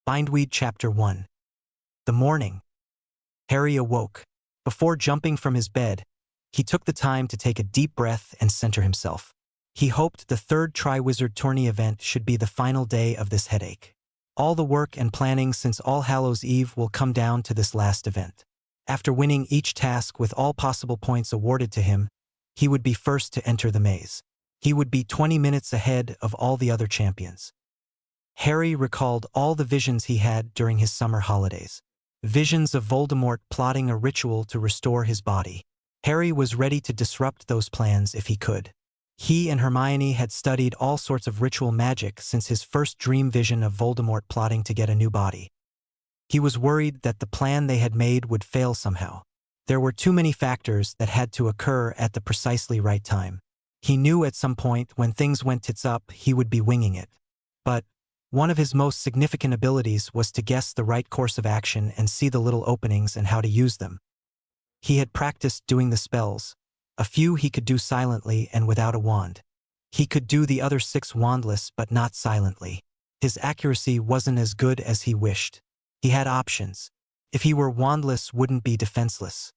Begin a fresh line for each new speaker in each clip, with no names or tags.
Bindweed Chapter 1. The morning. Harry awoke. Before jumping from his bed, he took the time to take a deep breath and center himself. He hoped the third Triwizard tourney event should be the final day of this headache. All the work and planning since All Hallows' Eve will come down to this last event. After winning each task with all possible points awarded to him, he would be first to enter the maze. He would be 20 minutes ahead of all the other champions. Harry recalled all the visions he had during his summer holidays. Visions of Voldemort plotting a ritual to restore his body. Harry was ready to disrupt those plans if he could. He and Hermione had studied all sorts of ritual magic since his first dream vision of Voldemort plotting to get a new body. He was worried that the plan they had made would fail somehow. There were too many factors that had to occur at the precisely right time. He knew at some point when things went tits up, he would be winging it. But one of his most significant abilities was to guess the right course of action and see the little openings and how to use them. He had practiced doing the spells. A few he could do silently and without a wand. He could do the other 6 wandless but not silently. His accuracy wasn't as good as he wished. He had options. If he were wandless, wouldn't be defenseless.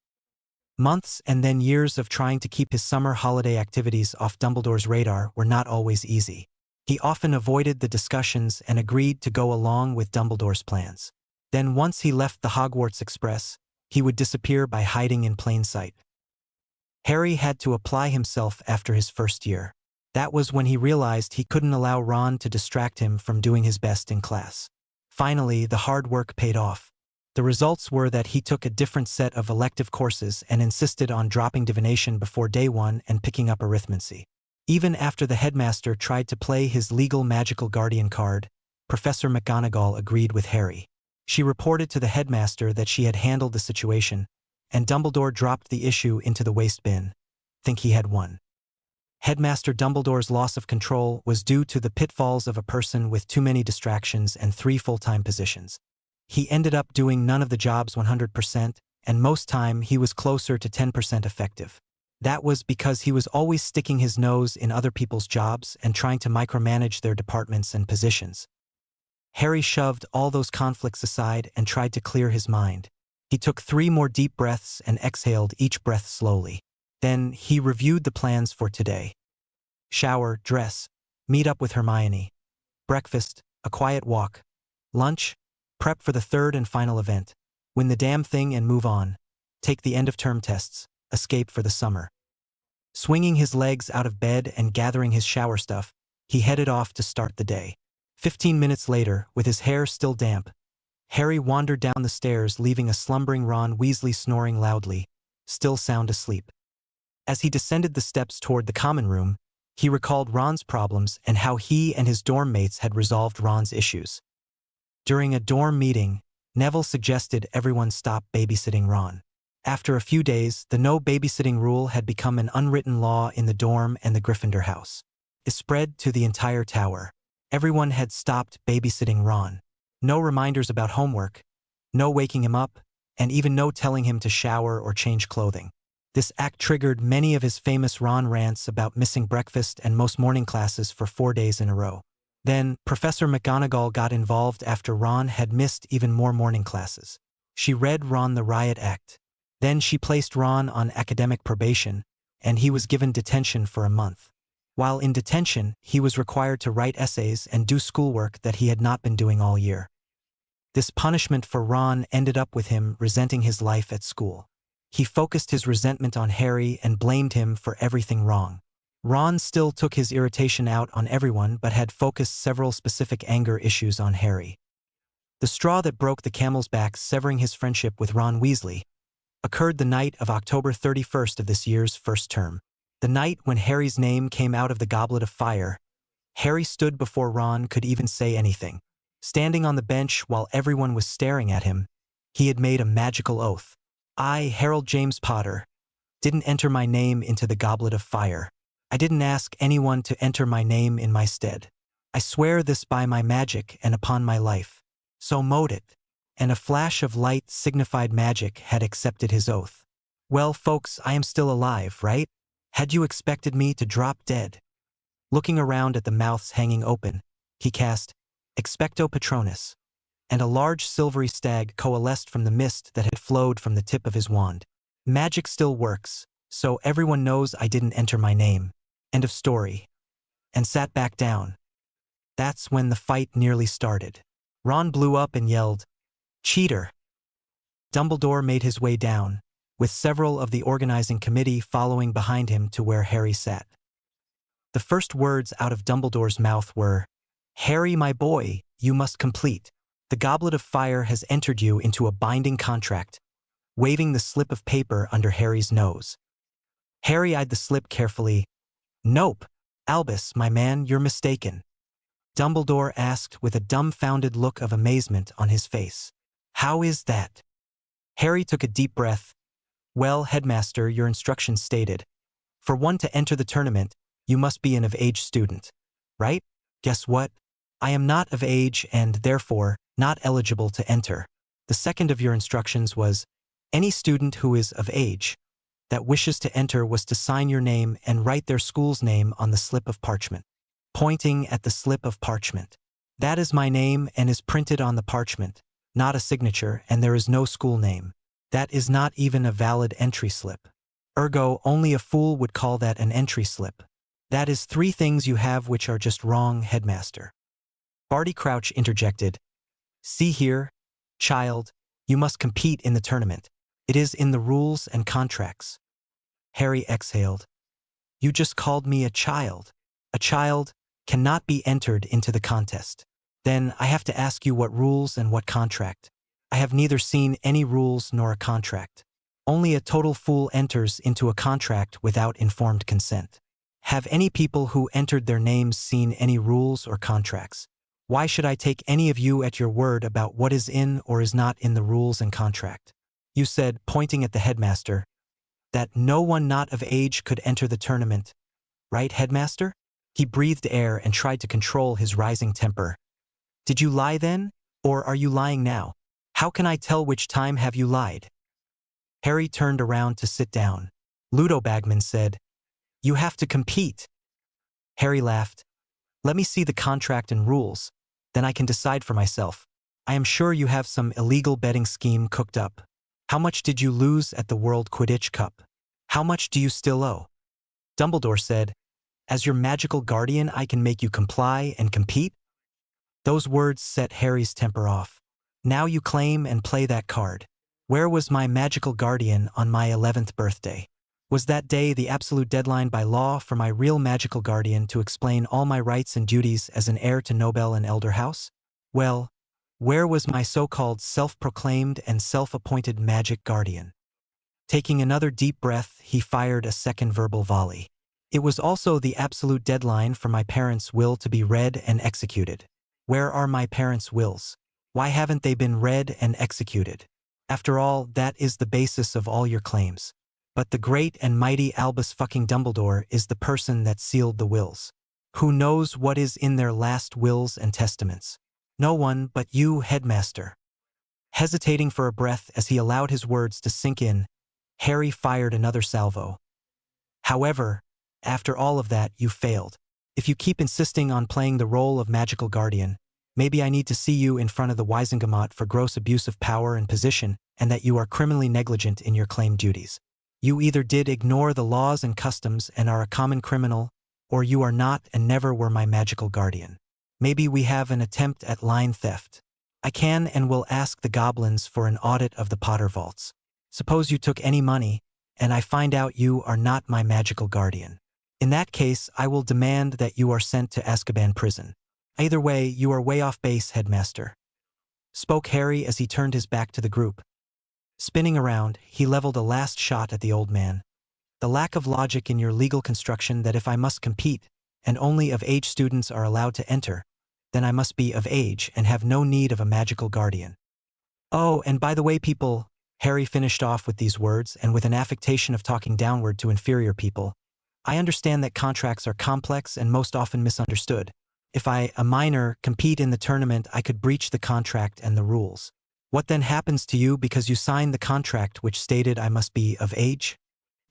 Months and then years of trying to keep his summer holiday activities off Dumbledore's radar were not always easy. He often avoided the discussions and agreed to go along with Dumbledore's plans. Then once he left the Hogwarts Express, he would disappear by hiding in plain sight. Harry had to apply himself after his first year. That was when he realized he couldn't allow Ron to distract him from doing his best in class. Finally, the hard work paid off. The results were that he took a different set of elective courses and insisted on dropping divination before day 1 and picking up arithmancy. Even after the headmaster tried to play his legal magical guardian card, Professor McGonagall agreed with Harry. She reported to the headmaster that she had handled the situation, and Dumbledore dropped the issue into the waste bin. Think he had won. Headmaster Dumbledore's loss of control was due to the pitfalls of a person with too many distractions and 3 full-time positions. He ended up doing none of the jobs 100%, and most time he was closer to 10% effective. That was because he was always sticking his nose in other people's jobs and trying to micromanage their departments and positions. Harry shoved all those conflicts aside and tried to clear his mind. He took 3 more deep breaths and exhaled each breath slowly. Then he reviewed the plans for today. Shower, dress, meet up with Hermione. Breakfast, a quiet walk. Lunch, prep for the third and final event. Win the damn thing and move on. Take the end-of-term tests. Escape for the summer. Swinging his legs out of bed and gathering his shower stuff, he headed off to start the day. 15 minutes later, with his hair still damp, Harry wandered down the stairs, leaving a slumbering Ron Weasley snoring loudly, still sound asleep. As he descended the steps toward the common room, he recalled Ron's problems and how he and his dorm mates had resolved Ron's issues. During a dorm meeting, Neville suggested everyone stop babysitting Ron. After a few days, the no babysitting rule had become an unwritten law in the dorm and the Gryffindor house. It spread to the entire tower. Everyone had stopped babysitting Ron. No reminders about homework, no waking him up, and even no telling him to shower or change clothing. This act triggered many of his famous Ron rants about missing breakfast and most morning classes for 4 days in a row. Then, Professor McGonagall got involved after Ron had missed even more morning classes. She read Ron the Riot Act. Then she placed Ron on academic probation, and he was given detention for a month. While in detention, he was required to write essays and do schoolwork that he had not been doing all year. This punishment for Ron ended up with him resenting his life at school. He focused his resentment on Harry and blamed him for everything wrong. Ron still took his irritation out on everyone but had focused several specific anger issues on Harry. The straw that broke the camel's back, severing his friendship with Ron Weasley, occurred the night of October 31st of this year's first term. The night when Harry's name came out of the Goblet of Fire. Harry stood before Ron could even say anything. Standing on the bench while everyone was staring at him, he had made a magical oath. I, Harold James Potter, didn't enter my name into the Goblet of Fire. I didn't ask anyone to enter my name in my stead. I swear this by my magic and upon my life. So mote it. And a flash of light signified magic had accepted his oath. Well, folks, I am still alive, right? Had you expected me to drop dead? Looking around at the mouths hanging open, he cast, Expecto Patronus. and a large silvery stag coalesced from the mist that had flowed from the tip of his wand. Magic still works, so everyone knows I didn't enter my name. End of story. And sat back down. That's when the fight nearly started. Ron blew up and yelled, "Cheater!" Dumbledore made his way down, with several of the organizing committee following behind him to where Harry sat. The first words out of Dumbledore's mouth were, "Harry, my boy, you must complete. The Goblet of Fire has entered you into a binding contract," waving the slip of paper under Harry's nose. Harry eyed the slip carefully. "Nope, Albus, my man, you're mistaken," Dumbledore asked with a dumbfounded look of amazement on his face. "How is that?" Harry took a deep breath. "Well, Headmaster, your instructions stated, for one to enter the tournament, you must be an of-age student, right? Guess what? I am not of age and, therefore, not eligible to enter. The second of your instructions was, any student who is of age that wishes to enter was to sign your name and write their school's name on the slip of parchment." Pointing at the slip of parchment. "That is my name and is printed on the parchment, not a signature, and there is no school name. That is not even a valid entry slip. Ergo, only a fool would call that an entry slip. That is 3 things you have which are just wrong, Headmaster." Barty Crouch interjected, "See here, child, you must compete in the tournament. It is in the rules and contracts." Harry exhaled. "You just called me a child. A child cannot be entered into the contest. Then I have to ask you what rules and what contract. I have neither seen any rules nor a contract. Only a total fool enters into a contract without informed consent. Have any people who entered their names seen any rules or contracts? Why should I take any of you at your word about what is in or is not in the rules and contract? You said, pointing at the headmaster, that no one not of age could enter the tournament. Right, Headmaster?" He breathed air and tried to control his rising temper. "Did you lie then, or are you lying now? How can I tell which time have you lied?" Harry turned around to sit down. Ludo Bagman said, "You have to compete." Harry laughed. "Let me see the contract and rules, then I can decide for myself. I am sure you have some illegal betting scheme cooked up. How much did you lose at the World Quidditch Cup? How much do you still owe?" Dumbledore said, "As your magical guardian, I can make you comply and compete?" Those words set Harry's temper off. "Now you claim and play that card. Where was my magical guardian on my 11th birthday? Was that day the absolute deadline by law for my real magical guardian to explain all my rights and duties as an heir to Nobel and Elder House? Well, where was my so-called self-proclaimed and self-appointed magic guardian?" Taking another deep breath, he fired a second verbal volley. "It was also the absolute deadline for my parents' will to be read and executed. Where are my parents' wills? Why haven't they been read and executed? After all, that is the basis of all your claims. But the great and mighty Albus fucking Dumbledore is the person that sealed the wills. Who knows what is in their last wills and testaments? No one but you, Headmaster." Hesitating for a breath as he allowed his words to sink in, Harry fired another salvo. "However, after all of that, you failed. If you keep insisting on playing the role of magical guardian, maybe I need to see you in front of the Wisengamot for gross abuse of power and position, and that you are criminally negligent in your claimed duties. You either did ignore the laws and customs and are a common criminal, or you are not and never were my magical guardian. Maybe we have an attempt at line theft. I can and will ask the goblins for an audit of the Potter vaults. Suppose you took any money, and I find out you are not my magical guardian. In that case, I will demand that you are sent to Azkaban prison. Either way, you are way off base, Headmaster," spoke Harry as he turned his back to the group. Spinning around, he leveled a last shot at the old man. "The lack of logic in your legal construction that if I must compete, and only of-age students are allowed to enter, then I must be of age and have no need of a magical guardian. Oh, and by the way, people," Harry finished off with these words and with an affectation of talking downward to inferior people, "I understand that contracts are complex and most often misunderstood. If I, a minor, compete in the tournament, I could breach the contract and the rules. What then happens to you because you signed the contract which stated I must be of age?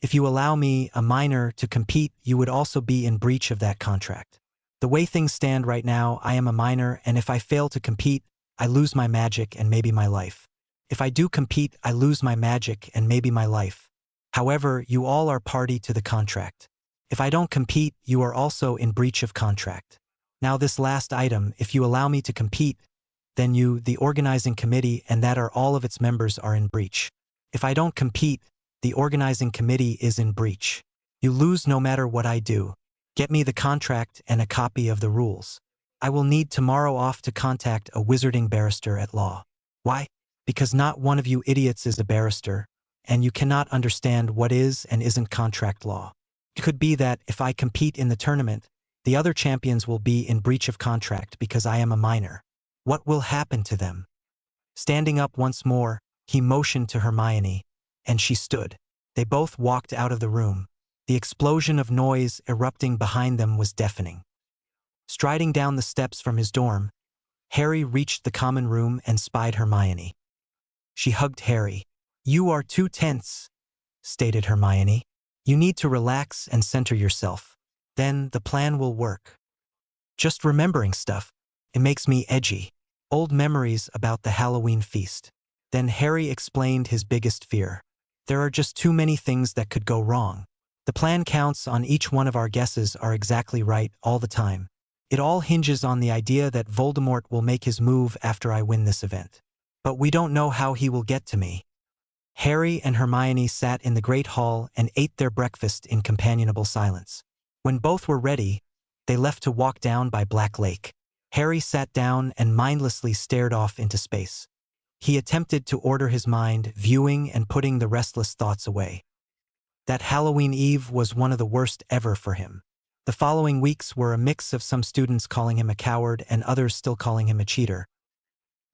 If you allow me, a minor, to compete, you would also be in breach of that contract. The way things stand right now, I am a minor, and if I fail to compete, I lose my magic and maybe my life. If I do compete, I lose my magic and maybe my life. However, you all are party to the contract. If I don't compete, you are also in breach of contract. Now this last item, if you allow me to compete, then you, the organizing committee, and that are all of its members are in breach. If I don't compete, the organizing committee is in breach. You lose no matter what I do. Get me the contract and a copy of the rules. I will need tomorrow off to contact a wizarding barrister at law. Why? Because not one of you idiots is a barrister, and you cannot understand what is and isn't contract law. It could be that if I compete in the tournament, the other champions will be in breach of contract because I am a minor. What will happen to them? Standing up once more, he motioned to Hermione, and she stood. They both walked out of the room. The explosion of noise erupting behind them was deafening. Striding down the steps from his dorm, Harry reached the common room and spied Hermione. She hugged Harry. "You are too tense," stated Hermione. "You need to relax and center yourself. Then the plan will work." "Just remembering stuff. It makes me edgy." Old memories about the Halloween feast. Then Harry explained his biggest fear. "There are just too many things that could go wrong. The plan counts on each one of our guesses are exactly right all the time. It all hinges on the idea that Voldemort will make his move after I win this event. But we don't know how he will get to me." Harry and Hermione sat in the Great Hall and ate their breakfast in companionable silence. When both were ready, they left to walk down by Black Lake. Harry sat down and mindlessly stared off into space. He attempted to order his mind, viewing and putting the restless thoughts away. That Halloween Eve was one of the worst ever for him. The following weeks were a mix of some students calling him a coward and others still calling him a cheater.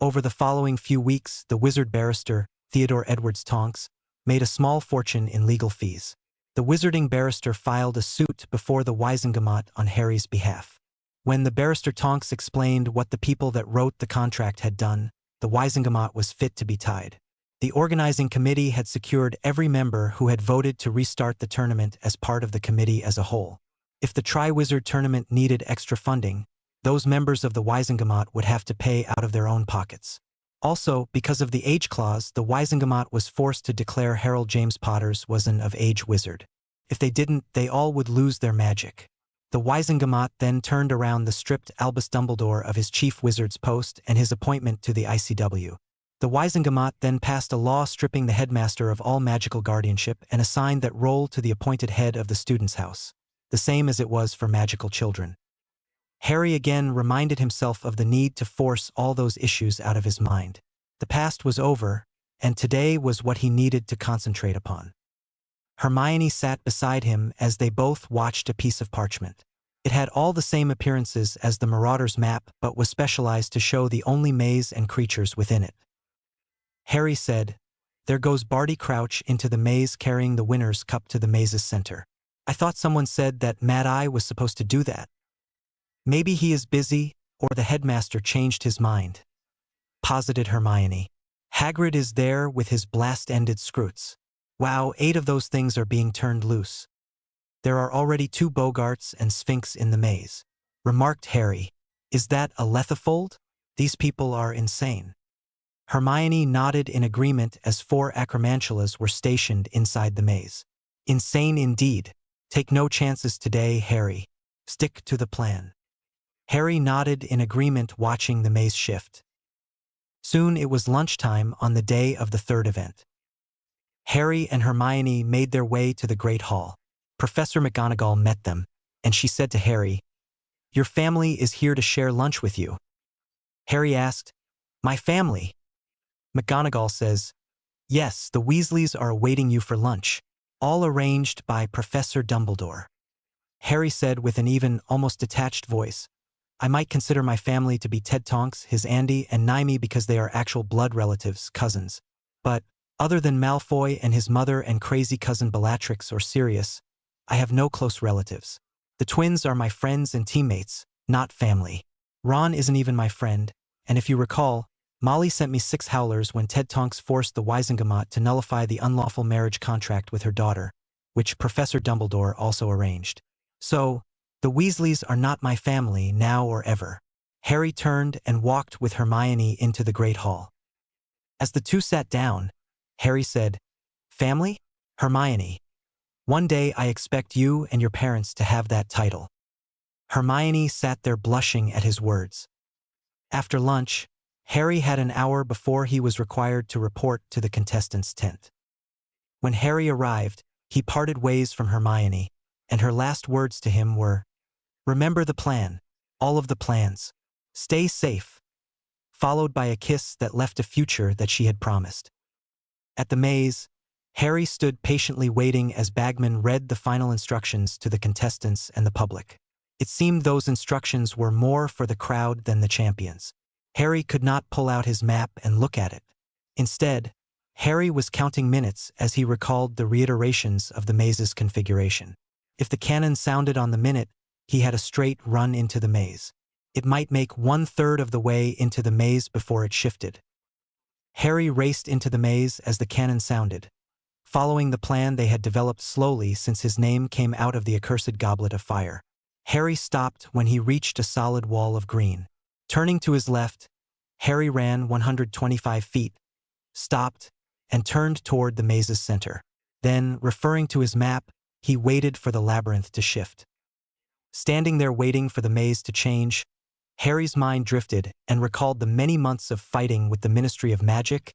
Over the following few weeks, the wizard barrister, Theodore Edwards Tonks, made a small fortune in legal fees. The wizarding barrister filed a suit before the Wisengamot on Harry's behalf. When the barrister Tonks explained what the people that wrote the contract had done, the Wisengamot was fit to be tied. The organizing committee had secured every member who had voted to restart the tournament as part of the committee as a whole. If the Triwizard tournament needed extra funding, those members of the Wisengamot would have to pay out of their own pockets. Also, because of the age clause, the Wisengamot was forced to declare Harold James Potters was an of-age wizard. If they didn't, they all would lose their magic. The Wisengamot then turned around the stripped Albus Dumbledore of his chief wizard's post and his appointment to the ICW. The Wisengamot then passed a law stripping the headmaster of all magical guardianship and assigned that role to the appointed head of the student's house, the same as it was for magical children. Harry again reminded himself of the need to force all those issues out of his mind. The past was over, and today was what he needed to concentrate upon. Hermione sat beside him as they both watched a piece of parchment. It had all the same appearances as the Marauder's map but was specialized to show the only maze and creatures within it. Harry said, "There goes Barty Crouch into the maze carrying the winner's cup to the maze's center. I thought someone said that Mad Eye was supposed to do that. Maybe he is busy, or the headmaster changed his mind," posited Hermione. "Hagrid is there with his blast-ended scroots. Wow, 8 of those things are being turned loose. There are already 2 Bogarts and Sphinx in the maze," remarked Harry. "Is that a Lethifold? These people are insane." Hermione nodded in agreement as 4 Acromantulas were stationed inside the maze. "Insane indeed. Take no chances today, Harry. Stick to the plan." Harry nodded in agreement, watching the maze shift. Soon it was lunchtime on the day of the 3rd event. Harry and Hermione made their way to the Great Hall. Professor McGonagall met them, and she said to Harry, "Your family is here to share lunch with you." Harry asked, "My family?" McGonagall says, "Yes, the Weasleys are awaiting you for lunch, all arranged by Professor Dumbledore." Harry said with an even, almost detached voice, "I might consider my family to be Ted Tonks, his Andy, and Naimi because they are actual blood relatives, cousins. But, other than Malfoy and his mother and crazy cousin Bellatrix or Sirius, I have no close relatives. The twins are my friends and teammates, not family. Ron isn't even my friend, and if you recall, Molly sent me 6 howlers when Ted Tonks forced the Wisengamot to nullify the unlawful marriage contract with her daughter, which Professor Dumbledore also arranged. So, the Weasleys are not my family now or ever." Harry turned and walked with Hermione into the Great Hall. As the two sat down, Harry said, "Family? Hermione, one day I expect you and your parents to have that title." Hermione sat there blushing at his words. After lunch, Harry had an hour before he was required to report to the contestants' tent. When Harry arrived, he parted ways from Hermione, and her last words to him were, "Remember the plan, all of the plans. Stay safe," followed by a kiss that left a future that she had promised. At the maze, Harry stood patiently waiting as Bagman read the final instructions to the contestants and the public. It seemed those instructions were more for the crowd than the champions. Harry could not pull out his map and look at it. Instead, Harry was counting minutes as he recalled the reiterations of the maze's configuration. If the cannon sounded on the minute, he had a straight run into the maze. It might make 1/3 of the way into the maze before it shifted. Harry raced into the maze as the cannon sounded, following the plan they had developed slowly since his name came out of the accursed goblet of fire. Harry stopped when he reached a solid wall of green. Turning to his left, Harry ran 125 feet, stopped, and turned toward the maze's center. Then, referring to his map, he waited for the labyrinth to shift. Standing there waiting for the maze to change, Harry's mind drifted and recalled the many months of fighting with the Ministry of Magic,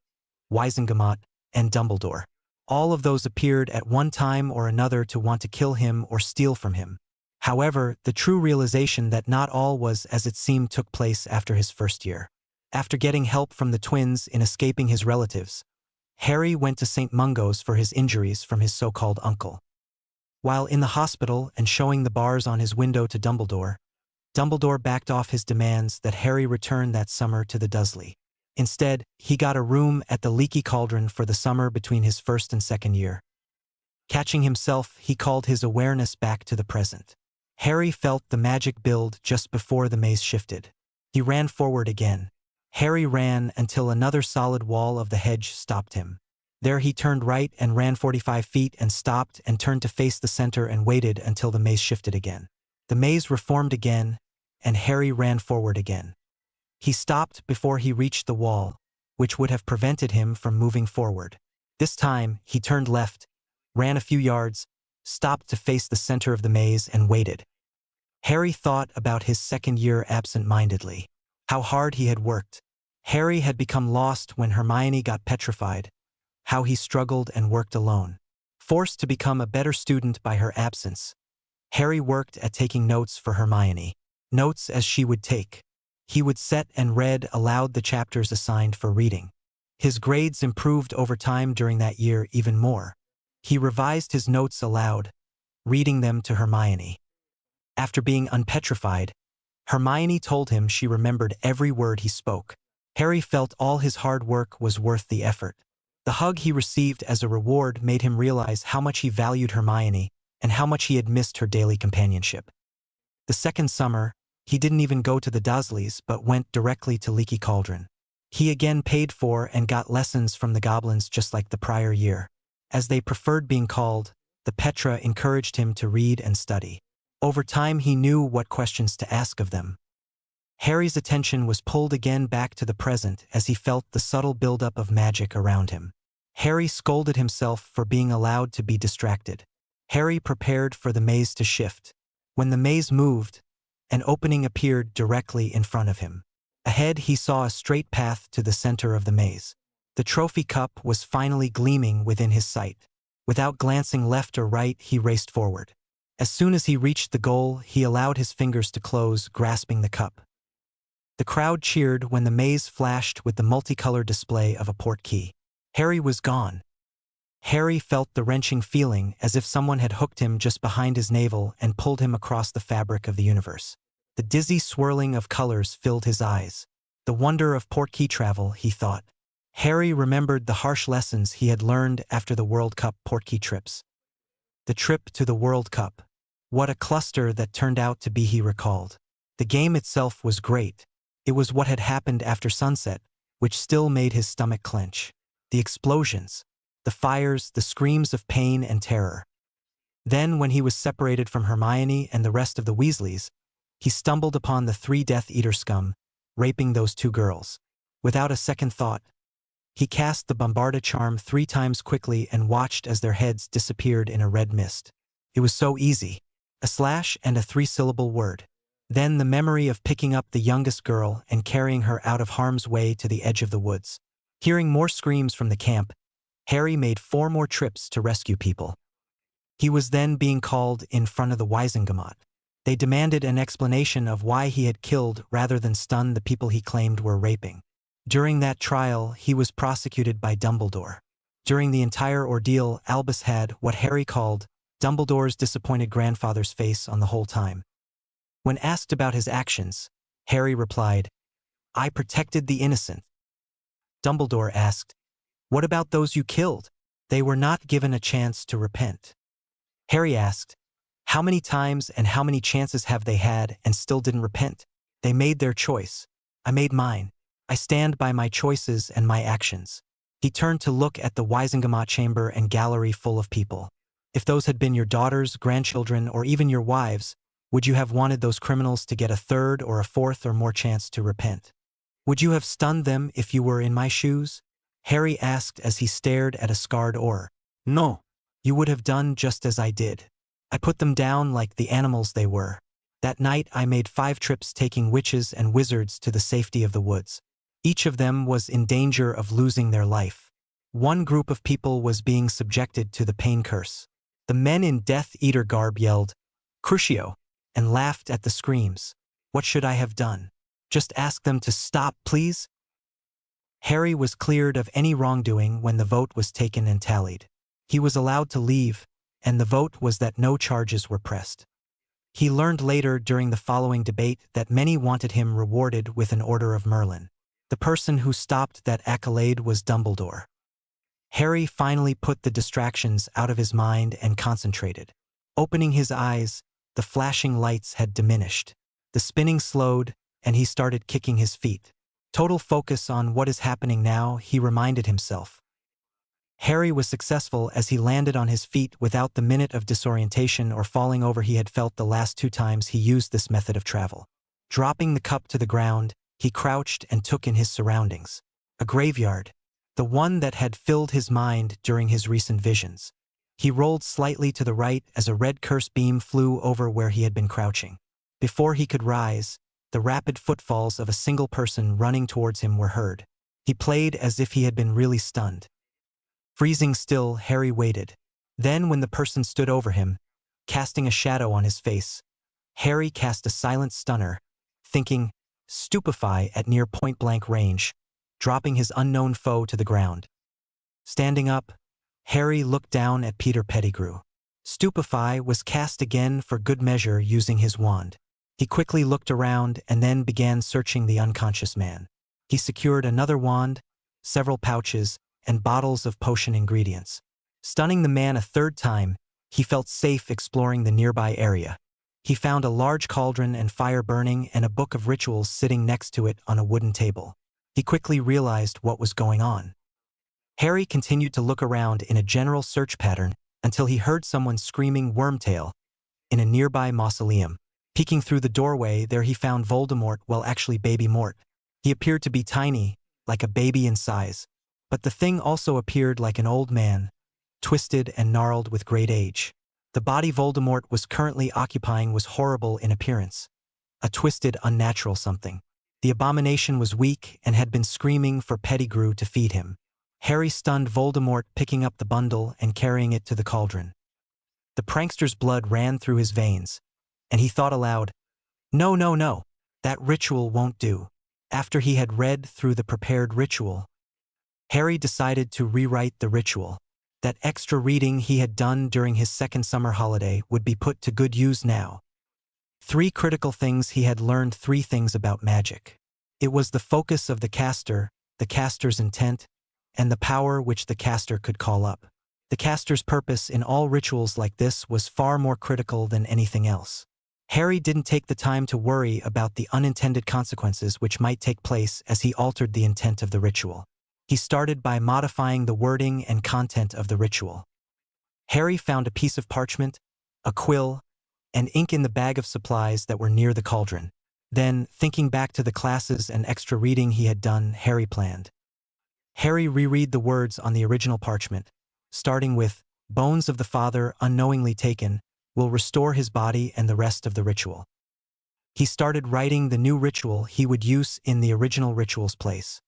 Wizengamot, and Dumbledore. All of those appeared at one time or another to want to kill him or steal from him. However, the true realization that not all was as it seemed took place after his first year. After getting help from the twins in escaping his relatives, Harry went to St. Mungo's for his injuries from his so-called uncle. While in the hospital and showing the bars on his window to Dumbledore, Dumbledore backed off his demands that Harry return that summer to the Dursley. Instead, he got a room at the Leaky Cauldron for the summer between his first and second year. Catching himself, he called his awareness back to the present. Harry felt the magic build just before the maze shifted. He ran forward again. Harry ran until another solid wall of the hedge stopped him. There he turned right and ran 45 feet and stopped and turned to face the center and waited until the maze shifted again. The maze reformed again, and Harry ran forward again. He stopped before he reached the wall, which would have prevented him from moving forward. This time, he turned left, ran a few yards, stopped to face the center of the maze and waited. Harry thought about his second year absent-mindedly. How hard he had worked. Harry had become lost when Hermione got petrified. How he struggled and worked alone. Forced to become a better student by her absence, Harry worked at taking notes for Hermione. Notes as she would take. He would set and read aloud the chapters assigned for reading. His grades improved over time during that year even more. He revised his notes aloud, reading them to Hermione. After being unpetrified, Hermione told him she remembered every word he spoke. Harry felt all his hard work was worth the effort. The hug he received as a reward made him realize how much he valued Hermione and how much he had missed her daily companionship. The second summer, he didn't even go to the Dursleys but went directly to Leaky Cauldron. He again paid for and got lessons from the goblins just like the prior year. As they preferred being called, the Petra encouraged him to read and study. Over time he knew what questions to ask of them. Harry's attention was pulled again back to the present as he felt the subtle buildup of magic around him. Harry scolded himself for being allowed to be distracted. Harry prepared for the maze to shift. When the maze moved, an opening appeared directly in front of him. Ahead he saw a straight path to the center of the maze. The trophy cup was finally gleaming within his sight. Without glancing left or right, he raced forward. As soon as he reached the goal, he allowed his fingers to close, grasping the cup. The crowd cheered when the maze flashed with the multicolored display of a portkey. Harry was gone. Harry felt the wrenching feeling as if someone had hooked him just behind his navel and pulled him across the fabric of the universe. The dizzy swirling of colors filled his eyes. The wonder of portkey travel, he thought. Harry remembered the harsh lessons he had learned after the World Cup portkey trips. The trip to the World Cup. What a cluster that turned out to be, he recalled. The game itself was great. It was what had happened after sunset, which still made his stomach clench. The explosions, the fires, the screams of pain and terror. Then, when he was separated from Hermione and the rest of the Weasleys, He stumbled upon the 3 Death Eater scum, raping those 2 girls. Without a second thought, he cast the Bombarda charm 3 times quickly and watched as their heads disappeared in a red mist. It was so easy. A slash and a 3-syllable word. Then the memory of picking up the youngest girl and carrying her out of harm's way to the edge of the woods. Hearing more screams from the camp, Harry made 4 more trips to rescue people. He was then being called in front of the Wizengamot. They demanded an explanation of why he had killed rather than stun the people he claimed were raping. During that trial, he was prosecuted by Dumbledore. During the entire ordeal, Albus had what Harry called Dumbledore's disappointed grandfather's face on the whole time. When asked about his actions, Harry replied, "I protected the innocent." Dumbledore asked, "What about those you killed? They were not given a chance to repent." Harry asked, "How many times and how many chances have they had and still didn't repent? They made their choice. I made mine. I stand by my choices and my actions." He turned to look at the Wizengamot chamber and gallery full of people. If those had been your daughters, grandchildren, or even your wives, would you have wanted those criminals to get a 3rd or a 4th or more chance to repent? Would you have stunned them if you were in my shoes? Harry asked as he stared at a scarred oar. "No. You would have done just as I did. I put them down like the animals they were. That night I made 5 trips taking witches and wizards to the safety of the woods. Each of them was in danger of losing their life. One group of people was being subjected to the pain curse. The men in Death Eater garb yelled, 'Crucio!' and laughed at the screams. What should I have done? Just ask them to stop, please?" Harry was cleared of any wrongdoing when the vote was taken and tallied. He was allowed to leave, and the vote was that no charges were pressed. He learned later during the following debate that many wanted him rewarded with an Order of Merlin. The person who stopped that accolade was Dumbledore. Harry finally put the distractions out of his mind and concentrated. Opening his eyes, the flashing lights had diminished. The spinning slowed, and he started kicking his feet. Total focus on what is happening now, he reminded himself. Harry was successful as he landed on his feet without the minute of disorientation or falling over he had felt the last 2 times he used this method of travel. Dropping the cup to the ground, he crouched and took in his surroundings. A graveyard, the one that had filled his mind during his recent visions. He rolled slightly to the right as a red curse beam flew over where he had been crouching. Before he could rise, the rapid footfalls of a single person running towards him were heard. He played as if he had been really stunned. Freezing still, Harry waited. Then when the person stood over him, casting a shadow on his face, Harry cast a silent stunner, thinking, "Stupefy" at near point-blank range, dropping his unknown foe to the ground. Standing up, Harry looked down at Peter Pettigrew. Stupefy was cast again for good measure using his wand. He quickly looked around and then began searching the unconscious man. He secured another wand, several pouches, and bottles of potion ingredients. Stunning the man a 3rd time, he felt safe exploring the nearby area. He found a large cauldron and fire burning and a book of rituals sitting next to it on a wooden table. He quickly realized what was going on. Harry continued to look around in a general search pattern until he heard someone screaming "Wormtail" in a nearby mausoleum. Peeking through the doorway, there he found Voldemort, well actually Baby Mort. He appeared to be tiny, like a baby in size, but the thing also appeared like an old man, twisted and gnarled with great age. The body Voldemort was currently occupying was horrible in appearance. A twisted, unnatural something. The abomination was weak and had been screaming for Pettigrew to feed him. Harry stunned Voldemort, picking up the bundle and carrying it to the cauldron. The prankster's blood ran through his veins, and he thought aloud, "No, no, no, that ritual won't do." After he had read through the prepared ritual, Harry decided to rewrite the ritual. That extra reading he had done during his 2nd summer holiday would be put to good use now. 3 critical things he had learned. 3 things about magic. It was the focus of the caster's intent, and the power which the caster could call up. The caster's purpose in all rituals like this was far more critical than anything else. Harry didn't take the time to worry about the unintended consequences which might take place as he altered the intent of the ritual. He started by modifying the wording and content of the ritual. Harry found a piece of parchment, a quill, and ink in the bag of supplies that were near the cauldron. Then, thinking back to the classes and extra reading he had done, Harry planned. Harry reread the words on the original parchment, starting with, "Bones of the father unknowingly taken will restore his body and the rest of the ritual." He started writing the new ritual he would use in the original ritual's place.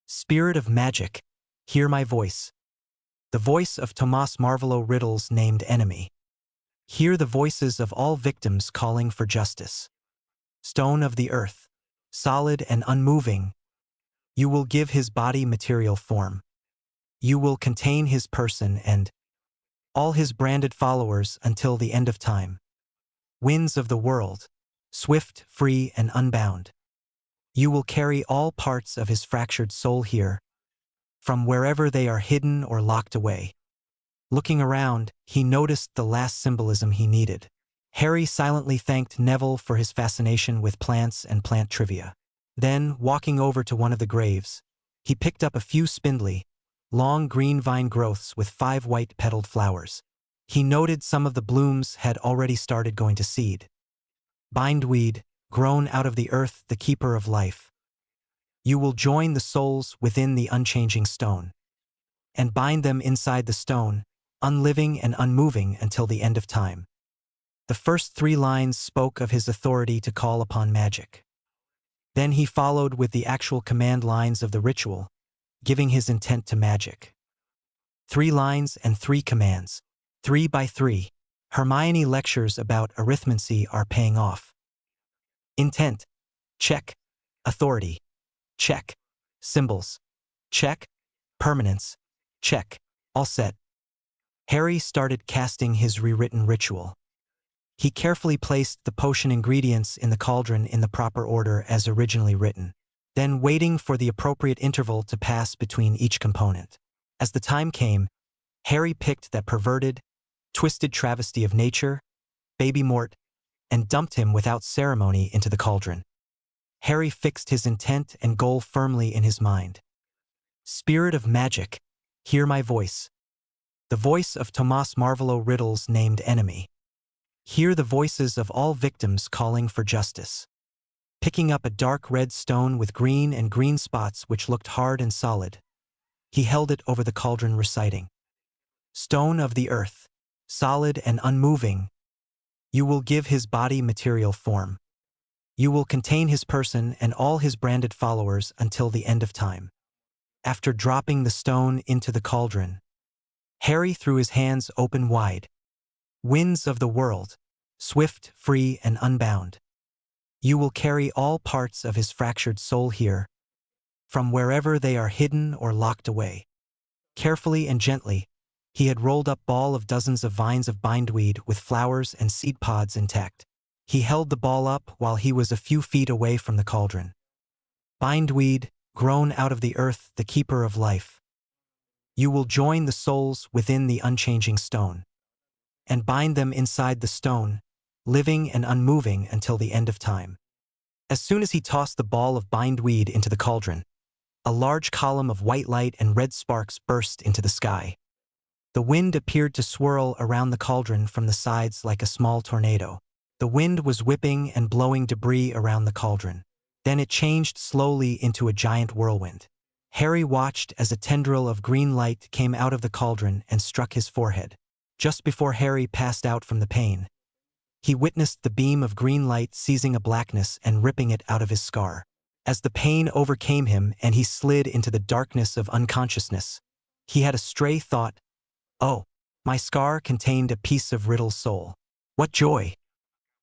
Spirit of magic, hear my voice. The voice of Tomas Marvolo Riddle's named enemy. Hear the voices of all victims calling for justice. Stone of the earth, solid and unmoving. You will give his body material form. You will contain his person and all his branded followers until the end of time. Winds of the world, swift, free, and unbound. You will carry all parts of his fractured soul here, from wherever they are hidden or locked away. Looking around, he noticed the last symbolism he needed. Harry silently thanked Neville for his fascination with plants and plant trivia. Then, walking over to one of the graves, he picked up a few spindly, long green vine growths with 5 white-petaled flowers. He noted some of the blooms had already started going to seed. Bindweed, grown out of the earth, the keeper of life. You will join the souls within the unchanging stone, and bind them inside the stone, unliving and unmoving until the end of time. The first 3 lines spoke of his authority to call upon magic. Then he followed with the actual command lines of the ritual, giving his intent to magic. 3 lines and 3 commands. 3 by 3. Hermione lectures about arithmancy are paying off. Intent. Check. Authority. Check. Symbols. Check. Permanence. Check. All set. Harry started casting his rewritten ritual. He carefully placed the potion ingredients in the cauldron in the proper order as originally written, then waiting for the appropriate interval to pass between each component. As the time came, Harry picked that perverted, twisted travesty of nature, Baby Mort, and dumped him without ceremony into the cauldron. Harry fixed his intent and goal firmly in his mind. Spirit of magic, hear my voice. The voice of Tomas Marvolo Riddle's named enemy. Hear the voices of all victims calling for justice. Picking up a dark red stone with green and green spots which looked hard and solid, he held it over the cauldron reciting, "Stone of the earth, solid and unmoving. You will give his body material form. You will contain his person and all his branded followers until the end of time." After dropping the stone into the cauldron, Harry threw his hands open wide. Winds of the world, swift, free, and unbound. You will carry all parts of his fractured soul here, from wherever they are hidden or locked away. Carefully and gently, he had rolled up ball of dozens of vines of bindweed with flowers and seed pods intact. He held the ball up while he was a few feet away from the cauldron. Bindweed, grown out of the earth, the keeper of life. You will join the souls within the unchanging stone, and bind them inside the stone, living and unmoving until the end of time. As soon as he tossed the ball of bindweed into the cauldron, a large column of white light and red sparks burst into the sky. The wind appeared to swirl around the cauldron from the sides like a small tornado. The wind was whipping and blowing debris around the cauldron. Then it changed slowly into a giant whirlwind. Harry watched as a tendril of green light came out of the cauldron and struck his forehead. Just before Harry passed out from the pain, he witnessed the beam of green light seizing a blackness and ripping it out of his scar. As the pain overcame him and he slid into the darkness of unconsciousness, he had a stray thought, "Oh, my scar contained a piece of Riddle's soul. What joy!"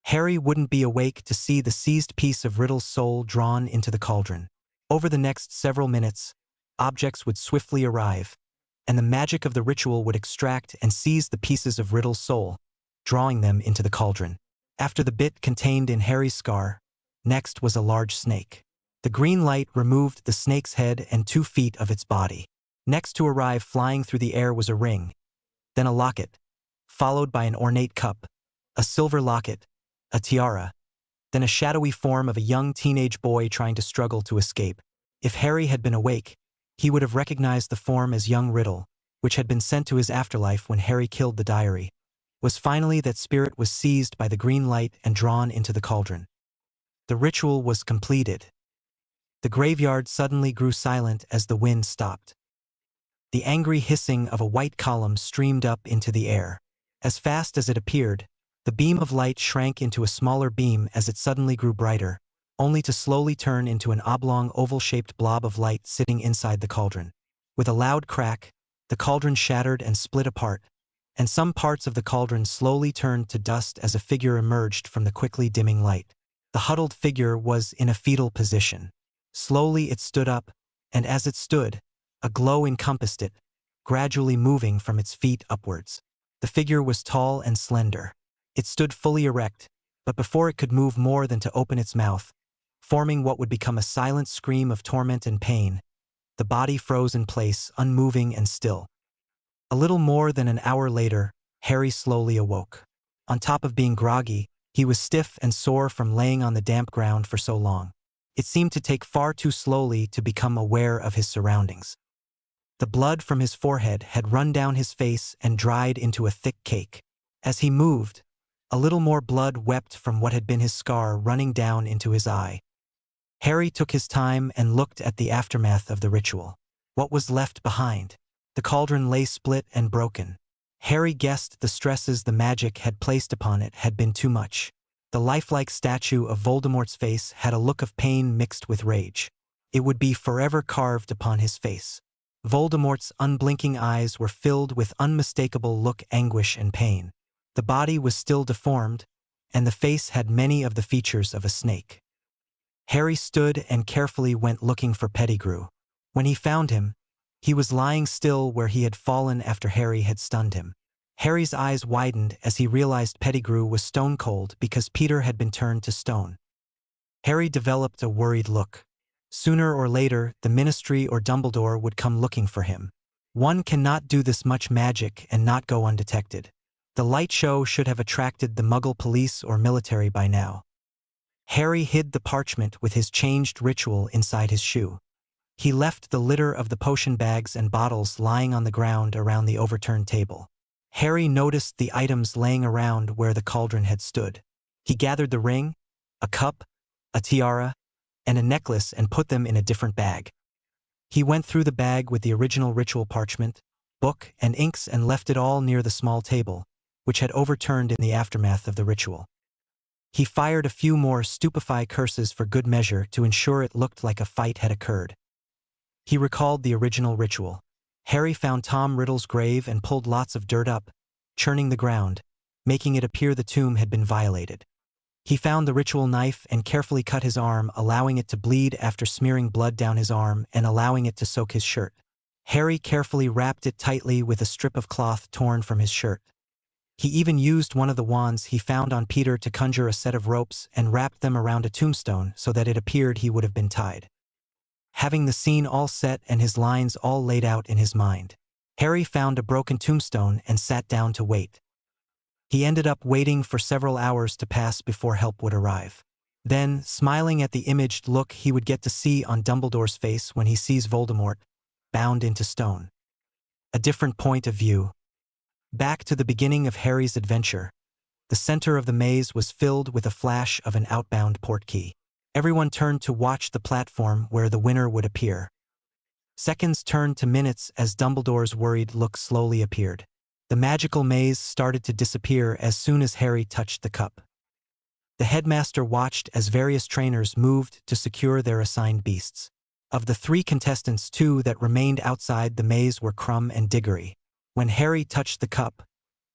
Harry wouldn't be awake to see the seized piece of Riddle's soul drawn into the cauldron. Over the next several minutes, objects would swiftly arrive, and the magic of the ritual would extract and seize the pieces of Riddle's soul, drawing them into the cauldron. After the bit contained in Harry's scar, next was a large snake. The green light removed the snake's head and 2 feet of its body. Next to arrive flying through the air was a ring, then a locket, followed by an ornate cup, a silver locket, a tiara, then a shadowy form of a young teenage boy trying to struggle to escape. If Harry had been awake, he would have recognized the form as young Riddle, which had been sent to his afterlife when Harry killed the diary. was finally that Spirit was seized by the green light and drawn into the cauldron. The ritual was completed. The graveyard suddenly grew silent as the wind stopped. The angry hissing of a white column streamed up into the air. As fast as it appeared, the beam of light shrank into a smaller beam as it suddenly grew brighter, only to slowly turn into an oblong oval-shaped blob of light sitting inside the cauldron. With a loud crack, the cauldron shattered and split apart, and some parts of the cauldron slowly turned to dust as a figure emerged from the quickly dimming light. The huddled figure was in a fetal position. Slowly it stood up, and as it stood, a glow encompassed it, gradually moving from its feet upwards. The figure was tall and slender. It stood fully erect, but before it could move more than to open its mouth, forming what would become a silent scream of torment and pain, the body froze in place, unmoving and still. A little more than an hour later, Harry slowly awoke. On top of being groggy, he was stiff and sore from laying on the damp ground for so long. It seemed to take far too slowly to become aware of his surroundings. The blood from his forehead had run down his face and dried into a thick cake. As he moved, a little more blood wept from what had been his scar running down into his eye. Harry took his time and looked at the aftermath of the ritual. What was left behind? The cauldron lay split and broken. Harry guessed the stresses the magic had placed upon it had been too much. The lifelike statue of Voldemort's face had a look of pain mixed with rage. It would be forever carved upon his face. Voldemort's unblinking eyes were filled with unmistakable anguish and pain. The body was still deformed, and the face had many of the features of a snake. Harry stood and carefully went looking for Pettigrew. When he found him, he was lying still where he had fallen after Harry had stunned him. Harry's eyes widened as he realized Pettigrew was stone cold because Peter had been turned to stone. Harry developed a worried look. Sooner or later, the Ministry or Dumbledore would come looking for him. One cannot do this much magic and not go undetected. The light show should have attracted the Muggle police or military by now. Harry hid the parchment with his changed ritual inside his shoe. He left the litter of the potion bags and bottles lying on the ground around the overturned table. Harry noticed the items laying around where the cauldron had stood. He gathered the ring, a cup, a tiara, and a necklace and put them in a different bag. He went through the bag with the original ritual parchment, book, and inks and left it all near the small table, which had overturned in the aftermath of the ritual. He fired a few more stupefy curses for good measure to ensure it looked like a fight had occurred. He recalled the original ritual. Harry found Tom Riddle's grave and pulled lots of dirt up, churning the ground, making it appear the tomb had been violated. He found the ritual knife and carefully cut his arm, allowing it to bleed after smearing blood down his arm and allowing it to soak his shirt. Harry carefully wrapped it tightly with a strip of cloth torn from his shirt. He even used one of the wands he found on Peter to conjure a set of ropes and wrapped them around a tombstone so that it appeared he would have been tied. Having the scene all set and his lines all laid out in his mind, Harry found a broken tombstone and sat down to wait. He ended up waiting for several hours to pass before help would arrive. Then, smiling at the imaged look he would get to see on Dumbledore's face when he sees Voldemort, bound into stone. A different point of view. Back to the beginning of Harry's adventure. The center of the maze was filled with a flash of an outbound portkey. Everyone turned to watch the platform where the winner would appear. Seconds turned to minutes as Dumbledore's worried look slowly appeared. The magical maze started to disappear as soon as Harry touched the cup. The headmaster watched as various trainers moved to secure their assigned beasts. Of the 3 contestants, 2 that remained outside the maze were Crumb and Diggory. When Harry touched the cup,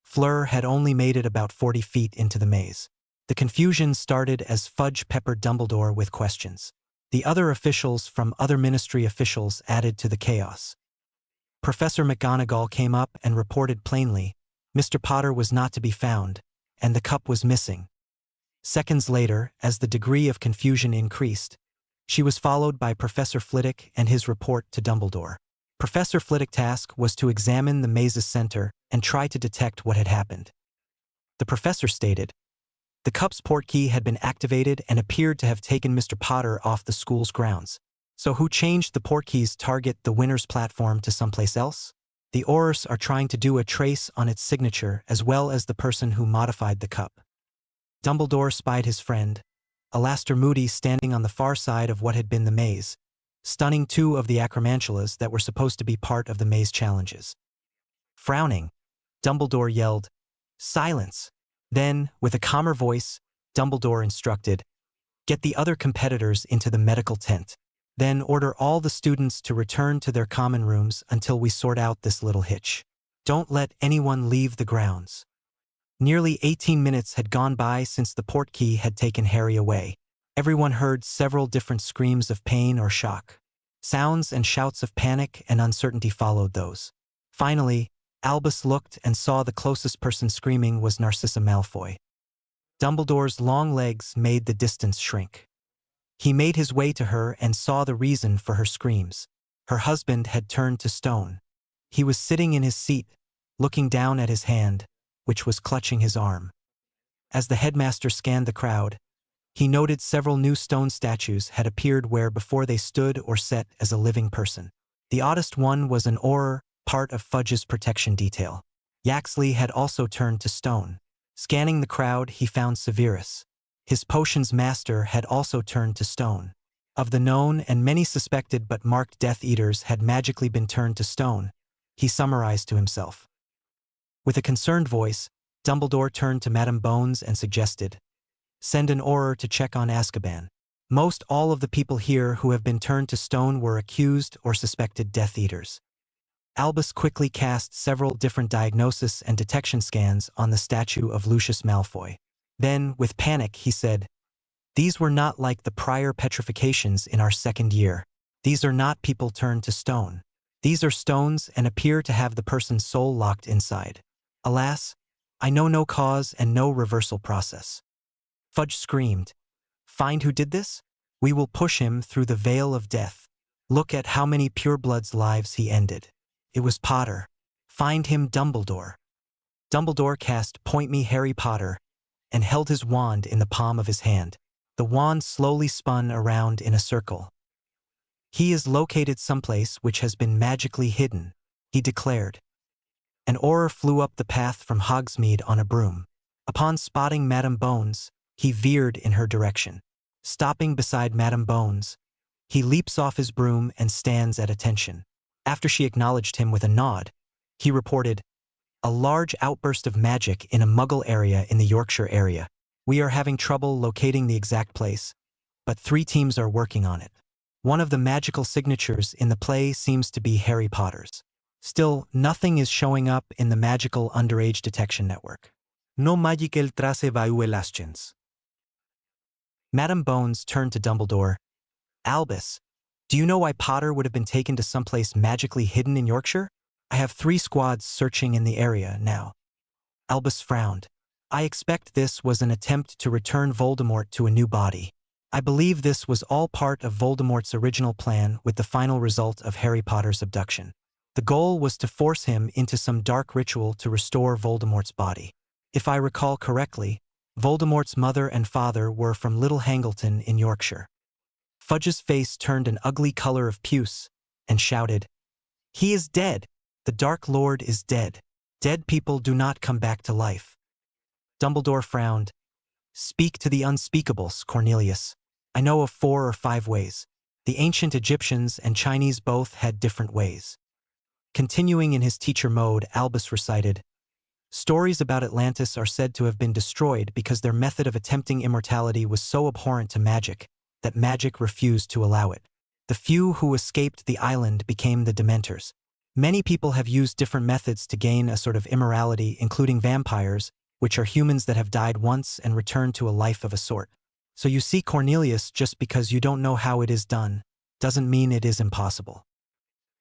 Fleur had only made it about 40 feet into the maze. The confusion started as Fudge peppered Dumbledore with questions. The other officials from other ministry officials added to the chaos. Professor McGonagall came up and reported plainly, Mr. Potter was not to be found, and the cup was missing. Seconds later, as the degree of confusion increased, she was followed by Professor Flitwick and his report to Dumbledore. Professor Flitwick's task was to examine the maze's center and try to detect what had happened. The professor stated, the cup's portkey had been activated and appeared to have taken Mr. Potter off the school's grounds. So who changed the portkey's target the winner's platform to someplace else? The Aurors are trying to do a trace on its signature as well as the person who modified the cup. Dumbledore spied his friend, Alastor Moody, standing on the far side of what had been the maze, stunning two of the acromantulas that were supposed to be part of the maze challenges. Frowning, Dumbledore yelled, "Silence!" Then, with a calmer voice, Dumbledore instructed, "Get the other competitors into the medical tent. Then order all the students to return to their common rooms until we sort out this little hitch. Don't let anyone leave the grounds." Nearly 18 minutes had gone by since the portkey had taken Harry away. Everyone heard several different screams of pain or shock. Sounds and shouts of panic and uncertainty followed those. Finally, Albus looked and saw the closest person screaming was Narcissa Malfoy. Dumbledore's long legs made the distance shrink. He made his way to her and saw the reason for her screams. Her husband had turned to stone. He was sitting in his seat, looking down at his hand, which was clutching his arm. As the headmaster scanned the crowd, he noted several new stone statues had appeared where before they stood or sat as a living person. The oddest one was an Auror, part of Fudge's protection detail. Yaxley had also turned to stone. Scanning the crowd, he found Severus. His potions master had also turned to stone. Of the known and many suspected but marked Death Eaters had magically been turned to stone, he summarized to himself. With a concerned voice, Dumbledore turned to Madame Bones and suggested, "Send an Auror to check on Azkaban. Most all of the people here who have been turned to stone were accused or suspected Death Eaters." Albus quickly cast several different diagnosis and detection scans on the statue of Lucius Malfoy. Then, with panic, he said, "These were not like the prior petrifications in our second year. These are not people turned to stone. These are stones and appear to have the person's soul locked inside. Alas, I know no cause and no reversal process." Fudge screamed, "Find who did this? We will push him through the veil of death. Look at how many purebloods' lives he ended. It was Potter. Find him, Dumbledore." Dumbledore cast "Point me, Harry Potter," and held his wand in the palm of his hand. The wand slowly spun around in a circle. "He is located someplace which has been magically hidden," he declared. An Auror flew up the path from Hogsmeade on a broom. Upon spotting Madame Bones, he veered in her direction. Stopping beside Madame Bones, he leaps off his broom and stands at attention. After she acknowledged him with a nod, he reported, "A large outburst of magic in a Muggle area in the Yorkshire area. We are having trouble locating the exact place, but 3 teams are working on it. One of the magical signatures in the play seems to be Harry Potter's. Still, nothing is showing up in the magical underage detection network. No magical trace violations." Madame Bones turned to Dumbledore. "Albus, do you know why Potter would have been taken to someplace magically hidden in Yorkshire? I have 3 squads searching in the area now." Albus frowned. "I expect this was an attempt to return Voldemort to a new body. I believe this was all part of Voldemort's original plan with the final result of Harry Potter's abduction. The goal was to force him into some dark ritual to restore Voldemort's body. If I recall correctly, Voldemort's mother and father were from Little Hangleton in Yorkshire." Fudge's face turned an ugly color of puce and shouted, "He is dead! The Dark Lord is dead. Dead people do not come back to life." Dumbledore frowned. "Speak to the unspeakables, Cornelius. I know of 4 or 5 ways. The ancient Egyptians and Chinese both had different ways." Continuing in his teacher mode, Albus recited, "Stories about Atlantis are said to have been destroyed because their method of attempting immortality was so abhorrent to magic that magic refused to allow it. The few who escaped the island became the Dementors. Many people have used different methods to gain a sort of immorality, including vampires, which are humans that have died once and returned to a life of a sort. So you see, Cornelius, just because you don't know how it is done, doesn't mean it is impossible."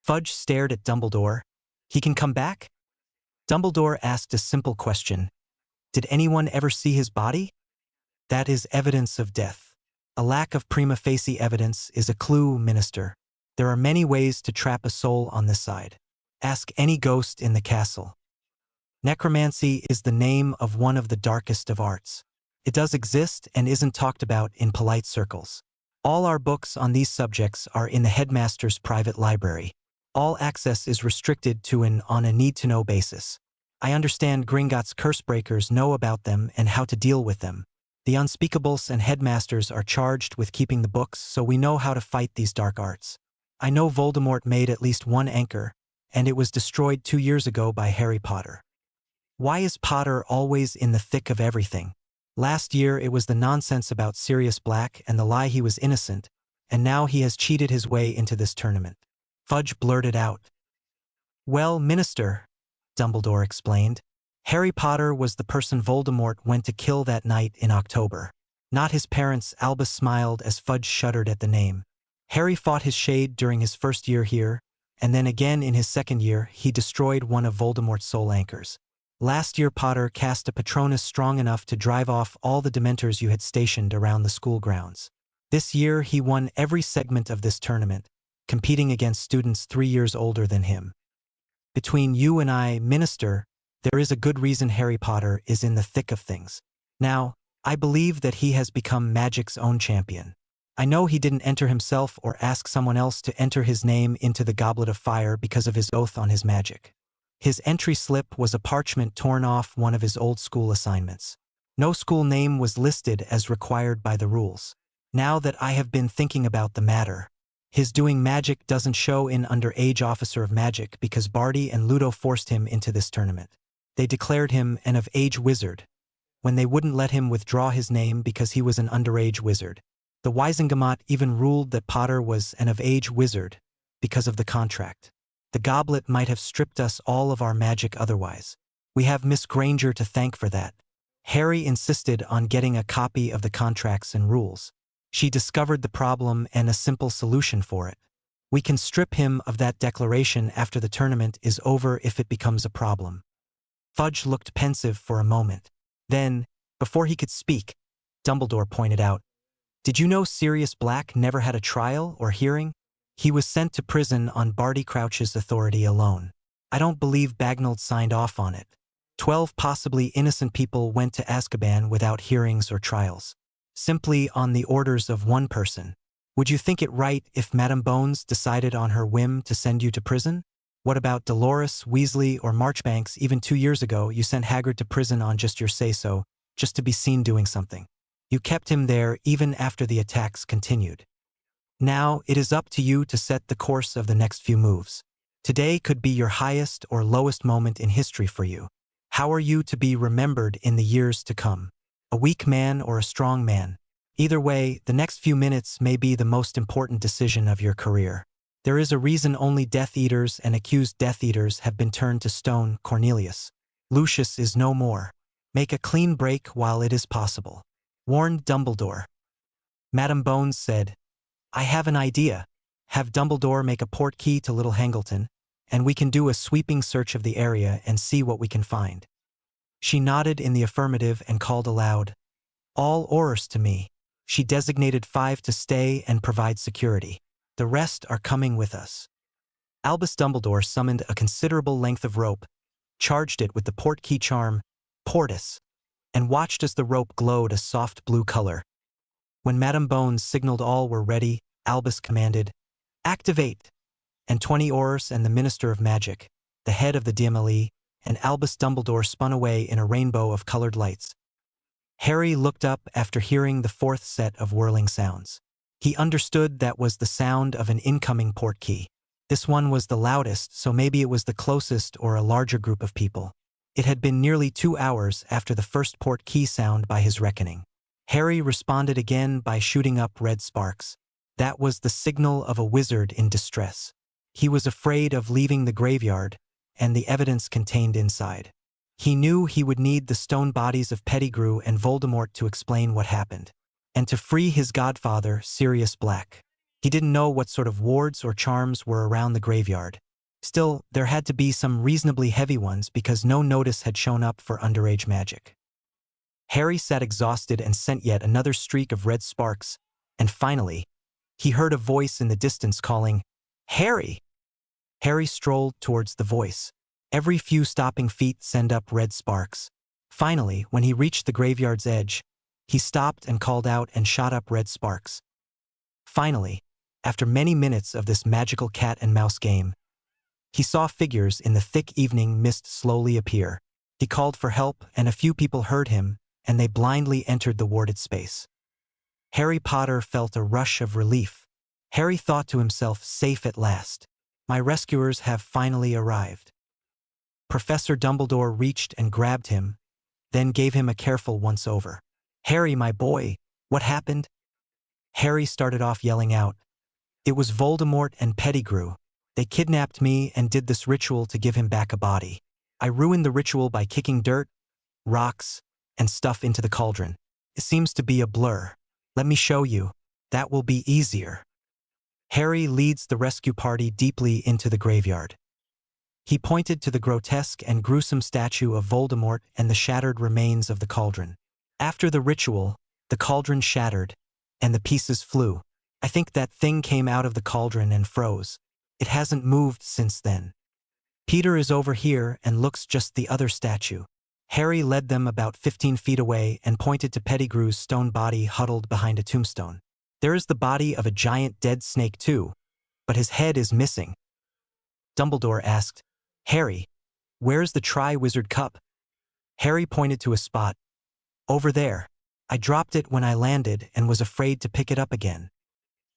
Fudge stared at Dumbledore. "He can come back?" Dumbledore asked a simple question. "Did anyone ever see his body?" "That is evidence of death. A lack of prima facie evidence is a clue, Minister. There are many ways to trap a soul on this side. Ask any ghost in the castle. Necromancy is the name of one of the darkest of arts. It does exist and isn't talked about in polite circles. All our books on these subjects are in the headmaster's private library. All access is restricted to on a need-to-know basis. I understand Gringotts Cursebreakers know about them and how to deal with them. The Unspeakables and Headmasters are charged with keeping the books, so we know how to fight these dark arts. I know Voldemort made at least one anchor, and it was destroyed 2 years ago by Harry Potter. Why is Potter always in the thick of everything? Last year it was the nonsense about Sirius Black and the lie he was innocent, and now he has cheated his way into this tournament. Fudge blurted out. Well, Minister, Dumbledore explained, Harry Potter was the person Voldemort went to kill that night in October. Not his parents. Albus smiled as Fudge shuddered at the name. Harry fought his shade during his first year here, and then again in his second year he destroyed one of Voldemort's soul anchors. Last year Potter cast a Patronus strong enough to drive off all the Dementors you had stationed around the school grounds. This year he won every segment of this tournament, competing against students 3 years older than him. Between you and I, Minister, there is a good reason Harry Potter is in the thick of things. Now, I believe that he has become magic's own champion. I know he didn't enter himself or ask someone else to enter his name into the Goblet of Fire because of his oath on his magic. His entry slip was a parchment torn off one of his old school assignments. No school name was listed as required by the rules. Now that I have been thinking about the matter, his doing magic doesn't show in underage officer of magic because Barty and Ludo forced him into this tournament. They declared him an of-age wizard, when they wouldn't let him withdraw his name because he was an underage wizard. The Wisengamot even ruled that Potter was an of-age wizard because of the contract. The goblet might have stripped us all of our magic otherwise. We have Miss Granger to thank for that. Harry insisted on getting a copy of the contracts and rules. She discovered the problem and a simple solution for it. We can strip him of that declaration after the tournament is over if it becomes a problem. Fudge looked pensive for a moment. Then, before he could speak, Dumbledore pointed out, "Did you know Sirius Black never had a trial or hearing? He was sent to prison on Barty Crouch's authority alone. I don't believe Bagnold signed off on it. 12 possibly innocent people went to Azkaban without hearings or trials. Simply on the orders of one person. Would you think it right if Madame Bones decided on her whim to send you to prison? What about Dolores, Weasley, or Marchbanks? Even 2 years ago, you sent Hagrid to prison on just your say-so, just to be seen doing something. You kept him there even after the attacks continued. Now, it is up to you to set the course of the next few moves. Today could be your highest or lowest moment in history for you. How are you to be remembered in the years to come? A weak man or a strong man? Either way, the next few minutes may be the most important decision of your career. There is a reason only Death Eaters and accused Death Eaters have been turned to stone. Cornelius. Lucius is no more. Make a clean break while it is possible," warned Dumbledore. Madame Bones said, "I have an idea. Have Dumbledore make a portkey to Little Hangleton, and we can do a sweeping search of the area and see what we can find." She nodded in the affirmative and called aloud, "All Aurors to me." She designated 5 to stay and provide security. The rest are coming with us. Albus Dumbledore summoned a considerable length of rope, charged it with the portkey charm, Portus, and watched as the rope glowed a soft blue color. When Madame Bones signaled all were ready, Albus commanded, "Activate!" And 20 Aurors and the Minister of Magic, the head of the DMLE, and Albus Dumbledore spun away in a rainbow of colored lights. Harry looked up after hearing the 4th set of whirling sounds. He understood that was the sound of an incoming portkey. This one was the loudest, so maybe it was the closest or a larger group of people. It had been nearly 2 hours after the first portkey sound by his reckoning. Harry responded again by shooting up red sparks. That was the signal of a wizard in distress. He was afraid of leaving the graveyard and the evidence contained inside. He knew he would need the stone bodies of Pettigrew and Voldemort to explain what happened, and to free his godfather, Sirius Black. He didn't know what sort of wards or charms were around the graveyard. Still, there had to be some reasonably heavy ones because no notice had shown up for underage magic. Harry sat exhausted and sent yet another streak of red sparks, and finally, he heard a voice in the distance calling, "Harry!" Harry strolled towards the voice. Every few stopping feet sent up red sparks. Finally, when he reached the graveyard's edge, he stopped and called out and shot up red sparks. Finally, after many minutes of this magical cat and mouse game, He saw figures in the thick evening mist slowly appear. He called for help, and a few people heard him, and they blindly entered the warded space. Harry Potter felt a rush of relief. Harry thought to himself, safe at last. My rescuers have finally arrived. Professor Dumbledore reached and grabbed him, then gave him a careful once-over. Harry, my boy, what happened? Harry started off yelling out. It was Voldemort and Pettigrew. They kidnapped me and did this ritual to give him back a body. I ruined the ritual by kicking dirt, rocks, and stuff into the cauldron. It seems to be a blur. Let me show you. That will be easier. Harry leads the rescue party deeply into the graveyard. He pointed to the grotesque and gruesome statue of Voldemort and the shattered remains of the cauldron. After the ritual, the cauldron shattered, and the pieces flew. I think that thing came out of the cauldron and froze. It hasn't moved since then. Peter is over here and looks just the other statue. Harry led them about 15 feet away and pointed to Pettigrew's stone body huddled behind a tombstone. There is the body of a giant dead snake too, but his head is missing. Dumbledore asked, Harry, where's the Triwizard cup? Harry pointed to a spot. Over there. I dropped it when I landed and was afraid to pick it up again.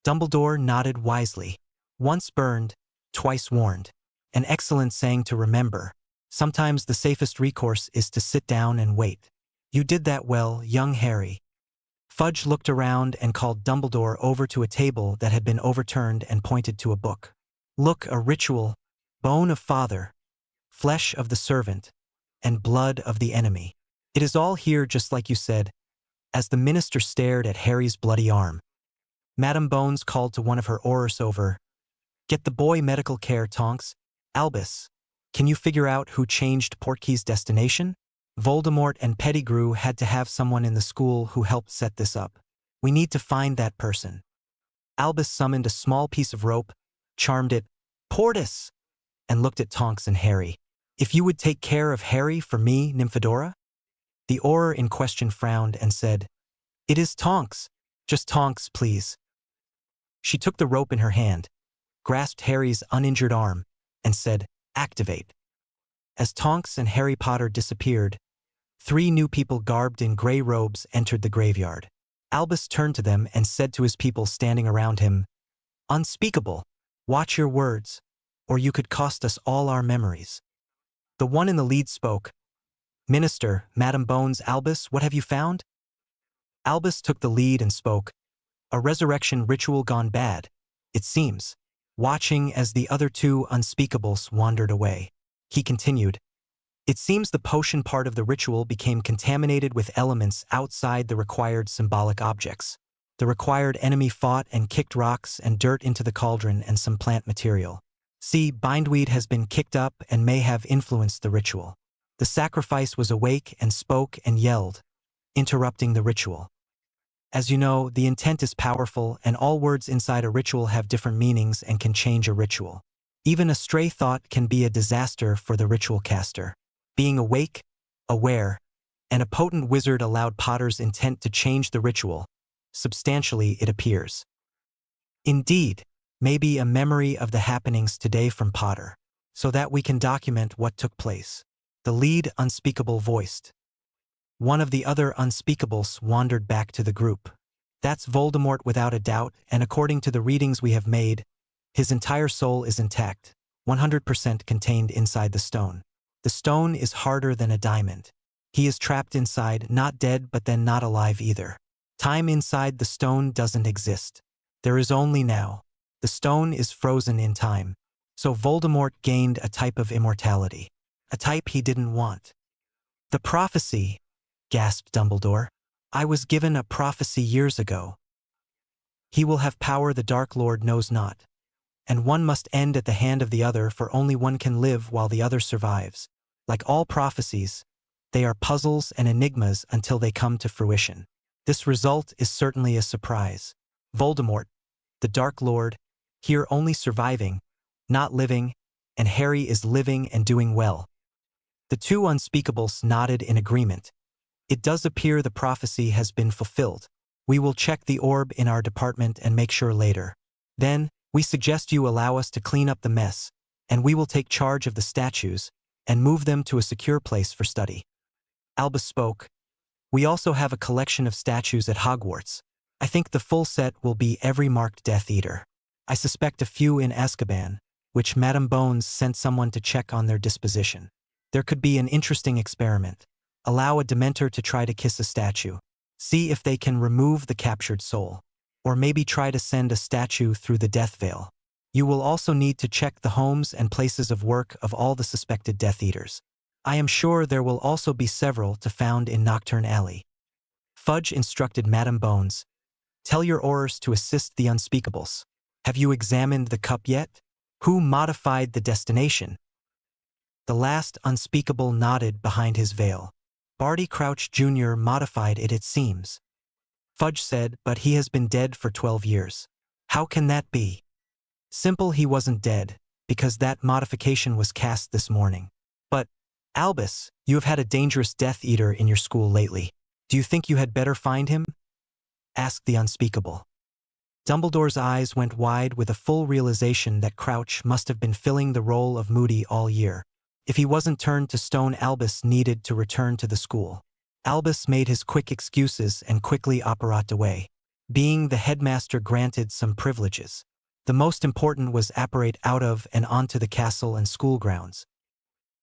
Dumbledore nodded wisely. Once burned, twice warned. An excellent saying to remember. Sometimes the safest recourse is to sit down and wait. You did that well, young Harry. Fudge looked around and called Dumbledore over to a table that had been overturned and pointed to a book. Look, a ritual, bone of father, flesh of the servant, and blood of the enemy. It is all here just like you said. As the minister stared at Harry's bloody arm, Madame Bones called to one of her aurors over. Get the boy medical care, Tonks. Albus, can you figure out who changed Portkeys' destination? Voldemort and Pettigrew had to have someone in the school who helped set this up. We need to find that person. Albus summoned a small piece of rope, charmed it, Portus, and looked at Tonks and Harry. If you would take care of Harry for me, Nymphadora? The auror in question frowned and said, It is Tonks. Just Tonks, please. She took the rope in her hand, grasped Harry's uninjured arm, and said, Activate. As Tonks and Harry Potter disappeared, 3 new people garbed in gray robes entered the graveyard. Albus turned to them and said to his people standing around him, Unspeakable, watch your words, or you could cost us all our memories. The one in the lead spoke, Minister, Madame Bones, Albus, what have you found? Albus took the lead and spoke, A resurrection ritual gone bad, it seems. Watching as the other 2 unspeakables wandered away, he continued, It seems the potion part of the ritual became contaminated with elements outside the required symbolic objects. The required enemy fought and kicked rocks and dirt into the cauldron and some plant material. See, bindweed has been kicked up and may have influenced the ritual. The sacrifice was awake and spoke and yelled, interrupting the ritual. As you know, the intent is powerful, and all words inside a ritual have different meanings and can change a ritual. Even a stray thought can be a disaster for the ritual caster. Being awake, aware, and a potent wizard allowed Potter's intent to change the ritual. Substantially, it appears. Indeed, maybe a memory of the happenings today from Potter, so that we can document what took place. The lead unspeakable voiced. One of the other unspeakables wandered back to the group. That's Voldemort without a doubt, and according to the readings we have made, his entire soul is intact, 100% contained inside the stone. The stone is harder than a diamond. He is trapped inside, not dead but then not alive either. Time inside the stone doesn't exist. There is only now. The stone is frozen in time. So Voldemort gained a type of immortality. A type he didn't want. The prophecy, gasped Dumbledore. I was given a prophecy years ago. He will have power the Dark Lord knows not. And one must end at the hand of the other, for only one can live while the other survives. Like all prophecies, they are puzzles and enigmas until they come to fruition. This result is certainly a surprise. Voldemort, the Dark Lord, here only surviving, not living, and Harry is living and doing well. The 2 unspeakables nodded in agreement. It does appear the prophecy has been fulfilled. We will check the orb in our department and make sure later. Then, we suggest you allow us to clean up the mess and we will take charge of the statues and move them to a secure place for study. Albus spoke. We also have a collection of statues at Hogwarts. I think the full set will be every marked Death Eater. I suspect a few in Azkaban, which Madame Bones sent someone to check on their disposition. There could be an interesting experiment. Allow a Dementor to try to kiss a statue. See if they can remove the captured soul. Or maybe try to send a statue through the death veil. You will also need to check the homes and places of work of all the suspected Death Eaters. I am sure there will also be several to found in Nocturne Alley. Fudge instructed Madame Bones. Tell your Aurors to assist the unspeakables. Have you examined the cup yet? Who modified the destination? The last unspeakable nodded behind his veil. Barty Crouch Jr. modified it seems. Fudge said, but he has been dead for 12 years. How can that be? Simple, he wasn't dead, because that modification was cast this morning. But, Albus, you have had a dangerous Death Eater in your school lately. Do you think you had better find him? Asked the unspeakable. Dumbledore's eyes went wide with a full realization that Crouch must have been filling the role of Moody all year. If he wasn't turned to stone, Albus needed to return to the school. Albus made his quick excuses and quickly apparat away. Being the headmaster granted some privileges. The most important was apparate out of and onto the castle and school grounds.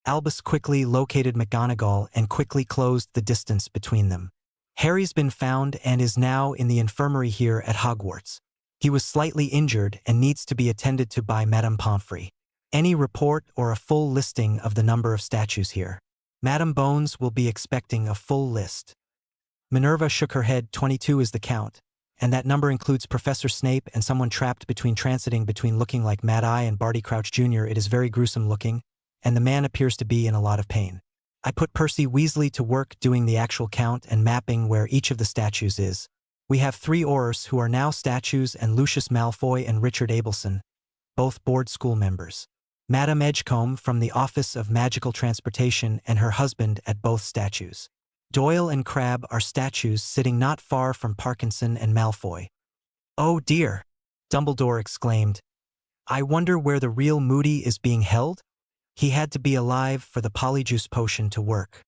Albus quickly located McGonagall and quickly closed the distance between them. Harry's been found and is now in the infirmary here at Hogwarts. He was slightly injured and needs to be attended to by Madame Pomfrey. Any report or a full listing of the number of statues here? Madame Bones will be expecting a full list. Minerva shook her head. 22 is the count, and that number includes Professor Snape and someone trapped transiting between looking like Mad Eye and Barty Crouch Jr. It is very gruesome looking, and the man appears to be in a lot of pain. I put Percy Weasley to work doing the actual count and mapping where each of the statues is. We have 3 Aurors who are now statues and Lucius Malfoy and Richard Abelson, both board school members. Madame Edgecombe from the Office of Magical Transportation and her husband at both statues. Doyle and Crabbe are statues sitting not far from Parkinson and Malfoy. Oh dear! Dumbledore exclaimed. I wonder where the real Moody is being held? He had to be alive for the polyjuice potion to work.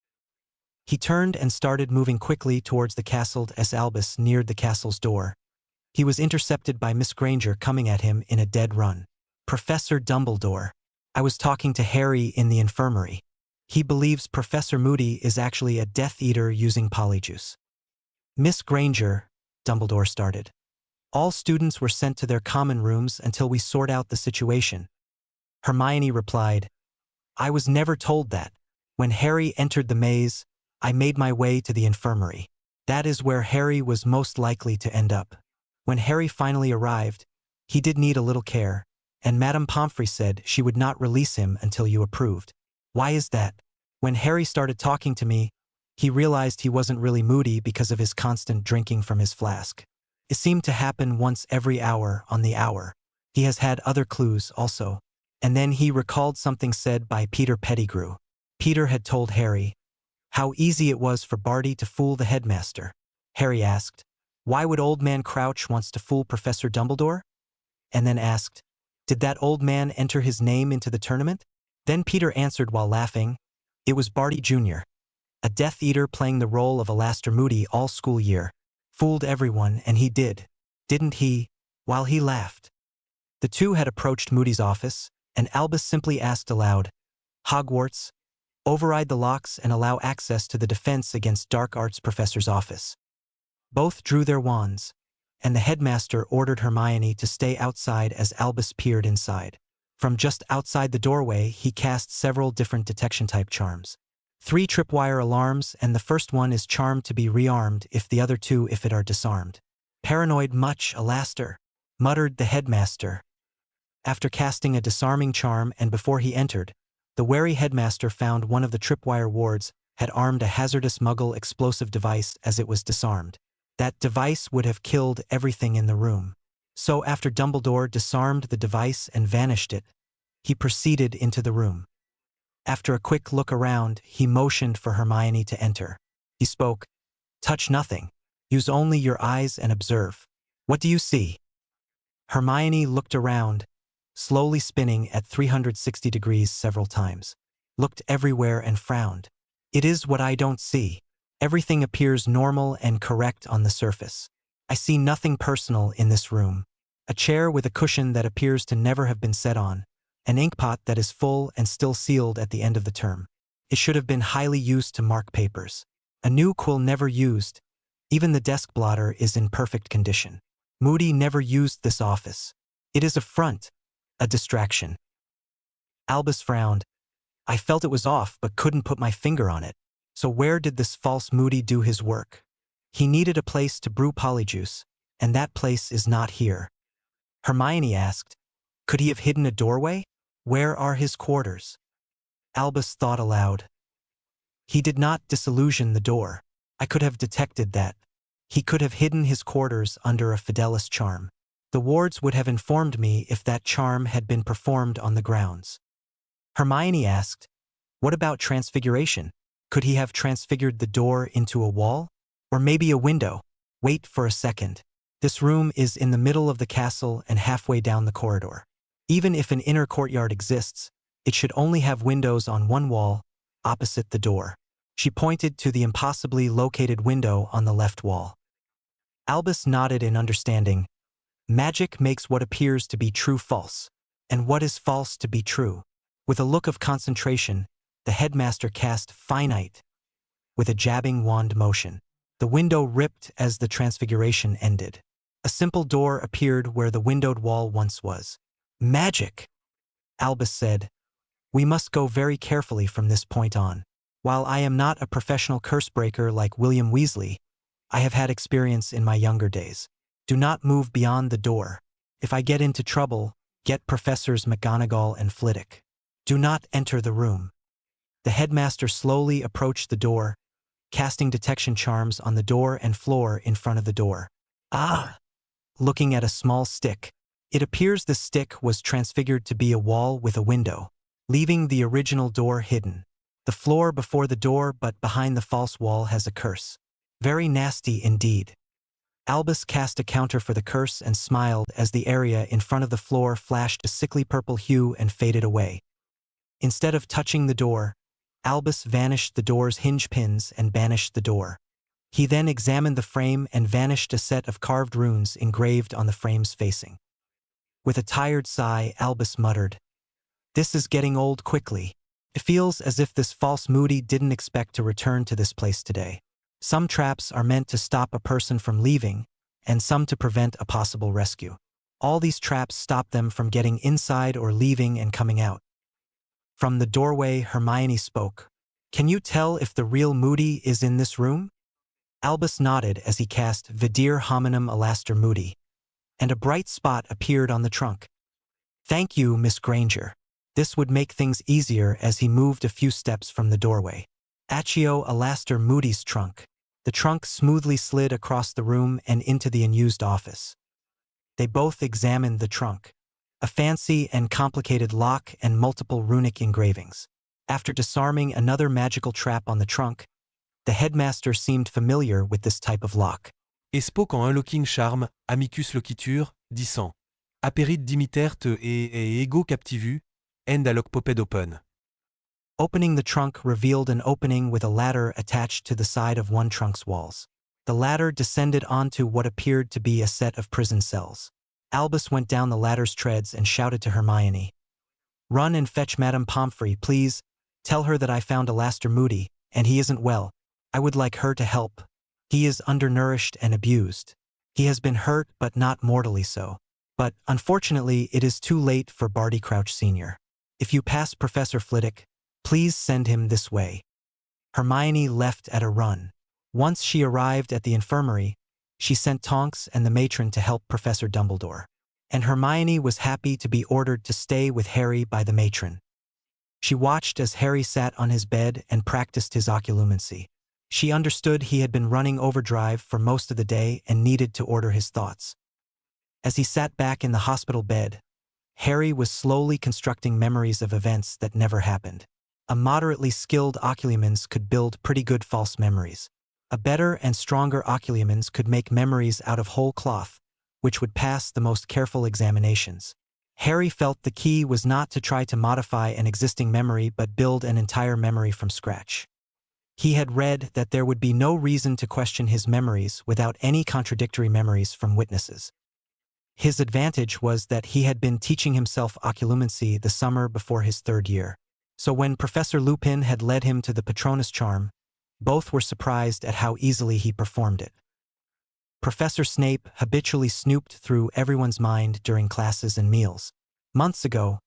He turned and started moving quickly towards the castle as Albus neared the castle's door. He was intercepted by Miss Granger coming at him in a dead run. Professor Dumbledore. I was talking to Harry in the infirmary. He believes Professor Moody is actually a Death Eater using polyjuice. Miss Granger, Dumbledore started. All students were sent to their common rooms until we sort out the situation. Hermione replied, I was never told that. When Harry entered the maze, I made my way to the infirmary. That is where Harry was most likely to end up. When Harry finally arrived, he did need a little care, and Madame Pomfrey said she would not release him until you approved. Why is that? When Harry started talking to me, he realized he wasn't really moody because of his constant drinking from his flask. It seemed to happen once every hour on the hour. He has had other clues also. And then he recalled something said by Peter Pettigrew. Peter had told Harry how easy it was for Barty to fool the headmaster. Harry asked, why would Old Man Crouch wants to fool Professor Dumbledore? And then asked, did that old man enter his name into the tournament? Then Peter answered while laughing, it was Barty Jr., a Death Eater playing the role of Alastor Moody all school year. Fooled everyone, and he did, didn't he? While he laughed. The two had approached Moody's office, and Albus simply asked aloud, Hogwarts, override the locks and allow access to the Defense Against Dark Arts professor's office. Both drew their wands, and the headmaster ordered Hermione to stay outside as Albus peered inside. From just outside the doorway, he cast several different detection-type charms. 3 tripwire alarms, and the first one is charmed to be rearmed if the other 2 if it are disarmed. Paranoid much, Alastor, muttered the headmaster. After casting a disarming charm and before he entered, the wary headmaster found one of the tripwire wards had armed a hazardous muggle explosive device as it was disarmed. That device would have killed everything in the room. So after Dumbledore disarmed the device and vanished it, he proceeded into the room. After a quick look around, he motioned for Hermione to enter. He spoke, touch nothing. Use only your eyes and observe. What do you see? Hermione looked around, slowly spinning at 360 degrees several times. Looked everywhere and frowned. It is what I don't see. Everything appears normal and correct on the surface. I see nothing personal in this room. A chair with a cushion that appears to never have been sat on. An inkpot that is full and still sealed at the end of the term. It should have been highly used to mark papers. A new quill never used. Even the desk blotter is in perfect condition. Moody never used this office. It is a front, a distraction. Albus frowned. I felt it was off but couldn't put my finger on it. So where did this false Moody do his work? He needed a place to brew polyjuice, and that place is not here. Hermione asked, could he have hidden a doorway? Where are his quarters? Albus thought aloud. He did not disillusion the door. I could have detected that. He could have hidden his quarters under a Fidelis charm. The wards would have informed me if that charm had been performed on the grounds. Hermione asked, what about transfiguration? Could he have transfigured the door into a wall? Or maybe a window? Wait for a second. This room is in the middle of the castle and halfway down the corridor. Even if an inner courtyard exists, it should only have windows on one wall, opposite the door. She pointed to the impossibly located window on the left wall. Albus nodded in understanding. Magic makes what appears to be true false, and what is false to be true. With a look of concentration, the headmaster cast finite. With a jabbing wand motion, the window ripped as the transfiguration ended. A simple door appeared where the windowed wall once was. Magic! Albus said. We must go very carefully from this point on. While I am not a professional curse-breaker like William Weasley, I have had experience in my younger days. Do not move beyond the door. If I get into trouble, get Professors McGonagall and Flitwick. Do not enter the room. The headmaster slowly approached the door, casting detection charms on the door and floor in front of the door. Ah! Looking at a small stick. It appears the stick was transfigured to be a wall with a window, leaving the original door hidden. The floor before the door but behind the false wall has a curse. Very nasty indeed. Albus cast a counter for the curse and smiled as the area in front of the floor flashed a sickly purple hue and faded away. Instead of touching the door, Albus vanished the door's hinge pins and banished the door. He then examined the frame and vanished a set of carved runes engraved on the frame's facing. With a tired sigh, Albus muttered, this is getting old quickly. It feels as if this false Moody didn't expect to return to this place today. Some traps are meant to stop a person from leaving, and some to prevent a possible rescue. All these traps stop them from getting inside or leaving and coming out. From the doorway, Hermione spoke. Can you tell if the real Moody is in this room? Albus nodded as he cast Vidir Hominum Alaster Moody, and a bright spot appeared on the trunk. Thank you, Miss Granger. This would make things easier as he moved a few steps from the doorway. Accio Alaster Moody's trunk. The trunk smoothly slid across the room and into the unused office. They both examined the trunk. A fancy and complicated lock and multiple runic engravings. After disarming another magical trap on the trunk, the headmaster seemed familiar with this type of lock.
Et spoke en unlocking charm, amicus locitur, disant. Aperit dimitert et ego captivu, end alloc poped open.
Opening the trunk revealed an opening with a ladder attached to the side of one trunk's walls. The ladder descended onto what appeared to be a set of prison cells. Albus went down the ladder's treads and shouted to Hermione. Run and fetch Madame Pomfrey, please. Tell her that I found Alaster Moody, and he isn't well. I would like her to help. He is undernourished and abused. He has been hurt but not mortally so. But, unfortunately, it is too late for Barty Crouch Sr. If you pass Professor Flitwick, please send him this way. Hermione left at a run. Once she arrived at the infirmary, she sent Tonks and the matron to help Professor Dumbledore. And Hermione was happy to be ordered to stay with Harry by the matron. She watched as Harry sat on his bed and practiced his occlumency. She understood he had been running overdrive for most of the day and needed to order his thoughts. As he sat back in the hospital bed, Harry was slowly constructing memories of events that never happened. A moderately skilled occlumens could build pretty good false memories. A better and stronger occlumens could make memories out of whole cloth, which would pass the most careful examinations. Harry felt the key was not to try to modify an existing memory but build an entire memory from scratch. He had read that there would be no reason to question his memories without any contradictory memories from witnesses. His advantage was that he had been teaching himself occlumency the summer before his 3rd year. So when Professor Lupin had led him to the Patronus charm, both were surprised at how easily he performed it. Professor Snape habitually snooped through everyone's mind during classes and meals. Months ago,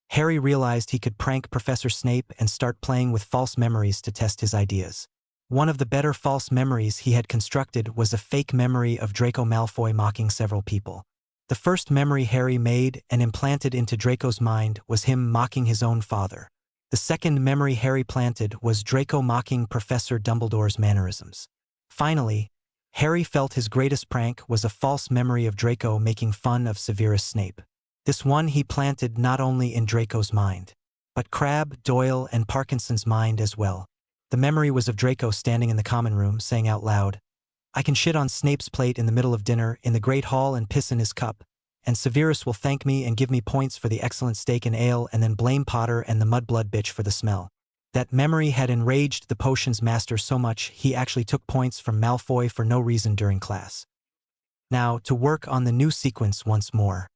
Harry realized he could prank Professor Snape and start playing with false memories to test his ideas. One of the better false memories he had constructed was a fake memory of Draco Malfoy mocking several people. The first memory Harry made and implanted into Draco's mind was him mocking his own father. The second memory Harry planted was Draco mocking Professor Dumbledore's mannerisms. Finally, Harry felt his greatest prank was a false memory of Draco making fun of Severus Snape. This one he planted not only in Draco's mind, but Crabbe, Doyle, and Parkinson's mind as well. The memory was of Draco standing in the common room, saying out loud, "I can shit on Snape's plate in the middle of dinner in the Great Hall and piss in his cup, and Severus will thank me and give me points for the excellent steak and ale and then blame Potter and the mudblood bitch for the smell." That memory had enraged the potions master so much he actually took points from Malfoy for no reason during class. Now, to work on the new sequence once more.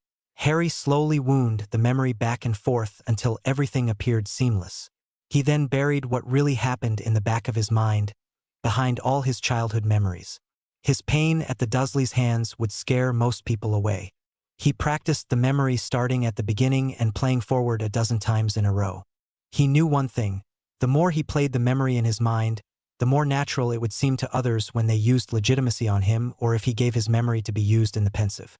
Harry slowly wound the memory back and forth until everything appeared seamless. He then buried what really happened in the back of his mind, behind all his childhood memories. His pain at the Dursleys' hands would scare most people away. He practiced the memory starting at the beginning and playing forward a dozen times in a row. He knew one thing: the more he played the memory in his mind, the more natural it would seem to others when they used legitimacy on him or if he gave his memory to be used in the pensive.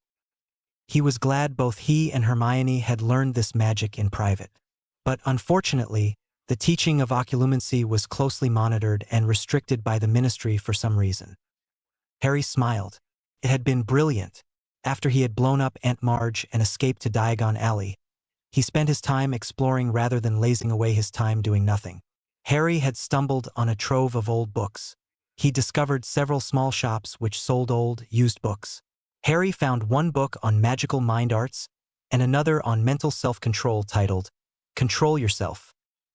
He was glad both he and Hermione had learned this magic in private. But unfortunately, the teaching of occlumency was closely monitored and restricted by the Ministry for some reason. Harry smiled. It had been brilliant. After he had blown up Aunt Marge and escaped to Diagon Alley, he spent his time exploring rather than lazing away his time doing nothing. Harry had stumbled on a trove of old books. He discovered several small shops which sold old, used books. Harry found one book on magical mind arts and another on mental self-control titled, "Control Yourself."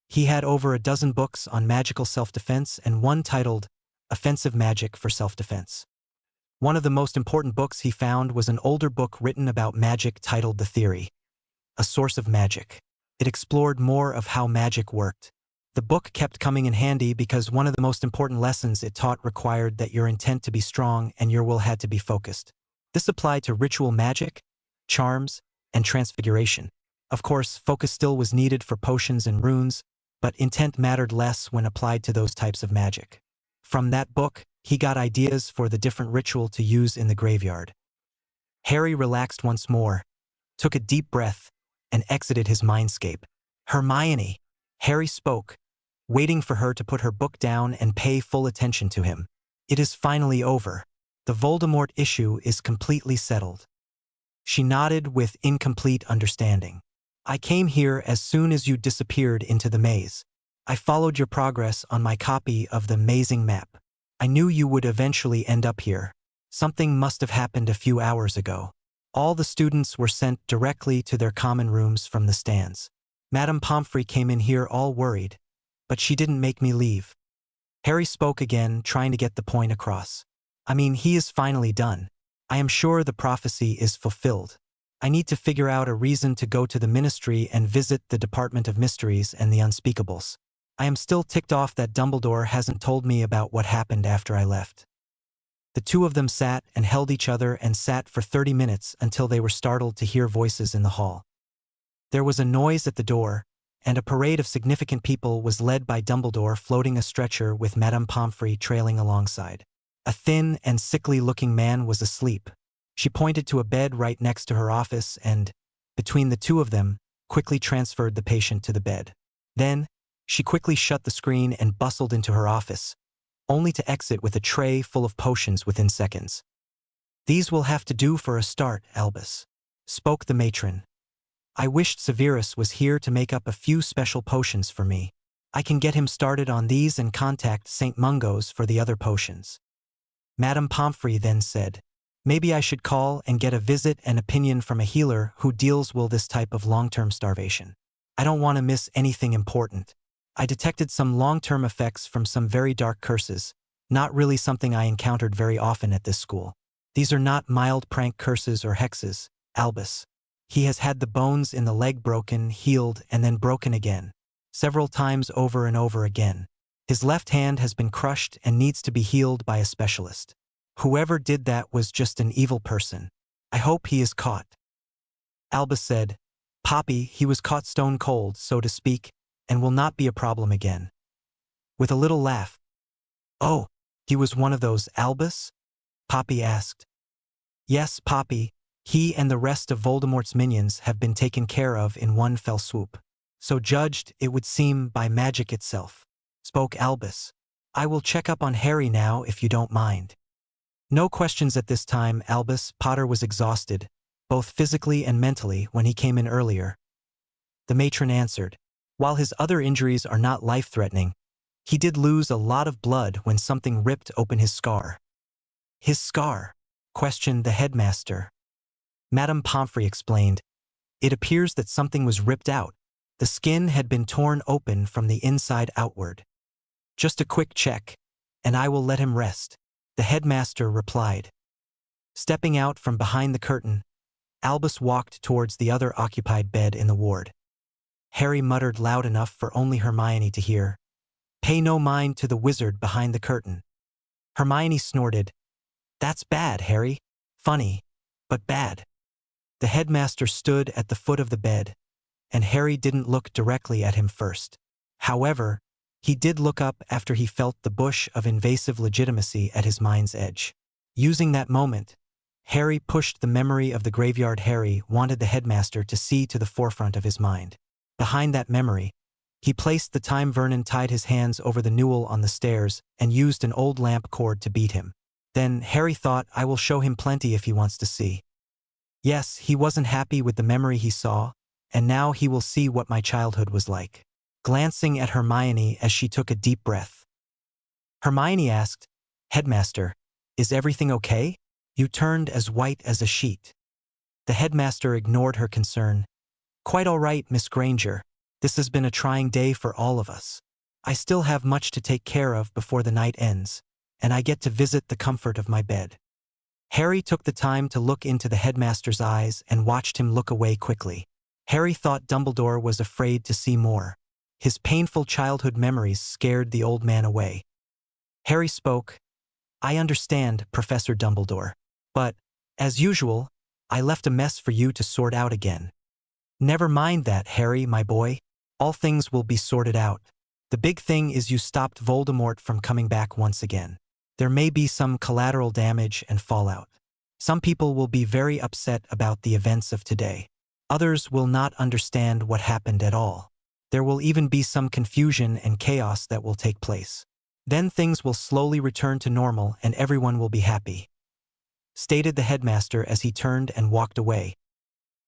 He had over a dozen books on magical self-defense and one titled, "Offensive Magic for Self-Defense." One of the most important books he found was an older book written about magic titled The Theory, a Source of Magic. It explored more of how magic worked. The book kept coming in handy because one of the most important lessons it taught required that your intent to be strong and your will had to be focused. This applied to ritual magic, charms, and transfiguration. Of course, focus still was needed for potions and runes, but intent mattered less when applied to those types of magic. From that book, he got ideas for the different ritual to use in the graveyard. Harry relaxed once more, took a deep breath, and exited his mindscape. "Hermione!" Harry spoke, waiting for her to put her book down and pay full attention to him. "It is finally over. The Voldemort issue is completely settled." She nodded with incomplete understanding. "I came here as soon as you disappeared into the maze. I followed your progress on my copy of the mazing map. I knew you would eventually end up here. Something must have happened a few hours ago." All the students were sent directly to their common rooms from the stands. Madame Pomfrey came in here all worried, but she didn't make me leave. Harry spoke again, trying to get the point across. "I mean, he is finally done. I am sure the prophecy is fulfilled. I need to figure out a reason to go to the Ministry and visit the Department of Mysteries and the Unspeakables. I am still ticked off that Dumbledore hasn't told me about what happened after I left." The two of them sat and held each other and sat for 30 minutes until they were startled to hear voices in the hall. There was a noise at the door, and a parade of significant people was led by Dumbledore floating a stretcher with Madame Pomfrey trailing alongside. A thin and sickly-looking man was asleep. She pointed to a bed right next to her office and, between the two of them, quickly transferred the patient to the bed. Then, she quickly shut the screen and bustled into her office, only to exit with a tray full of potions within seconds. "These will have to do for a start, Albus," spoke the matron. "I wished Severus was here to make up a few special potions for me. I can get him started on these and contact St. Mungo's for the other potions." Madame Pomfrey then said, Maybe I should call and get a visit and opinion from a healer who deals with this type of long-term starvation. I don't want to miss anything important. I detected some long-term effects from some very dark curses, not really something I encountered very often at this school. These are not mild prank curses or hexes, Albus. He has had the bones in the leg broken, healed, and then broken again, several times over and over again. His left hand has been crushed and needs to be healed by a specialist. Whoever did that was just an evil person. I hope he is caught. Albus said, Poppy, he was caught stone cold, so to speak, and will not be a problem again. With a little laugh. Oh, he was one of those, Albus? Poppy asked. Yes, Poppy, he and the rest of Voldemort's minions have been taken care of in one fell swoop. So judged, it would seem, by magic itself, spoke Albus. I will check up on Harry now if you don't mind. No questions at this time, Albus. Potter was exhausted, both physically and mentally, when he came in earlier. The matron answered. While his other injuries are not life-threatening, he did lose a lot of blood when something ripped open his scar. His scar? Questioned the headmaster. Madame Pomfrey explained. It appears that something was ripped out. The skin had been torn open from the inside outward. Just a quick check, and I will let him rest, the headmaster replied. Stepping out from behind the curtain, Albus walked towards the other occupied bed in the ward. Harry muttered loud enough for only Hermione to hear. Pay no mind to the wizard behind the curtain. Hermione snorted. That's bad, Harry. Funny, but bad. The headmaster stood at the foot of the bed, and Harry didn't look directly at him first. However, he did look up after he felt the bush of invasive legitimacy at his mind's edge. Using that moment, Harry pushed the memory of the graveyard Harry wanted the headmaster to see to the forefront of his mind. Behind that memory, he placed the time Vernon tied his hands over the newel on the stairs and used an old lamp cord to beat him. Then Harry thought, I will show him plenty if he wants to see. Yes, he wasn't happy with the memory he saw, and now he will see what my childhood was like. Glancing at Hermione as she took a deep breath. Hermione asked, Headmaster, is everything okay? You turned as white as a sheet. The headmaster ignored her concern. Quite all right, Miss Granger. This has been a trying day for all of us. I still have much to take care of before the night ends, and I get to visit the comfort of my bed. Harry took the time to look into the headmaster's eyes and watched him look away quickly. Harry thought Dumbledore was afraid to see more. His painful childhood memories scared the old man away. Harry spoke. I understand, Professor Dumbledore. But, as usual, I left a mess for you to sort out again. Never mind that, Harry, my boy. All things will be sorted out. The big thing is you stopped Voldemort from coming back once again. There may be some collateral damage and fallout. Some people will be very upset about the events of today. Others will not understand what happened at all. There will even be some confusion and chaos that will take place. Then things will slowly return to normal and everyone will be happy, stated the headmaster as he turned and walked away.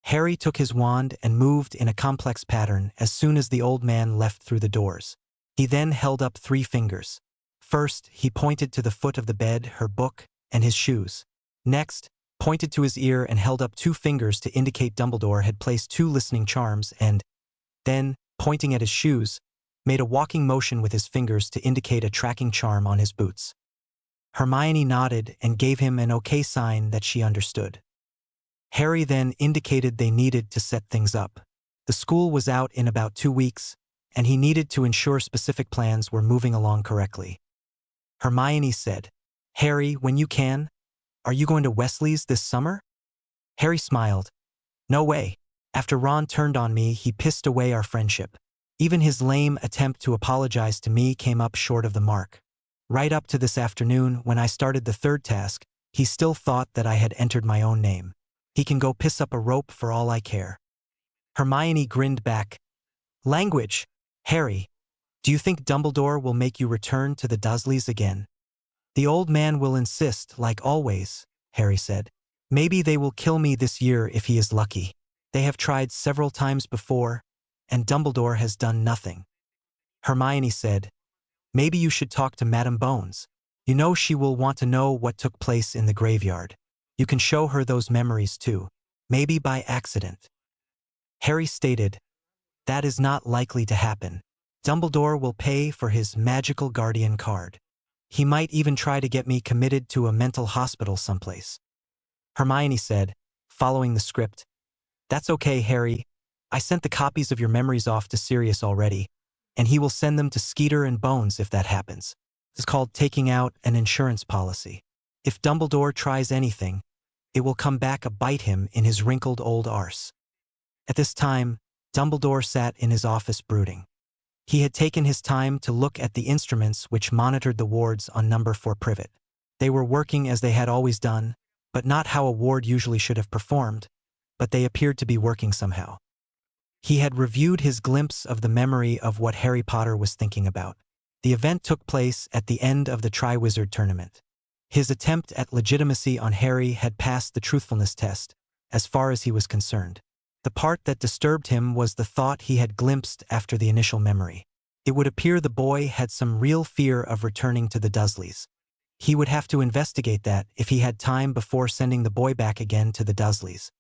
Harry took his wand and moved in a complex pattern as soon as the old man left through the doors. He then held up 3 fingers. First, he pointed to the foot of the bed, her book, and his shoes. Next, pointed to his ear and held up 2 fingers to indicate Dumbledore had placed 2 listening charms and, then, pointing at his shoes, made a walking motion with his fingers to indicate a tracking charm on his boots. Hermione nodded and gave him an okay sign that she understood. Harry then indicated they needed to set things up. The school was out in about 2 weeks, and he needed to ensure specific plans were moving along correctly. Hermione said, Harry, when you can, are you going to Wesley's this summer? Harry smiled. No way. After Ron turned on me, he pissed away our friendship. Even his lame attempt to apologize to me came up short of the mark. Right up to this afternoon, when I started the 3rd task, he still thought that I had entered my own name. He can go piss up a rope for all I care. Hermione grinned back. Language. Harry, do you think Dumbledore will make you return to the Dursleys again? The old man will insist, like always, Harry said. Maybe they will kill me this year if he is lucky. They have tried several times before, and Dumbledore has done nothing. Hermione said, Maybe you should talk to Madame Bones. You know she will want to know what took place in the graveyard. You can show her those memories too, maybe by accident." Harry stated, "That is not likely to happen. Dumbledore will pay for his magical guardian card. He might even try to get me committed to a mental hospital someplace." Hermione said, following the script, "That's okay, Harry. I sent the copies of your memories off to Sirius already, and he will send them to Skeeter and Bones if that happens. It's called taking out an insurance policy. If Dumbledore tries anything, it will come back to bite him in his wrinkled old arse." At this time, Dumbledore sat in his office brooding. He had taken his time to look at the instruments which monitored the wards on number 4 Privet. They were working as they had always done, but not how a ward usually should have performed, but they appeared to be working somehow. He had reviewed his glimpse of the memory of what Harry Potter was thinking about. The event took place at the end of the Triwizard tournament. His attempt at legitimacy on Harry had passed the truthfulness test, as far as he was concerned. The part that disturbed him was the thought he had glimpsed after the initial memory. It would appear the boy had some real fear of returning to the Dursleys. He would have to investigate that if he had time before sending the boy back again to the Dursleys.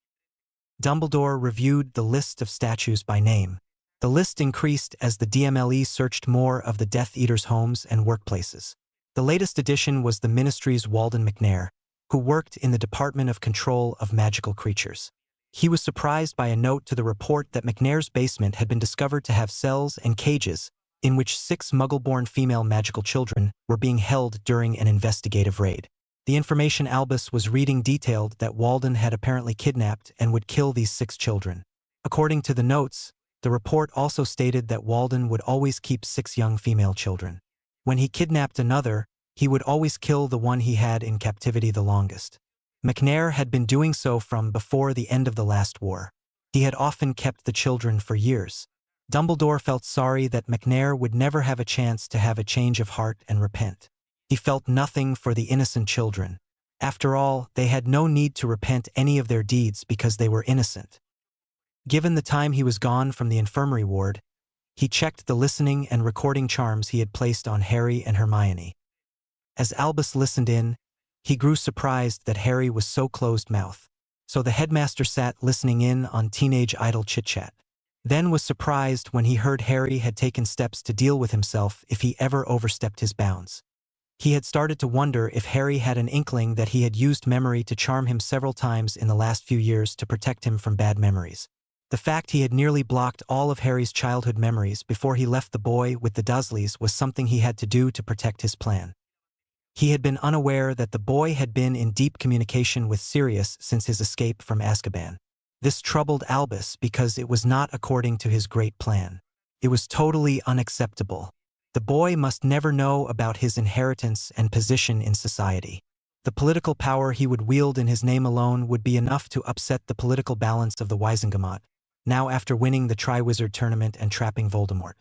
Dumbledore reviewed the list of statues by name. The list increased as the DMLE searched more of the Death Eaters' homes and workplaces. The latest addition was the Ministry's Walden McNair, who worked in the Department of Control of Magical Creatures. He was surprised by a note to the report that McNair's basement had been discovered to have cells and cages in which 6 Muggle-born female magical children were being held during an investigative raid. The information Albus was reading detailed that Walden had apparently kidnapped and would kill these 6 children. According to the notes, the report also stated that Walden would always keep 6 young female children. When he kidnapped another, he would always kill the one he had in captivity the longest. McNair had been doing so from before the end of the last war. He had often kept the children for years. Dumbledore felt sorry that McNair would never have a chance to have a change of heart and repent. He felt nothing for the innocent children. After all, they had no need to repent any of their deeds because they were innocent. Given the time he was gone from the infirmary ward, he checked the listening and recording charms he had placed on Harry and Hermione. As Albus listened in, he grew surprised that Harry was so closed-mouthed. So the headmaster sat listening in on teenage idle chit-chat. Then was surprised when he heard Harry had taken steps to deal with himself if he ever overstepped his bounds. He had started to wonder if Harry had an inkling that he had used memory to charm him several times in the last few years to protect him from bad memories. The fact he had nearly blocked all of Harry's childhood memories before he left the boy with the Dursleys was something he had to do to protect his plan. He had been unaware that the boy had been in deep communication with Sirius since his escape from Azkaban. This troubled Albus because it was not according to his great plan. It was totally unacceptable. The boy must never know about his inheritance and position in society. The political power he would wield in his name alone would be enough to upset the political balance of the Wisengamot, now after winning the Triwizard tournament and trapping Voldemort.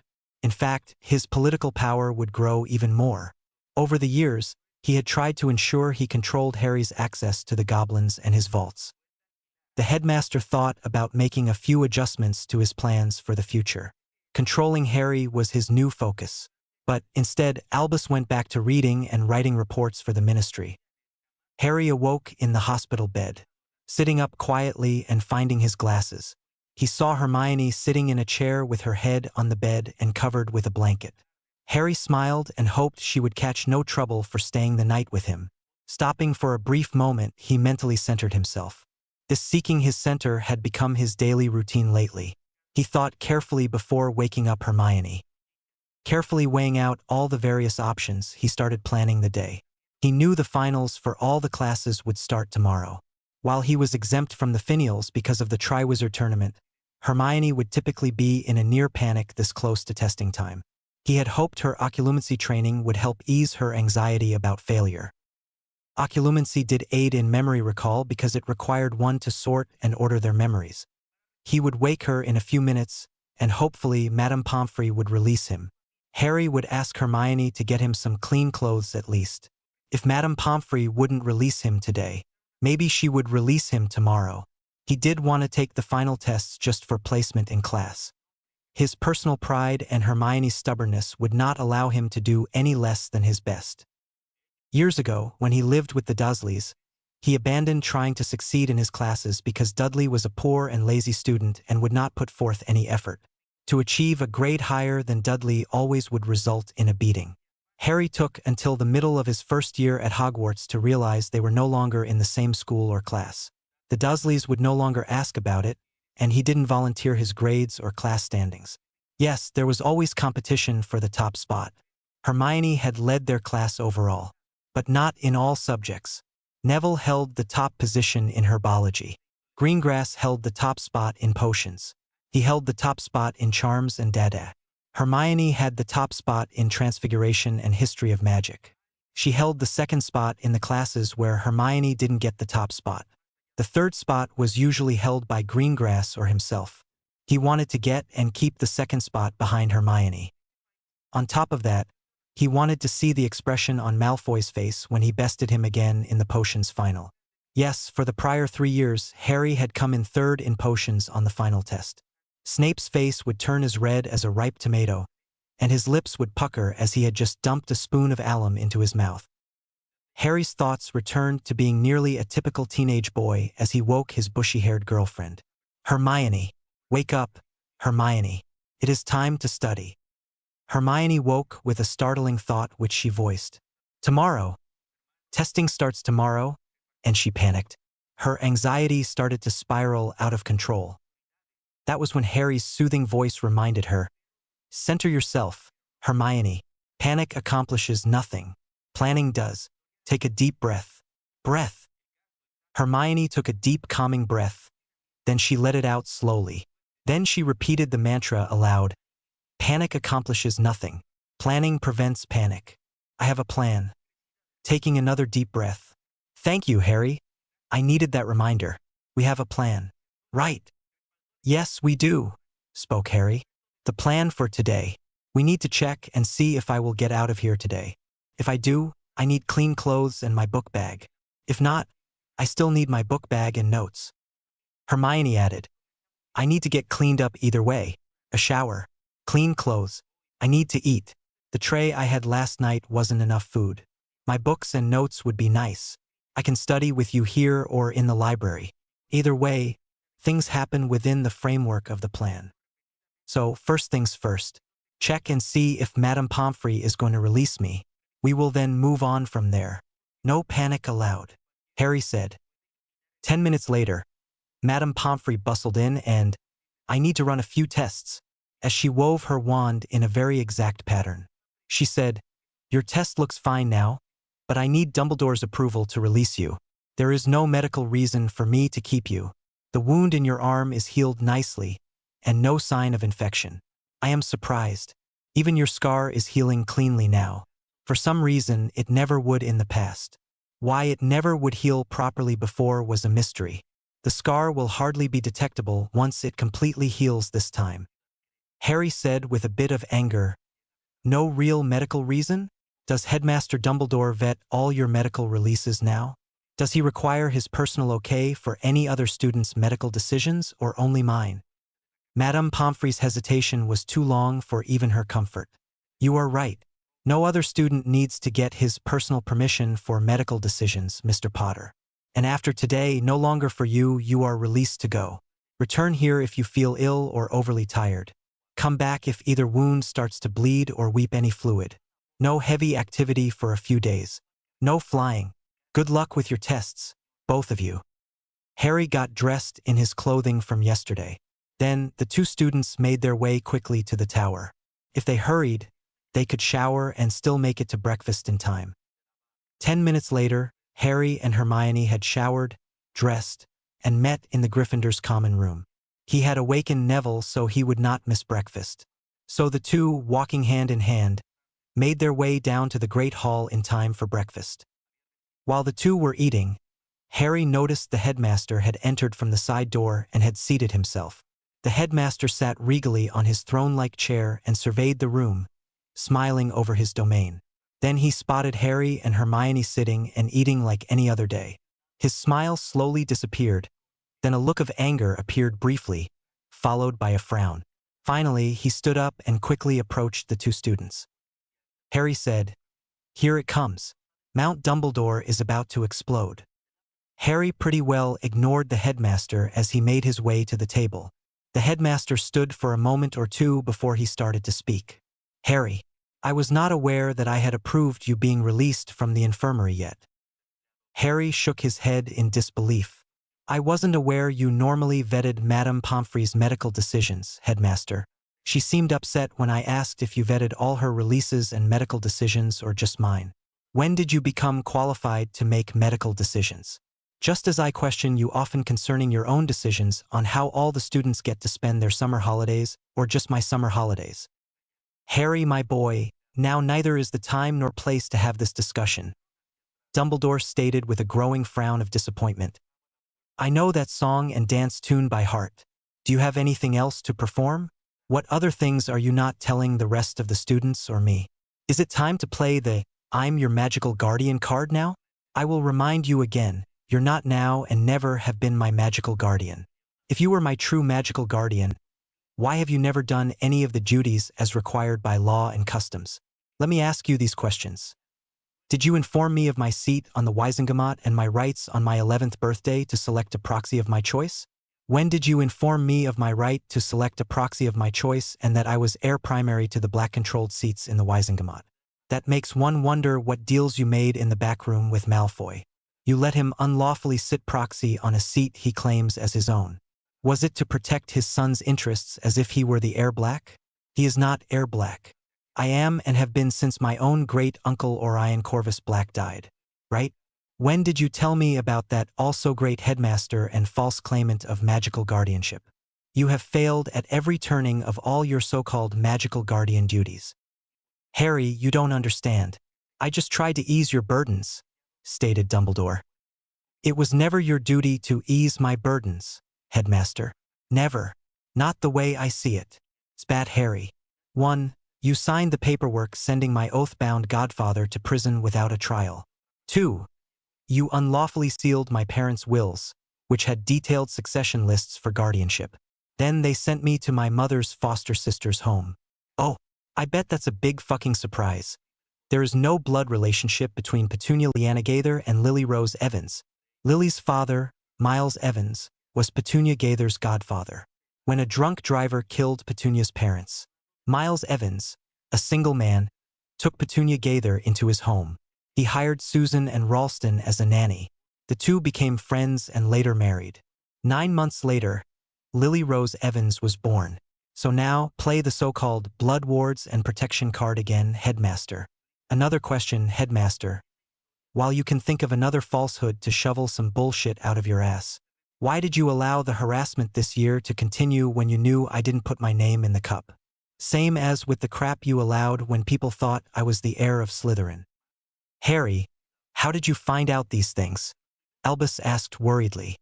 In fact, his political power would grow even more. Over the years, he had tried to ensure he controlled Harry's access to the goblins and his vaults. The headmaster thought about making a few adjustments to his plans for the future. Controlling Harry was his new focus. But instead, Albus went back to reading and writing reports for the ministry. Harry awoke in the hospital bed, sitting up quietly and finding his glasses. He saw Hermione sitting in a chair with her head on the bed and covered with a blanket. Harry smiled and hoped she would catch no trouble for staying the night with him. Stopping for a brief moment, he mentally centered himself. This seeking his center had become his daily routine lately. He thought carefully before waking up Hermione. Carefully weighing out all the various options, he started planning the day. He knew the finals for all the classes would start tomorrow. While he was exempt from the finials because of the Triwizard tournament, Hermione would typically be in a near panic this close to testing time. He had hoped her occlumency training would help ease her anxiety about failure. Occlumency did aid in memory recall because it required one to sort and order their memories. He would wake her in a few minutes, and hopefully Madame Pomfrey would release him. Harry would ask Hermione to get him some clean clothes at least. If Madame Pomfrey wouldn't release him today, maybe she would release him tomorrow. He did want to take the final tests just for placement in class. His personal pride and Hermione's stubbornness would not allow him to do any less than his best. Years ago, when he lived with the Dursleys, He abandoned trying to succeed in his classes because Dudley was a poor and lazy student and would not put forth any effort. To achieve a grade higher than Dudley always would result in a beating. Harry took until the middle of his first year at Hogwarts to realize they were no longer in the same school or class. The Dursleys would no longer ask about it, and he didn't volunteer his grades or class standings. Yes, there was always competition for the top spot. Hermione had led their class overall, but not in all subjects. Neville held the top position in herbology. Greengrass held the top spot in potions. He held the top spot in charms and dada. Hermione had the top spot in transfiguration and history of magic. She held the second spot in the classes where Hermione didn't get the top spot. The third spot was usually held by Greengrass or himself. He wanted to get and keep the second spot behind Hermione. On top of that, he wanted to see the expression on Malfoy's face when he bested him again in the potions final. Yes, for the prior 3 years, Harry had come in third in potions on the final test. Snape's face would turn as red as a ripe tomato, and his lips would pucker as he had just dumped a spoon of alum into his mouth. Harry's thoughts returned to being nearly a typical teenage boy as he woke his bushy-haired girlfriend. "Hermione, wake up, Hermione. It is time to study." Hermione woke with a startling thought which she voiced. "Tomorrow. Testing starts tomorrow," and she panicked. Her anxiety started to spiral out of control. That was when Harry's soothing voice reminded her, "Center yourself, Hermione. Panic accomplishes nothing. Planning does. Take a deep breath." Breath. Hermione took a deep calming breath. Then she let it out slowly. Then she repeated the mantra aloud. "Panic accomplishes nothing. Planning prevents panic. I have a plan." Taking another deep breath. "Thank you, Harry. I needed that reminder. We have a plan." "Right." "Yes, we do," spoke Harry. "The plan for today. We need to check and see if I will get out of here today. If I do, I need clean clothes and my book bag. If not, I still need my book bag and notes." Hermione added, "I need to get cleaned up either way. A shower. Clean clothes. I need to eat. The tray I had last night wasn't enough food. My books and notes would be nice. I can study with you here or in the library. Either way, things happen within the framework of the plan. So, first things first. Check and see if Madame Pomfrey is going to release me. We will then move on from there. No panic allowed," Harry said. 10 minutes later, Madame Pomfrey bustled in and, "I need to run a few tests," as she wove her wand in a very exact pattern. She said, "Your test looks fine now, but I need Dumbledore's approval to release you. There is no medical reason for me to keep you. The wound in your arm is healed nicely, and no sign of infection. I am surprised. Even your scar is healing cleanly now. For some reason, it never would in the past. Why it never would heal properly before was a mystery. The scar will hardly be detectable once it completely heals this time." Harry said with a bit of anger, "No real medical reason? Does Headmaster Dumbledore vet all your medical releases now? Does he require his personal okay for any other student's medical decisions or only mine?" Madame Pomfrey's hesitation was too long for even her comfort. "You are right. No other student needs to get his personal permission for medical decisions, Mr. Potter. And after today, no longer for you, you are released to go. Return here if you feel ill or overly tired. Come back if either wound starts to bleed or weep any fluid. No heavy activity for a few days. No flying. Good luck with your tests, both of you." Harry got dressed in his clothing from yesterday. Then the two students made their way quickly to the tower. If they hurried, they could shower and still make it to breakfast in time. 10 minutes later, Harry and Hermione had showered, dressed, and met in the Gryffindor's common room. He had awakened Neville so he would not miss breakfast. So the two, walking hand in hand, made their way down to the Great Hall in time for breakfast. While the two were eating, Harry noticed the headmaster had entered from the side door and had seated himself. The headmaster sat regally on his throne-like chair and surveyed the room, smiling over his domain. Then he spotted Harry and Hermione sitting and eating like any other day. His smile slowly disappeared. Then a look of anger appeared briefly, followed by a frown. Finally, he stood up and quickly approached the two students. Harry said, "Here it comes. Mount Dumbledore is about to explode." Harry pretty well ignored the headmaster as he made his way to the table. The headmaster stood for a moment or two before he started to speak. Harry, I was not aware that I had approved you being released from the infirmary yet. Harry shook his head in disbelief. I wasn't aware you normally vetted Madame Pomfrey's medical decisions, headmaster. She seemed upset when I asked if you vetted all her releases and medical decisions or just mine. When did you become qualified to make medical decisions? Just as I question you often concerning your own decisions on how all the students get to spend their summer holidays or just my summer holidays. Harry, my boy, now neither is the time nor place to have this discussion, Dumbledore stated with a growing frown of disappointment. I know that song and dance tune by heart. Do you have anything else to perform? What other things are you not telling the rest of the students or me? Is it time to play the I'm your magical guardian card now? I will remind you again, you're not now and never have been my magical guardian. If you were my true magical guardian, why have you never done any of the duties as required by law and customs? Let me ask you these questions. Did you inform me of my seat on the Wisengamot and my rights on my 11th birthday to select a proxy of my choice? When did you inform me of my right to select a proxy of my choice and that I was heir primary to the black-controlled seats in the Wisengamot? That makes one wonder what deals you made in the back room with Malfoy. You let him unlawfully sit proxy on a seat he claims as his own. Was it to protect his son's interests as if he were the heir black? He is not heir black. I am and have been since my own great-uncle Orion Corvus Black died. Right? When did you tell me about that also-great headmaster and false claimant of magical guardianship? You have failed at every turning of all your so-called magical guardian duties. Harry, you don't understand. I just tried to ease your burdens, stated Dumbledore. It was never your duty to ease my burdens, headmaster. Never. Not the way I see it, spat Harry. 1. You signed the paperwork sending my oath-bound godfather to prison without a trial. 2. You unlawfully sealed my parents' wills, which had detailed succession lists for guardianship. Then they sent me to my mother's foster sister's home. Oh, I bet that's a big fucking surprise. There is no blood relationship between Petunia Leanna Gaither and Lily Rose Evans. Lily's father, Miles Evans, was Petunia Gaither's godfather. When a drunk driver killed Petunia's parents, Miles Evans, a single man, took Petunia Gaither into his home. He hired Susan and Ralston as a nanny. The two became friends and later married. 9 months later, Lily Rose Evans was born. So now, play the so-called blood wards and protection card again, headmaster. Another question, headmaster. While you can think of another falsehood to shovel some bullshit out of your ass, why did you allow the harassment this year to continue when you knew I didn't put my name in the cup? Same as with the crap you allowed when people thought I was the heir of Slytherin. Harry, how did you find out these things? Albus asked worriedly.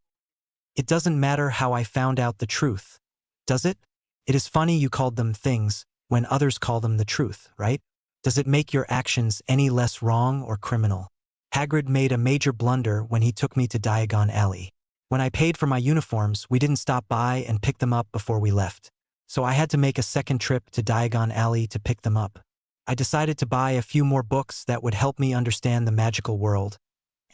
It doesn't matter how I found out the truth, does it? It is funny you called them things when others call them the truth, right? Does it make your actions any less wrong or criminal? Hagrid made a major blunder when he took me to Diagon Alley. When I paid for my uniforms, we didn't stop by and pick them up before we left. So I had to make a second trip to Diagon Alley to pick them up. I decided to buy a few more books that would help me understand the magical world,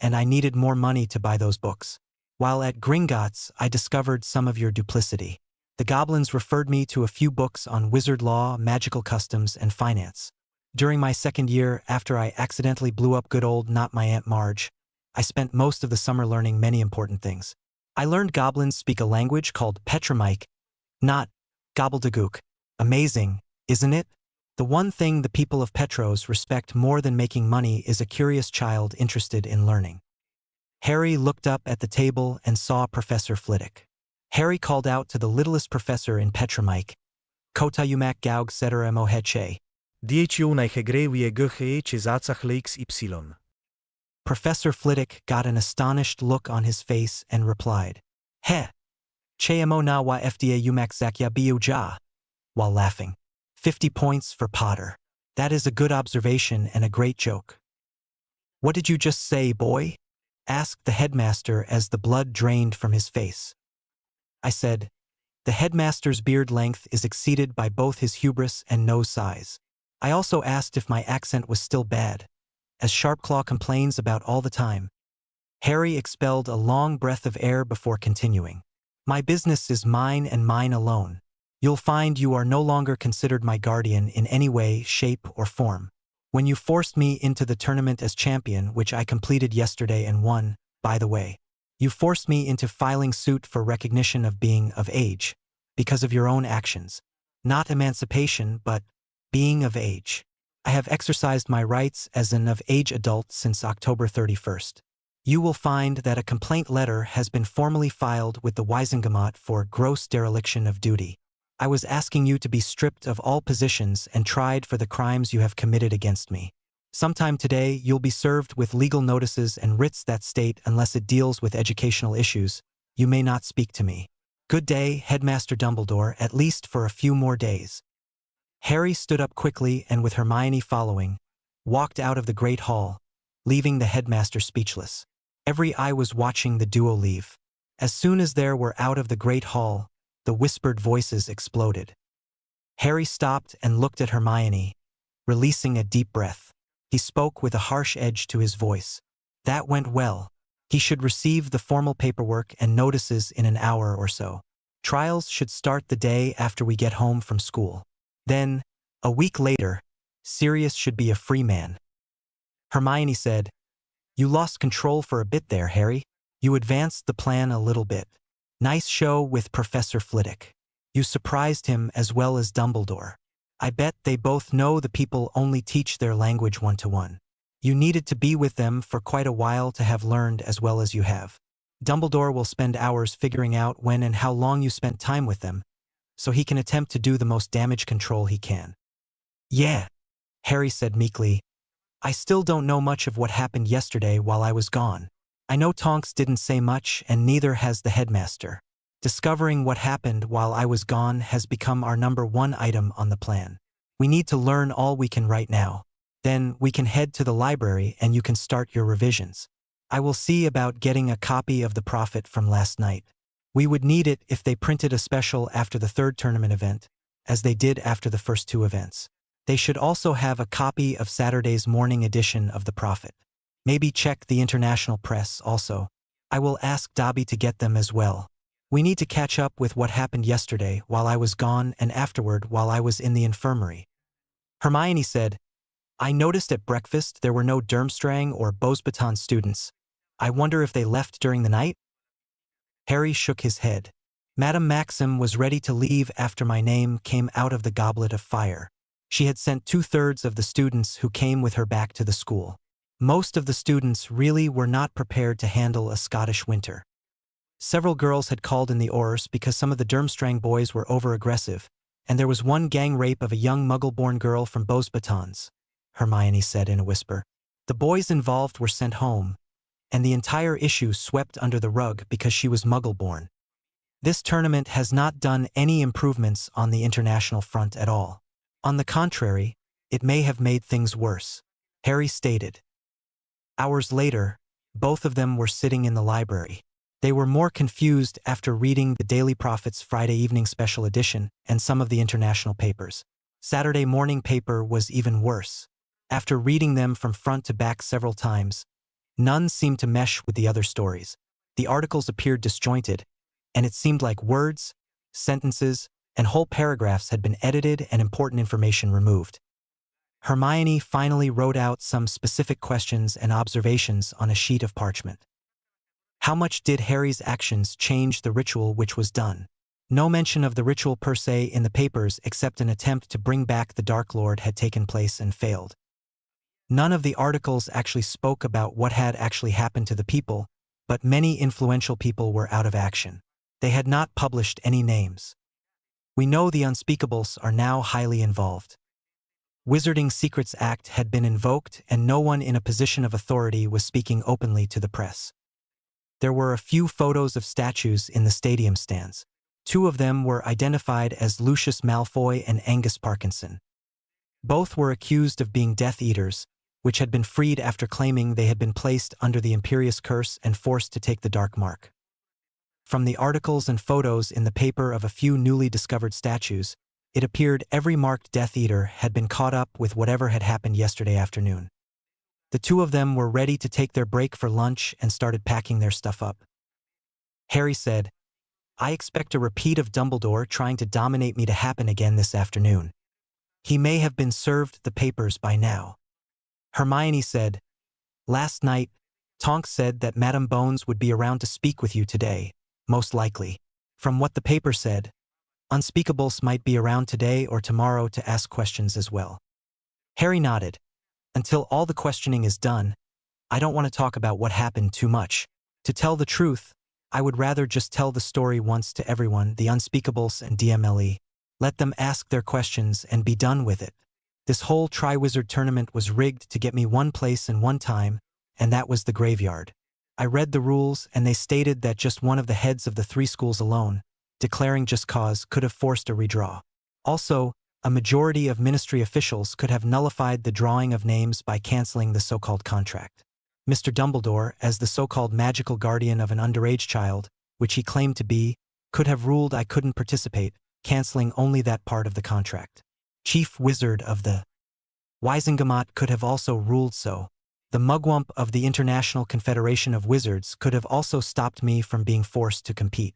and I needed more money to buy those books. While at Gringotts, I discovered some of your duplicity. The goblins referred me to a few books on wizard law, magical customs, and finance. During my second year, after I accidentally blew up good old Not My Aunt Marge, I spent most of the summer learning many important things. I learned goblins speak a language called Petramike, not gobbledygook. Amazing, isn't it? The one thing the people of Petros respect more than making money is a curious child interested in learning. Harry looked up at the table and saw Professor Flitwick. Harry called out to the littlest professor in Petramike, Kotayumak Gaug Cetera Moheche.
Dietio naihegrewie goche chezacach lakes y.
Professor Flitwick got an astonished look on his face and replied, He, Cheamo na wa fda umak zakya biu ja, while laughing. 50 points for Potter. That is a good observation and a great joke. What did you just say, boy? Asked the headmaster as the blood drained from his face. I said, the headmaster's beard length is exceeded by both his hubris and nose size. I also asked if my accent was still bad, as Sharpclaw complains about all the time. Harry expelled a long breath of air before continuing. My business is mine and mine alone. You'll find you are no longer considered my guardian in any way, shape, or form. When you forced me into the tournament as champion, which I completed yesterday and won, by the way, you forced me into filing suit for recognition of being of age, because of your own actions. Not emancipation, but being of age. I have exercised my rights as an of-age adult since October 31st. You will find that a complaint letter has been formally filed with the Wisengamot for gross dereliction of duty. I was asking you to be stripped of all positions and tried for the crimes you have committed against me. Sometime today, you'll be served with legal notices and writs that state unless it deals with educational issues, you may not speak to me. Good day, Headmaster Dumbledore, at least for a few more days. Harry stood up quickly and, with Hermione following, walked out of the Great Hall, leaving the headmaster speechless. Every eye was watching the duo leave. As soon as they were out of the Great Hall, the whispered voices exploded. Harry stopped and looked at Hermione, releasing a deep breath. He spoke with a harsh edge to his voice. That went well. He should receive the formal paperwork and notices in an hour or so. Trials should start the day after we get home from school. Then, a week later, Sirius should be a free man. Hermione said, You lost control for a bit there, Harry. You advanced the plan a little bit. Nice show with Professor Flitwick. You surprised him as well as Dumbledore. I bet they both know the people only teach their language one-to-one. You needed to be with them for quite a while to have learned as well as you have. Dumbledore will spend hours figuring out when and how long you spent time with them, so he can attempt to do the most damage control he can. Yeah, Harry said meekly. I still don't know much of what happened yesterday while I was gone. I know Tonks didn't say much, and neither has the headmaster. Discovering what happened while I was gone has become our #1 item on the plan. We need to learn all we can right now. Then we can head to the library and you can start your revisions. I will see about getting a copy of the Prophet from last night. We would need it if they printed a special after the third tournament event, as they did after the first two events. They should also have a copy of Saturday's morning edition of the Prophet. Maybe check the international press also. I will ask Dobby to get them as well. We need to catch up with what happened yesterday while I was gone and afterward while I was in the infirmary. Hermione said, I noticed at breakfast there were no Durmstrang or Beauxbatons students. I wonder if they left during the night? Harry shook his head. Madame Maxim was ready to leave after my name came out of the goblet of fire. She had sent 2/3 of the students who came with her back to the school. Most of the students really were not prepared to handle a Scottish winter. Several girls had called in the Aurors because some of the Durmstrang boys were over-aggressive, and there was one gang rape of a young Muggle-born girl from Beauxbatons, Hermione said in a whisper. The boys involved were sent home, and the entire issue swept under the rug because she was Muggle-born. This tournament has not done any improvements on the international front at all. On the contrary, it may have made things worse, Harry stated. Hours later, both of them were sitting in the library. They were more confused after reading the Daily Prophet's Friday evening special edition and some of the international papers. Saturday morning paper was even worse. After reading them from front to back several times, none seemed to mesh with the other stories. The articles appeared disjointed, and it seemed like words, sentences, and whole paragraphs had been edited and important information removed. Hermione finally wrote out some specific questions and observations on a sheet of parchment. How much did Harry's actions change the ritual which was done? No mention of the ritual per se in the papers except an attempt to bring back the Dark Lord had taken place and failed. None of the articles actually spoke about what had actually happened to the people, but many influential people were out of action. They had not published any names. We know the unspeakables are now highly involved. Wizarding Secrets Act had been invoked and no one in a position of authority was speaking openly to the press. There were a few photos of statues in the stadium stands. 2 of them were identified as Lucius Malfoy and Angus Parkinson. Both were accused of being Death Eaters, which had been freed after claiming they had been placed under the Imperious Curse and forced to take the Dark Mark. From the articles and photos in the paper of a few newly discovered statues, it appeared every marked Death Eater had been caught up with whatever had happened yesterday afternoon. The two of them were ready to take their break for lunch and started packing their stuff up. Harry said, I expect a repeat of Dumbledore trying to dominate me to happen again this afternoon. He may have been served the papers by now. Hermione said, last night, Tonks said that Madame Bones would be around to speak with you today, most likely. From what the paper said, Unspeakables might be around today or tomorrow to ask questions as well. Harry nodded. Until all the questioning is done, I don't want to talk about what happened too much. To tell the truth, I would rather just tell the story once to everyone, the Unspeakables and DMLE. Let them ask their questions and be done with it. This whole Triwizard tournament was rigged to get me one place and one time, and that was the graveyard. I read the rules and they stated that just one of the heads of the 3 schools alone, declaring just cause, could have forced a redraw. Also, a majority of ministry officials could have nullified the drawing of names by canceling the so-called contract. Mr. Dumbledore, as the so-called magical guardian of an underage child, which he claimed to be, could have ruled I couldn't participate, canceling only that part of the contract. Chief Wizard of the Wizengamot could have also ruled so. The Mugwump of the International Confederation of Wizards could have also stopped me from being forced to compete.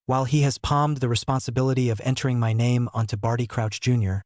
While he has palmed the responsibility of entering my name onto Barty Crouch Jr.,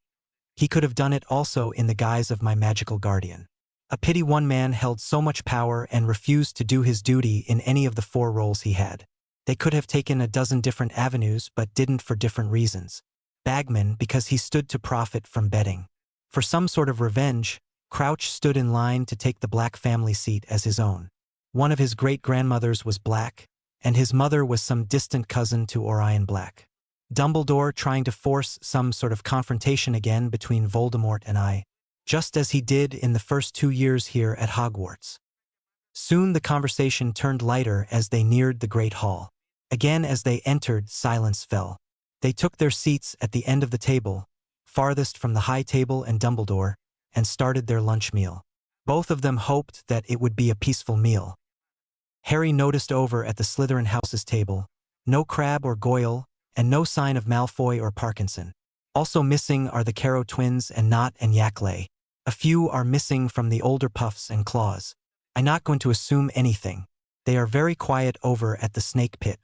he could have done it also in the guise of my magical guardian. A pity one man held so much power and refused to do his duty in any of the 4 roles he had. They could have taken a dozen different avenues but didn't for different reasons. Bagman because he stood to profit from betting. For some sort of revenge, Crouch stood in line to take the Black family seat as his own. One of his great-grandmothers was Black, and his mother was some distant cousin to Orion Black. Dumbledore trying to force some sort of confrontation again between Voldemort and I, just as he did in the first 2 years here at Hogwarts. Soon the conversation turned lighter as they neared the Great Hall. Again as they entered, silence fell. They took their seats at the end of the table, farthest from the high table and Dumbledore, and started their lunch meal. Both of them hoped that it would be a peaceful meal. Harry noticed over at the Slytherin house's table, no Crabbe or Goyle, and no sign of Malfoy or Parkinson. Also missing are the Carrow twins and Nott and Yackley. A few are missing from the older Puffs and Claws. I'm not going to assume anything. They are very quiet over at the Snake Pit.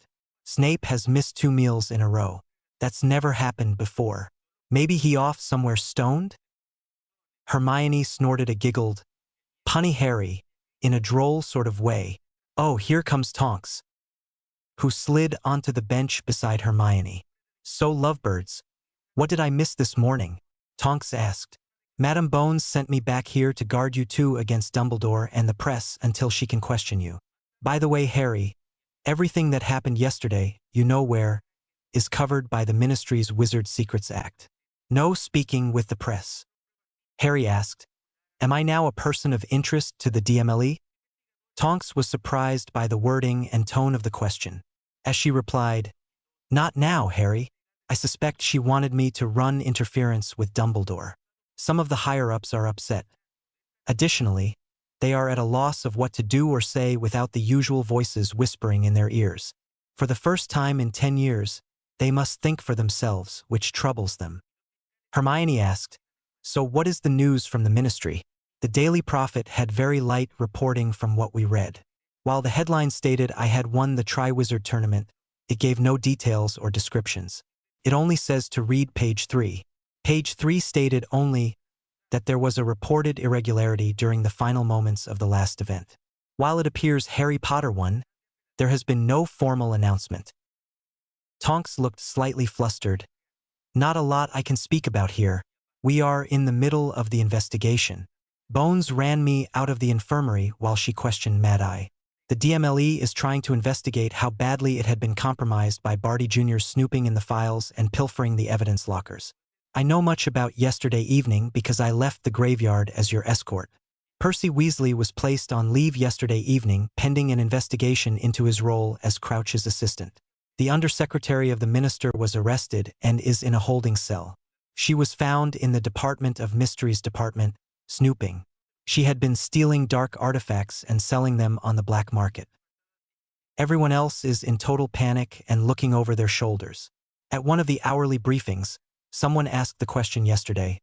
Snape has missed 2 meals in a row. That's never happened before. Maybe he off somewhere stoned? Hermione snorted a giggled, punny Harry, in a droll sort of way. Oh, here comes Tonks, who slid onto the bench beside Hermione. So lovebirds, what did I miss this morning? Tonks asked. Madame Bones sent me back here to guard you 2 against Dumbledore and the press until she can question you. By the way, Harry, everything that happened yesterday, you know where, is covered by the Ministry's Wizard Secrets Act. No speaking with the press. Harry asked, am I now a person of interest to the DMLE? Tonks was surprised by the wording and tone of the question. As she replied, not now, Harry. I suspect she wanted me to run interference with Dumbledore. Some of the higher-ups are upset. Additionally, they are at a loss of what to do or say without the usual voices whispering in their ears. For the first time in 10 years, they must think for themselves, which troubles them. Hermione asked, so what is the news from the Ministry? The Daily Prophet had very light reporting from what we read. While the headline stated I had won the Triwizard tournament, it gave no details or descriptions. It only says to read page 3. Page 3 stated only that there was a reported irregularity during the final moments of the last event. While it appears Harry Potter won, there has been no formal announcement. Tonks looked slightly flustered. Not a lot I can speak about here. We are in the middle of the investigation. Bones ran me out of the infirmary while she questioned Mad Eye. The DMLE is trying to investigate how badly it had been compromised by Barty Jr. snooping in the files and pilfering the evidence lockers. I know much about yesterday evening because I left the graveyard as your escort. Percy Weasley was placed on leave yesterday evening pending an investigation into his role as Crouch's assistant. The Undersecretary of the Minister was arrested and is in a holding cell. She was found in the Department of Mysteries department, snooping. She had been stealing dark artifacts and selling them on the black market. Everyone else is in total panic and looking over their shoulders. At one of the hourly briefings, someone asked the question yesterday,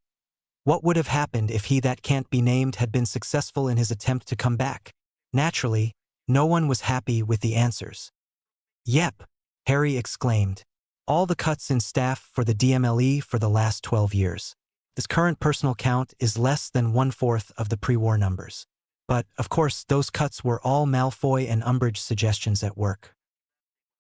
What would have happened if he that can't be named had been successful in his attempt to come back? Naturally, no one was happy with the answers. Yep, Harry exclaimed. All the cuts in staff for the DMLE for the last 12 years. This current personal count is less than 1/4 of the pre-war numbers. But, of course, those cuts were all Malfoy and Umbridge suggestions at work.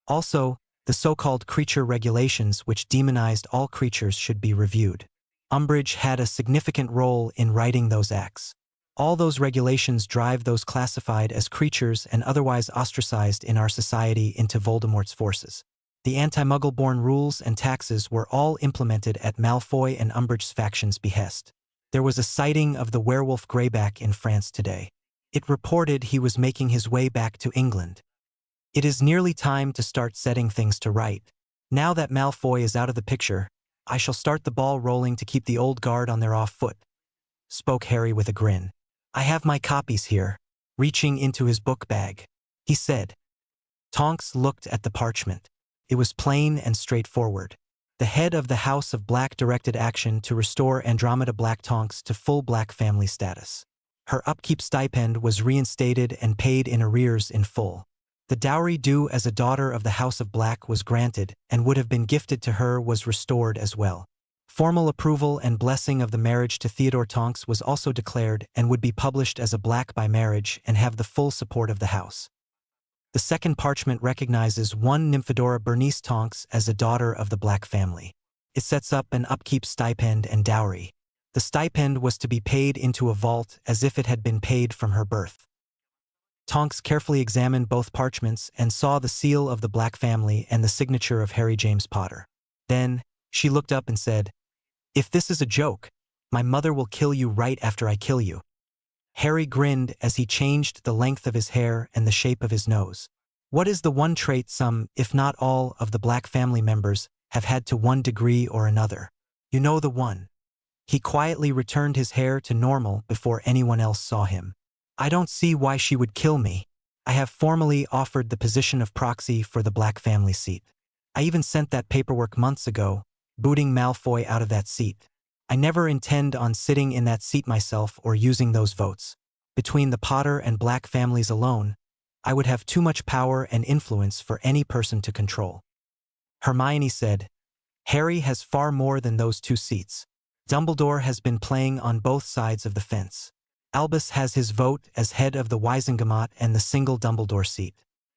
Also, the so-called creature regulations which demonized all creatures should be reviewed. Umbridge had a significant role in writing those acts. All those regulations drive those classified as creatures and otherwise ostracized in our society into Voldemort's forces. The anti-Muggle-born rules and taxes were all implemented at Malfoy and Umbridge's factions' behest. There was a sighting of the werewolf Greyback in France today. It reported he was making his way back to England. It is nearly time to start setting things to right. Now that Malfoy is out of the picture, I shall start the ball rolling to keep the old guard on their off foot, spoke Harry with a grin. I have my copies here, reaching into his book bag. He said. Tonks looked at the parchment. It was plain and straightforward. The head of the House of Black directed action to restore Andromeda Black Tonks to full Black family status. Her upkeep stipend was reinstated and paid in arrears in full. The dowry due as a daughter of the House of Black was granted and would have been gifted to her was restored as well. Formal approval and blessing of the marriage to Theodore Tonks was also declared and would be published as a Black by marriage and have the full support of the House. The second parchment recognizes one Nymphadora Bernice Tonks as a daughter of the Black family. It sets up an upkeep stipend and dowry. The stipend was to be paid into a vault as if it had been paid from her birth. Tonks carefully examined both parchments and saw the seal of the Black family and the signature of Harry James Potter. Then, she looked up and said, "If this is a joke, my mother will kill you right after I kill you." Harry grinned as he changed the length of his hair and the shape of his nose. What is the one trait some, if not all, of the Black family members have had to one degree or another? You know the one. He quietly returned his hair to normal before anyone else saw him. I don't see why she would kill me. I have formally offered the position of proxy for the Black family seat. I even sent that paperwork months ago, booting Malfoy out of that seat. I never intend on sitting in that seat myself or using those votes. Between the Potter and Black families alone, I would have too much power and influence for any person to control. Hermione said, Harry has far more than those two seats. Dumbledore has been playing on both sides of the fence. Albus has his vote as head of the Wizengamot and the single Dumbledore seat.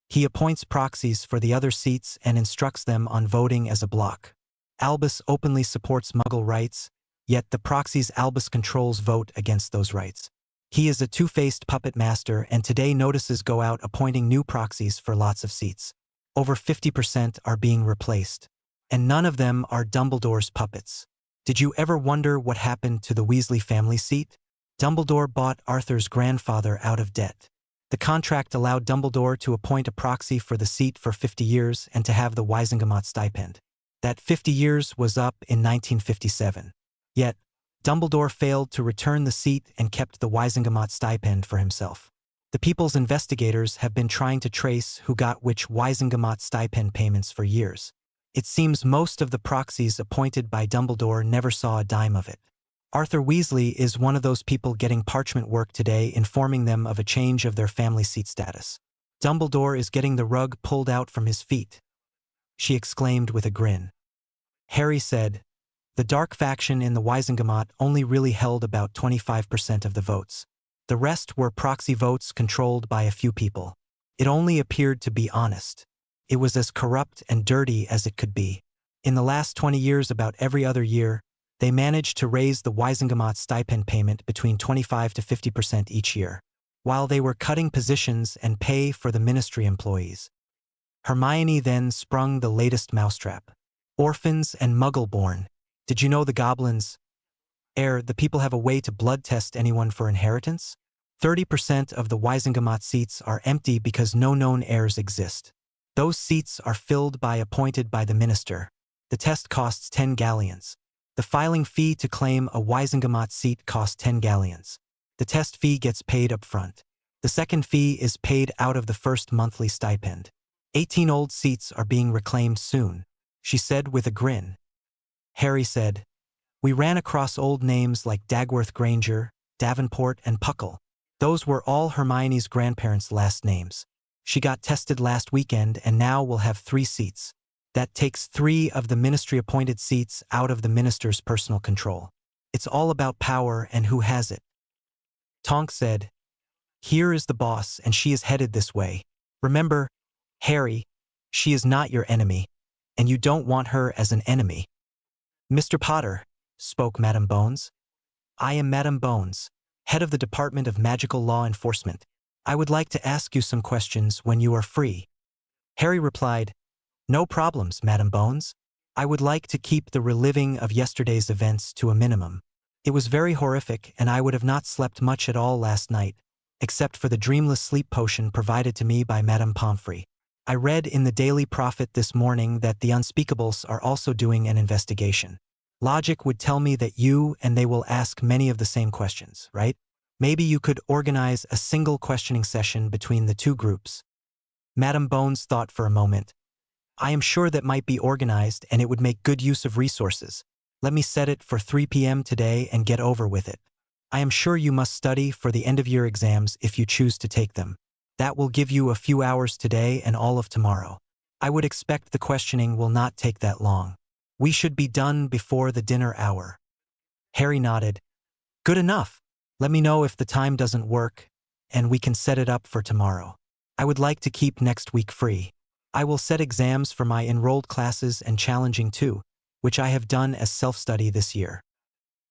He appoints proxies for the other seats and instructs them on voting as a bloc. Albus openly supports Muggle rights, yet the proxies Albus controls vote against those rights. He is a two-faced puppet master, and today notices go out appointing new proxies for lots of seats. Over 50% are being replaced. And none of them are Dumbledore's puppets. Did you ever wonder what happened to the Weasley family seat? Dumbledore bought Arthur's grandfather out of debt. The contract allowed Dumbledore to appoint a proxy for the seat for 50 years and to have the Wizengamot stipend. That 50 years was up in 1957. Yet, Dumbledore failed to return the seat and kept the Wizengamot stipend for himself. The People's investigators have been trying to trace who got which Wizengamot stipend payments for years. It seems most of the proxies appointed by Dumbledore never saw a dime of it. Arthur Weasley is one of those people getting parchment work today informing them of a change of their family seat status. Dumbledore is getting the rug pulled out from his feet, she exclaimed with a grin. Harry said, the dark faction in the Wizengamot only really held about 25% of the votes. The rest were proxy votes controlled by a few people. It only appeared to be honest. It was as corrupt and dirty as it could be. In the last 20 years, about every other year, they managed to raise the Wizengamot stipend payment between 25 to 50% each year, while they were cutting positions and pay for the ministry employees. Hermione then sprung the latest mousetrap. Orphans and Muggle-born. Did you know the goblins? The people have a way to blood test anyone for inheritance? 30% of the Wizengamot seats are empty because no known heirs exist. Those seats are filled by appointed by the minister. The test costs 10 galleons. The filing fee to claim a Wizengamot seat costs 10 galleons. The test fee gets paid up front. The second fee is paid out of the first monthly stipend. 18 old seats are being reclaimed soon, she said with a grin. Harry said, We ran across old names like Dagworth Granger, Davenport, and Puckle. Those were all Hermione's grandparents' last names. She got tested last weekend and now will have 3 seats. That takes 3 of the ministry-appointed seats out of the minister's personal control. It's all about power and who has it. Tonks said, "Here is the boss and she is headed this way. Remember, Harry, she is not your enemy, and you don't want her as an enemy." "Mr. Potter," spoke Madame Bones. "I am Madame Bones, head of the Department of Magical Law Enforcement. I would like to ask you some questions when you are free." Harry replied, "No problems, Madame Bones. I would like to keep the reliving of yesterday's events to a minimum. It was very horrific and I would have not slept much at all last night, except for the dreamless sleep potion provided to me by Madame Pomfrey. I read in the Daily Prophet this morning that the Unspeakables are also doing an investigation. Logic would tell me that you and they will ask many of the same questions, right? Maybe you could organize a single questioning session between the 2 groups." Madame Bones thought for a moment. "I am sure that might be organized and it would make good use of resources. Let me set it for 3 p.m. today and get over with it. I am sure you must study for the end-of-year exams if you choose to take them. That will give you a few hours today and all of tomorrow. I would expect the questioning will not take that long. We should be done before the dinner hour." Harry nodded. "Good enough. Let me know if the time doesn't work, and we can set it up for tomorrow. I would like to keep next week free. I will set exams for my enrolled classes and challenging too, which I have done as self-study this year."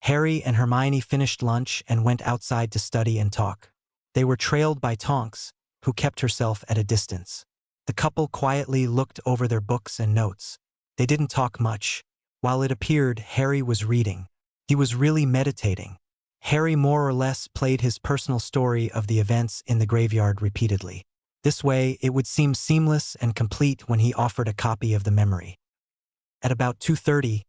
Harry and Hermione finished lunch and went outside to study and talk. They were trailed by Tonks, who kept herself at a distance. The couple quietly looked over their books and notes. They didn't talk much. While it appeared Harry was reading, he was really meditating. Harry more or less played his personal story of the events in the graveyard repeatedly. This way, it would seem seamless and complete when he offered a copy of the memory. At about 2:30,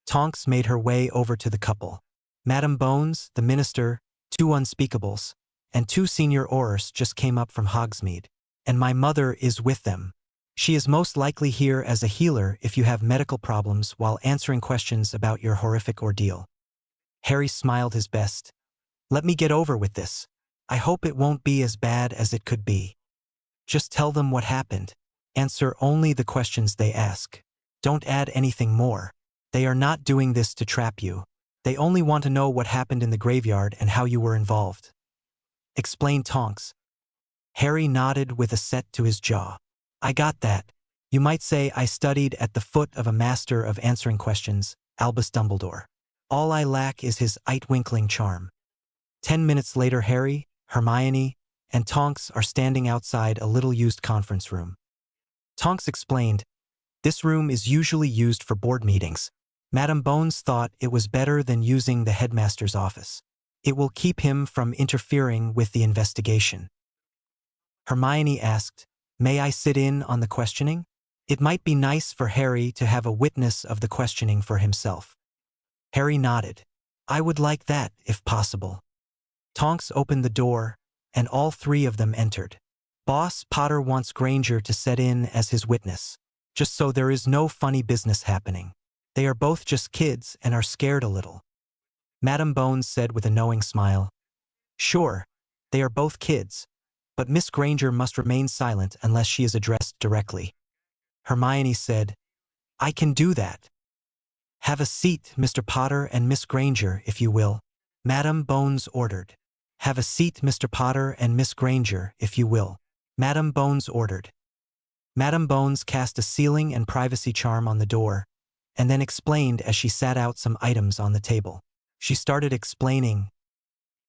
Tonks made her way over to the couple. Madame Bones, the minister, 2 Unspeakables, and 2 senior Aurors just came up from Hogsmeade, and my mother is with them. She is most likely here as a healer if you have medical problems while answering questions about your horrific ordeal." Harry smiled his best. "Let me get over with this. I hope it won't be as bad as it could be. Just tell them what happened. Answer only the questions they ask. Don't add anything more. They are not doing this to trap you. They only want to know what happened in the graveyard and how you were involved," explained Tonks. Harry nodded with a set to his jaw. "I got that. You might say I studied at the foot of a master of answering questions, Albus Dumbledore. All I lack is his eye-twinkling charm." 10 minutes later, Harry, Hermione, and Tonks are standing outside a little-used conference room. Tonks explained, "This room is usually used for board meetings. Madame Bones thought it was better than using the headmaster's office. It will keep him from interfering with the investigation." Hermione asked, "May I sit in on the questioning? It might be nice for Harry to have a witness of the questioning for himself." Harry nodded. "I would like that, if possible." Tonks opened the door, and all 3 of them entered. "Boss Potter wants Granger to sit in as his witness, just so there is no funny business happening. They are both just kids and are scared a little." Madame Bones said with a knowing smile, "Sure, they are both kids, but Miss Granger must remain silent unless she is addressed directly." Hermione said, "I can do that." "Have a seat, Mr. Potter and Miss Granger, if you will," Madame Bones ordered. "Have a seat, Mr. Potter and Miss Granger, if you will," Madame Bones ordered. Madame Bones cast a sealing and privacy charm on the door, and then explained as she sat out some items on the table. She started explaining,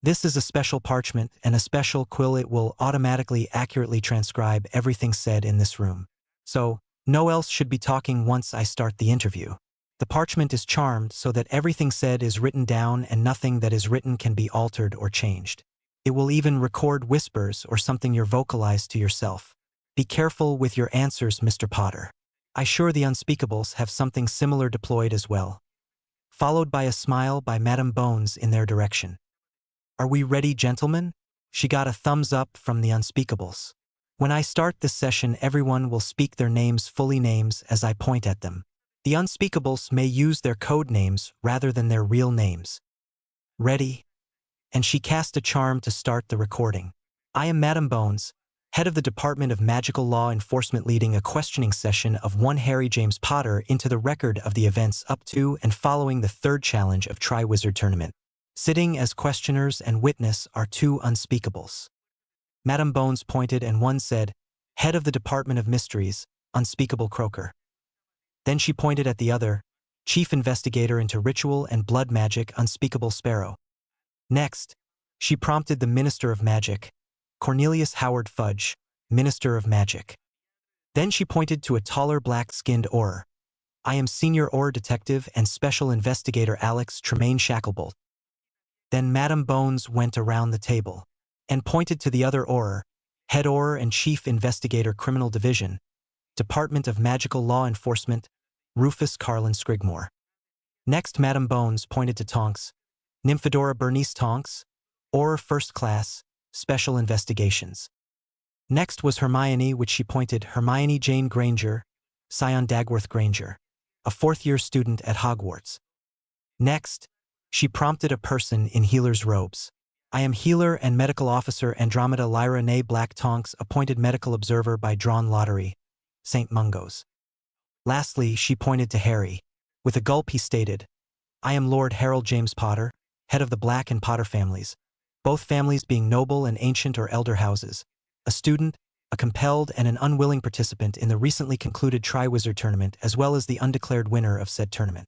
"This is a special parchment and a special quill. It will automatically accurately transcribe everything said in this room. So, no else should be talking once I start the interview. The parchment is charmed so that everything said is written down and nothing that is written can be altered or changed. It will even record whispers or something you're vocalized to yourself. Be careful with your answers, Mr. Potter. I sure the Unspeakables have something similar deployed as well." Followed by a smile by Madame Bones in their direction. "Are we ready, gentlemen?" She got a thumbs up from the Unspeakables. "When I start this session, everyone will speak their names fully names as I point at them. The unspeakables may use their code names rather than their real names. Ready? And she cast a charm to start the recording. I am Madam Bones, head of the Department of Magical Law Enforcement, leading a questioning session of one Harry James Potter into the record of the events up to and following the third challenge of Triwizard Tournament. Sitting as questioners and witness are two unspeakables. Madam Bones pointed and one said, Head of the Department of Mysteries, Unspeakable Croaker. Then she pointed at the other, Chief Investigator into Ritual and Blood Magic, Unspeakable Sparrow. Next, she prompted the Minister of Magic, Cornelius Howard Fudge, Minister of Magic. Then she pointed to a taller black-skinned Auror. I am Senior Auror Detective and Special Investigator Alex Tremaine Shacklebolt. Then Madam Bones went around the table and pointed to the other Auror, Head Auror and Chief Investigator Criminal Division, Department of Magical Law Enforcement, Rufus Carlin Scrigmore. Next, Madam Bones pointed to Tonks, Nymphadora Bernice Tonks, Auror First Class, Special Investigations. Next was Hermione, which she pointed Hermione Jane Granger, Scion Dagworth Granger, a fourth-year student at Hogwarts. Next, she prompted a person in healer's robes. I am Healer and Medical Officer Andromeda Lyra Nay Black Tonks, appointed Medical Observer by Drawn Lottery, St. Mungo's. Lastly, she pointed to Harry. With a gulp he stated, I am Lord Harold James Potter, head of the Black and Potter families, both families being noble and ancient or elder houses, a student, a compelled and an unwilling participant in the recently concluded Triwizard Tournament, as well as the undeclared winner of said tournament.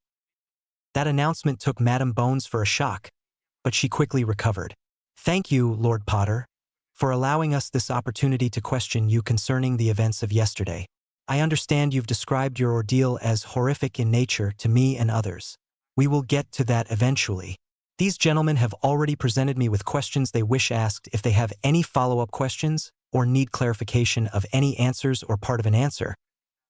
That announcement took Madam Bones for a shock, but she quickly recovered. Thank you, Lord Potter, for allowing us this opportunity to question you concerning the events of yesterday. I understand you've described your ordeal as horrific in nature to me and others. We will get to that eventually. These gentlemen have already presented me with questions they wish asked. If they have any follow-up questions or need clarification of any answers or part of an answer,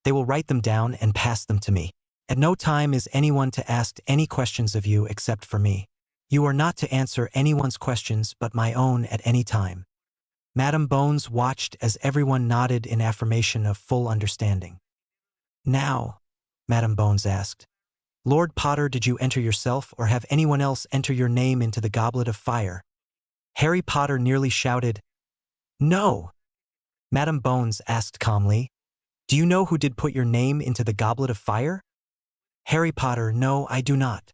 they will write them down and pass them to me. At no time is anyone to ask any questions of you except for me. You are not to answer anyone's questions but my own at any time. Madam Bones watched as everyone nodded in affirmation of full understanding. Now, Madam Bones asked, Lord Potter, did you enter yourself or have anyone else enter your name into the Goblet of Fire? Harry Potter nearly shouted, No. Madam Bones asked calmly, Do you know who did put your name into the Goblet of Fire? Harry Potter, no, I do not.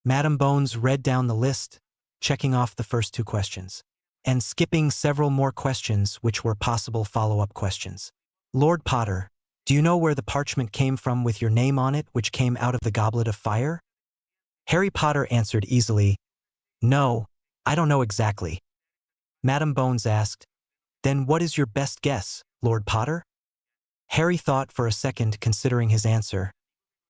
Madam Bones read down the list, checking off the first two questions, and skipping several more questions which were possible follow-up questions. Lord Potter, do you know where the parchment came from with your name on it, which came out of the Goblet of Fire? Harry Potter answered easily, No, I don't know exactly. Madam Bones asked, Then what is your best guess, Lord Potter? Harry thought for a second, considering his answer.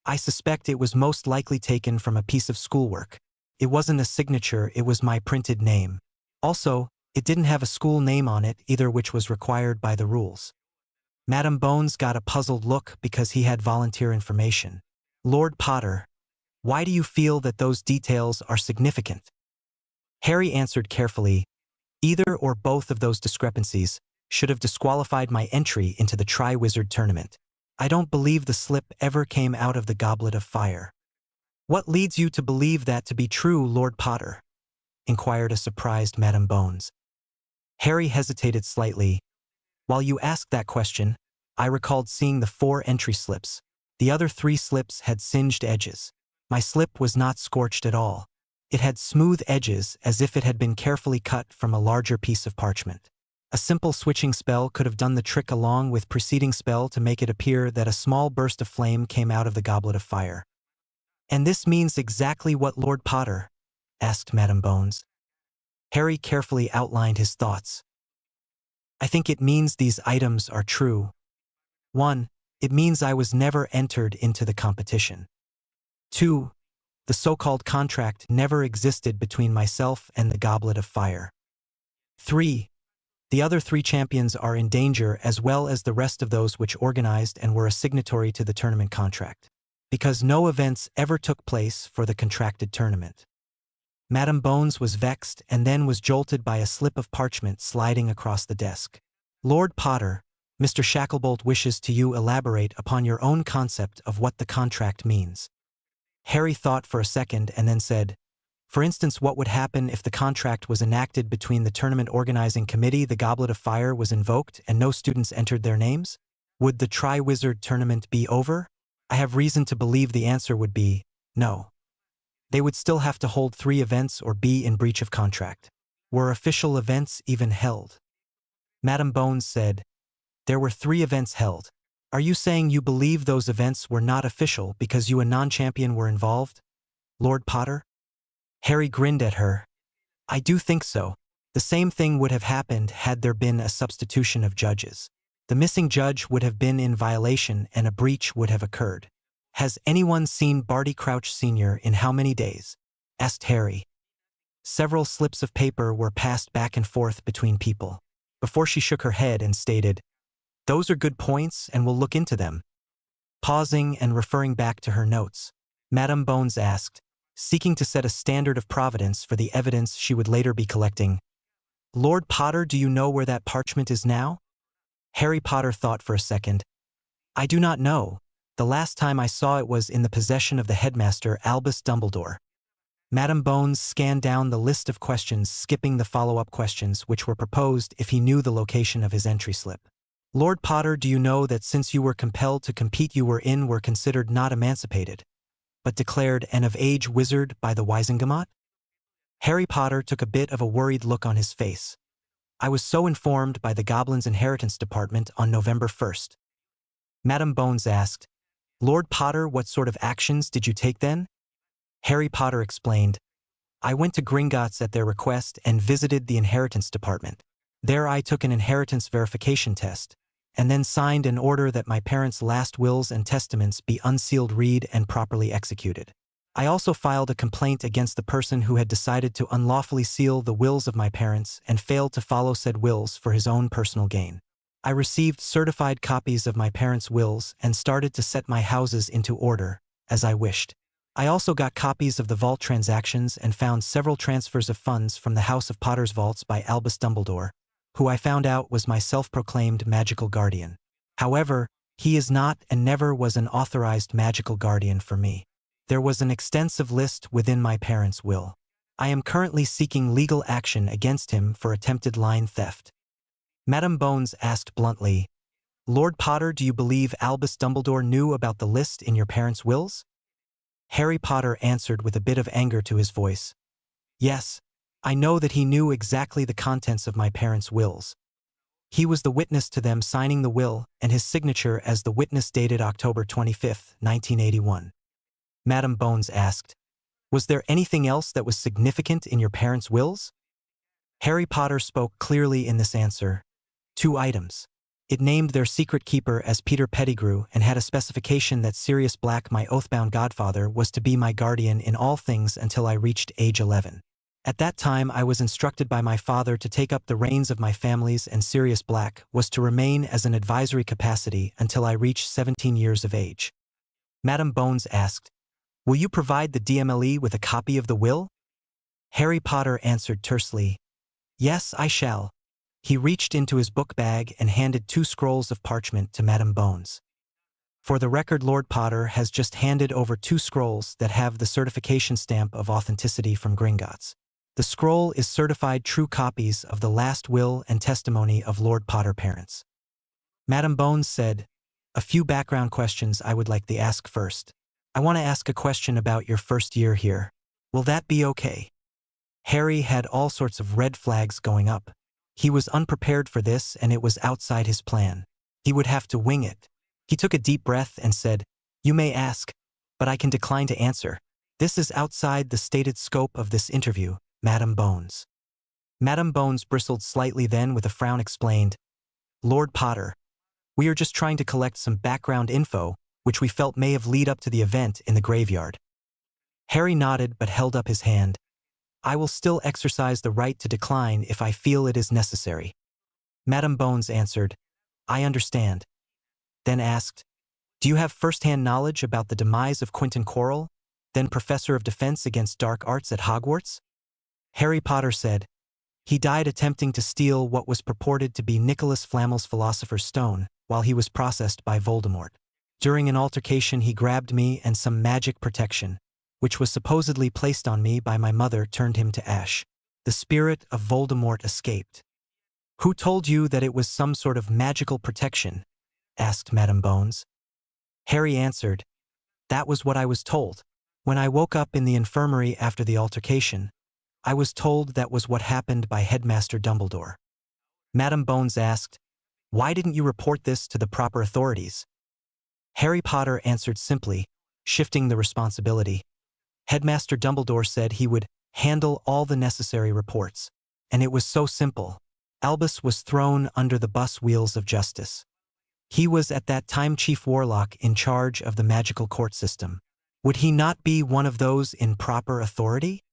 I suspect it was most likely taken from a piece of schoolwork. It wasn't a signature, it was my printed name. Also, it didn't have a school name on it either, which was required by the rules. Madam Bones got a puzzled look because he had volunteer information. Lord Potter, why do you feel that those details are significant? Harry answered carefully, Either or both of those discrepancies should have disqualified my entry into the Triwizard Tournament. I don't believe the slip ever came out of the Goblet of Fire. What leads you to believe that to be true, Lord Potter? Inquired a surprised Madam Bones. Harry hesitated slightly. While you asked that question, I recalled seeing the 4 entry slips. The other 3 slips had singed edges. My slip was not scorched at all. It had smooth edges as if it had been carefully cut from a larger piece of parchment. A simple switching spell could have done the trick along with preceding spell to make it appear that a small burst of flame came out of the Goblet of Fire. And this means exactly what, Lord Potter? Asked Madam Bones. Harry carefully outlined his thoughts. I think it means these items are true. 1. It means I was never entered into the competition. 2. The so-called contract never existed between myself and the Goblet of Fire. 3. The other 3 champions are in danger, as well as the rest of those which organized and were a signatory to the tournament contract, because no events ever took place for the contracted tournament. Madam Bones was vexed and then was jolted by a slip of parchment sliding across the desk. Lord Potter, Mr. Shacklebolt wishes to you elaborate upon your own concept of what the contract means. Harry thought for a second and then said, for instance, what would happen if the contract was enacted between the tournament organizing committee, the Goblet of Fire was invoked, and no students entered their names? Would the Triwizard tournament be over? I have reason to believe the answer would be no. They would still have to hold 3 events or be in breach of contract. Were official events even held? Madam Bones said, there were 3 events held. Are you saying you believe those events were not official because you, a non-champion, were involved? Lord Potter? Harry grinned at her. I do think so. The same thing would have happened had there been a substitution of judges. The missing judge would have been in violation and a breach would have occurred. Has anyone seen Barty Crouch Sr. in how many days? Asked Harry. Several slips of paper were passed back and forth between people, before she shook her head and stated, those are good points and we'll look into them. Pausing and referring back to her notes, Madam Bones asked, seeking to set a standard of providence for the evidence she would later be collecting, Lord Potter, do you know where that parchment is now? Harry Potter thought for a second. I do not know. The last time I saw it was in the possession of the headmaster, Albus Dumbledore. Madam Bones scanned down the list of questions, skipping the follow-up questions which were proposed if he knew the location of his entry slip. Lord Potter, do you know that since you were compelled to compete you were considered not emancipated, but declared an of-age wizard by the Wisengamot? Harry Potter took a bit of a worried look on his face. I was so informed by the Goblin's Inheritance Department on November 1st. Madam Bones asked, Lord Potter, what sort of actions did you take then? Harry Potter explained, I went to Gringotts at their request and visited the Inheritance Department. There I took an inheritance verification test, and then signed an order that my parents' last wills and testaments be unsealed, read, and properly executed. I also filed a complaint against the person who had decided to unlawfully seal the wills of my parents and failed to follow said wills for his own personal gain. I received certified copies of my parents' wills and started to set my houses into order, as I wished. I also got copies of the vault transactions and found several transfers of funds from the House of Potter's vaults by Albus Dumbledore, who I found out was my self-proclaimed magical guardian. However, he is not and never was an authorized magical guardian for me. There was an extensive list within my parents' will. I am currently seeking legal action against him for attempted line theft. Madam Bones asked bluntly, Lord Potter, do you believe Albus Dumbledore knew about the list in your parents' wills? Harry Potter answered with a bit of anger to his voice. Yes, I know that he knew exactly the contents of my parents' wills. He was the witness to them signing the will and his signature as the witness dated October 25, 1981. Madam Bones asked, was there anything else that was significant in your parents' wills? Harry Potter spoke clearly in this answer. 2 items. It named their secret keeper as Peter Pettigrew and had a specification that Sirius Black, my oathbound godfather, was to be my guardian in all things until I reached age 11. At that time I was instructed by my father to take up the reins of my families, and Sirius Black was to remain as an advisory capacity until I reached 17 years of age. Madam Bones asked, will you provide the DMLE with a copy of the will? Harry Potter answered tersely, yes, I shall. He reached into his book bag and handed 2 scrolls of parchment to Madam Bones. For the record, Lord Potter has just handed over 2 scrolls that have the certification stamp of authenticity from Gringotts. The scroll is certified true copies of the last will and testimony of Lord Potter parents. Madam Bones said, a few background questions I would like to ask first. I want to ask a question about your first year here. Will that be okay? Harry had all sorts of red flags going up. He was unprepared for this and it was outside his plan. He would have to wing it. He took a deep breath and said, you may ask, but I can decline to answer. This is outside the stated scope of this interview, Madam Bones. Madam Bones bristled slightly, then with a frown explained, Lord Potter, we are just trying to collect some background info which we felt may have led up to the event in the graveyard. Harry nodded but held up his hand. I will still exercise the right to decline if I feel it is necessary. Madam Bones answered, I understand. Then asked, do you have first-hand knowledge about the demise of Quentin Quirrell, then Professor of Defense Against Dark Arts at Hogwarts? Harry Potter said, He died attempting to steal what was purported to be Nicholas Flamel's Philosopher's Stone while he was processed by Voldemort. During an altercation he grabbed me and some magic protection, which was supposedly placed on me by my mother, turned him to ash. The spirit of Voldemort escaped. Who told you that it was some sort of magical protection? Asked Madame Bones. Harry answered, That was what I was told. When I woke up in the infirmary after the altercation, I was told that was what happened by Headmaster Dumbledore. Madame Bones asked, Why didn't you report this to the proper authorities? Harry Potter answered simply, shifting the responsibility. Headmaster Dumbledore said he would handle all the necessary reports. And it was so simple. Albus was thrown under the bus wheels of justice. He was at that time Chief Warlock in charge of the magical court system. Would he not be one of those in proper authority?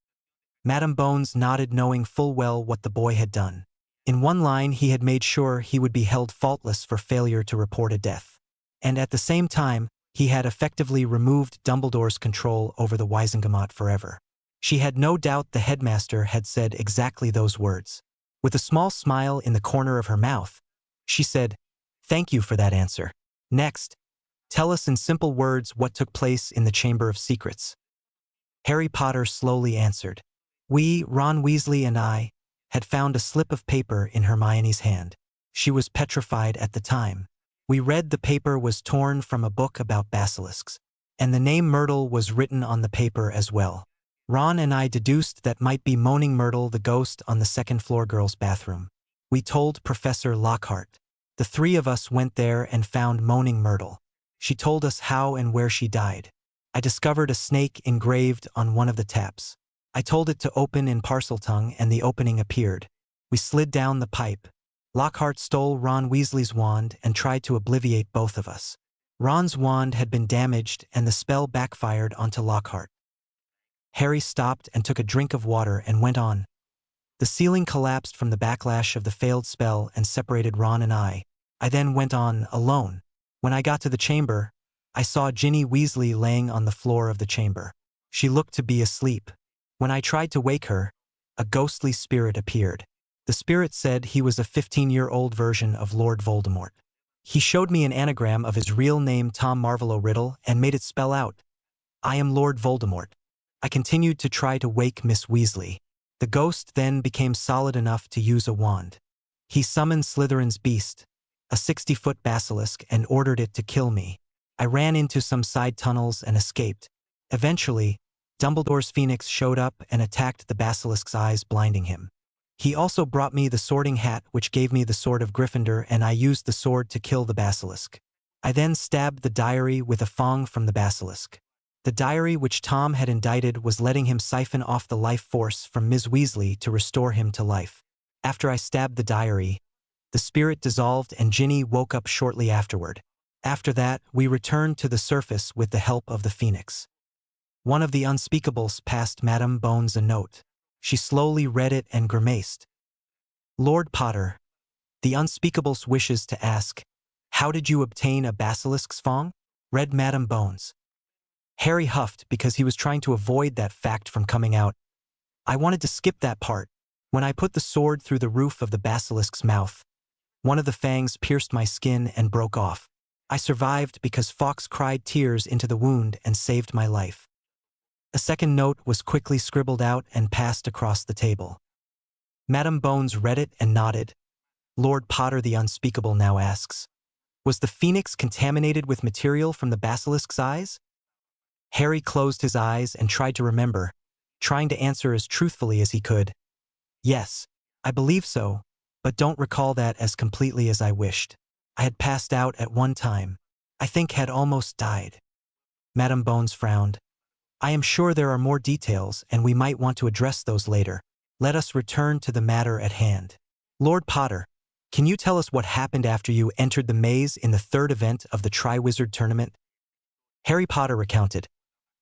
Madame Bones nodded, knowing full well what the boy had done. In one line he had made sure he would be held faultless for failure to report a death. And at the same time, he had effectively removed Dumbledore's control over the Wizengamot forever. She had no doubt the headmaster had said exactly those words. With a small smile in the corner of her mouth, she said, Thank you for that answer. Next, tell us in simple words what took place in the Chamber of Secrets. Harry Potter slowly answered. We, Ron Weasley and I, had found a slip of paper in Hermione's hand. She was petrified at the time. We read the paper was torn from a book about basilisks, and the name Myrtle was written on the paper as well. Ron and I deduced that might be Moaning Myrtle, the ghost on the second-floor girls' bathroom. We told Professor Lockhart. The three of us went there and found Moaning Myrtle. She told us how and where she died. I discovered a snake engraved on one of the taps. I told it to open in Parseltongue and the opening appeared. We slid down the pipe. Lockhart stole Ron Weasley's wand and tried to obliviate both of us. Ron's wand had been damaged and the spell backfired onto Lockhart. Harry stopped and took a drink of water and went on. The ceiling collapsed from the backlash of the failed spell and separated Ron and I. I then went on, alone. When I got to the chamber, I saw Ginny Weasley laying on the floor of the chamber. She looked to be asleep. When I tried to wake her, a ghostly spirit appeared. The spirit said he was a 15-year-old version of Lord Voldemort. He showed me an anagram of his real name, Tom Marvolo Riddle, and made it spell out, I am Lord Voldemort. I continued to try to wake Miss Weasley. The ghost then became solid enough to use a wand. He summoned Slytherin's beast, a 60-foot basilisk, and ordered it to kill me. I ran into some side tunnels and escaped. Eventually, Dumbledore's phoenix showed up and attacked the basilisk's eyes, blinding him. He also brought me the sorting hat, which gave me the sword of Gryffindor, and I used the sword to kill the basilisk. I then stabbed the diary with a fong from the basilisk. The diary which Tom had indited was letting him siphon off the life force from Ms. Weasley to restore him to life. After I stabbed the diary, the spirit dissolved and Ginny woke up shortly afterward. After that, we returned to the surface with the help of the phoenix. One of the unspeakables passed Madame Bones a note. She slowly read it and grimaced. Lord Potter, the unspeakables wishes to ask, how did you obtain a basilisk's fong? Read Madame Bones. Harry huffed because he was trying to avoid that fact from coming out. I wanted to skip that part. When I put the sword through the roof of the basilisk's mouth, one of the fangs pierced my skin and broke off. I survived because Fawkes cried tears into the wound and saved my life. A second note was quickly scribbled out and passed across the table. Madame Bones read it and nodded. Lord Potter the Unspeakable now asks, was the phoenix contaminated with material from the basilisk's eyes? Harry closed his eyes and tried to remember, trying to answer as truthfully as he could. Yes, I believe so, but don't recall that as completely as I wished. I had passed out at one time. I think had almost died. Madame Bones frowned. I am sure there are more details and we might want to address those later. Let us return to the matter at hand. Lord Potter, can you tell us what happened after you entered the maze in the third event of the Triwizard tournament? Harry Potter recounted.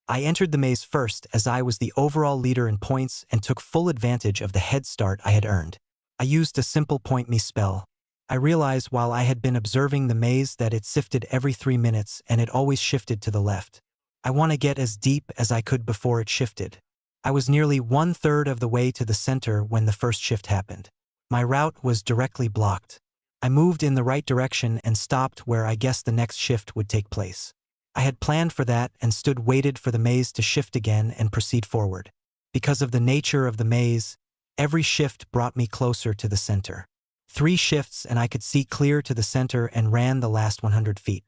I entered the maze first as I was the overall leader in points and took full advantage of the head start I had earned. I used a simple point me spell. I realized while I had been observing the maze that it shifted every 3 minutes and it always shifted to the left. I want to get as deep as I could before it shifted. I was nearly 1/3 of the way to the center when the first shift happened. My route was directly blocked. I moved in the right direction and stopped where I guessed the next shift would take place. I had planned for that and waited for the maze to shift again and proceed forward. Because of the nature of the maze, every shift brought me closer to the center. 3 shifts and I could see clear to the center and ran the last 100 feet.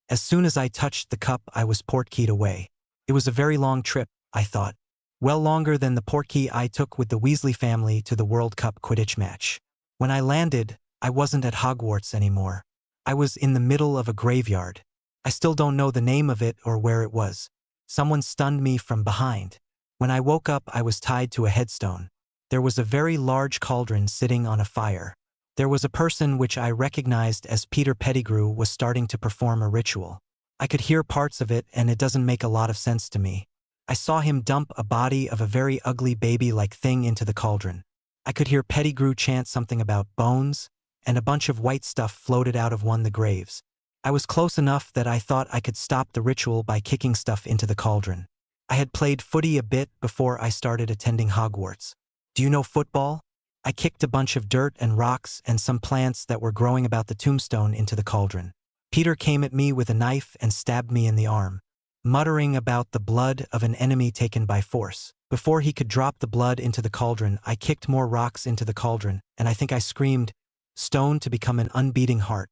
As soon as I touched the cup, I was portkeyed away. It was a very long trip, I thought. Well longer than the portkey I took with the Weasley family to the World Cup Quidditch match. When I landed, I wasn't at Hogwarts anymore. I was in the middle of a graveyard. I still don't know the name of it or where it was. Someone stunned me from behind. When I woke up, I was tied to a headstone. There was a very large cauldron sitting on a fire. There was a person which I recognized as Peter Pettigrew was starting to perform a ritual. I could hear parts of it and it doesn't make a lot of sense to me. I saw him dump a body of a very ugly baby-like thing into the cauldron. I could hear Pettigrew chant something about bones, and a bunch of white stuff floated out of one of the graves. I was close enough that I thought I could stop the ritual by kicking stuff into the cauldron. I had played footy a bit before I started attending Hogwarts. Do you know football? I kicked a bunch of dirt and rocks and some plants that were growing about the tombstone into the cauldron. Peter came at me with a knife and stabbed me in the arm, muttering about the blood of an enemy taken by force. Before he could drop the blood into the cauldron, I kicked more rocks into the cauldron, and I think I screamed, "Stone to become an unbeating heart."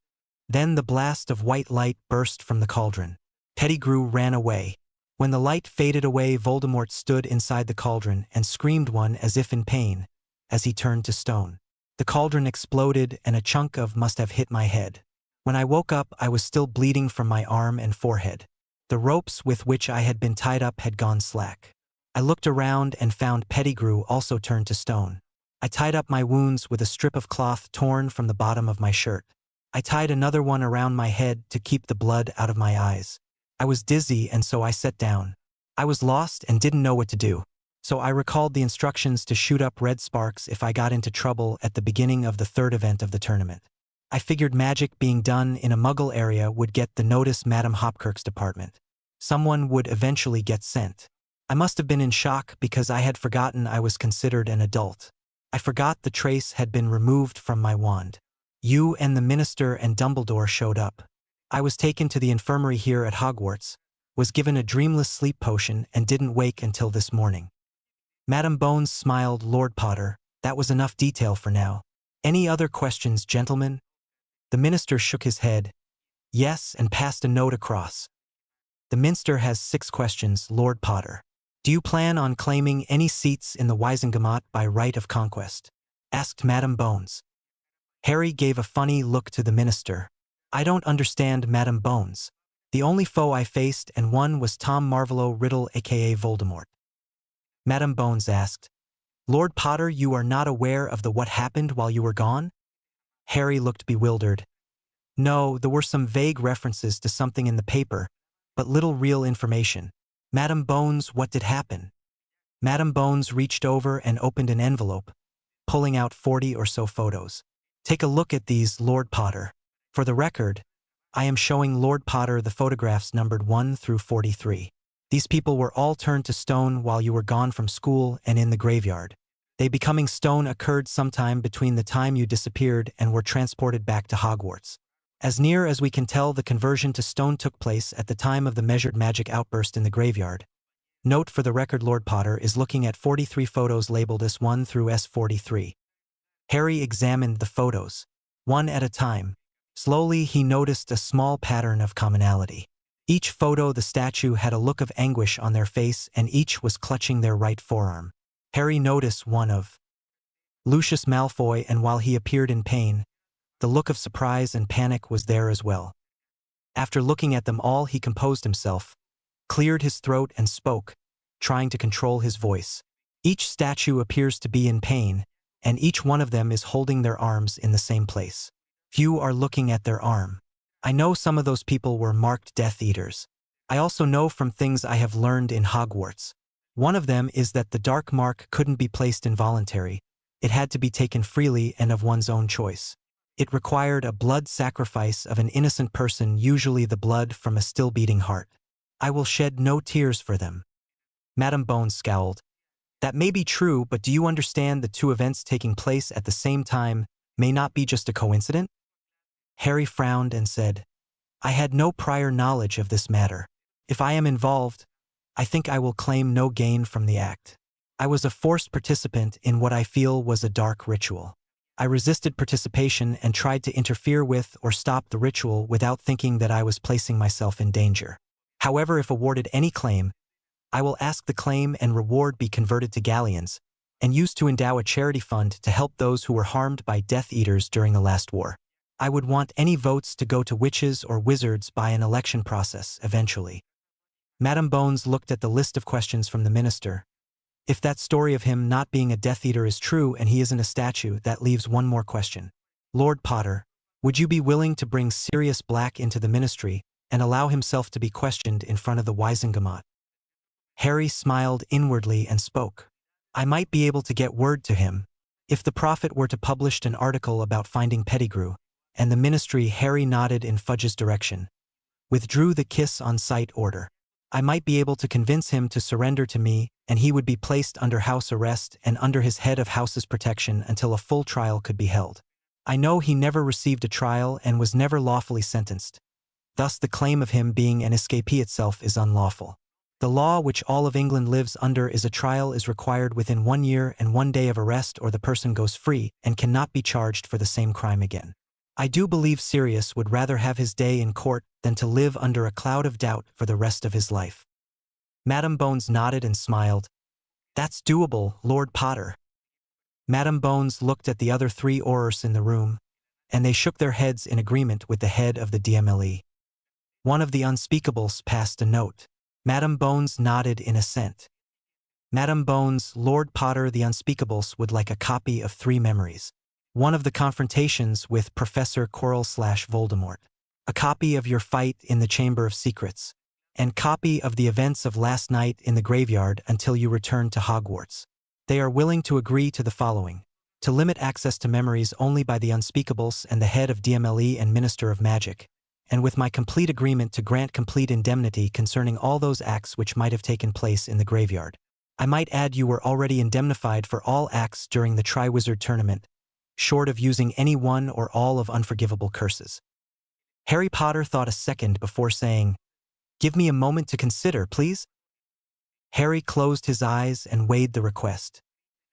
Then the blast of white light burst from the cauldron. Pettigrew ran away. When the light faded away, Voldemort stood inside the cauldron and screamed one as if in pain, as he turned to stone. The cauldron exploded and a chunk of must have hit my head. When I woke up, I was still bleeding from my arm and forehead. The ropes with which I had been tied up had gone slack. I looked around and found Pettigrew also turned to stone. I tied up my wounds with a strip of cloth torn from the bottom of my shirt. I tied another one around my head to keep the blood out of my eyes. I was dizzy and so I sat down. I was lost and didn't know what to do. So I recalled the instructions to shoot up red sparks if I got into trouble at the beginning of the 3rd event of the tournament. I figured magic being done in a muggle area would get the notice Madam Hopkirk's department. Someone would eventually get sent. I must have been in shock because I had forgotten I was considered an adult. I forgot the trace had been removed from my wand. You and the minister and Dumbledore showed up. I was taken to the infirmary here at Hogwarts, was given a dreamless sleep potion and didn't wake until this morning. Madam Bones smiled. Lord Potter, that was enough detail for now. Any other questions, gentlemen? The minister shook his head. Yes, and passed a note across. The minster has 6 questions, Lord Potter. Do you plan on claiming any seats in the Wizengamot by right of conquest? Asked Madam Bones. Harry gave a funny look to the minister. I don't understand, Madam Bones. The only foe I faced and won was Tom Marvolo Riddle aka Voldemort. Madam Bones asked, Lord Potter, you are not aware of what happened while you were gone? Harry looked bewildered. No, there were some vague references to something in the paper, but little real information. Madam Bones, what did happen? Madam Bones reached over and opened an envelope, pulling out 40 or so photos. Take a look at these, Lord Potter. For the record, I am showing Lord Potter the photographs numbered 1 through 43. These people were all turned to stone while you were gone from school and in the graveyard. They becoming stone occurred sometime between the time you disappeared and were transported back to Hogwarts. As near as we can tell, the conversion to stone took place at the time of the measured magic outburst in the graveyard. Note for the record, Lord Potter is looking at 43 photos labeled S1 through S43. Harry examined the photos, one at a time. Slowly he noticed a small pattern of commonality. Each photo, the statue had a look of anguish on their face and each was clutching their right forearm. Harry noticed one of Lucius Malfoy, and while he appeared in pain, the look of surprise and panic was there as well. After looking at them all, he composed himself, cleared his throat and spoke, trying to control his voice. Each statue appears to be in pain, and each one of them is holding their arms in the same place. Few are looking at their arm. I know some of those people were marked Death Eaters. I also know from things I have learned in Hogwarts. One of them is that the dark mark couldn't be placed involuntary. It had to be taken freely and of one's own choice. It required a blood sacrifice of an innocent person, usually the blood from a still beating heart. I will shed no tears for them. Madam Bones scowled. That may be true, but do you understand the two events taking place at the same time may not be just a coincidence? Harry frowned and said, I had no prior knowledge of this matter. If I am involved, I think I will claim no gain from the act. I was a forced participant in what I feel was a dark ritual. I resisted participation and tried to interfere with or stop the ritual without thinking that I was placing myself in danger. However, if awarded any claim, I will ask the claim and reward be converted to galleons and used to endow a charity fund to help those who were harmed by Death Eaters during the last war. I would want any votes to go to witches or wizards by an election process eventually. Madame Bones looked at the list of questions from the minister. If that story of him not being a Death Eater is true and he isn't a statue, that leaves one more question. Lord Potter, would you be willing to bring Sirius Black into the ministry and allow himself to be questioned in front of the Wisengamot? Harry smiled inwardly and spoke. I might be able to get word to him. If the prophet were to publish an article about finding Pettigrew, and the ministry, Harry nodded in Fudge's direction, withdrew the kiss on sight order. I might be able to convince him to surrender to me, and he would be placed under house arrest and under his head of house's protection until a full trial could be held. I know he never received a trial and was never lawfully sentenced. Thus the claim of him being an escapee itself is unlawful. The law which all of England lives under is a trial is required within 1 year and 1 day of arrest, or the person goes free and cannot be charged for the same crime again. I do believe Sirius would rather have his day in court than to live under a cloud of doubt for the rest of his life. Madame Bones nodded and smiled. That's doable, Lord Potter. Madame Bones looked at the other 3 Aurors in the room, and they shook their heads in agreement with the head of the DMLE. One of the unspeakables passed a note. Madame Bones nodded in assent. Madame Bones, Lord Potter, the unspeakables would like a copy of 3 memories. One of the confrontations with Professor Quirrell/Voldemort, a copy of your fight in the Chamber of Secrets, and copy of the events of last night in the graveyard until you return to Hogwarts. They are willing to agree to the following: to limit access to memories only by the unspeakables and the head of DMLE and Minister of Magic, and with my complete agreement to grant complete indemnity concerning all those acts which might have taken place in the graveyard. I might add you were already indemnified for all acts during the Triwizard tournament, short of using any one or all of unforgivable curses. Harry Potter thought a second before saying, Give me a moment to consider, please. Harry closed his eyes and weighed the request.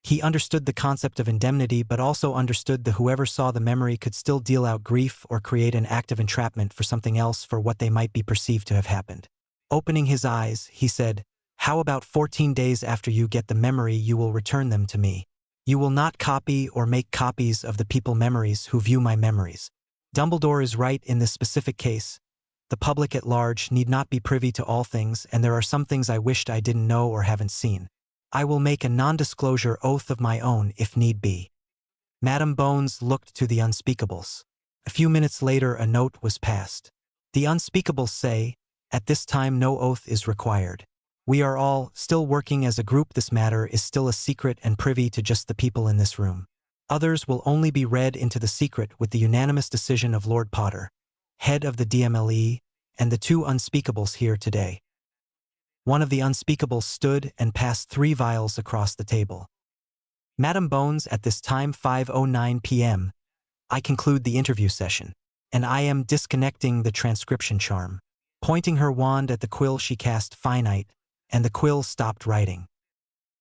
He understood the concept of indemnity, but also understood that whoever saw the memory could still deal out grief or create an act of entrapment for something else for what they might be perceived to have happened. Opening his eyes, he said, How about 14 days after you get the memory you will return them to me? You will not copy or make copies of the people memories who view my memories. Dumbledore is right in this specific case. The public at large need not be privy to all things, and there are some things I wished I didn't know or haven't seen. I will make a non-disclosure oath of my own if need be. Madame Bones looked to the unspeakables. A few minutes later a note was passed. The unspeakables say, At this time no oath is required. We are all still working as a group. This matter is still a secret and privy to just the people in this room. Others will only be read into the secret with the unanimous decision of Lord Potter, head of the DMLE, and the 2 unspeakables here today. One of the unspeakables stood and passed 3 vials across the table. Madame Bones, at this time 5:09 p.m., I conclude the interview session, and I am disconnecting the transcription charm. Pointing her wand at the quill she cast finite, and the quill stopped writing.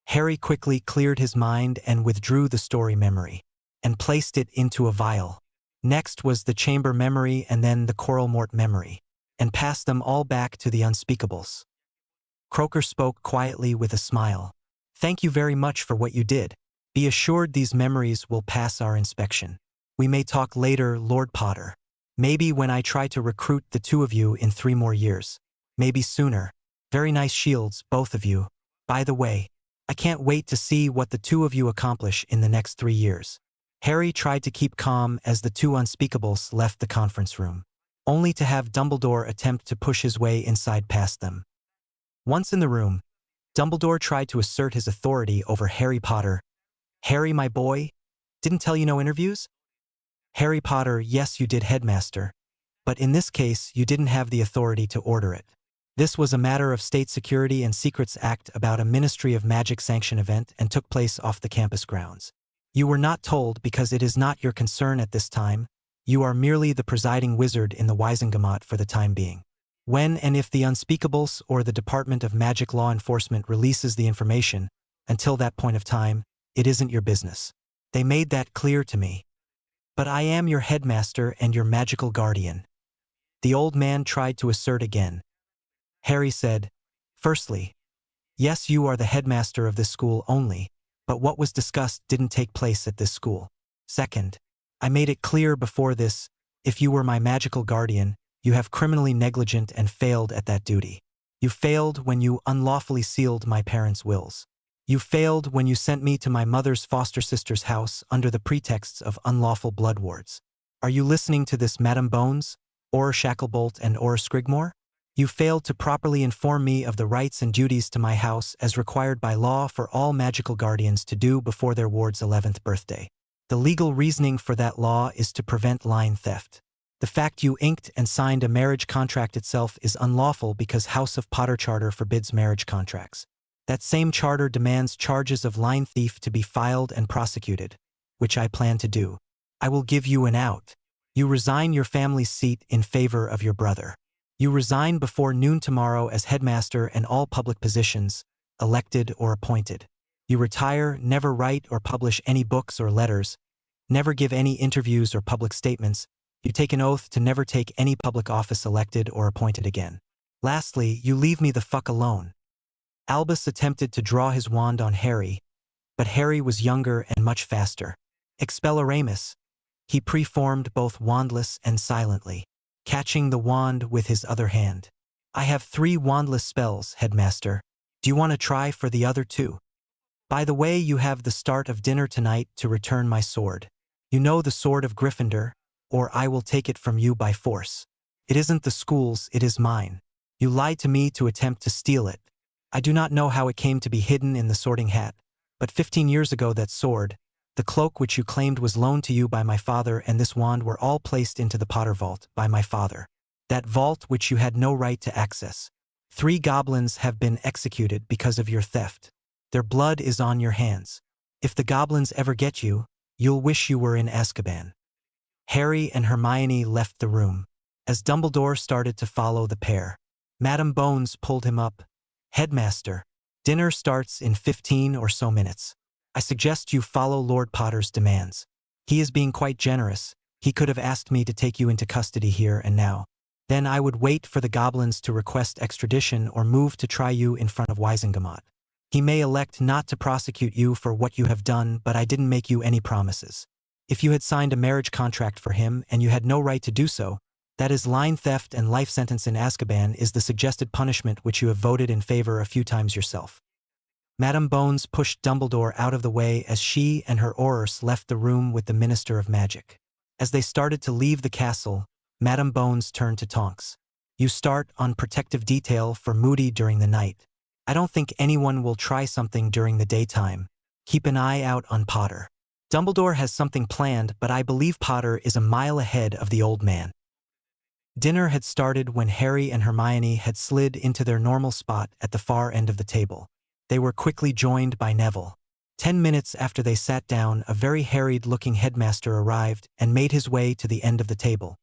Harry quickly cleared his mind and withdrew the story memory, and placed it into a vial. Next was the chamber memory and then the Voldemort memory, and passed them all back to the unspeakables. Croaker spoke quietly with a smile. Thank you very much for what you did. Be assured these memories will pass our inspection. We may talk later, Lord Potter. Maybe when I try to recruit the 2 of you in 3 more years. Maybe sooner. Very nice shields, both of you. By the way, I can't wait to see what the 2 of you accomplish in the next 3 years. Harry tried to keep calm as the 2 unspeakables left the conference room, only to have Dumbledore attempt to push his way inside past them. Once in the room, Dumbledore tried to assert his authority over Harry Potter. Harry, my boy, didn't tell you no interviews? Harry Potter, yes you did, Headmaster, but in this case you didn't have the authority to order it. This was a matter of State Security and Secrets Act about a Ministry of Magic sanction event and took place off the campus grounds. You were not told because it is not your concern at this time. You are merely the presiding wizard in the Wisengamot for the time being. When and if the Unspeakables or the Department of Magic Law Enforcement releases the information, until that point of time, it isn't your business. They made that clear to me. But I am your headmaster and your magical guardian. The old man tried to assert again. Harry said, "Firstly, yes, you are the headmaster of this school only, but what was discussed didn't take place at this school. Second, I made it clear before this, if you were my magical guardian, you have criminally negligent and failed at that duty. You failed when you unlawfully sealed my parents' wills. You failed when you sent me to my mother's foster sister's house under the pretexts of unlawful blood wards. Are you listening to this, Madam Bones, Aura Shacklebolt and Aura Scrigmore? You failed to properly inform me of the rights and duties to my house as required by law for all magical guardians to do before their ward's 11th birthday. The legal reasoning for that law is to prevent line theft. The fact you inked and signed a marriage contract itself is unlawful because House of Potter Charter forbids marriage contracts. That same charter demands charges of line thief to be filed and prosecuted, which I plan to do. I will give you an out. You resign your family's seat in favor of your brother. You resign before noon tomorrow as headmaster and all public positions, elected or appointed. You retire, never write or publish any books or letters, never give any interviews or public statements. You take an oath to never take any public office elected or appointed again. Lastly, you leave me the fuck alone." Albus attempted to draw his wand on Harry, but Harry was younger and much faster. Expelloramus. He preformed both wandless and silently, catching the wand with his other hand. "I have 3 wandless spells, headmaster. Do you want to try for the other 2? By the way, you have the start of dinner tonight to return my sword. You know the sword of Gryffindor, or I will take it from you by force. It isn't the school's, it is mine. You lied to me to attempt to steal it. I do not know how it came to be hidden in the sorting hat, but 15 years ago that sword, the cloak which you claimed was loaned to you by my father, and this wand were all placed into the Potter Vault by my father. That vault which you had no right to access. 3 goblins have been executed because of your theft. Their blood is on your hands. If the goblins ever get you, you'll wish you were in Azkaban." Harry and Hermione left the room. As Dumbledore started to follow the pair, Madam Bones pulled him up. "Headmaster, dinner starts in 15 or so minutes. I suggest you follow Lord Potter's demands. He is being quite generous. He could have asked me to take you into custody here and now. Then I would wait for the goblins to request extradition or move to try you in front of Wisengamot. He may elect not to prosecute you for what you have done, but I didn't make you any promises. If you had signed a marriage contract for him and you had no right to do so, that is line theft, and life sentence in Azkaban is the suggested punishment which you have voted in favor a few times yourself." Madam Bones pushed Dumbledore out of the way as she and her Aurors left the room with the Minister of Magic. As they started to leave the castle, Madam Bones turned to Tonks. "You start on protective detail for Moody during the night. I don't think anyone will try something during the daytime. Keep an eye out on Potter. Dumbledore has something planned, but I believe Potter is a mile ahead of the old man." Dinner had started when Harry and Hermione had slid into their normal spot at the far end of the table. They were quickly joined by Neville. 10 minutes after they sat down, a very harried-looking headmaster arrived and made his way to the end of the table.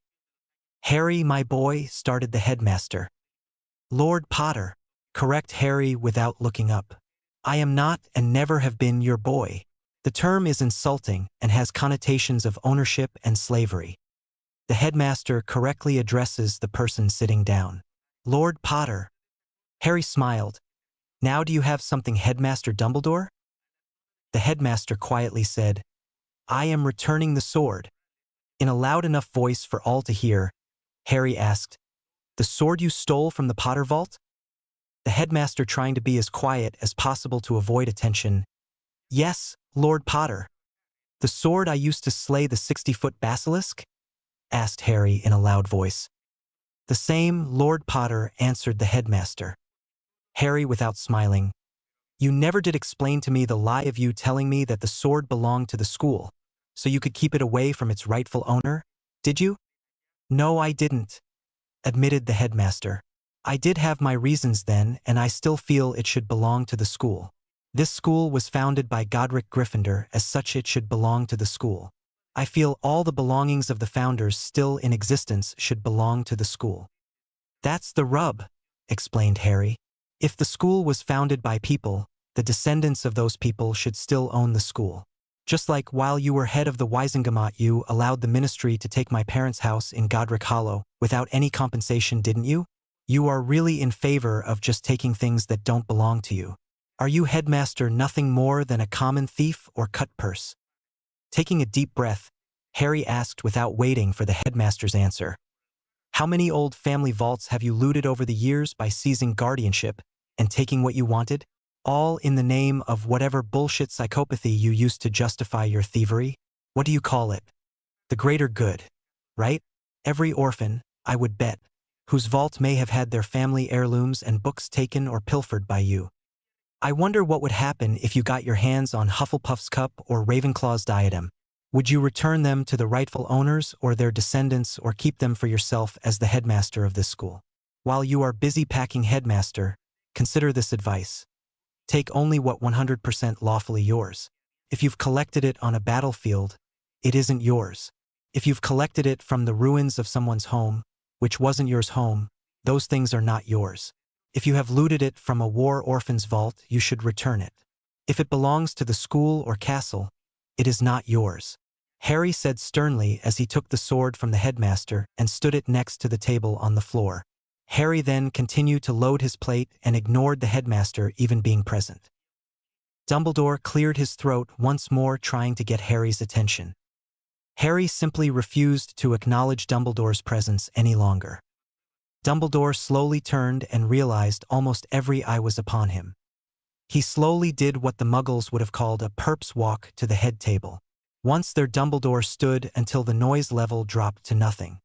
"Harry, my boy," started the headmaster. "Lord Potter." "Correct Harry without looking up. I am not and never have been your boy. The term is insulting and has connotations of ownership and slavery." The headmaster correctly addresses the person sitting down. "Lord Potter." Harry smiled. "Now do you have something, Headmaster Dumbledore?" The headmaster quietly said, "I am returning the sword." In a loud enough voice for all to hear, Harry asked, "The sword you stole from the Potter Vault?" The headmaster, trying to be as quiet as possible to avoid attention, "Yes, Lord Potter." "The sword I used to slay the 60-foot basilisk?" asked Harry in a loud voice. "The same, Lord Potter," answered the headmaster. Harry, without smiling, "You never did explain to me the lie of you telling me that the sword belonged to the school, so you could keep it away from its rightful owner, did you?" "No, I didn't," admitted the headmaster. I did have my reasons then, and I still feel it should belong to the school. This school was founded by Godric Gryffindor, as such it should belong to the school. I feel all the belongings of the founders still in existence should belong to the school. That's the rub, explained Harry. If the school was founded by people, the descendants of those people should still own the school. Just like while you were head of the Wisengamot, you allowed the ministry to take my parents' house in Godric Hollow without any compensation, didn't you? You are really in favor of just taking things that don't belong to you. Are you, headmaster, nothing more than a common thief or cut-purse? Taking a deep breath, Harry asked without waiting for the headmaster's answer. How many old family vaults have you looted over the years by seizing guardianship and taking what you wanted? All in the name of whatever bullshit psychopathy you used to justify your thievery? What do you call it? The greater good, right? Every orphan, I would bet, whose vault may have had their family heirlooms and books taken or pilfered by you. I wonder what would happen if you got your hands on Hufflepuff's cup or Ravenclaw's diadem. Would you return them to the rightful owners or their descendants, or keep them for yourself as the headmaster of this school? While you are busy packing, headmaster, consider this advice. Take only what 100% lawfully yours. If you've collected it on a battlefield, it isn't yours. If you've collected it from the ruins of someone's home, which wasn't yours home, those things are not yours. If you have looted it from a war orphan's vault, you should return it. If it belongs to the school or castle, it is not yours. Harry said sternly as he took the sword from the headmaster and stood it next to the table on the floor. Harry then continued to load his plate and ignored the headmaster even being present. Dumbledore cleared his throat once more, trying to get Harry's attention. Harry simply refused to acknowledge Dumbledore's presence any longer. Dumbledore slowly turned and realized almost every eye was upon him. He slowly did what the Muggles would have called a perp's walk to the head table. Once there, Dumbledore stood until the noise level dropped to nothing.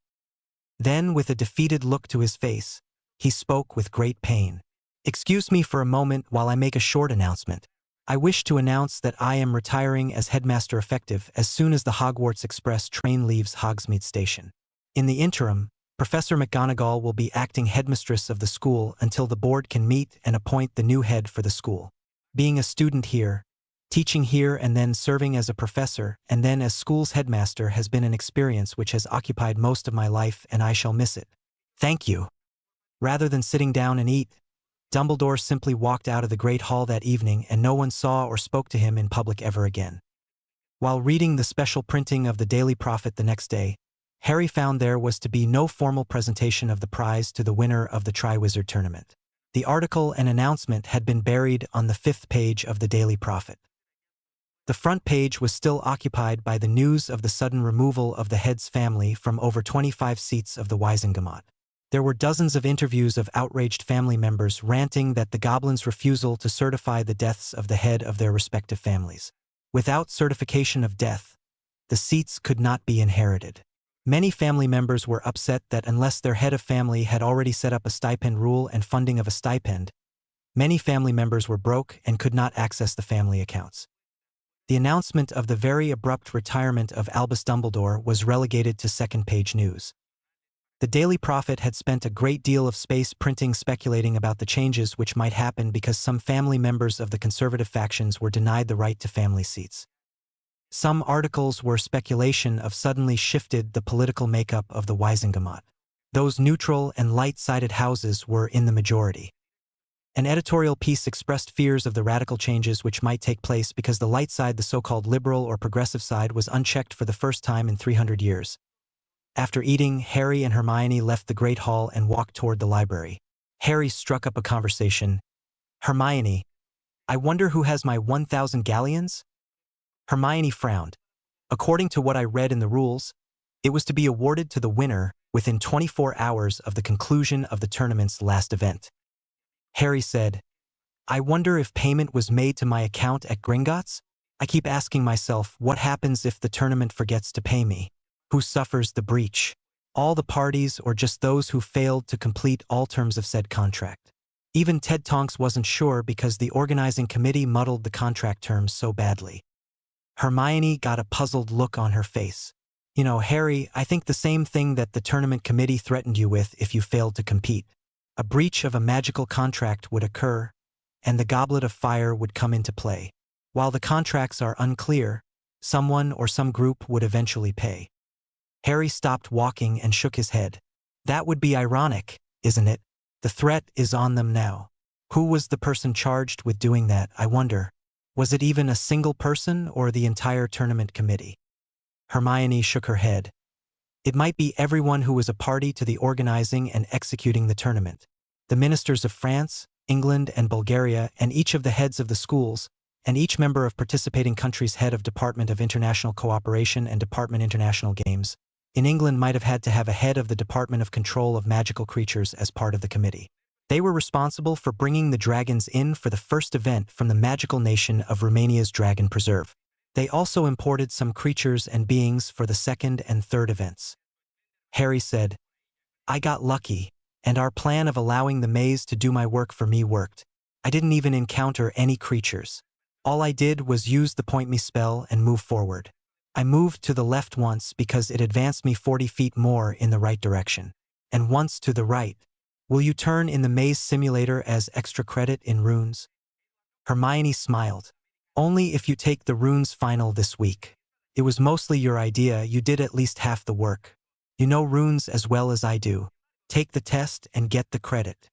Then, with a defeated look to his face, he spoke with great pain. Excuse me for a moment while I make a short announcement. I wish to announce that I am retiring as headmaster effective as soon as the Hogwarts Express train leaves Hogsmeade Station. In the interim, Professor McGonagall will be acting headmistress of the school until the board can meet and appoint the new head for the school. Being a student here, teaching here, and then serving as a professor and then as school's headmaster has been an experience which has occupied most of my life, and I shall miss it. Thank you. Rather than sitting down and eat, Dumbledore simply walked out of the Great Hall that evening, and no one saw or spoke to him in public ever again. While reading the special printing of the Daily Prophet the next day, Harry found there was to be no formal presentation of the prize to the winner of the Triwizard tournament. The article and announcement had been buried on the 5th page of the Daily Prophet. The front page was still occupied by the news of the sudden removal of the head's family from over 25 seats of the Wisengamot. There were dozens of interviews of outraged family members ranting that the goblins' refusal to certify the deaths of the head of their respective families. Without certification of death, the seats could not be inherited. Many family members were upset that unless their head of family had already set up a stipend rule and funding of a stipend, many family members were broke and could not access the family accounts. The announcement of the very abrupt retirement of Albus Dumbledore was relegated to second-page news. The Daily Prophet had spent a great deal of space printing speculating about the changes which might happen because some family members of the conservative factions were denied the right to family seats. Some articles were speculation of suddenly shifted the political makeup of the Wisengamot. Those neutral and light-sided houses were in the majority. An editorial piece expressed fears of the radical changes which might take place because the light side, the so-called liberal or progressive side, was unchecked for the first time in 300 years. After eating, Harry and Hermione left the Great Hall and walked toward the library. Harry struck up a conversation. Hermione, I wonder who has my 1,000 galleons? Hermione frowned. According to what I read in the rules, it was to be awarded to the winner within 24 hours of the conclusion of the tournament's last event. Harry said, I wonder if payment was made to my account at Gringotts? I keep asking myself, what happens if the tournament forgets to pay me? Who suffers the breach? All the parties, or just those who failed to complete all terms of said contract? Even Ted Tonks wasn't sure because the organizing committee muddled the contract terms so badly. Hermione got a puzzled look on her face. You know, Harry, I think the same thing that the tournament committee threatened you with if you failed to compete. A breach of a magical contract would occur, and the Goblet of Fire would come into play. While the contracts are unclear, someone or some group would eventually pay. Harry stopped walking and shook his head. That would be ironic, isn't it? The threat is on them now. Who was the person charged with doing that, I wonder? Was it even a single person or the entire tournament committee? Hermione shook her head. It might be everyone who was a party to the organizing and executing the tournament. The ministers of France, England, and Bulgaria, and each of the heads of the schools, and each member of participating countries' head of Department of International Cooperation and Department International Games, in England might have had to have a head of the Department of Control of Magical Creatures as part of the committee. They were responsible for bringing the dragons in for the first event from the magical nation of Romania's Dragon Preserve. They also imported some creatures and beings for the second and third events. Harry said, I got lucky, and our plan of allowing the maze to do my work for me worked. I didn't even encounter any creatures. All I did was use the point me spell and move forward. I moved to the left once because it advanced me 40 feet more in the right direction. And once to the right. Will you turn in the maze simulator as extra credit in runes? Hermione smiled. Only if you take the runes final this week. It was mostly your idea, you did at least half the work. You know runes as well as I do. Take the test and get the credit.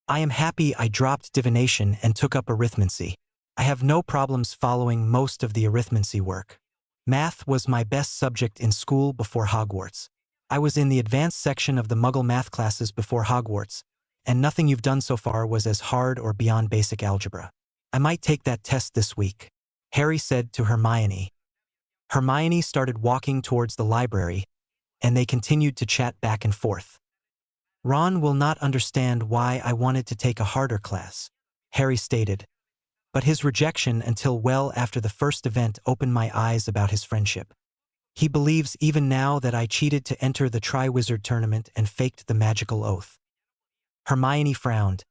I am happy I dropped divination and took up arithmancy. I have no problems following most of the arithmancy work. Math was my best subject in school before Hogwarts. I was in the advanced section of the Muggle math classes before Hogwarts, and nothing you've done so far was as hard or beyond basic algebra. I might take that test this week, Harry said to Hermione. Hermione started walking towards the library, and they continued to chat back and forth. Ron will not understand why I wanted to take a harder class, Harry stated. But his rejection until well after the first event opened my eyes about his friendship. He believes even now that I cheated to enter the Triwizard tournament and faked the magical oath. Hermione frowned.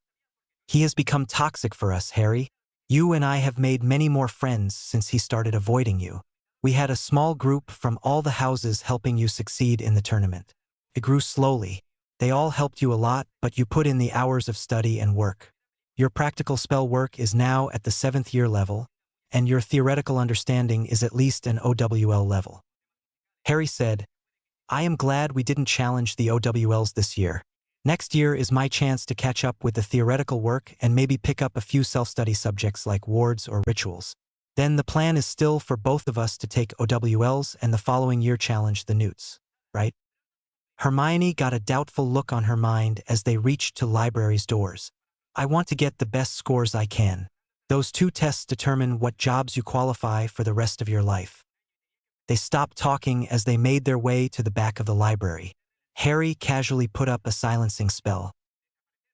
He has become toxic for us, Harry. You and I have made many more friends since he started avoiding you. We had a small group from all the houses helping you succeed in the tournament. It grew slowly. They all helped you a lot, but you put in the hours of study and work. Your practical spell work is now at the 7th year level, and your theoretical understanding is at least an OWL level. Harry said, I am glad we didn't challenge the OWLs this year. Next year is my chance to catch up with the theoretical work and maybe pick up a few self-study subjects like wards or rituals. Then the plan is still for both of us to take OWLs and the following year challenge the Newts, right? Hermione got a doubtful look on her mind as they reached to library's doors. I want to get the best scores I can. Those 2 tests determine what jobs you qualify for the rest of your life. They stopped talking as they made their way to the back of the library. Harry casually put up a silencing spell.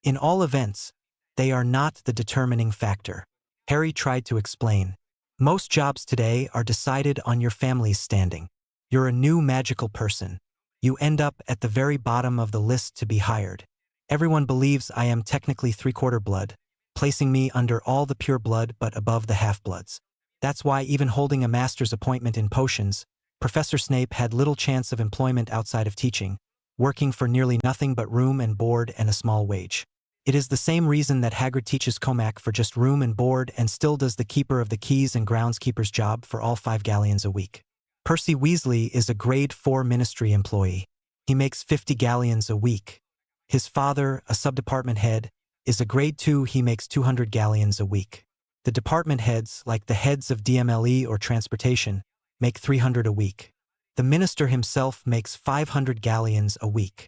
In all events, they are not the determining factor. Harry tried to explain. Most jobs today are decided on your family's standing. You're a new magical person. You end up at the very bottom of the list to be hired. Everyone believes I am technically 3/4 blood, placing me under all the pure blood but above the half-bloods. That's why even holding a master's appointment in potions, Professor Snape had little chance of employment outside of teaching, working for nearly nothing but room and board and a small wage. It is the same reason that Hagrid teaches Comac for just room and board and still does the keeper of the keys and groundskeeper's job for all 5 galleons a week. Percy Weasley is a grade 4 ministry employee. He makes 50 galleons a week. His father, a subdepartment head, is a grade 2. He makes 200 galleons a week. The department heads, like the heads of DMLE or transportation, make 300 a week. The minister himself makes 500 galleons a week.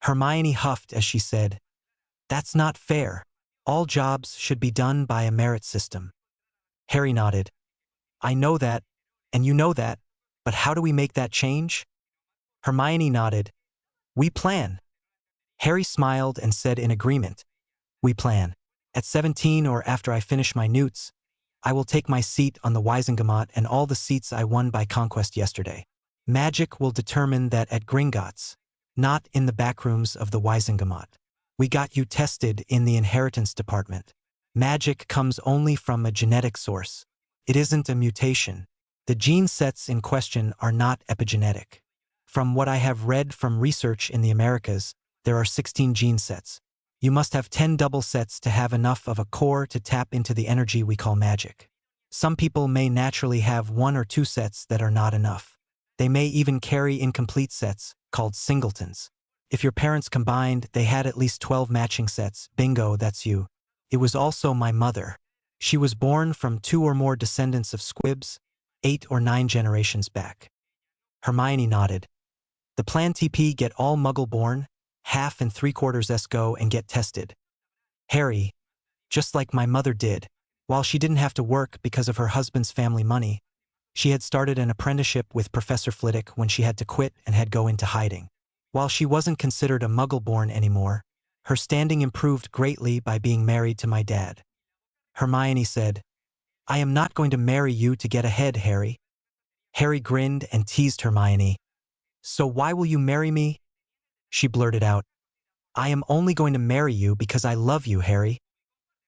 Hermione huffed as she said, That's not fair. All jobs should be done by a merit system. Harry nodded. I know that, and you know that, but how do we make that change? Hermione nodded. We plan. Harry smiled and said in agreement, We plan. At 17 or after I finish my newts, I will take my seat on the Wisengamot and all the seats I won by conquest yesterday. Magic will determine that at Gringotts, not in the backrooms of the Wisengamot. We got you tested in the inheritance department. Magic comes only from a genetic source. It isn't a mutation. The gene sets in question are not epigenetic. From what I have read from research in the Americas, there are 16 gene sets. You must have 10 double sets to have enough of a core to tap into the energy we call magic. Some people may naturally have 1 or 2 sets that are not enough. They may even carry incomplete sets, called singletons. If your parents combined, they had at least 12 matching sets. Bingo, that's you. It was also my mother. She was born from 2 or more descendants of squibs, 8 or 9 generations back. Hermione nodded. The plan TP get all muggle-born, half and 3/4 go and get tested. Harry, just like my mother did, while she didn't have to work because of her husband's family money, she had started an apprenticeship with Professor Flitwick when she had to quit and had go into hiding. While she wasn't considered a muggle-born anymore, her standing improved greatly by being married to my dad. Hermione said, "I am not going to marry you to get ahead, Harry." Harry grinned and teased Hermione. "So why will you marry me?" She blurted out, "I am only going to marry you because I love you, Harry."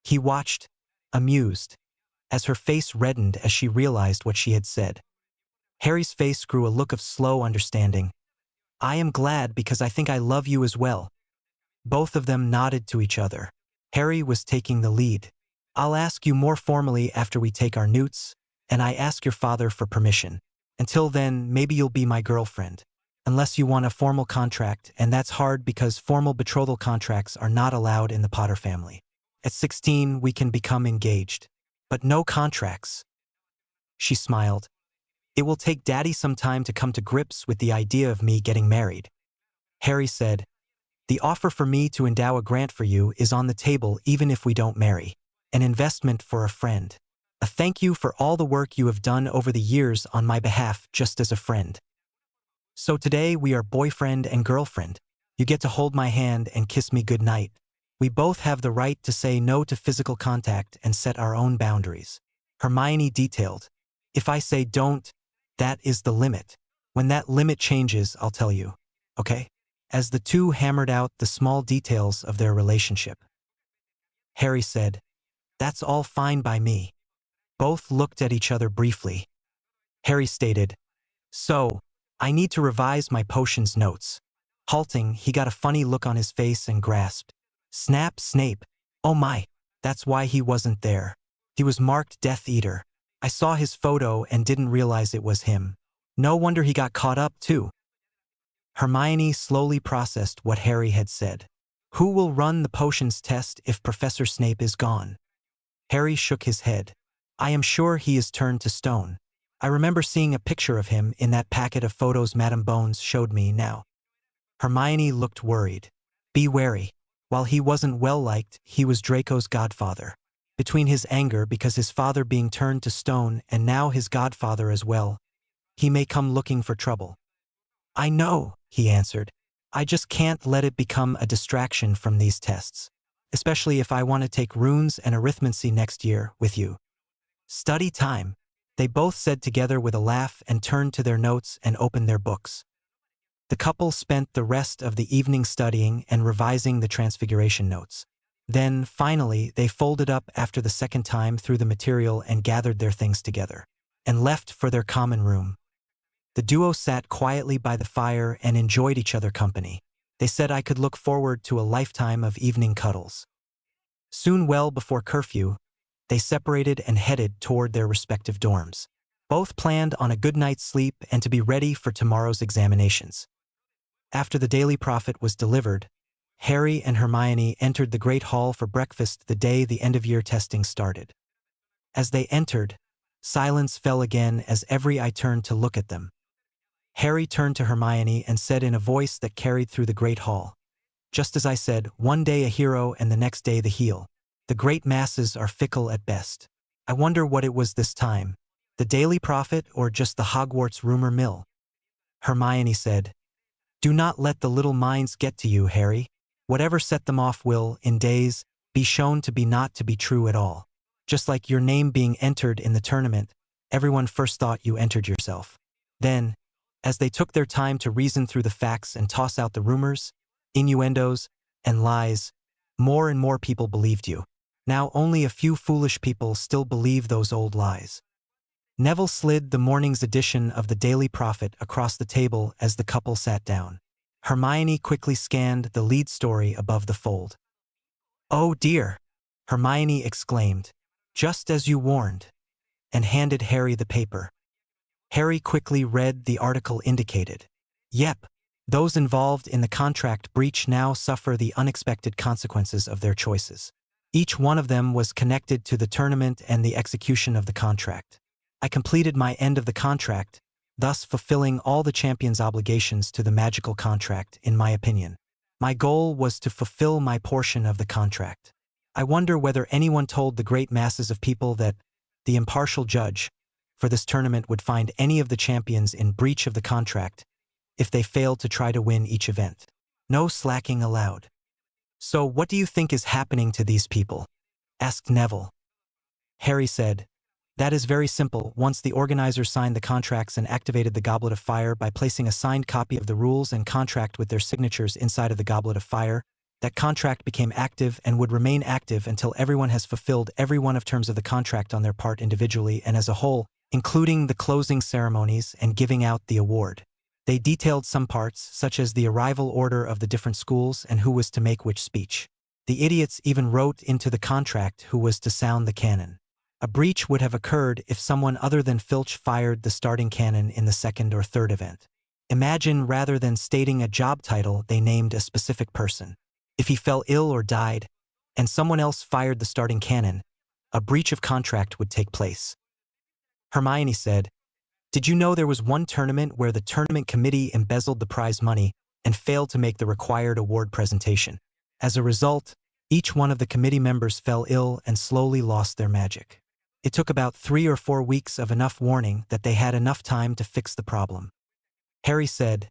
He watched, amused, as her face reddened as she realized what she had said. Harry's face grew a look of slow understanding. "I am glad because I think I love you as well." Both of them nodded to each other. Harry was taking the lead. "I'll ask you more formally after we take our newts, and I ask your father for permission. Until then, maybe you'll be my girlfriend. Unless you want a formal contract, and that's hard because formal betrothal contracts are not allowed in the Potter family. At 16, we can become engaged. But no contracts." She smiled. "It will take Daddy some time to come to grips with the idea of me getting married." Harry said, "The offer for me to endow a grant for you is on the table even if we don't marry. An investment for a friend. A thank you for all the work you have done over the years on my behalf just as a friend. So today we are boyfriend and girlfriend. You get to hold my hand and kiss me goodnight. We both have the right to say no to physical contact and set our own boundaries." Hermione detailed, "If I say don't, that is the limit. When that limit changes, I'll tell you. Okay?" As the two hammered out the small details of their relationship. Harry said, "That's all fine by me." Both looked at each other briefly. Harry stated, "So, I need to revise my potions notes." Halting, he got a funny look on his face and grasped, "Snap, Snape. Oh my, that's why he wasn't there. He was marked Death Eater. I saw his photo and didn't realize it was him. No wonder he got caught up too." Hermione slowly processed what Harry had said. "Who will run the potions test if Professor Snape is gone?" Harry shook his head. "I am sure he is turned to stone. I remember seeing a picture of him in that packet of photos Madame Bones showed me now." Hermione looked worried. "Be wary. While he wasn't well-liked, he was Draco's godfather. Between his anger because his father being turned to stone and now his godfather as well, he may come looking for trouble." "I know," he answered. "I just can't let it become a distraction from these tests. Especially if I want to take runes and arithmancy next year with you." "Study time," they both said together with a laugh and turned to their notes and opened their books. The couple spent the rest of the evening studying and revising the Transfiguration notes. Then, finally, they folded up after the second time through the material and gathered their things together, and left for their common room. The duo sat quietly by the fire and enjoyed each other company. They said I could look forward to a lifetime of evening cuddles. Soon, well before curfew, they separated and headed toward their respective dorms. Both planned on a good night's sleep and to be ready for tomorrow's examinations. After the Daily Prophet was delivered, Harry and Hermione entered the Great Hall for breakfast the day the end-of-year testing started. As they entered, silence fell again as every eye turned to look at them. Harry turned to Hermione and said in a voice that carried through the Great Hall, "Just as I said, one day a hero and the next day the heel. The great masses are fickle at best. I wonder what it was this time, the Daily Prophet or just the Hogwarts rumor mill?" Hermione said, "Do not let the little minds get to you, Harry. Whatever set them off will, in days, be shown to be not to be true at all. Just like your name being entered in the tournament, everyone first thought you entered yourself. Then, as they took their time to reason through the facts and toss out the rumors, innuendos, and lies, more and more people believed you. Now only a few foolish people still believe those old lies." Neville slid the morning's edition of the Daily Prophet across the table as the couple sat down. Hermione quickly scanned the lead story above the fold. "Oh dear!" Hermione exclaimed. "Just as you warned," and handed Harry the paper. Harry quickly read the article indicated. Yep, those involved in the contract breach now suffer the unexpected consequences of their choices. Each one of them was connected to the tournament and the execution of the contract. I completed my end of the contract, thus fulfilling all the champions' obligations to the magical contract, in my opinion. My goal was to fulfill my portion of the contract. I wonder whether anyone told the great masses of people that the impartial judge for this tournament would find any of the champions in breach of the contract if they failed to try to win each event. No slacking allowed. "So what do you think is happening to these people?" asked Neville. Harry said, "That is very simple. Once the organizers signed the contracts and activated the Goblet of Fire by placing a signed copy of the rules and contract with their signatures inside of the Goblet of Fire, that contract became active and would remain active until everyone has fulfilled every one of terms of the contract on their part individually and as a whole, including the closing ceremonies and giving out the award. They detailed some parts, such as the arrival order of the different schools and who was to make which speech. The idiots even wrote into the contract who was to sound the cannon. A breach would have occurred if someone other than Filch fired the starting cannon in the second or third event. Imagine, rather than stating a job title, they named a specific person. If he fell ill or died, and someone else fired the starting cannon, a breach of contract would take place." Hermione said, "Did you know there was one tournament where the tournament committee embezzled the prize money and failed to make the required award presentation? As a result, each one of the committee members fell ill and slowly lost their magic. It took about 3 or 4 weeks of enough warning that they had enough time to fix the problem." Harry said,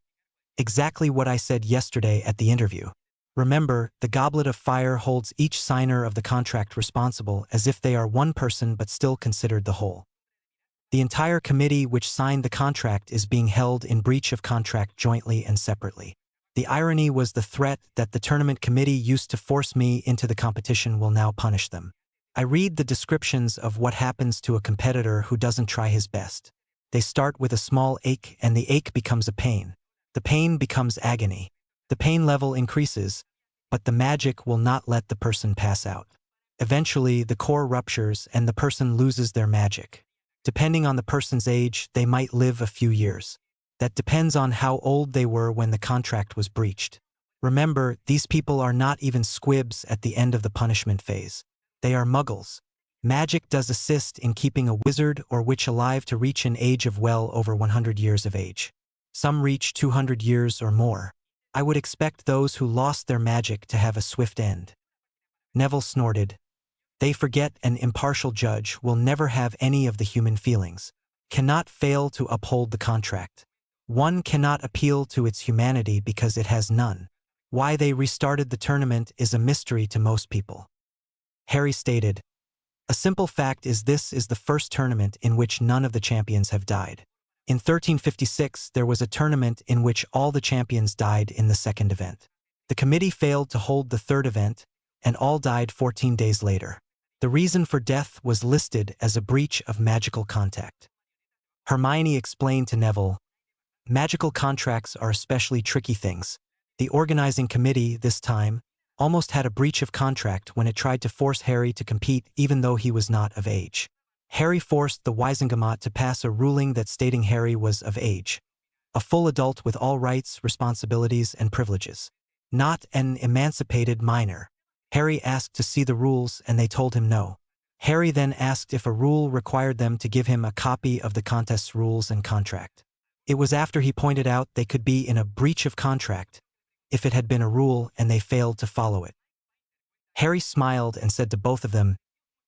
"Exactly what I said yesterday at the interview. Remember, the Goblet of Fire holds each signer of the contract responsible as if they are one person but still considered the whole. The entire committee which signed the contract is being held in breach of contract jointly and separately. The irony was the threat that the tournament committee used to force me into the competition will now punish them. I read the descriptions of what happens to a competitor who doesn't try his best. They start with a small ache and the ache becomes a pain. The pain becomes agony. The pain level increases, but the magic will not let the person pass out. Eventually, the core ruptures and the person loses their magic. Depending on the person's age, they might live a few years. That depends on how old they were when the contract was breached. Remember, these people are not even squibs at the end of the punishment phase. They are muggles. Magic does assist in keeping a wizard or witch alive to reach an age of well over 100 years of age. Some reach 200 years or more. I would expect those who lost their magic to have a swift end." Neville snorted. "They forget an impartial judge will never have any of the human feelings, cannot fail to uphold the contract. One cannot appeal to its humanity because it has none. Why they restarted the tournament is a mystery to most people." Harry stated, "A simple fact is this is the first tournament in which none of the champions have died. In 1356, there was a tournament in which all the champions died in the second event. The committee failed to hold the third event, and all died 14 days later. The reason for death was listed as a breach of magical contact." Hermione explained to Neville, "Magical contracts are especially tricky things. The organizing committee, this time, almost had a breach of contract when it tried to force Harry to compete even though he was not of age. Harry forced the Wisengamot to pass a ruling that stating Harry was of age, a full adult with all rights, responsibilities, and privileges. Not an emancipated minor. Harry asked to see the rules and they told him no. Harry then asked if a rule required them to give him a copy of the contest's rules and contract. It was after he pointed out they could be in a breach of contract if it had been a rule and they failed to follow it. Harry smiled and said to both of them,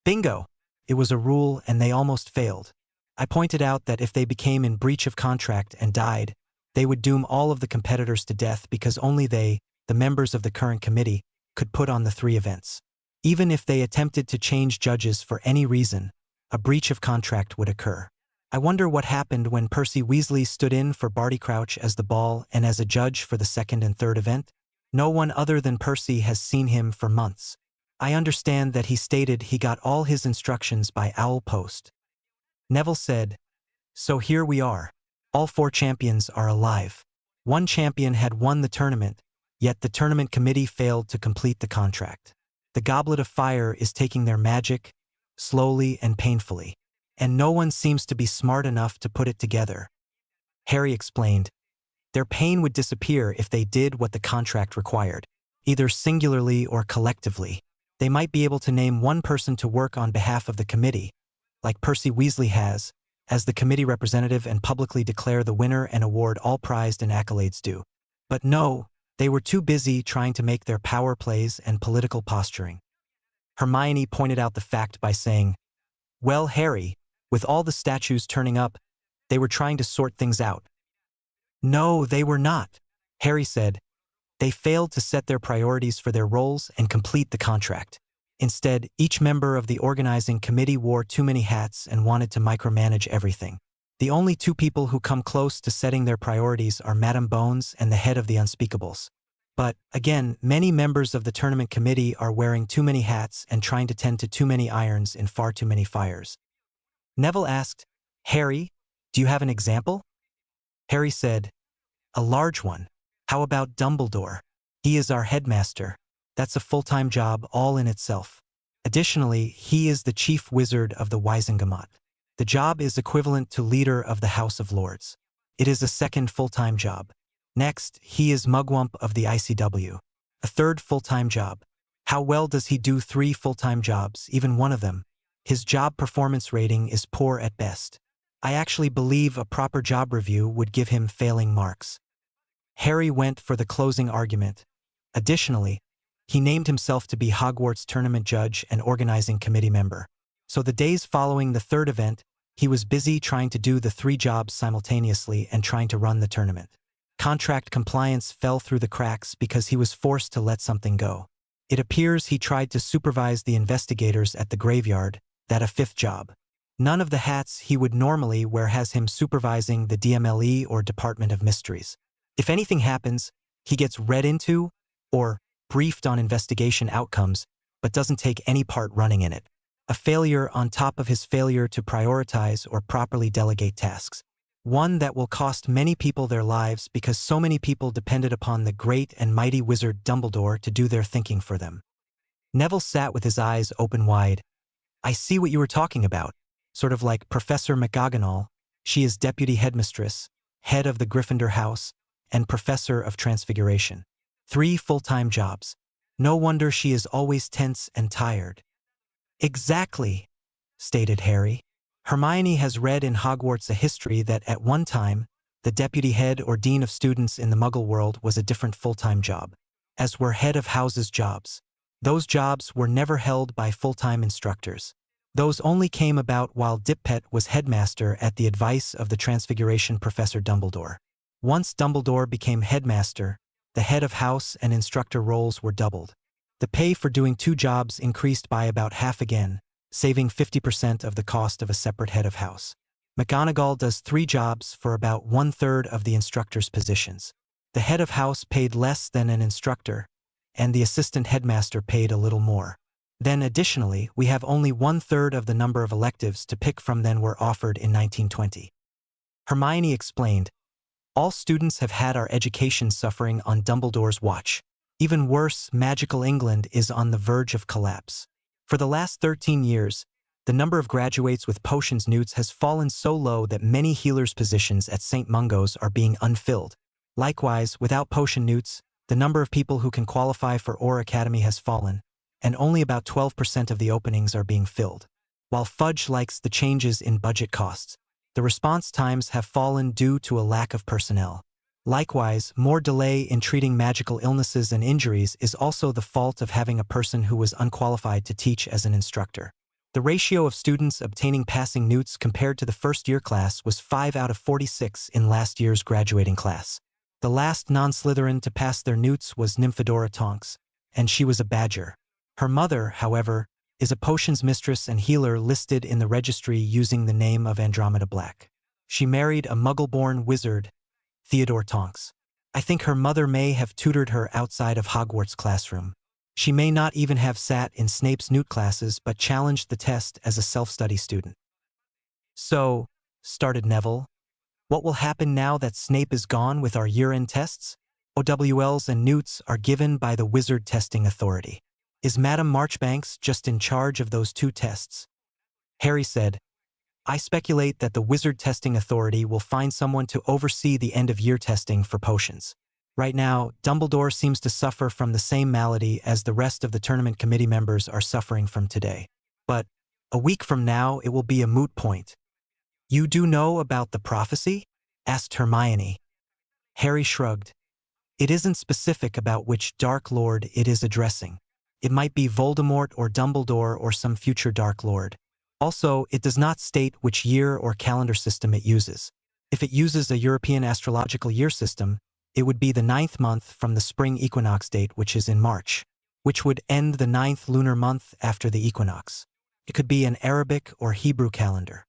"Bingo! It was a rule and they almost failed. I pointed out that if they became in breach of contract and died, they would doom all of the competitors to death because only they, the members of the current committee, could put on the 3 events. Even if they attempted to change judges for any reason, a breach of contract would occur. I wonder what happened when Percy Weasley stood in for Barty Crouch as the ball and as a judge for the second and third event. No one other than Percy has seen him for months. I understand that he stated he got all his instructions by owl post." Neville said, "So here we are. All 4 champions are alive. One champion had won the tournament, yet the tournament committee failed to complete the contract. The goblet of fire is taking their magic, slowly and painfully, and no one seems to be smart enough to put it together. Harry explained. Their pain would disappear if they did what the contract required, either singularly or collectively. They might be able to name one person to work on behalf of the committee, like Percy Weasley has, as the committee representative and publicly declare the winner and award all prized and accolades due. But no, they were too busy trying to make their power plays and political posturing. Hermione pointed out the fact by saying, "Well, Harry, with all the statues turning up, they were trying to sort things out." "No, they were not," Harry said. "They failed to set their priorities for their roles and complete the contract. Instead, each member of the organizing committee wore too many hats and wanted to micromanage everything. The only two people who come close to setting their priorities are Madame Bones and the head of the Unspeakables. But, again, many members of the tournament committee are wearing too many hats and trying to tend to too many irons in far too many fires." Neville asked, "Harry, do you have an example?" Harry said, "A large one. How about Dumbledore? He is our headmaster. That's a full-time job all in itself. Additionally, he is the chief wizard of the Wizengamot. The job is equivalent to leader of the House of Lords. It is a second full-time job. Next, he is Mugwump of the ICW. A third full-time job. How well does he do 3 full-time jobs, even one of them? His job performance rating is poor at best. I actually believe a proper job review would give him failing marks." Harry went for the closing argument. Additionally, he named himself to be Hogwarts tournament judge and organizing committee member. So the days following the third event, he was busy trying to do the 3 jobs simultaneously and trying to run the tournament. Contract compliance fell through the cracks because he was forced to let something go. It appears he tried to supervise the investigators at the graveyard, that a 5th job. None of the hats he would normally wear has him supervising the DMLE or Department of Mysteries. If anything happens, he gets read into or briefed on investigation outcomes, but doesn't take any part running in it. A failure on top of his failure to prioritize or properly delegate tasks. One that will cost many people their lives because so many people depended upon the great and mighty wizard Dumbledore to do their thinking for them. Neville sat with his eyes open wide. "I see what you were talking about. Sort of like Professor McGonagall. She is deputy headmistress, head of the Gryffindor house, and professor of transfiguration. 3 full-time jobs. No wonder she is always tense and tired." "Exactly," stated Harry. "Hermione has read in Hogwarts a history that at one time, the deputy head or dean of students in the Muggle world was a different full-time job, as were head of houses jobs. Those jobs were never held by full-time instructors. Those only came about while Dippet was headmaster at the advice of the Transfiguration Professor Dumbledore. Once Dumbledore became headmaster, the head of house and instructor roles were doubled. The pay for doing 2 jobs increased by about half again, saving 50% of the cost of a separate head of house. McGonagall does 3 jobs for about 1/3 of the instructor's positions. The head of house paid less than an instructor, and the assistant headmaster paid a little more. Then additionally, we have only 1/3 of the number of electives to pick from than were offered in 1920. Hermione explained, "All students have had our education suffering on Dumbledore's watch. Even worse, magical England is on the verge of collapse. For the last 13 years, the number of graduates with potions newts has fallen so low that many healers' positions at St. Mungo's are being unfilled. Likewise, without potion newts, the number of people who can qualify for Or Academy has fallen, and only about 12% of the openings are being filled. While Fudge likes the changes in budget costs, the response times have fallen due to a lack of personnel. Likewise, more delay in treating magical illnesses and injuries is also the fault of having a person who was unqualified to teach as an instructor. The ratio of students obtaining passing newts compared to the first-year class was 5 out of 46 in last year's graduating class. The last non-Slytherin to pass their newts was Nymphadora Tonks, and she was a badger. Her mother, however, is a potions mistress and healer listed in the registry using the name of Andromeda Black. She married a Muggle-born wizard, Theodore Tonks. I think her mother may have tutored her outside of Hogwarts' classroom. She may not even have sat in Snape's newt classes but challenged the test as a self-study student." "So," started Neville, "what will happen now that Snape is gone with our year-end tests? OWLs and newts are given by the Wizard Testing Authority. Is Madame Marchbanks just in charge of those 2 tests? Harry said, I speculate that the Wizard Testing Authority will find someone to oversee the end-of-year testing for potions. Right now, Dumbledore seems to suffer from the same malady as the rest of the tournament committee members are suffering from today. But a week from now, it will be a moot point. You do know about the prophecy? Asked Hermione. Harry shrugged. It isn't specific about which Dark Lord it is addressing. It might be Voldemort or Dumbledore or some future Dark Lord. Also, it does not state which year or calendar system it uses. If it uses a European astrological year system, it would be the 9th month from the spring equinox date, which is in March, which would end the 9th lunar month after the equinox. It could be an Arabic or Hebrew calendar.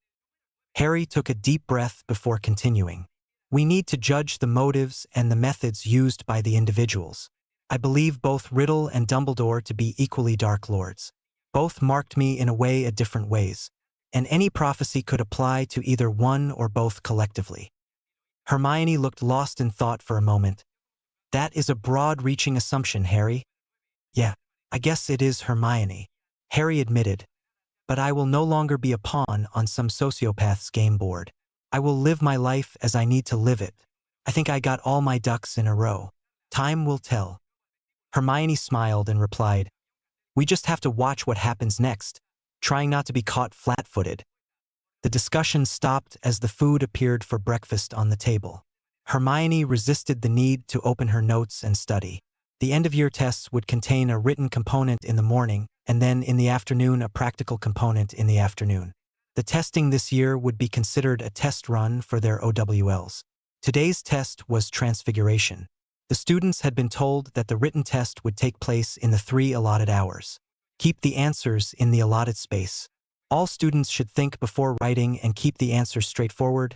Harry took a deep breath before continuing. We need to judge the motives and the methods used by the individuals. I believe both Riddle and Dumbledore to be equally Dark Lords. Both marked me in a way at different ways, and any prophecy could apply to either one or both collectively. Hermione looked lost in thought for a moment. That is a broad-reaching assumption, Harry. Yeah, I guess it is, Hermione, Harry admitted. But I will no longer be a pawn on some sociopath's game board. I will live my life as I need to live it. I think I got all my ducks in a row. Time will tell. Hermione smiled and replied, We just have to watch what happens next, trying not to be caught flat-footed. The discussion stopped as the food appeared for breakfast on the table. Hermione resisted the need to open her notes and study. The end-of-year tests would contain a written component in the morning, and then in the afternoon a practical component in the afternoon. The testing this year would be considered a test run for their OWLs. Today's test was Transfiguration. The students had been told that the written test would take place in the 3 allotted hours. Keep the answers in the allotted space. All students should think before writing and keep the answers straightforward,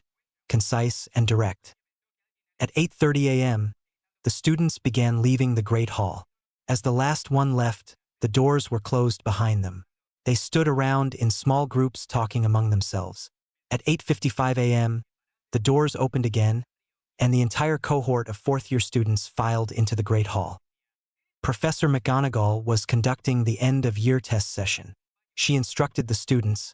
concise, and direct. At 8:30 a.m., the students began leaving the Great Hall. As the last one left, the doors were closed behind them. They stood around in small groups talking among themselves. At 8:55 a.m., the doors opened again, and the entire cohort of 4th-year students filed into the Great Hall. Professor McGonagall was conducting the end-of-year test session. She instructed the students,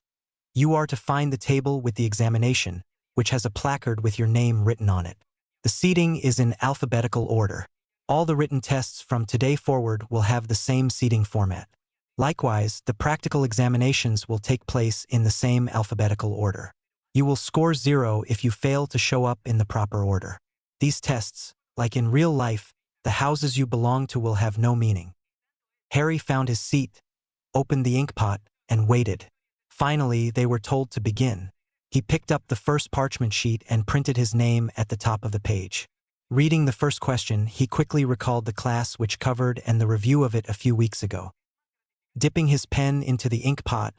You are to find the table with the examination, which has a placard with your name written on it. The seating is in alphabetical order. All the written tests from today forward will have the same seating format. Likewise, the practical examinations will take place in the same alphabetical order. You will score 0 if you fail to show up in the proper order. These tests, like in real life, the houses you belong to will have no meaning. Harry found his seat, opened the inkpot, and waited. Finally, they were told to begin. He picked up the first parchment sheet and printed his name at the top of the page. Reading the first question, he quickly recalled the class which covered and the review of it a few weeks ago. Dipping his pen into the inkpot,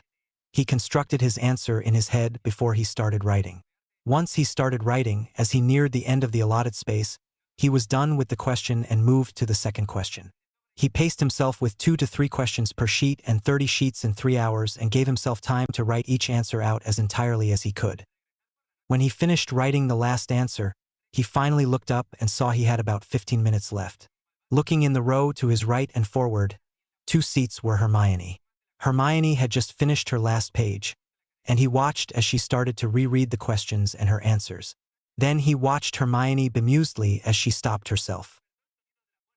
he constructed his answer in his head before he started writing. Once he started writing, as he neared the end of the allotted space, he was done with the question and moved to the second question. He paced himself with 2 to 3 questions per sheet and 30 sheets in 3 hours and gave himself time to write each answer out as entirely as he could. When he finished writing the last answer, he finally looked up and saw he had about 15 minutes left. Looking in the row to his right and forward, 2 seats were Hermione. Hermione had just finished her last page, and he watched as she started to reread the questions and her answers. Then he watched Hermione bemusedly as she stopped herself.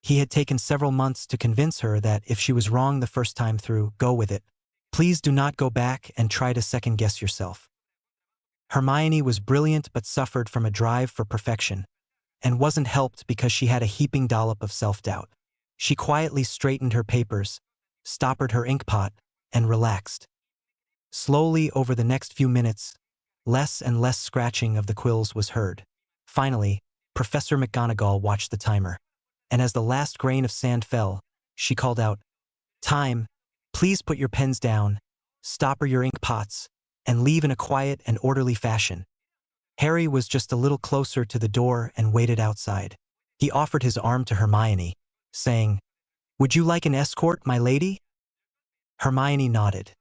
He had taken several months to convince her that if she was wrong the first time through, go with it. Please do not go back and try to second-guess yourself. Hermione was brilliant but suffered from a drive for perfection, and wasn't helped because she had a heaping dollop of self-doubt. She quietly straightened her papers, stoppered her inkpot, and relaxed. Slowly over the next few minutes, less and less scratching of the quills was heard. Finally, Professor McGonagall watched the timer, and as the last grain of sand fell, she called out, "Time, please put your pens down, stopper your ink pots, and leave in a quiet and orderly fashion." Harry was just a little closer to the door and waited outside. He offered his arm to Hermione, saying, "Would you like an escort, my lady?" Hermione nodded.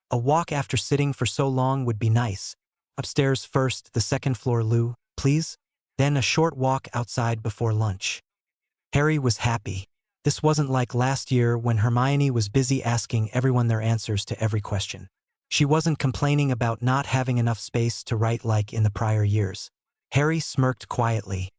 A walk after sitting for so long would be nice. Upstairs first, the second floor loo, please. Then a short walk outside before lunch. Harry was happy. This wasn't like last year when Hermione was busy asking everyone their answers to every question. She wasn't complaining about not having enough space to write like in the prior years. Harry smirked quietly.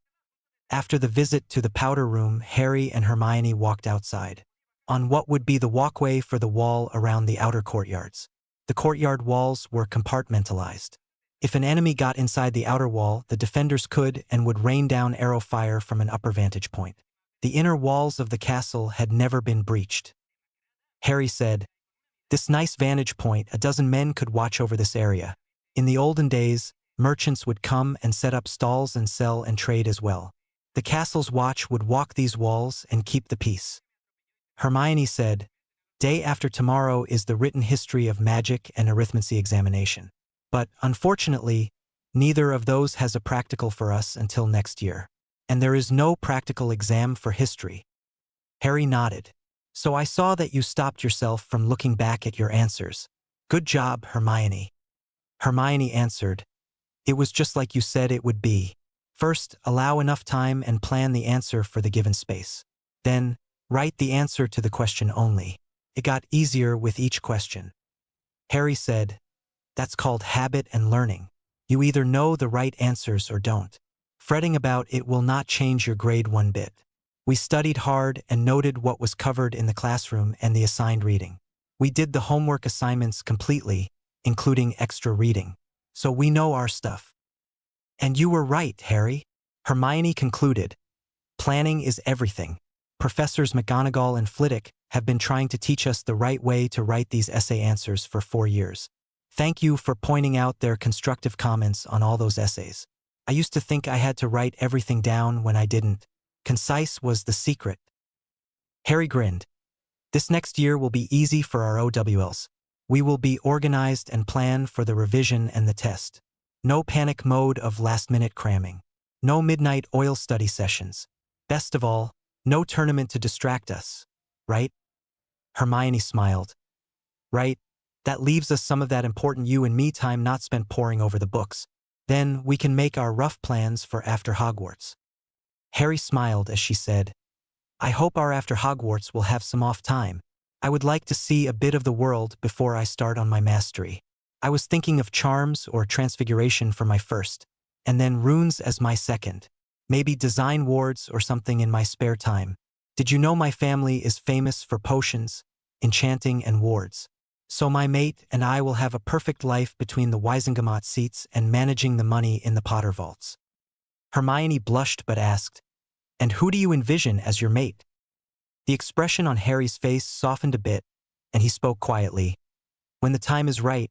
After the visit to the powder room, Harry and Hermione walked outside, on what would be the walkway for the wall around the outer courtyards. The courtyard walls were compartmentalized. If an enemy got inside the outer wall, the defenders could and would rain down arrow fire from an upper vantage point. The inner walls of the castle had never been breached. Harry said, "This nice vantage point, a dozen men could watch over this area. In the olden days, merchants would come and set up stalls and sell and trade as well. The castle's watch would walk these walls and keep the peace." Hermione said, "Day after tomorrow is the written history of magic and arithmancy examination. But, unfortunately, neither of those has a practical for us until next year. And there is no practical exam for history." Harry nodded. "So I saw that you stopped yourself from looking back at your answers. Good job, Hermione." Hermione answered, "It was just like you said it would be. First, allow enough time and plan the answer for the given space. Then, write the answer to the question only." It got easier with each question. Harry said, "That's called habit and learning. You either know the right answers or don't. Fretting about it will not change your grade one bit. We studied hard and noted what was covered in the classroom and the assigned reading. We did the homework assignments completely, including extra reading. So we know our stuff." "And you were right, Harry," Hermione concluded. "Planning is everything. Professors McGonagall and Flitwick have been trying to teach us the right way to write these essay answers for 4 years. Thank you for pointing out their constructive comments on all those essays. I used to think I had to write everything down when I didn't. Concise was the secret." Harry grinned. "This next year will be easy for our OWLs. We will be organized and plan for the revision and the test. No panic mode of last-minute cramming. No midnight oil study sessions. Best of all, no tournament to distract us. Right?" Hermione smiled. "Right. That leaves us some of that important you and me time not spent poring over the books. Then we can make our rough plans for after Hogwarts." Harry smiled as she said, "I hope our after Hogwarts will have some off time. I would like to see a bit of the world before I start on my mastery. I was thinking of charms or transfiguration for my first, and then runes as my second. Maybe design wards or something in my spare time. Did you know my family is famous for potions, enchanting, and wards? So my mate and I will have a perfect life between the Wisengamot seats and managing the money in the Potter vaults." Hermione blushed but asked, "And who do you envision as your mate?" The expression on Harry's face softened a bit, and he spoke quietly. "When the time is right,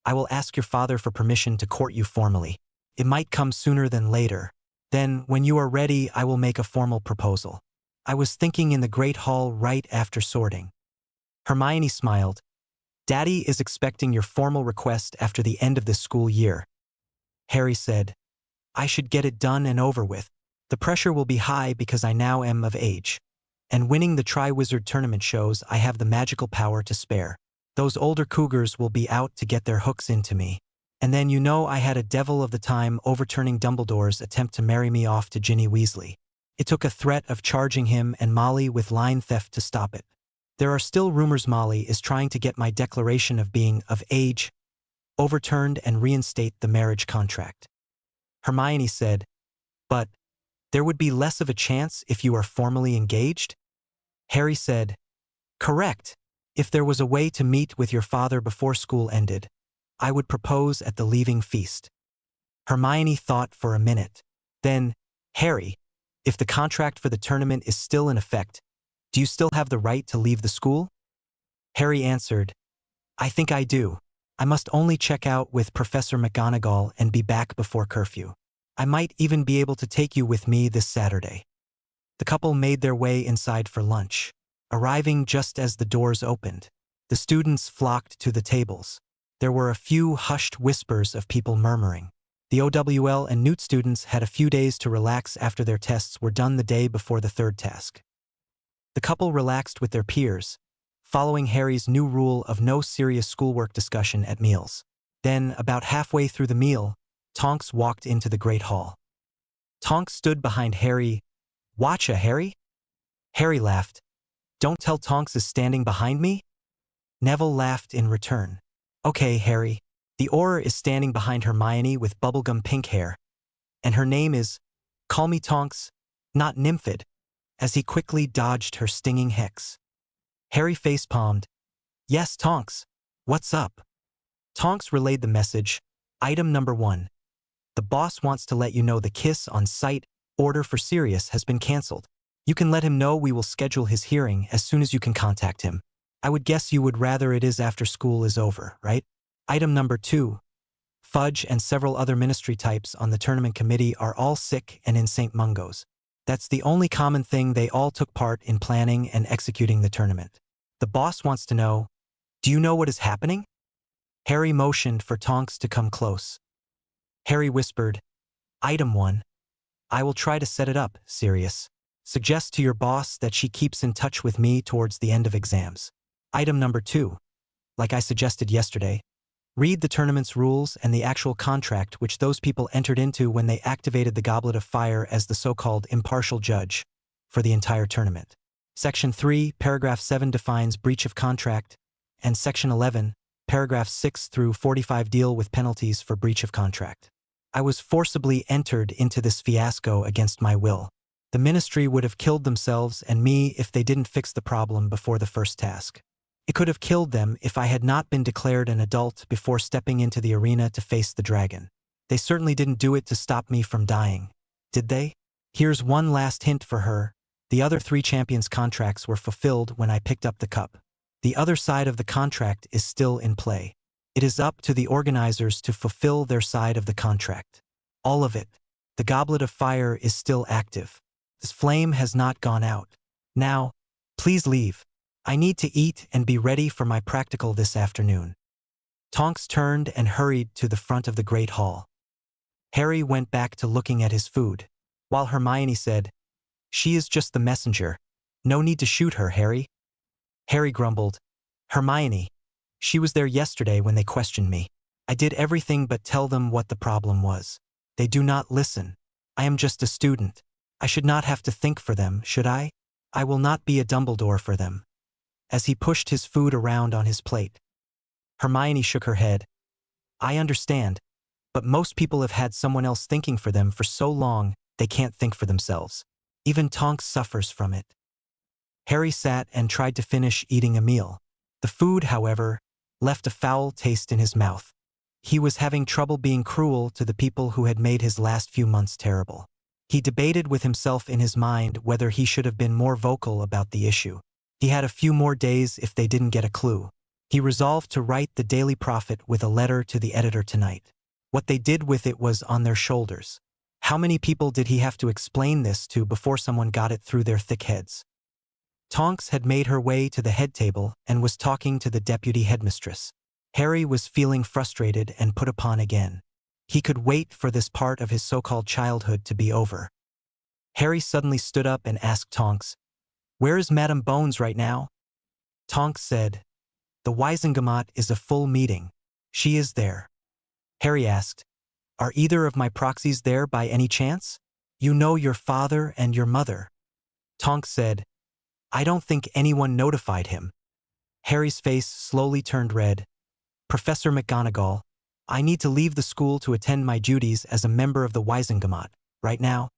I will ask your father for permission to court you formally. It might come sooner than later. Then, when you are ready, I will make a formal proposal. I was thinking in the Great Hall right after sorting." Hermione smiled. "Daddy is expecting your formal request after the end of this school year." Harry said, "I should get it done and over with. The pressure will be high because I now am of age. And winning the Triwizard tournament shows I have the magical power to spare. Those older cougars will be out to get their hooks into me. And then you know I had a devil of the time overturning Dumbledore's attempt to marry me off to Ginny Weasley. It took a threat of charging him and Molly with line theft to stop it. There are still rumors Molly is trying to get my declaration of being of age overturned and reinstate the marriage contract." Hermione said, "But there would be less of a chance if you are formally engaged?" Harry said, "Correct. If there was a way to meet with your father before school ended, I would propose at the leaving feast." Hermione thought for a minute. Then, "Harry, if the contract for the tournament is still in effect, do you still have the right to leave the school?" Harry answered, "I think I do. I must only check out with Professor McGonagall and be back before curfew. I might even be able to take you with me this Saturday." The couple made their way inside for lunch, arriving just as the doors opened. The students flocked to the tables. There were a few hushed whispers of people murmuring. The OWL and Newt students had a few days to relax after their tests were done the day before the third task. The couple relaxed with their peers, following Harry's new rule of no serious schoolwork discussion at meals. Then, about halfway through the meal, Tonks walked into the Great Hall. Tonks stood behind Harry. "Watcha, Harry?" Harry laughed. Don't tell Tonks is standing behind me? Neville laughed in return. Okay, Harry. The Auror is standing behind Hermione with bubblegum pink hair. And her name is, call me Tonks, not Nymphid, as he quickly dodged her stinging hex. Harry facepalmed. Yes, Tonks. What's up? Tonks relayed the message. Item number 1. The boss wants to let you know the kiss on site order for Sirius has been cancelled. You can let him know we will schedule his hearing as soon as you can contact him. I would guess you would rather it is after school is over, right? Item number 2. Fudge and several other ministry types on the tournament committee are all sick and in St. Mungo's. That's the only common thing. They all took part in planning and executing the tournament. The boss wants to know, do you know what is happening? Harry motioned for Tonks to come close. Harry whispered, Item 1. I will try to set it up, Sirius. Suggest to your boss that she keeps in touch with me towards the end of exams. Item number 2. Like I suggested yesterday, read the tournament's rules and the actual contract which those people entered into when they activated the Goblet of Fire as the so-called impartial judge for the entire tournament. Section 3, paragraph 7 defines breach of contract, and Section 11, paragraphs 6 through 45 deal with penalties for breach of contract. I was forcibly entered into this fiasco against my will. The ministry would have killed themselves and me if they didn't fix the problem before the first task. It could have killed them if I had not been declared an adult before stepping into the arena to face the dragon. They certainly didn't do it to stop me from dying, did they? Here's one last hint for her. The other 3 champions' contracts were fulfilled when I picked up the cup. The other side of the contract is still in play. It is up to the organizers to fulfill their side of the contract. All of it. The Goblet of Fire is still active. This flame has not gone out. Now, please leave. I need to eat and be ready for my practical this afternoon. Tonks turned and hurried to the front of the Great Hall. Harry went back to looking at his food, while Hermione said, She is just the messenger. No need to shoot her, Harry. Harry grumbled, Hermione. She was there yesterday when they questioned me. I did everything but tell them what the problem was. They do not listen. I am just a student. I should not have to think for them, should I? I will not be a Dumbledore for them. As he pushed his food around on his plate. Hermione shook her head. I understand, but most people have had someone else thinking for them for so long they can't think for themselves. Even Tonks suffers from it. Harry sat and tried to finish eating a meal. The food, however, left a foul taste in his mouth. He was having trouble being cruel to the people who had made his last few months terrible. He debated with himself in his mind whether he should have been more vocal about the issue. He had a few more days if they didn't get a clue. He resolved to write the Daily Prophet with a letter to the editor tonight. What they did with it was on their shoulders. How many people did he have to explain this to before someone got it through their thick heads? Tonks had made her way to the head table and was talking to the deputy headmistress. Harry was feeling frustrated and put upon again. He could wait for this part of his so-called childhood to be over. Harry suddenly stood up and asked Tonks, Where is Madame Bones right now? Tonks said, The Wizengamot is a full meeting. She is there. Harry asked, Are either of my proxies there by any chance? You know your father and your mother. Tonks said, I don't think anyone notified him. Harry's face slowly turned red. Professor McGonagall, I need to leave the school to attend my duties as a member of the Wizengamot, right now.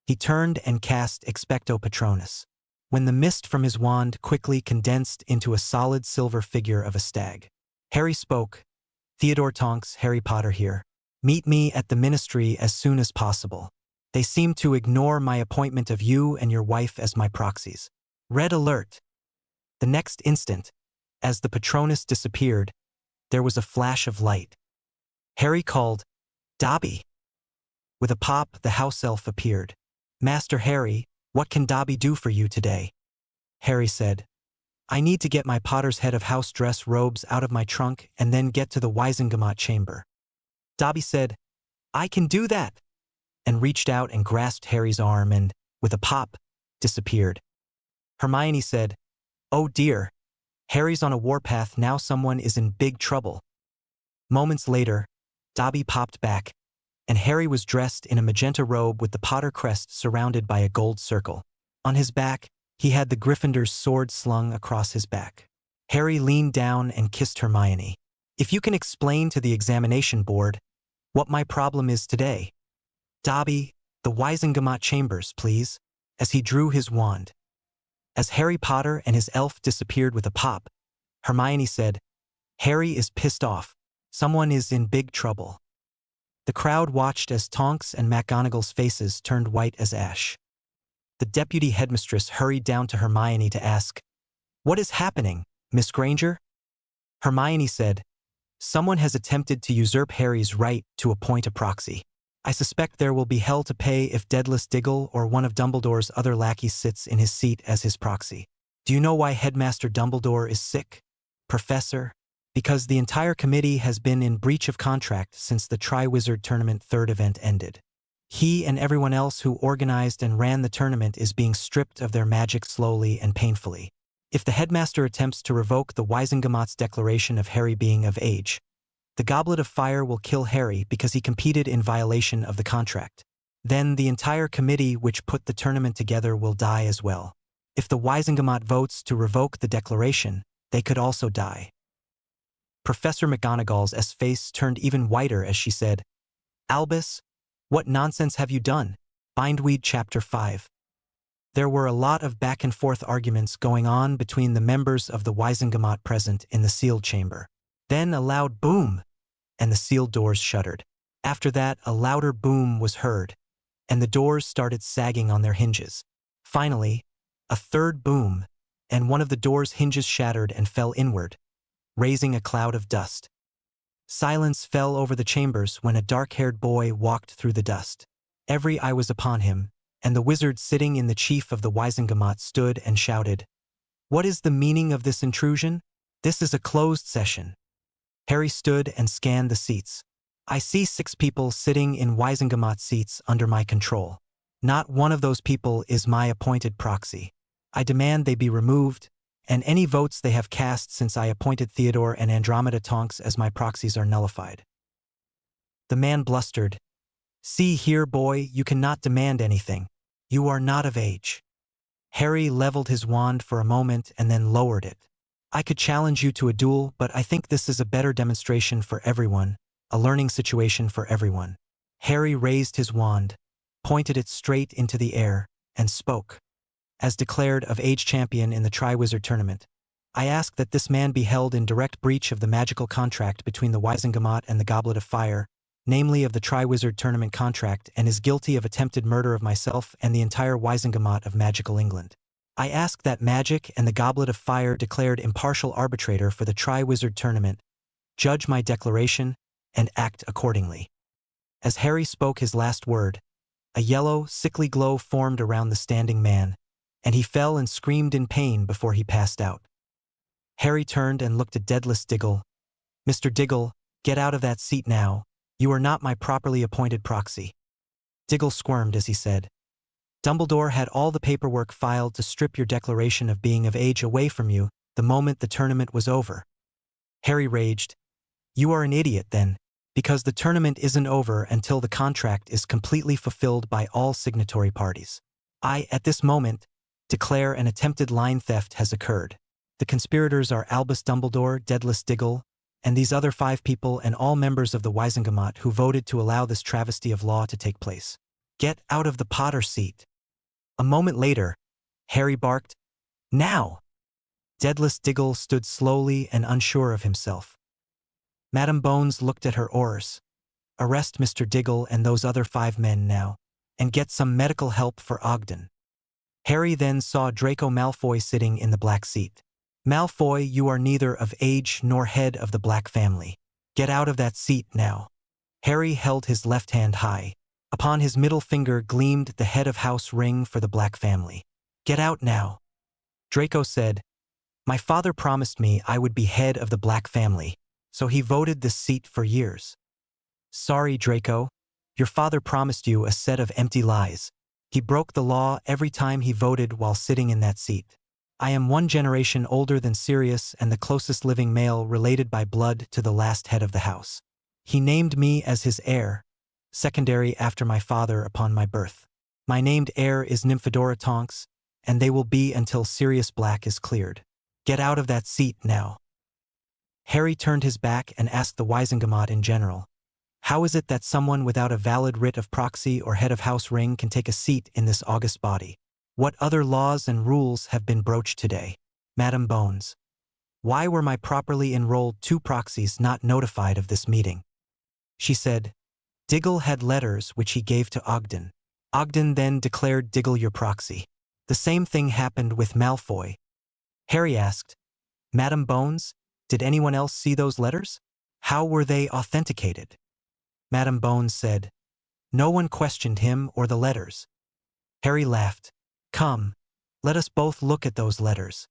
He turned and cast Expecto Patronus. When the mist from his wand quickly condensed into a solid silver figure of a stag. Harry spoke, Theodore Tonks, Harry Potter here. Meet me at the ministry as soon as possible. They seem to ignore my appointment of you and your wife as my proxies. Red alert. The next instant, as the Patronus disappeared, there was a flash of light. Harry called, Dobby. With a pop, the house elf appeared. Master Harry, what can Dobby do for you today? Harry said, I need to get my Potter's head of house dress robes out of my trunk and then get to the Wizengamot chamber. Dobby said, I can do that, and reached out and grasped Harry's arm and, with a pop, disappeared. Hermione said, Oh dear, Harry's on a warpath now, someone is in big trouble. Moments later, Dobby popped back, and Harry was dressed in a magenta robe with the Potter crest surrounded by a gold circle. On his back, He had the Gryffindor's sword slung across his back. Harry leaned down and kissed Hermione. If you can explain to the examination board what my problem is today. Dobby, the Wisengamot chambers, please, as he drew his wand. As Harry Potter and his elf disappeared with a pop, Hermione said, Harry is pissed off. Someone is in big trouble. The crowd watched as Tonks and McGonagall's faces turned white as ash. The deputy headmistress hurried down to Hermione to ask, What is happening, Miss Granger? Hermione said, Someone has attempted to usurp Harry's right to appoint a proxy. I suspect there will be hell to pay if Daedalus Diggle or one of Dumbledore's other lackeys sits in his seat as his proxy. Do you know why Headmaster Dumbledore is sick, Professor? Because the entire committee has been in breach of contract since the Triwizard Tournament third event ended. He and everyone else who organized and ran the tournament is being stripped of their magic slowly and painfully. If the headmaster attempts to revoke the Wisengamot's declaration of Harry being of age, the Goblet of Fire will kill Harry because he competed in violation of the contract. Then the entire committee which put the tournament together will die as well. If the Wisengamot votes to revoke the declaration, they could also die. Professor McGonagall's face turned even whiter as she said, Albus, what nonsense have you done? Bindweed Chapter 5. There were a lot of back-and-forth arguments going on between the members of the Wisengamot present in the sealed chamber. Then a loud boom, and the sealed doors shuttered. After that, a louder boom was heard, and the doors started sagging on their hinges. Finally, a third boom, and one of the door's hinges shattered and fell inward, raising a cloud of dust. Silence fell over the chambers when a dark-haired boy walked through the dust. Every eye was upon him, and the wizard sitting in the chief of the Wisengamot stood and shouted, What is the meaning of this intrusion? This is a closed session. Harry stood and scanned the seats. I see 6 people sitting in Wisengamot seats under my control. Not one of those people is my appointed proxy. I demand they be removed, and any votes they have cast since I appointed Theodore and Andromeda Tonks as my proxies are nullified. The man blustered, See here, boy, you cannot demand anything. You are not of age. Harry leveled his wand for a moment and then lowered it. I could challenge you to a duel, but I think this is a better demonstration for everyone, a learning situation for everyone. Harry raised his wand, pointed it straight into the air, and spoke. As declared of age champion in the Triwizard Tournament, I ask that this man be held in direct breach of the magical contract between the Wisengamot and the Goblet of Fire, namely of the Triwizard Tournament contract, and is guilty of attempted murder of myself and the entire Wisengamot of magical England. I ask that Magic and the Goblet of Fire declared impartial arbitrator for the Triwizard Tournament, judge my declaration, and act accordingly. As Harry spoke his last word, a yellow, sickly glow formed around the standing man, and he fell and screamed in pain before he passed out. Harry turned and looked at Daedalus Diggle. Mr. Diggle, get out of that seat now. You are not my properly appointed proxy. Diggle squirmed as he said, Dumbledore had all the paperwork filed to strip your declaration of being of age away from you the moment the tournament was over. Harry raged, You are an idiot then, because the tournament isn't over until the contract is completely fulfilled by all signatory parties. I, at this moment, declare an attempted line theft has occurred. The conspirators are Albus Dumbledore, Daedalus Diggle, and these other 5 people and all members of the Wisengamot who voted to allow this travesty of law to take place. Get out of the Potter seat. A moment later, Harry barked, Now! Daedalus Diggle stood slowly and unsure of himself. Madame Bones looked at her oars. Arrest Mr. Diggle and those other 5 men now, and get some medical help for Ogden. Harry then saw Draco Malfoy sitting in the black seat. Malfoy, you are neither of age nor head of the Black family. Get out of that seat now. Harry held his left hand high. Upon his middle finger gleamed the head of House Ring for the Black family. Get out now. Draco said, My father promised me I would be head of the Black family, so he voted this seat for years. Sorry, Draco. Your father promised you a set of empty lies. He broke the law every time he voted while sitting in that seat. I am 1 generation older than Sirius and the closest living male related by blood to the last head of the house. He named me as his heir, secondary after my father upon my birth. My named heir is Nymphadora Tonks, and they will be until Sirius Black is cleared. Get out of that seat now. Harry turned his back and asked the Wisengamot in general. How is it that someone without a valid writ of proxy or head of house ring can take a seat in this august body? What other laws and rules have been broached today? Madam Bones. Why were my properly enrolled 2 proxies not notified of this meeting? She said. Diggle had letters which he gave to Ogden. Ogden then declared Diggle your proxy. The same thing happened with Malfoy. Harry asked, Madam Bones, did anyone else see those letters? How were they authenticated? Madam Bones said, no one questioned him or the letters. Harry laughed. Come, let us both look at those letters.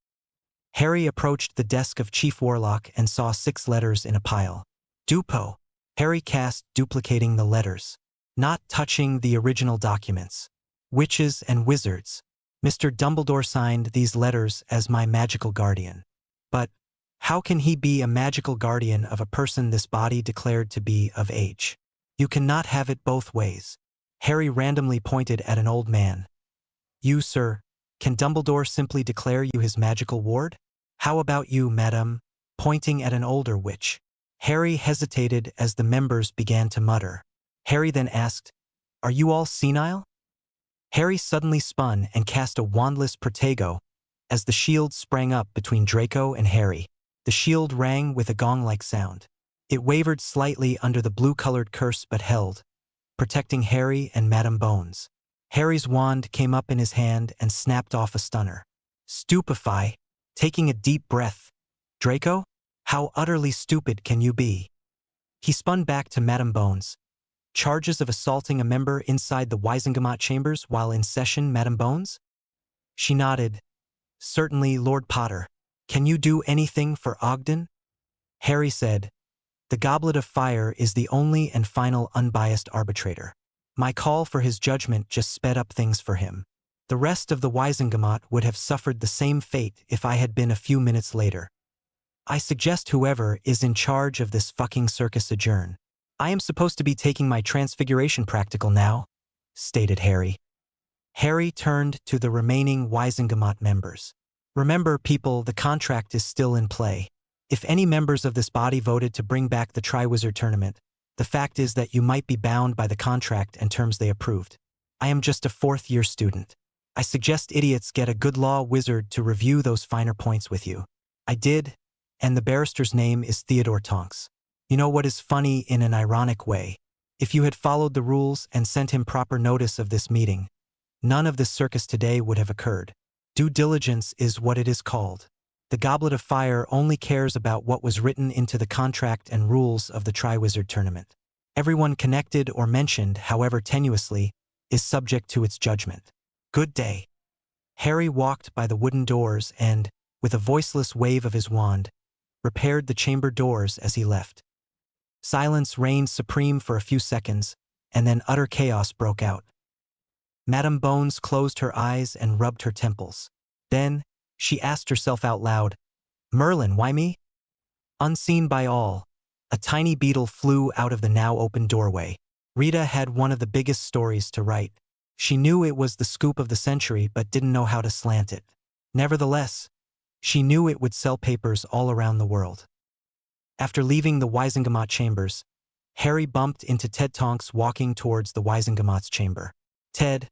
Harry approached the desk of Chief Warlock and saw 6 letters in a pile. Dupo. Harry cast duplicating the letters. Not touching the original documents. Witches and wizards. Mr. Dumbledore signed these letters as my magical guardian. But how can he be a magical guardian of a person this body declared to be of age? You cannot have it both ways. Harry randomly pointed at an old man. You, sir, can Dumbledore simply declare you his magical ward? How about you, madam? Pointing at an older witch. Harry hesitated as the members began to mutter. Harry then asked, are you all senile? Harry suddenly spun and cast a wandless Protego. As the shield sprang up between Draco and Harry, the shield rang with a gong-like sound. It wavered slightly under the blue-colored curse but held, protecting Harry and Madam Bones. Harry's wand came up in his hand and snapped off a stunner. Stupefy, taking a deep breath. Draco? How utterly stupid can you be? He spun back to Madam Bones. Charges of assaulting a member inside the Wisengamot chambers while in session, Madam Bones? She nodded. Certainly, Lord Potter. Can you do anything for Ogden? Harry said, the Goblet of Fire is the only and final unbiased arbitrator. My call for his judgment just sped up things for him. The rest of the Wisengamot would have suffered the same fate if I had been a few minutes later. I suggest whoever is in charge of this fucking circus adjourn. I am supposed to be taking my transfiguration practical now, stated Harry. Harry turned to the remaining Wisengamot members. Remember, people, the contract is still in play. If any members of this body voted to bring back the Triwizard tournament, the fact is that you might be bound by the contract and terms they approved. I am just a 4th-year student. I suggest idiots get a good law wizard to review those finer points with you. I did, and the barrister's name is Theodore Tonks. You know what is funny in an ironic way? If you had followed the rules and sent him proper notice of this meeting, none of this circus today would have occurred. Due diligence is what it is called. The Goblet of Fire only cares about what was written into the contract and rules of the Triwizard tournament. Everyone connected or mentioned, however tenuously, is subject to its judgment. Good day. Harry walked by the wooden doors and, with a voiceless wave of his wand, repaired the chamber doors as he left. Silence reigned supreme for a few seconds, and then utter chaos broke out. Madam Bones closed her eyes and rubbed her temples. Then, she asked herself out loud, Merlin, why me? Unseen by all, a tiny beetle flew out of the now open doorway. Rita had one of the biggest stories to write. She knew it was the scoop of the century but didn't know how to slant it. Nevertheless, she knew it would sell papers all around the world. After leaving the Wisengamot chambers, Harry bumped into Ted Tonks walking towards the Wisengamot's chamber. Ted,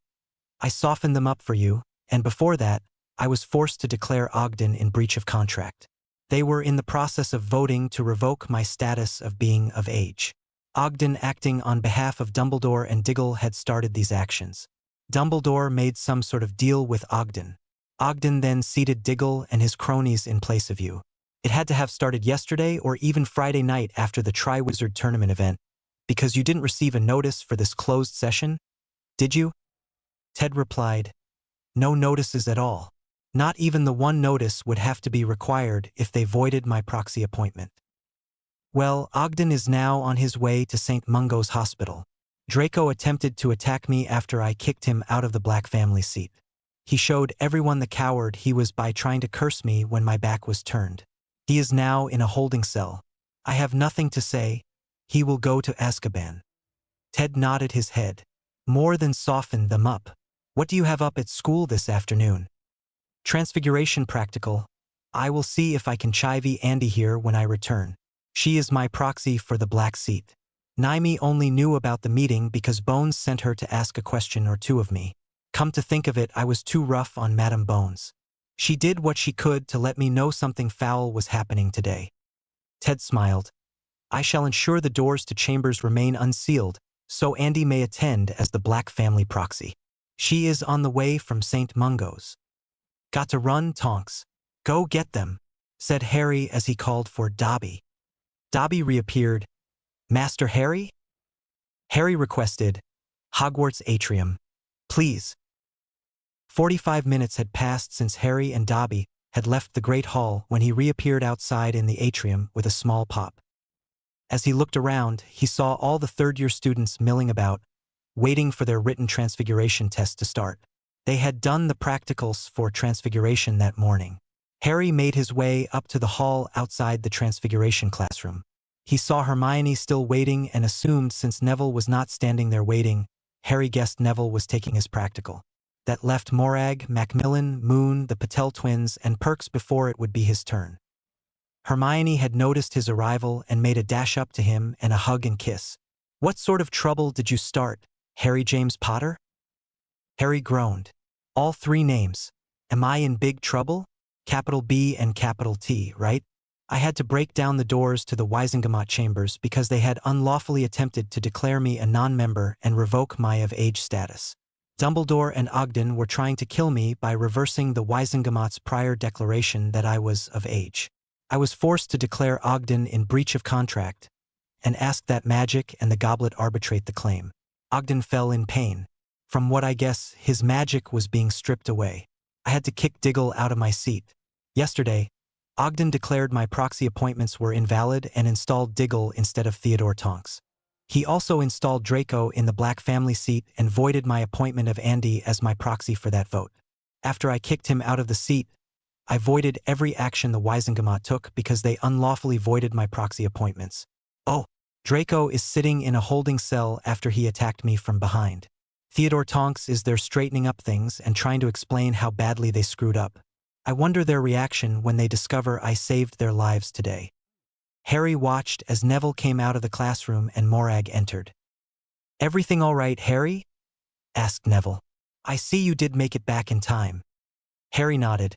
I softened them up for you, and before that, I was forced to declare Ogden in breach of contract. They were in the process of voting to revoke my status of being of age. Ogden, acting on behalf of Dumbledore and Diggle, had started these actions. Dumbledore made some sort of deal with Ogden. Ogden then seated Diggle and his cronies in place of you. It had to have started yesterday or even Friday night after the Triwizard tournament event, because you didn't receive a notice for this closed session, did you? Ted replied, no notices at all. Not even the one notice would have to be required if they voided my proxy appointment. Well, Ogden is now on his way to St. Mungo's Hospital. Draco attempted to attack me after I kicked him out of the Black family seat. He showed everyone the coward he was by trying to curse me when my back was turned. He is now in a holding cell. I have nothing to say. He will go to Azkaban. Ted nodded his head. More than softened them up. What do you have up at school this afternoon? Transfiguration practical. I will see if I can chivy Andy here when I return. She is my proxy for the black seat. Naomi only knew about the meeting because Bones sent her to ask a question or two of me. Come to think of it, I was too rough on Madame Bones. She did what she could to let me know something foul was happening today. Ted smiled. I shall ensure the doors to chambers remain unsealed, so Andy may attend as the Black family proxy. She is on the way from St. Mungo's. Got to run, Tonks. Go get them, said Harry as he called for Dobby. Dobby reappeared. Master Harry? Harry requested, Hogwarts atrium. Please. 45 minutes had passed since Harry and Dobby had left the Great Hall when he reappeared outside in the atrium with a small pop. As he looked around, he saw all the third-year students milling about, waiting for their written transfiguration test to start. They had done the practicals for transfiguration that morning. Harry made his way up to the hall outside the transfiguration classroom. He saw Hermione still waiting and assumed since Neville was not standing there waiting, Harry guessed Neville was taking his practical. That left Morag, Macmillan, Moon, the Patel twins, and Perks before it would be his turn. Hermione had noticed his arrival and made a dash up to him and a hug and kiss. What sort of trouble did you start, Harry James Potter? Harry groaned. All three names. Am I in big trouble? Capital B and capital T, right? I had to break down the doors to the Wisengamot chambers because they had unlawfully attempted to declare me a non-member and revoke my of-age status. Dumbledore and Ogden were trying to kill me by reversing the Wisengamot's prior declaration that I was of age. I was forced to declare Ogden in breach of contract and asked that magic and the goblet arbitrate the claim. Ogden fell in pain. From what I guess, his magic was being stripped away. I had to kick Diggle out of my seat. Yesterday, Ogden declared my proxy appointments were invalid and installed Diggle instead of Theodore Tonks. He also installed Draco in the Black family seat and voided my appointment of Andy as my proxy for that vote. After I kicked him out of the seat, I voided every action the Wisengamot took because they unlawfully voided my proxy appointments. Oh, Draco is sitting in a holding cell after he attacked me from behind. Theodore Tonks is there straightening up things and trying to explain how badly they screwed up. I wonder their reaction when they discover I saved their lives today. Harry watched as Neville came out of the classroom and Morag entered. Everything all right, Harry? Asked Neville. I see you did make it back in time. Harry nodded.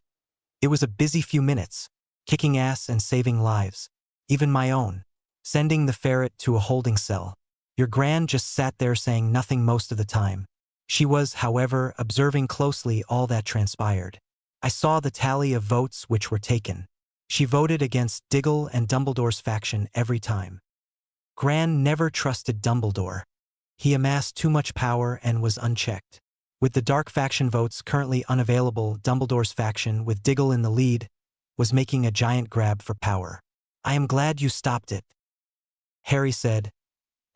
It was a busy few minutes, kicking ass and saving lives, even my own, sending the ferret to a holding cell. Your Gran just sat there saying nothing most of the time. She was, however, observing closely all that transpired. I saw the tally of votes which were taken. She voted against Diggle and Dumbledore's faction every time. Gran never trusted Dumbledore. He amassed too much power and was unchecked. With the dark faction votes currently unavailable, Dumbledore's faction, with Diggle in the lead, was making a giant grab for power. I am glad you stopped it. Harry said,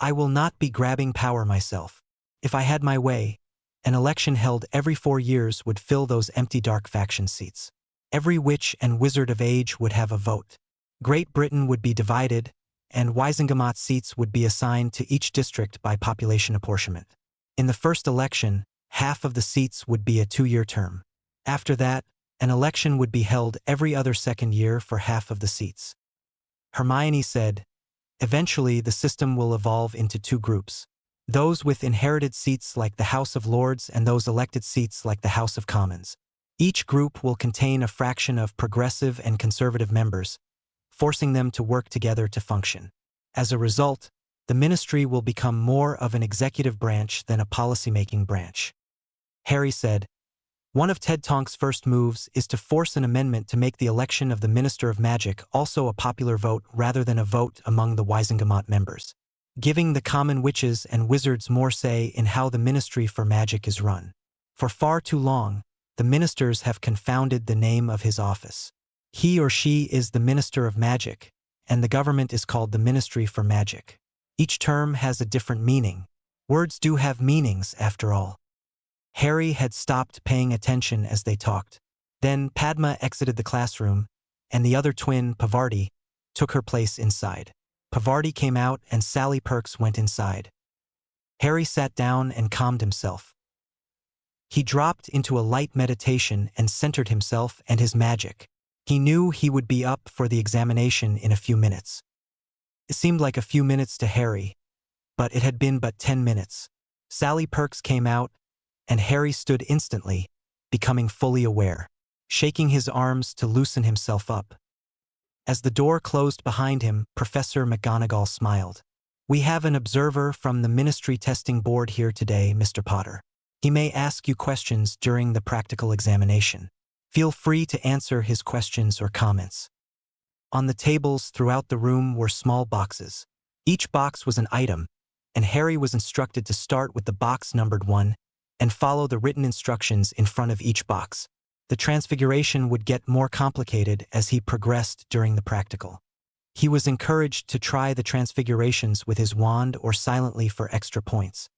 I will not be grabbing power myself. If I had my way, an election held every 4 years would fill those empty dark faction seats. Every witch and wizard of age would have a vote. Great Britain would be divided, and Wisengamot seats would be assigned to each district by population apportionment. In the first election, half of the seats would be a 2-year term. After that, an election would be held every other second year for half of the seats. Hermione said, eventually the system will evolve into 2 groups. Those with inherited seats like the House of Lords and those elected seats like the House of Commons. Each group will contain a fraction of progressive and conservative members, forcing them to work together to function. As a result, the ministry will become more of an executive branch than a policymaking branch. Harry said, one of Ted Tonks' first moves is to force an amendment to make the election of the Minister of Magic also a popular vote rather than a vote among the Wisengamot members, giving the common witches and wizards more say in how the Ministry for Magic is run. For far too long, the ministers have confounded the name of his office. He or she is the Minister of Magic, and the government is called the Ministry for Magic. Each term has a different meaning. Words do have meanings, after all. Harry had stopped paying attention as they talked. Then Padma exited the classroom, and the other twin, Pavarti, took her place inside. Pavarti came out and Sally Perks went inside. Harry sat down and calmed himself. He dropped into a light meditation and centered himself and his magic. He knew he would be up for the examination in a few minutes. It seemed like a few minutes to Harry, but it had been but 10 minutes. Sally Perks came out, and Harry stood instantly, becoming fully aware, shaking his arms to loosen himself up. As the door closed behind him, Professor McGonagall smiled. "We have an observer from the Ministry Testing Board here today, Mr. Potter. He may ask you questions during the practical examination. Feel free to answer his questions or comments." On the tables throughout the room were small boxes. Each box was an item, and Harry was instructed to start with the box numbered 1 and follow the written instructions in front of each box. The transfiguration would get more complicated as he progressed during the practical. He was encouraged to try the transfigurations with his wand or silently for extra points.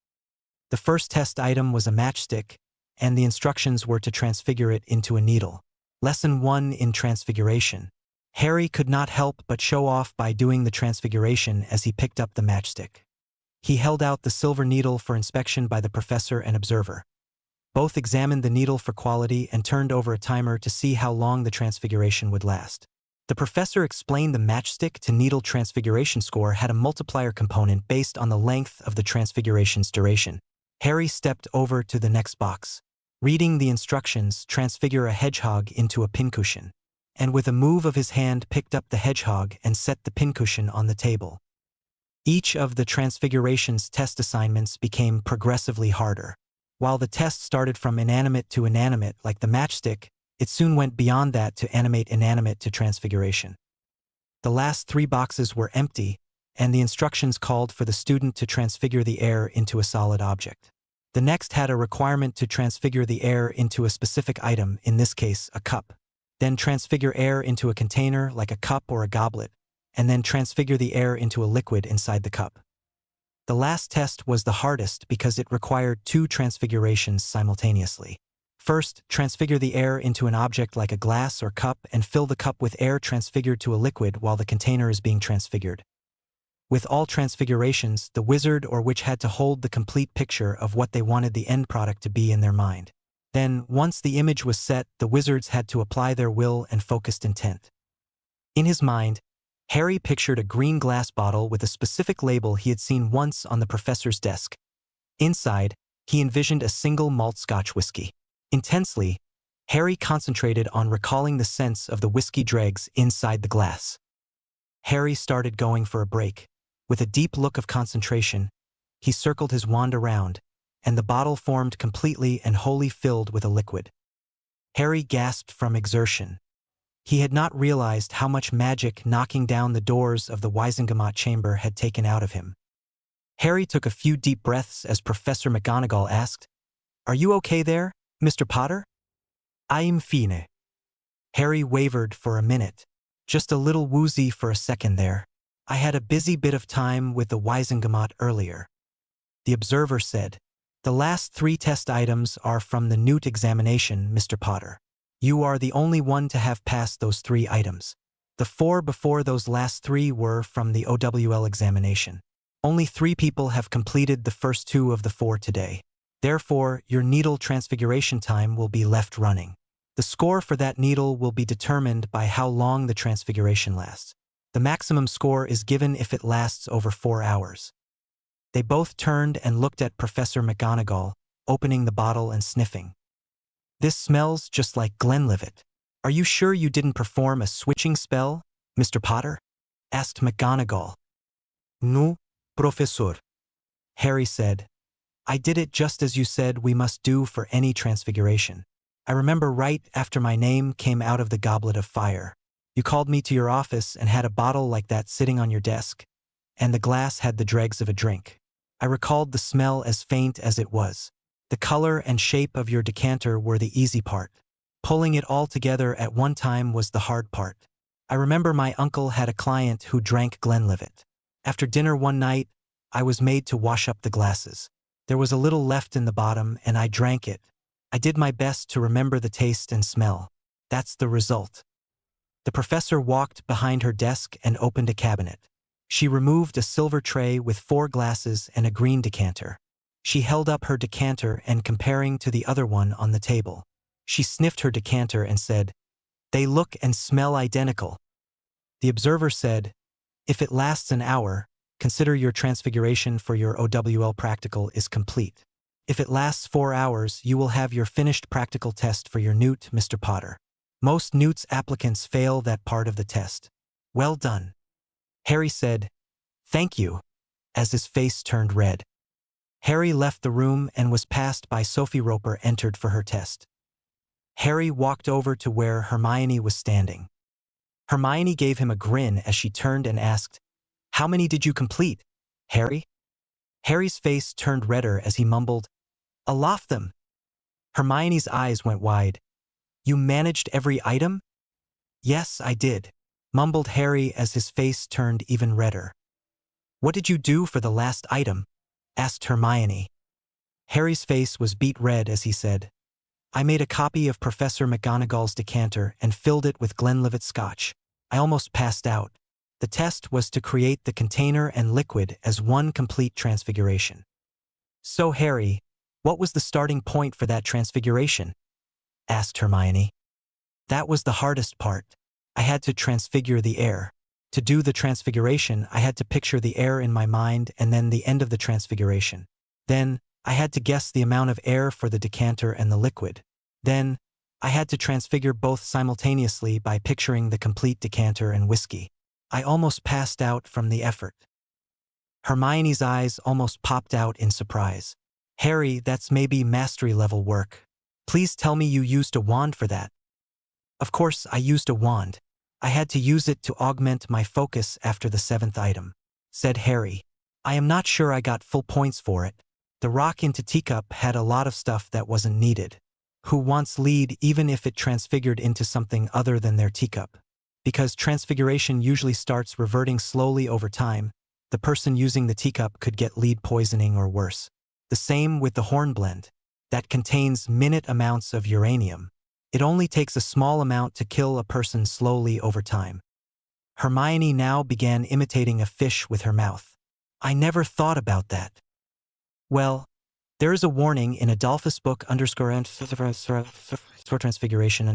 The first test item was a matchstick, and the instructions were to transfigure it into a needle. Lesson 1 in Transfiguration. Harry could not help but show off by doing the transfiguration as he picked up the matchstick. He held out the silver needle for inspection by the professor and observer. Both examined the needle for quality and turned over a timer to see how long the transfiguration would last. The professor explained the matchstick to needle transfiguration score had a multiplier component based on the length of the transfiguration's duration. Harry stepped over to the next box. Reading the instructions, transfigure a hedgehog into a pincushion, and with a move of his hand picked up the hedgehog and set the pincushion on the table. Each of the transfiguration's test assignments became progressively harder. While the test started from inanimate to inanimate like the matchstick, it soon went beyond that to animate inanimate to transfiguration. The last 3 boxes were empty, and the instructions called for the student to transfigure the air into a solid object. The next had a requirement to transfigure the air into a specific item, in this case, a cup. Then transfigure air into a container like a cup or a goblet, and then transfigure the air into a liquid inside the cup. The last test was the hardest because it required 2 transfigurations simultaneously. First, transfigure the air into an object like a glass or cup and fill the cup with air transfigured to a liquid while the container is being transfigured. With all transfigurations, the wizard or witch had to hold the complete picture of what they wanted the end product to be in their mind. Then, once the image was set, the wizards had to apply their will and focused intent. In his mind, Harry pictured a green glass bottle with a specific label he had seen once on the professor's desk. Inside, he envisioned a single malt Scotch whiskey. Intensely, Harry concentrated on recalling the sense of the whiskey dregs inside the glass. Harry started going for a break. With a deep look of concentration, he circled his wand around, and the bottle formed completely and wholly filled with a liquid. Harry gasped from exertion. He had not realized how much magic knocking down the doors of the Wizengamot chamber had taken out of him. Harry took a few deep breaths as Professor McGonagall asked, "Are you okay there, Mr. Potter?" "I'm fine." Harry wavered for a minute, just a little woozy for a second there. "I had a busy bit of time with the Wizengamot earlier." The observer said, "The last 3 test items are from the Newt examination, Mr. Potter. You are the only one to have passed those 3 items. The 4 before those last 3 were from the OWL examination. Only 3 people have completed the first 2 of the 4 today. Therefore, your needle transfiguration time will be left running. The score for that needle will be determined by how long the transfiguration lasts. The maximum score is given if it lasts over 4 hours." They both turned and looked at Professor McGonagall, opening the bottle and sniffing. "This smells just like Glenlivet. Are you sure you didn't perform a switching spell, Mr. Potter?" asked McGonagall. "No, Professor," Harry said. "I did it just as you said we must do for any transfiguration. I remember right after my name came out of the goblet of fire. You called me to your office and had a bottle like that sitting on your desk, and the glass had the dregs of a drink. I recalled the smell as faint as it was. The color and shape of your decanter were the easy part. Pulling it all together at one time was the hard part. I remember my uncle had a client who drank Glenlivet. After dinner one night, I was made to wash up the glasses. There was a little left in the bottom, and I drank it. I did my best to remember the taste and smell. That's the result." The professor walked behind her desk and opened a cabinet. She removed a silver tray with 4 glasses and a green decanter. She held up her decanter and comparing to the other one on the table. She sniffed her decanter and said, "They look and smell identical." The observer said, "If it lasts an hour, consider your transfiguration for your OWL practical is complete. If it lasts 4 hours, you will have your finished practical test for your newt, Mr. Potter. Most newts applicants fail that part of the test. Well done." Harry said, "Thank you," as his face turned red. Harry left the room and was passed by Sophie Roper entered for her test. Harry walked over to where Hermione was standing. Hermione gave him a grin as she turned and asked, "How many did you complete, Harry?" Harry's face turned redder as he mumbled, "A lot of them." Hermione's eyes went wide. "You managed every item?" "Yes, I did," mumbled Harry as his face turned even redder. "What did you do for the last item?" asked Hermione. Harry's face was beet red as he said, "I made a copy of Professor McGonagall's decanter and filled it with Glenlivet Scotch. I almost passed out. The test was to create the container and liquid as one complete transfiguration." "So, Harry, what was the starting point for that transfiguration?" asked Hermione. "That was the hardest part. I had to transfigure the air. To do the transfiguration, I had to picture the air in my mind and then the end of the transfiguration. Then, I had to guess the amount of air for the decanter and the liquid. Then, I had to transfigure both simultaneously by picturing the complete decanter and whiskey. I almost passed out from the effort." Hermione's eyes almost popped out in surprise. "Harry, that's maybe mastery level work. Please tell me you used a wand for that." "Of course I used a wand. I had to use it to augment my focus after the 7th item," said Harry. "I am not sure I got full points for it. The rock into teacup had a lot of stuff that wasn't needed. Who wants lead even if it transfigured into something other than their teacup? Because transfiguration usually starts reverting slowly over time, the person using the teacup could get lead poisoning or worse. The same with the hornblende. That contains minute amounts of uranium. It only takes a small amount to kill a person slowly over time." Hermione now began imitating a fish with her mouth. "I never thought about that." "Well, there is a warning in Adolphus book transfiguration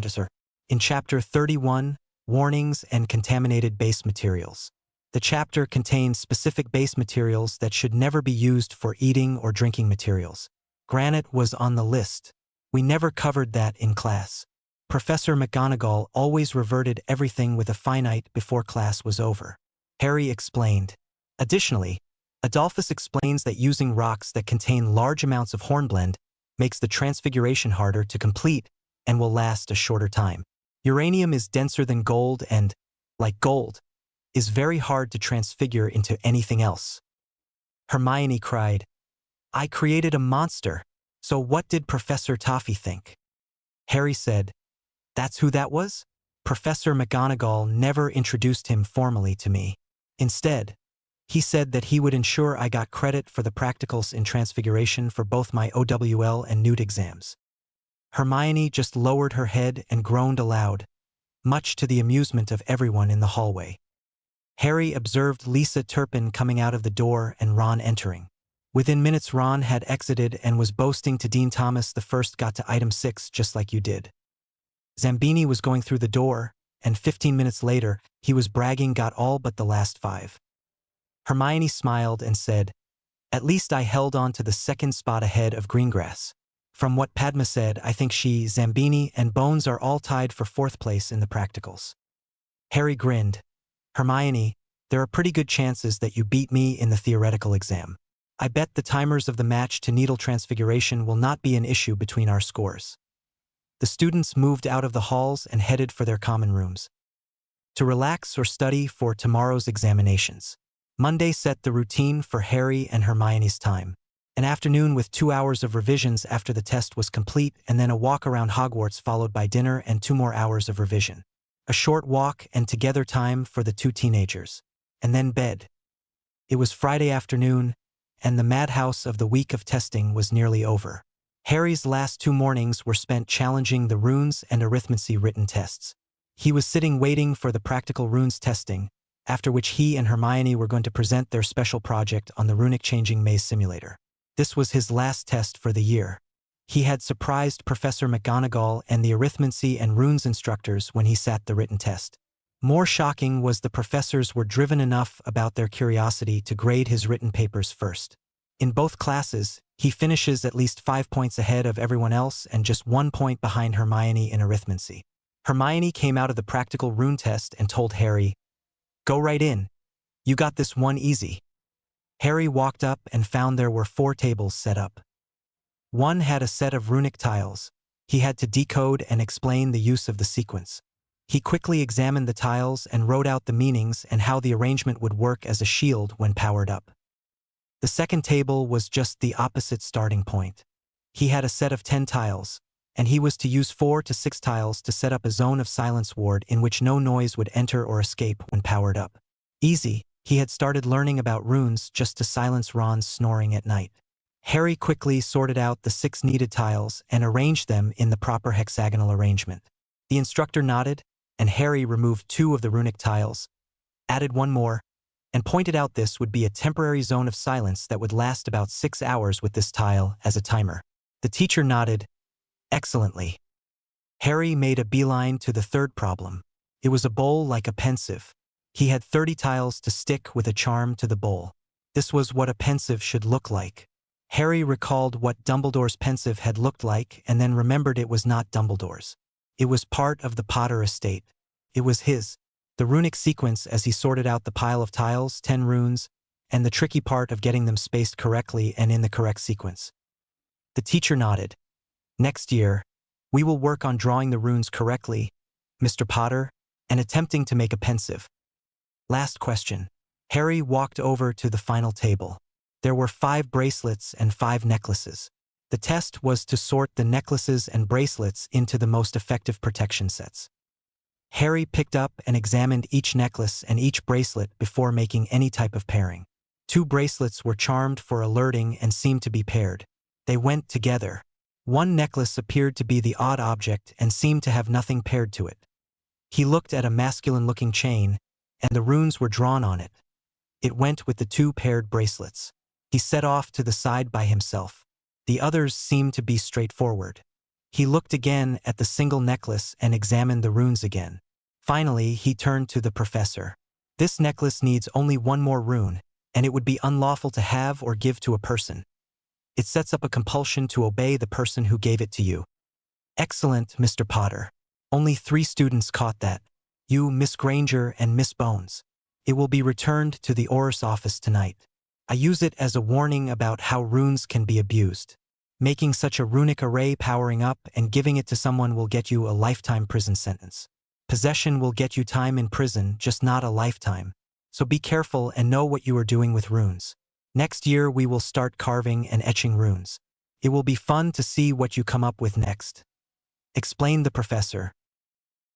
in chapter 31, Warnings and Contaminated Base Materials. The chapter contains specific base materials that should never be used for eating or drinking materials. Granite was on the list. We never covered that in class. Professor McGonagall always reverted everything with a finite before class was over," Harry explained. Additionally, Adolphus explains that using rocks that contain large amounts of hornblende makes the transfiguration harder to complete and will last a shorter time. Uranium is denser than gold and, like gold, is very hard to transfigure into anything else. Hermione cried, "I created a monster, so what did Professor Toffee think?" Harry said, "That's who that was? Professor McGonagall never introduced him formally to me. Instead, he said that he would ensure I got credit for the practicals in transfiguration for both my OWL and newt exams." Hermione just lowered her head and groaned aloud, much to the amusement of everyone in the hallway. Harry observed Lisa Turpin coming out of the door and Ron entering. Within minutes Ron had exited and was boasting to Dean Thomas, "The first got to item 6 just like you did." Zambini was going through the door, and 15 minutes later, he was bragging got all but the last 5. Hermione smiled and said, "At least I held on to the 2nd spot ahead of Greengrass. From what Padma said, I think she, Zambini, and Bones are all tied for 4th place in the practicals." Harry grinned. "Hermione, there are pretty good chances that you beat me in the theoretical exam. I bet the timers of the match to needle transfiguration will not be an issue between our scores." The students moved out of the halls and headed for their common rooms to relax or study for tomorrow's examinations. Monday set the routine for Harry and Hermione's time. An afternoon with 2 hours of revisions after the test was complete, and then a walk around Hogwarts followed by dinner and 2 more hours of revision. A short walk and together time for the 2 teenagers. And then bed. It was Friday afternoon, and the madhouse of the week of testing was nearly over. Harry's last 2 mornings were spent challenging the runes and arithmancy written tests. He was sitting waiting for the practical runes testing, after which he and Hermione were going to present their special project on the runic changing maze simulator. This was his last test for the year. He had surprised Professor McGonagall and the arithmancy and runes instructors when he sat the written test. More shocking was the professors were driven enough about their curiosity to grade his written papers first. In both classes, he finishes at least 5 points ahead of everyone else and just 1 point behind Hermione in arithmancy. Hermione came out of the practical rune test and told Harry, "Go right in. You got this one easy." Harry walked up and found there were 4 tables set up. One had a set of runic tiles. He had to decode and explain the use of the sequence. He quickly examined the tiles and wrote out the meanings and how the arrangement would work as a shield when powered up. The second table was just the opposite starting point. He had a set of 10 tiles, and he was to use 4 to 6 tiles to set up a zone of silence ward in which no noise would enter or escape when powered up. Easy, he had started learning about runes just to silence Ron's snoring at night. Harry quickly sorted out the 6 needed tiles and arranged them in the proper hexagonal arrangement. The instructor nodded, and Harry removed 2 of the runic tiles, added 1 more, and pointed out this would be a temporary zone of silence that would last about 6 hours with this tile as a timer. The teacher nodded excellently. Harry made a beeline to the third problem. It was a bowl like a pensive. He had 30 tiles to stick with a charm to the bowl. This was what a pensive should look like. Harry recalled what Dumbledore's pensive had looked like and then remembered it was not Dumbledore's. It was part of the Potter estate. It was his. The runic sequence as he sorted out the pile of tiles, 10 runes, and the tricky part of getting them spaced correctly and in the correct sequence. The teacher nodded. Next year, we will work on drawing the runes correctly, Mr. Potter, and attempting to make a pensive. Last question. Harry walked over to the final table. There were 5 bracelets and 5 necklaces. The test was to sort the necklaces and bracelets into the most effective protection sets. Harry picked up and examined each necklace and each bracelet before making any type of pairing. 2 bracelets were charmed for alerting and seemed to be paired. They went together. 1 necklace appeared to be the odd object and seemed to have nothing paired to it. He looked at a masculine-looking chain, and the runes were drawn on it. It went with the 2 paired bracelets. He set off to the side by himself. The others seemed to be straightforward. He looked again at the single necklace and examined the runes again. Finally, he turned to the professor. This necklace needs only 1 more rune, and it would be unlawful to have or give to a person. It sets up a compulsion to obey the person who gave it to you. Excellent, Mr. Potter. Only 3 students caught that. You, Miss Granger, and Miss Bones. It will be returned to the Auror's office tonight. I use it as a warning about how runes can be abused. Making such a runic array powering up and giving it to someone will get you a lifetime prison sentence. Possession will get you time in prison, just not a lifetime. So be careful and know what you are doing with runes. Next year we will start carving and etching runes. It will be fun to see what you come up with next. Explained the professor.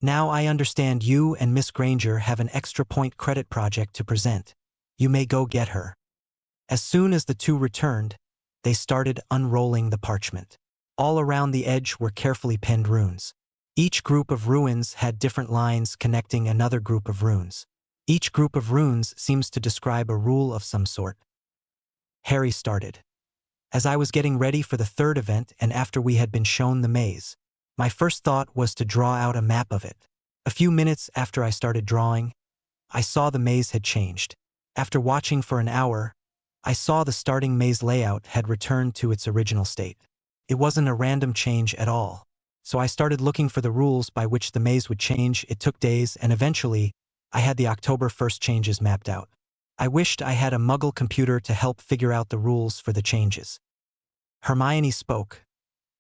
Now I understand you and Miss Granger have an extra point credit project to present. You may go get her. As soon as the 2 returned, they started unrolling the parchment. All around the edge were carefully penned runes. Each group of runes had different lines connecting another group of runes. Each group of runes seems to describe a rule of some sort. Harry started. As I was getting ready for the 3rd event and after we had been shown the maze, my first thought was to draw out a map of it. A few minutes after I started drawing, I saw the maze had changed. After watching for an hour, I saw the starting maze layout had returned to its original state. It wasn't a random change at all. So I started looking for the rules by which the maze would change. It took days, and eventually, I had the October 1st changes mapped out. I wished I had a Muggle computer to help figure out the rules for the changes. Hermione spoke.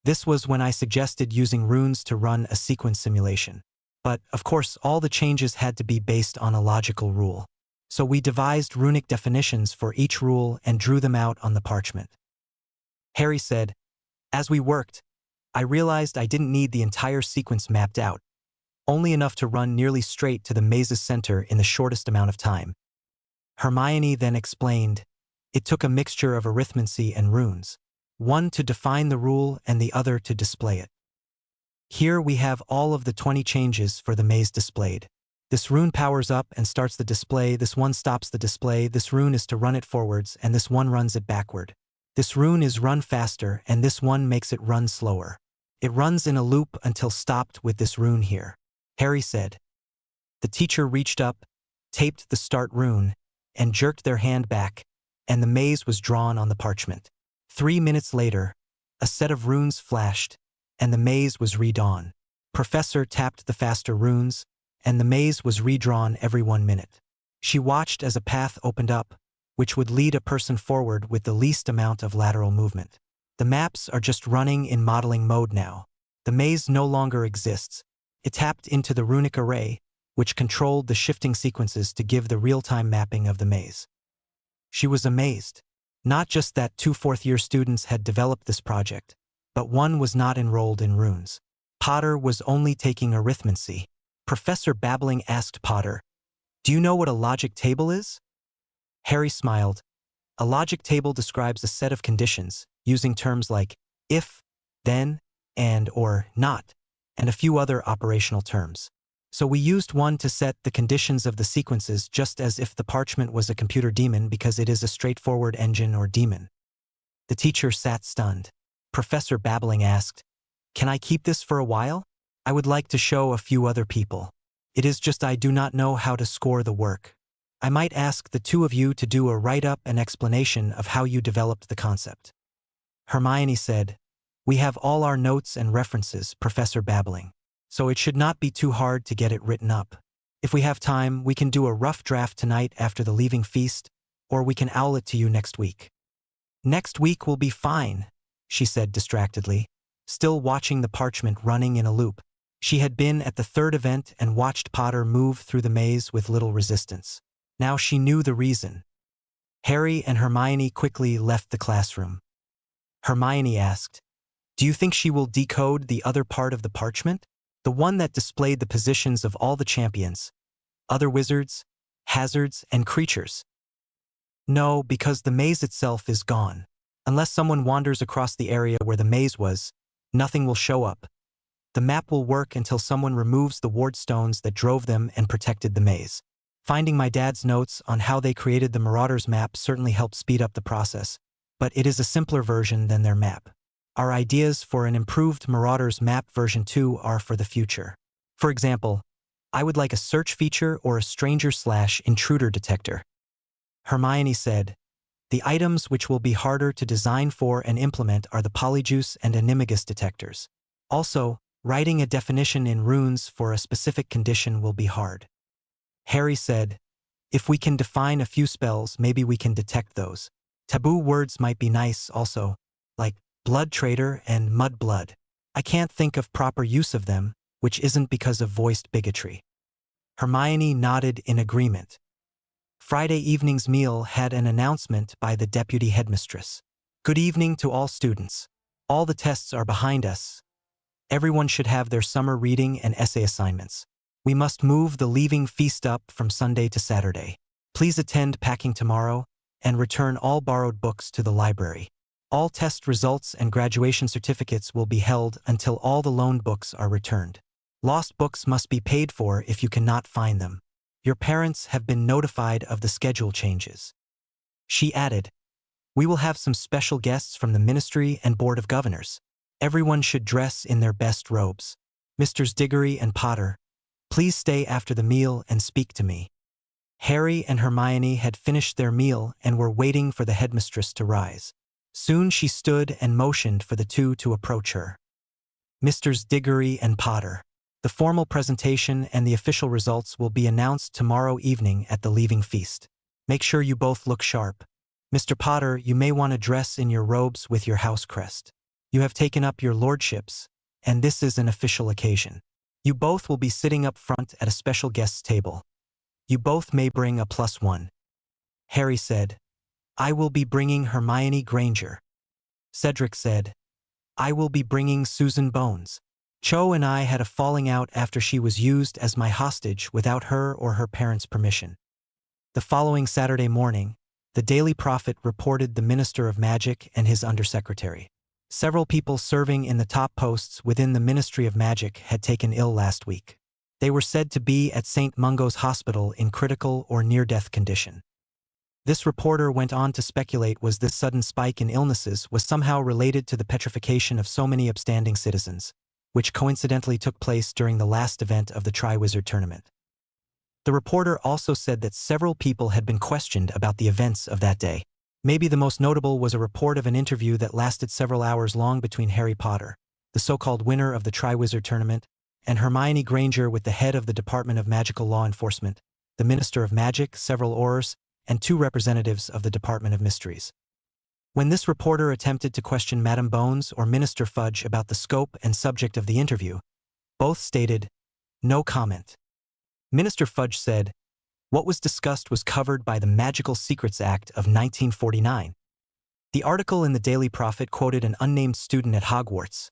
This was when I suggested using runes to run a sequence simulation. But, of course, all the changes had to be based on a logical rule. So we devised runic definitions for each rule and drew them out on the parchment. Harry said, as we worked, I realized I didn't need the entire sequence mapped out, only enough to run nearly straight to the maze's center in the shortest amount of time. Hermione then explained, it took a mixture of arithmancy and runes, one to define the rule and the other to display it. Here we have all of the 20 changes for the maze displayed. This rune powers up and starts the display, this one stops the display, this rune is to run it forwards, and this one runs it backward. This rune is run faster and this one makes it run slower. It runs in a loop until stopped with this rune here, Harry said. The teacher reached up, taped the start rune, and jerked their hand back, and the maze was drawn on the parchment. 3 minutes later, a set of runes flashed, and the maze was redrawn. Professor tapped the faster runes, and the maze was redrawn every 1 minute. She watched as a path opened up, which would lead a person forward with the least amount of lateral movement. The maps are just running in modeling mode now. The maze no longer exists. It tapped into the runic array, which controlled the shifting sequences to give the real-time mapping of the maze. She was amazed. Not just that 2 fourth-year students had developed this project, but one was not enrolled in runes. Potter was only taking arithmancy. Professor Babbling asked Potter, "Do you know what a logic table is?" Harry smiled. A logic table describes a set of conditions, using terms like if, then, and or not, and a few other operational terms. So we used one to set the conditions of the sequences just as if the parchment was a computer daemon because it is a straightforward engine or daemon. The teacher sat stunned. Professor Babbling asked, "Can I keep this for a while? I would like to show a few other people. It is just I do not know how to score the work. I might ask the 2 of you to do a write-up and explanation of how you developed the concept." Hermione said, "We have all our notes and references, Professor Babbling, so it should not be too hard to get it written up. If we have time, we can do a rough draft tonight after the leaving feast, or we can owl it to you next week." "Next week will be fine," she said distractedly, still watching the parchment running in a loop. She had been at the 3rd event and watched Potter move through the maze with little resistance. Now she knew the reason. Harry and Hermione quickly left the classroom. Hermione asked, "Do you think she will decode the other part of the parchment? The one that displayed the positions of all the champions, other wizards, hazards, and creatures?" "No, because the maze itself is gone. Unless someone wanders across the area where the maze was, nothing will show up. The map will work until someone removes the ward stones that drove them and protected the maze. Finding my dad's notes on how they created the Marauders map certainly helped speed up the process, but it is a simpler version than their map. Our ideas for an improved Marauders map version 2 are for the future. For example, I would like a search feature or a stranger/intruder detector." Hermione said, "The items which will be harder to design for and implement are the Polyjuice and Animagus detectors. Also, writing a definition in runes for a specific condition will be hard." Harry said, "If we can define a few spells, maybe we can detect those. Taboo words might be nice also, like blood traitor and mud blood. I can't think of proper use of them, which isn't because of voiced bigotry." Hermione nodded in agreement. Friday evening's meal had an announcement by the deputy headmistress. "Good evening to all students. All the tests are behind us. Everyone should have their summer reading and essay assignments. We must move the leaving feast up from Sunday to Saturday. Please attend packing tomorrow and return all borrowed books to the library. All test results and graduation certificates will be held until all the loaned books are returned. Lost books must be paid for if you cannot find them. Your parents have been notified of the schedule changes." She added, "We will have some special guests from the Ministry and Board of Governors. Everyone should dress in their best robes. Misters Diggory and Potter, please stay after the meal and speak to me." Harry and Hermione had finished their meal and were waiting for the headmistress to rise. Soon she stood and motioned for the 2 to approach her. "Misters Diggory and Potter, the formal presentation and the official results will be announced tomorrow evening at the leaving feast. Make sure you both look sharp. Mr. Potter, you may want to dress in your robes with your house crest. You have taken up your lordships, and this is an official occasion. You both will be sitting up front at a special guest's table. You both may bring a +1. Harry said, "I will be bringing Hermione Granger." Cedric said, "I will be bringing Susan Bones. Cho and I had a falling out after she was used as my hostage without her or her parents' permission." The following Saturday morning, the Daily Prophet reported the Minister of Magic and his undersecretary. Several people serving in the top posts within the Ministry of Magic had taken ill last week. They were said to be at St. Mungo's Hospital in critical or near-death condition. This reporter went on to speculate was this sudden spike in illnesses was somehow related to the petrification of so many upstanding citizens, which coincidentally took place during the last event of the Triwizard tournament. The reporter also said that several people had been questioned about the events of that day. Maybe the most notable was a report of an interview that lasted several hours long between Harry Potter, the so-called winner of the Triwizard tournament, and Hermione Granger with the head of the Department of Magical Law Enforcement, the Minister of Magic, several Aurors, and 2 representatives of the Department of Mysteries. When this reporter attempted to question Madame Bones or Minister Fudge about the scope and subject of the interview, both stated, "No comment." Minister Fudge said, "What was discussed was covered by the Magical Secrets Act of 1949. The article in the Daily Prophet quoted an unnamed student at Hogwarts.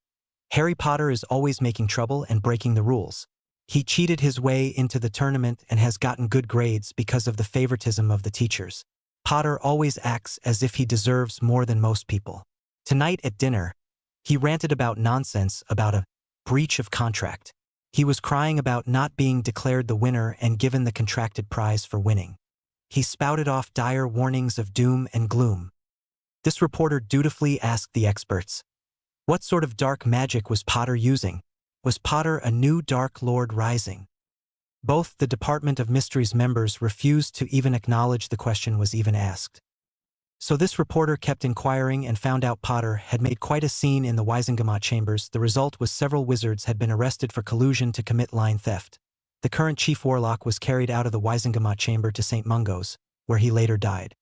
Harry Potter is always making trouble and breaking the rules. He cheated his way into the tournament and has gotten good grades because of the favoritism of the teachers. Potter always acts as if he deserves more than most people. Tonight at dinner, he ranted about nonsense about a breach of contract. He was crying about not being declared the winner and given the contracted prize for winning. He spouted off dire warnings of doom and gloom." This reporter dutifully asked the experts, what sort of dark magic was Potter using? Was Potter a new Dark Lord rising? Both the Department of Mysteries members refused to even acknowledge the question was even asked. So this reporter kept inquiring and found out Potter had made quite a scene in the Wizengamot chambers. The result was several wizards had been arrested for collusion to commit line theft. The current chief warlock was carried out of the Wizengamot chamber to St. Mungo's, where he later died.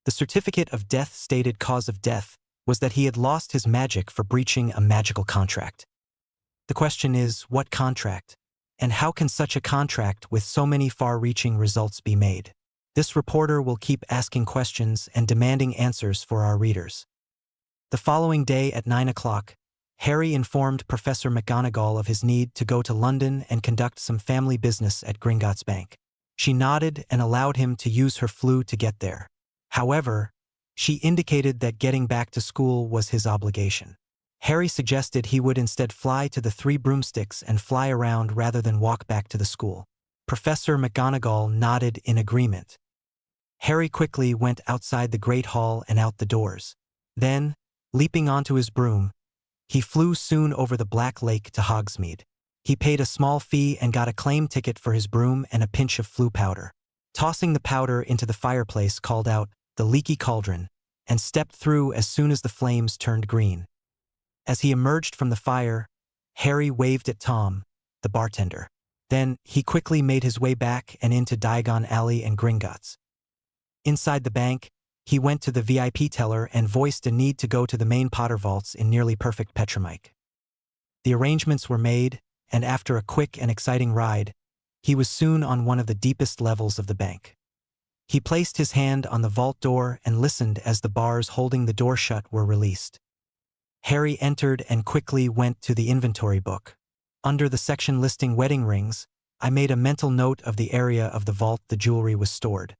The certificate of death stated cause of death was that he had lost his magic for breaching a magical contract. The question is, what contract? And how can such a contract with so many far-reaching results be made? This reporter will keep asking questions and demanding answers for our readers. The following day at 9 o'clock, Harry informed Professor McGonagall of his need to go to London and conduct some family business at Gringotts Bank. She nodded and allowed him to use her flu to get there. However, she indicated that getting back to school was his obligation. Harry suggested he would instead fly to the 3 broomsticks and fly around rather than walk back to the school. Professor McGonagall nodded in agreement. Harry quickly went outside the Great Hall and out the doors. Then, leaping onto his broom, he flew soon over the Black Lake to Hogsmeade. He paid a small fee and got a claim ticket for his broom and a pinch of flu powder. Tossing the powder into the fireplace, called out, "The leaky cauldron," and stepped through as soon as the flames turned green. As he emerged from the fire, Harry waved at Tom, the bartender. Then, he quickly made his way back and into Diagon Alley and Gringotts. Inside the bank, he went to the VIP teller and voiced a need to go to the main Potter vaults in nearly perfect Petromike. The arrangements were made, and after a quick and exciting ride, he was soon on one of the deepest levels of the bank. He placed his hand on the vault door and listened as the bars holding the door shut were released. Harry entered and quickly went to the inventory book. Under the section listing wedding rings, I made a mental note of the area of the vault the jewelry was stored.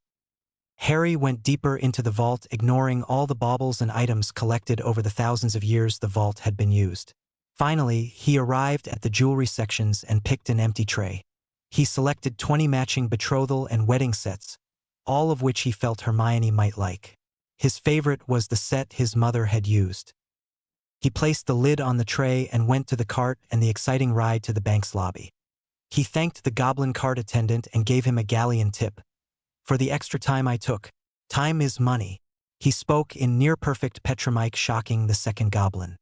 Harry went deeper into the vault, ignoring all the baubles and items collected over the thousands of years the vault had been used. Finally, he arrived at the jewelry sections and picked an empty tray. He selected 20 matching betrothal and wedding sets, all of which he felt Hermione might like. His favorite was the set his mother had used. He placed the lid on the tray and went to the cart and the exciting ride to the bank's lobby. He thanked the goblin cart attendant and gave him a galleon tip. "For the extra time I took. Time is money." He spoke in near-perfect Petromike, shocking the second goblin.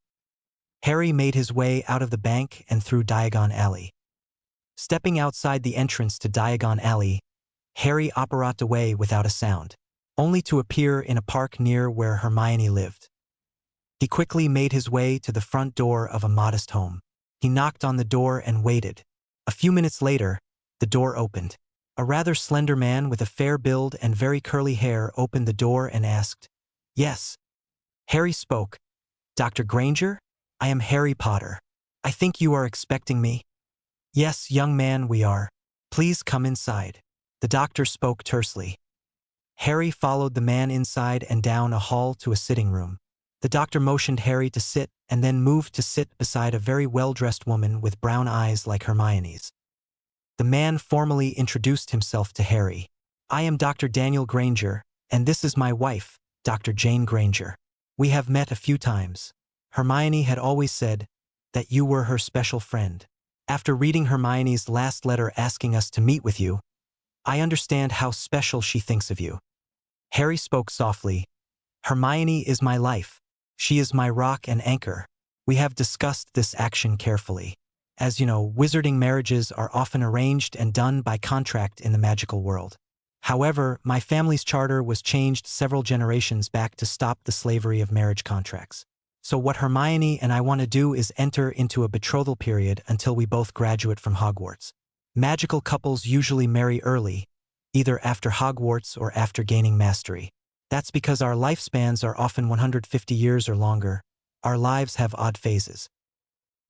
Harry made his way out of the bank and through Diagon Alley. Stepping outside the entrance to Diagon Alley, Harry operated away without a sound, only to appear in a park near where Hermione lived. He quickly made his way to the front door of a modest home. He knocked on the door and waited. A few minutes later, the door opened. A rather slender man with a fair build and very curly hair opened the door and asked, "Yes." Harry spoke. "Dr. Granger? I am Harry Potter. I think you are expecting me." "Yes, young man, we are. Please come inside." The doctor spoke tersely. Harry followed the man inside and down a hall to a sitting room. The doctor motioned Harry to sit and then moved to sit beside a very well-dressed woman with brown eyes like Hermione's. The man formally introduced himself to Harry. "I am Dr. Daniel Granger, And this is my wife, Dr. Jane Granger. We have met a few times. Hermione had always said that you were her special friend. After reading Hermione's last letter asking us to meet with you, I understand how special she thinks of you. Harry spoke softly. Hermione is my life. She is my rock and anchor. We have discussed this action carefully. As you know, wizarding marriages are often arranged and done by contract in the magical world. However, my family's charter was changed several generations back to stop the slavery of marriage contracts. So what Hermione and I want to do is enter into a betrothal period until we both graduate from Hogwarts. Magical couples usually marry early, either after Hogwarts or after gaining mastery. That's because our lifespans are often 150 years or longer. Our lives have odd phases.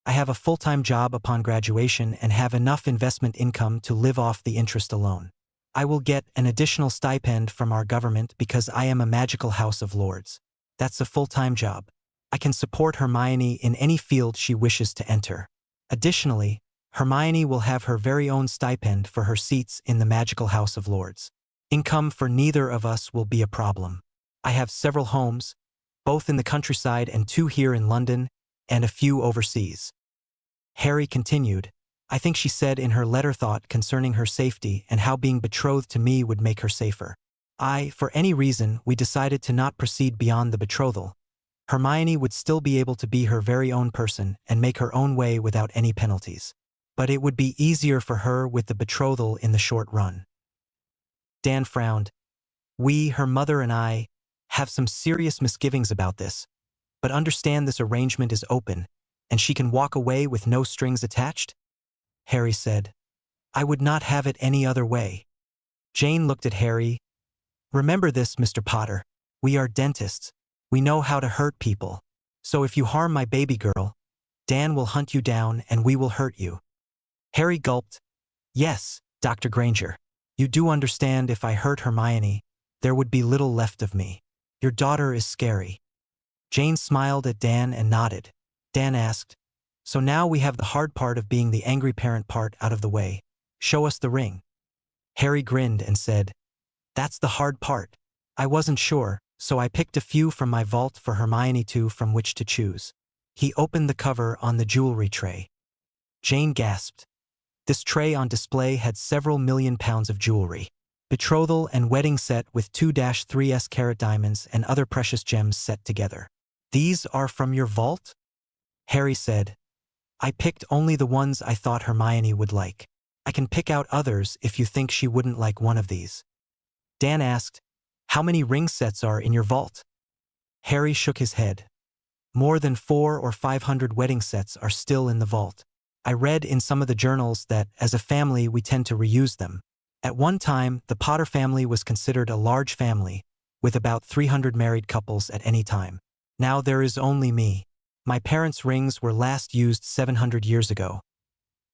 I have a full-time job upon graduation and have enough investment income to live off the interest alone. I will get an additional stipend from our government because I am a magical house of lords. That's a full-time job. I can support Hermione in any field she wishes to enter. Additionally, Hermione will have her very own stipend for her seats in the magical house of lords. Income for neither of us will be a problem. I have several homes, both in the countryside and 2 here in London, and a few overseas. Harry continued, I think she said in her letter thought concerning her safety and how being betrothed to me would make her safer. For any reason, we decided to not proceed beyond the betrothal. Hermione would still be able to be her very own person and make her own way without any penalties. But it would be easier for her with the betrothal in the short run. Dan frowned. We, her mother and I, have some serious misgivings about this, but understand this arrangement is open, and she can walk away with no strings attached? Harry said. I would not have it any other way. Jane looked at Harry. Remember this, Mr. Potter. We are dentists. We know how to hurt people. So if you harm my baby girl, Dan will hunt you down and we will hurt you. Harry gulped. Yes, Dr. Granger. You do understand if I hurt Hermione, there would be little left of me. Your daughter is scary. Jane smiled at Dan and nodded. Dan asked, so now we have the hard part of being the angry parent part out of the way. Show us the ring. Harry grinned and said, that's the hard part. I wasn't sure, so I picked a few from my vault for Hermione from which to choose. He opened the cover on the jewelry tray. Jane gasped. This tray on display had several million pounds of jewelry. Betrothal and wedding set with 2-3s carat diamonds and other precious gems set together. These are from your vault? Harry said. I picked only the ones I thought Hermione would like. I can pick out others if you think she wouldn't like one of these. Dan asked, how many ring sets are in your vault? Harry shook his head. More than 400 or 500 wedding sets are still in the vault. I read in some of the journals that, as a family, we tend to reuse them. At one time, the Potter family was considered a large family, with about 300 married couples at any time. Now there is only me. My parents' rings were last used 700 years ago.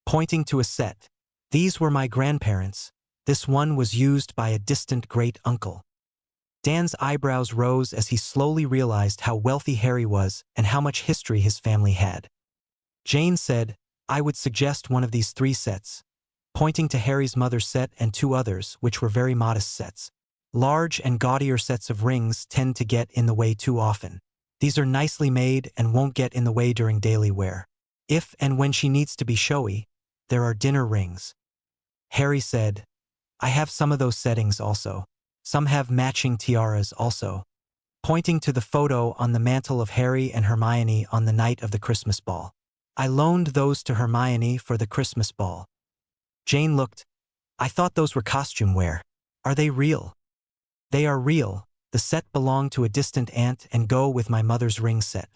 Pointing to a set. These were my grandparents. This one was used by a distant great-uncle. Dan's eyebrows rose as he slowly realized how wealthy Harry was and how much history his family had. Jane said, I would suggest one of these 3 sets, pointing to Harry's mother's set and 2 others, which were very modest sets. Large and gaudier sets of rings tend to get in the way too often. These are nicely made and won't get in the way during daily wear. If and when she needs to be showy, there are dinner rings. Harry said, I have some of those settings also. Some have matching tiaras also. Pointing to the photo on the mantle of Harry and Hermione on the night of the Christmas ball. I loaned those to Hermione for the Christmas ball. Jane looked. I thought those were costume wear. Are they real? They are real. The set belonged to a distant aunt and go with my mother's ring set.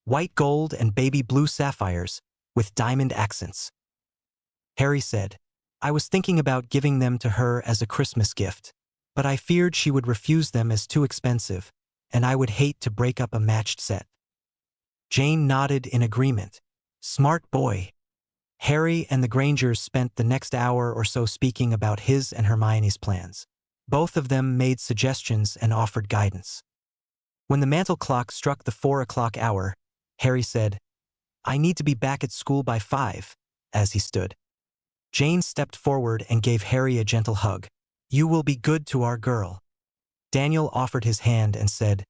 White gold and baby blue sapphires, with diamond accents. Harry said, I was thinking about giving them to her as a Christmas gift, but I feared she would refuse them as too expensive, and I would hate to break up a matched set. Jane nodded in agreement. Smart boy. Harry and the Grangers spent the next hour or so speaking about his and Hermione's plans. Both of them made suggestions and offered guidance. When the mantel clock struck the 4 o'clock hour, Harry said, I need to be back at school by 5, as he stood. Jane stepped forward and gave Harry a gentle hug. You will be good to our girl. Daniel offered his hand and said,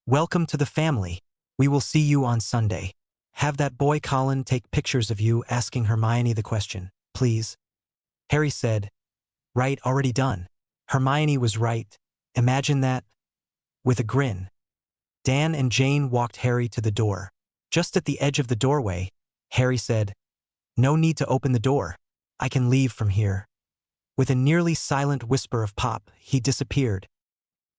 "Welcome to the family. We will see you on Sunday. Have that boy Colin take pictures of you asking Hermione the question, please." Harry said, "Right, already done." Hermione was right. Imagine that. With a grin, Dan and Jane walked Harry to the door. Just at the edge of the doorway, Harry said, "No need to open the door. I can leave from here." With a nearly silent whisper of pop, he disappeared.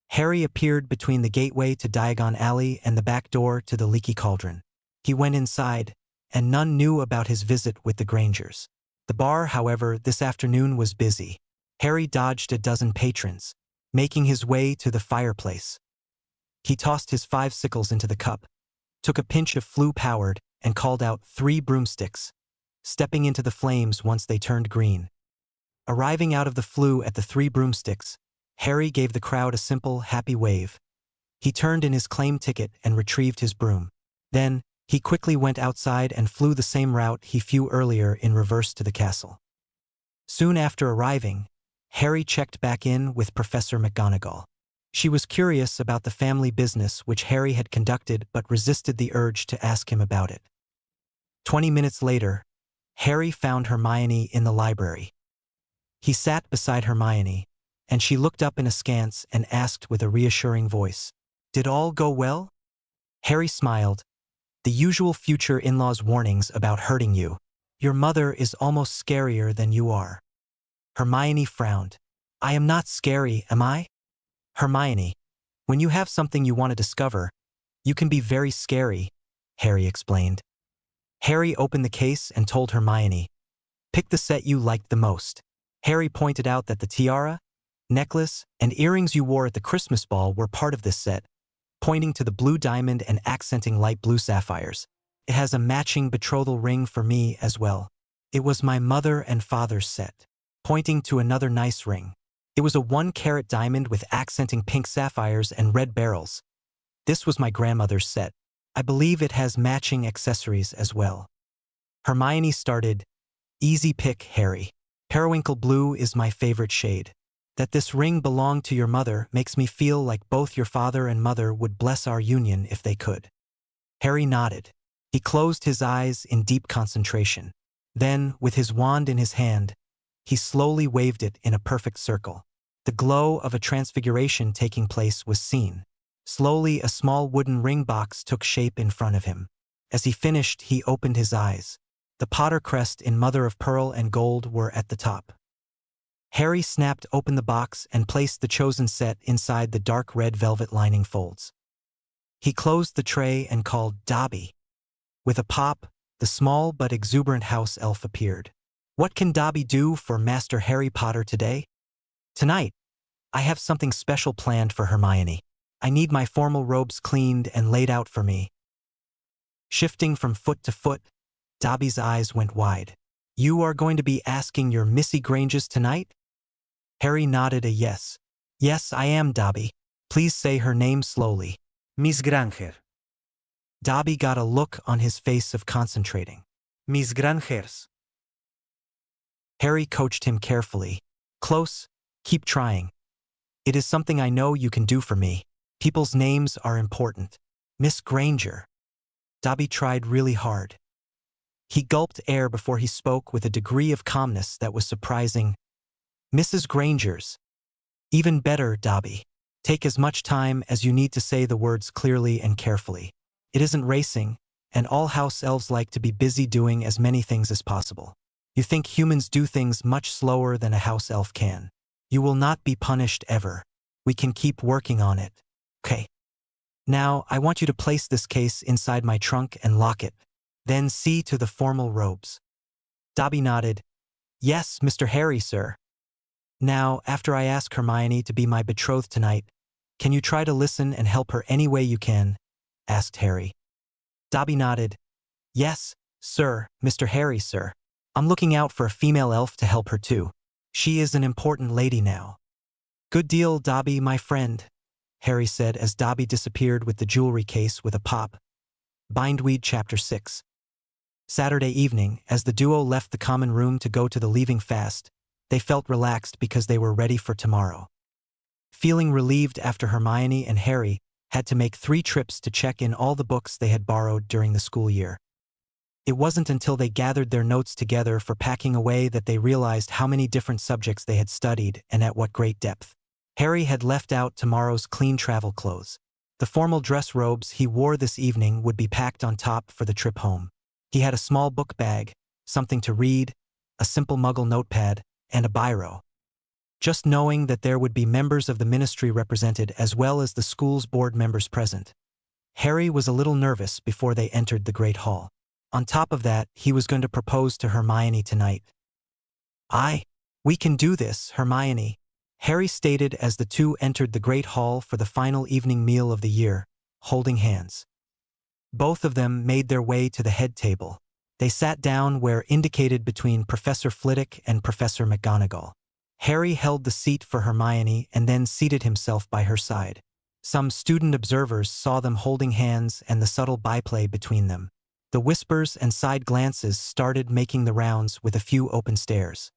Harry appeared between the gateway to Diagon Alley and the back door to the Leaky Cauldron. He went inside, and none knew about his visit with the Grangers. The bar, however, this afternoon was busy. Harry dodged a dozen patrons, making his way to the fireplace. He tossed his 5 sickles into the cup, took a pinch of flue-powered, and called out 3 broomsticks, stepping into the flames once they turned green. Arriving out of the flue at the 3 broomsticks, Harry gave the crowd a simple, happy wave. He turned in his claim ticket and retrieved his broom. Then, he quickly went outside and flew the same route he flew earlier in reverse to the castle. Soon after arriving, Harry checked back in with Professor McGonagall. She was curious about the family business which Harry had conducted but resisted the urge to ask him about it. 20 minutes later, Harry found Hermione in the library. He sat beside Hermione, and she looked up in askance and asked with a reassuring voice, "Did all go well?" Harry smiled. "The usual future in-laws warnings about hurting you. Your mother is almost scarier than you are." Hermione frowned. "I am not scary, am I?" "Hermione, when you have something you want to discover, you can be very scary," Harry explained. Harry opened the case and told Hermione, "Pick the set you liked the most." Harry pointed out that the tiara, necklace, and earrings you wore at the Christmas ball were part of this set, pointing to the blue diamond and accenting light blue sapphires. "It has a matching betrothal ring for me as well. It was my mother and father's set," pointing to another nice ring. "It was a 1-carat diamond with accenting pink sapphires and red beryls. This was my grandmother's set. I believe it has matching accessories as well." Hermione started, "Easy pick, Harry. Periwinkle blue is my favorite shade. That this ring belonged to your mother makes me feel like both your father and mother would bless our union if they could." Harry nodded. He closed his eyes in deep concentration. Then, with his wand in his hand, he slowly waved it in a perfect circle. The glow of a transfiguration taking place was seen. Slowly, a small wooden ring box took shape in front of him. As he finished, he opened his eyes. The Potter crest in mother of pearl and gold were at the top. Harry snapped open the box and placed the chosen set inside the dark red velvet lining folds. He closed the tray and called Dobby. With a pop, the small but exuberant house elf appeared. "What can Dobby do for Master Harry Potter today?" "Tonight, I have something special planned for Hermione. I need my formal robes cleaned and laid out for me." Shifting from foot to foot, Dobby's eyes went wide. "You are going to be asking your Missy Granges tonight?" Harry nodded a yes. "Yes, I am, Dobby. Please say her name slowly."
Miss Granger.
Dobby got a look on his face of concentrating.
Miss Grangers.
Harry coached him carefully. "Close, keep trying. It is something I know you can do for me. People's names are important. Miss Granger." Dobby tried really hard. He gulped air before he spoke with a degree of calmness that was surprising. "Mrs. Granger's. Even better, Dobby. Take as much time as you need to say the words clearly and carefully. It isn't racing, and all house elves like to be busy doing as many things as possible. You think humans do things much slower than a house elf can. You will not be punished ever. We can keep working on it. Okay. Now, I want you to place this case inside my trunk and lock it. Then see to the formal robes." Dobby nodded. "Yes, Mr. Harry, sir." "Now, after I ask Hermione to be my betrothed tonight, can you try to listen and help her any way you can?" asked Harry. Dobby nodded. "Yes, sir, Mr. Harry, sir. I'm looking out for a female elf to help her too. She is an important lady now." "Good deal, Dobby, my friend," Harry said as Dobby disappeared with the jewelry case with a pop. Bindweed Chapter 6. Saturday evening, as the duo left the common room to go to the leaving fast, they felt relaxed because they were ready for tomorrow. feeling relieved after Hermione and Harry had to make 3 trips to check in all the books they had borrowed during the school year. It wasn't until they gathered their notes together for packing away that they realized how many different subjects they had studied and at what great depth. Harry had left out tomorrow's clean travel clothes. The formal dress robes he wore this evening would be packed on top for the trip home. He had a small book bag, something to read, a simple Muggle notepad, and a biro. Just knowing that there would be members of the ministry represented as well as the school's board members present. Harry was a little nervous before they entered the Great Hall. On top of that, he was going to propose to Hermione tonight. We can do this, Hermione," Harry stated as the two entered the Great Hall for the final evening meal of the year, holding hands. Both of them made their way to the head table. They sat down where indicated between Professor Flitwick and Professor McGonagall. Harry held the seat for Hermione and then seated himself by her side. Some student observers saw them holding hands and the subtle byplay between them. The whispers and side glances started making the rounds with a few open stares.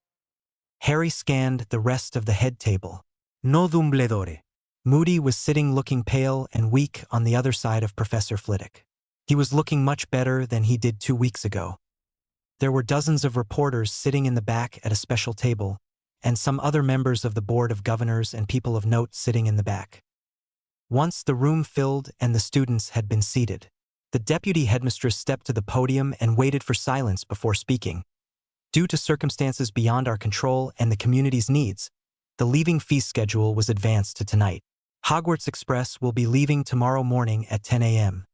Harry scanned the rest of the head table.
No Dumbledore.
Moody was sitting looking pale and weak on the other side of Professor Flitwick. He was looking much better than he did 2 weeks ago. There were dozens of reporters sitting in the back at a special table, and some other members of the Board of Governors and people of note sitting in the back. Once the room filled and the students had been seated, the deputy headmistress stepped to the podium and waited for silence before speaking. Due to circumstances beyond our control and the community's needs, the leaving feast schedule was advanced to tonight. Hogwarts Express will be leaving tomorrow morning at 10 a.m.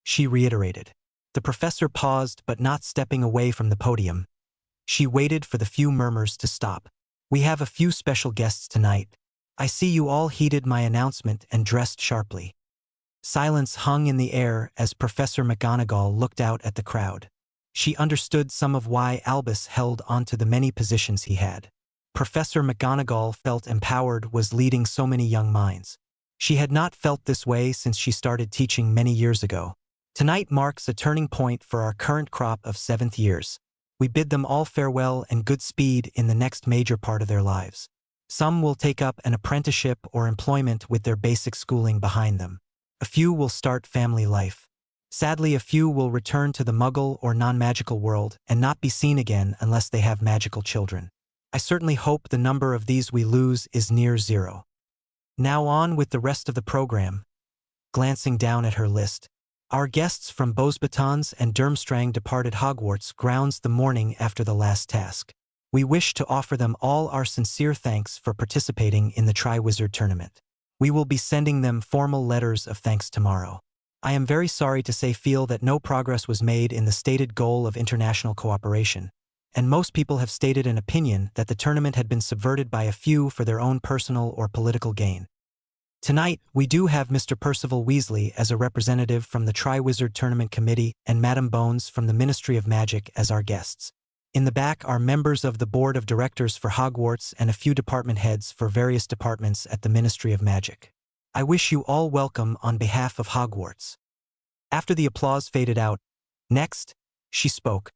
She reiterated. The professor paused, but not stepping away from the podium. She waited for the few murmurs to stop. "We have a few special guests tonight. I see you all heeded my announcement and dressed sharply." Silence hung in the air as Professor McGonagall looked out at the crowd. She understood some of why Albus held onto the many positions he had. Professor McGonagall felt empowered was leading so many young minds. She had not felt this way since she started teaching many years ago. Tonight marks a turning point for our current crop of 7th years. We bid them all farewell and good speed in the next major part of their lives. Some will take up an apprenticeship or employment with their basic schooling behind them. A few will start family life. Sadly, a few will return to the Muggle or non-magical world and not be seen again unless they have magical children. I certainly hope the number of these we lose is near 0. Now on with the rest of the program. Glancing down at her list, our guests from Beauxbatons and Durmstrang departed Hogwarts grounds the morning after the last task. We wish to offer them all our sincere thanks for participating in the Triwizard tournament. We will be sending them formal letters of thanks tomorrow. I am very sorry to say feel that no progress was made in the stated goal of international cooperation, and most people have stated an opinion that the tournament had been subverted by a few for their own personal or political gain. Tonight, we do have Mr. Percival Weasley as a representative from the Triwizard Tournament Committee and Madame Bones from the Ministry of Magic as our guests. In the back are members of the Board of Directors for Hogwarts and a few department heads for various departments at the Ministry of Magic. I wish you all welcome on behalf of Hogwarts. After the applause faded out, next, she spoke.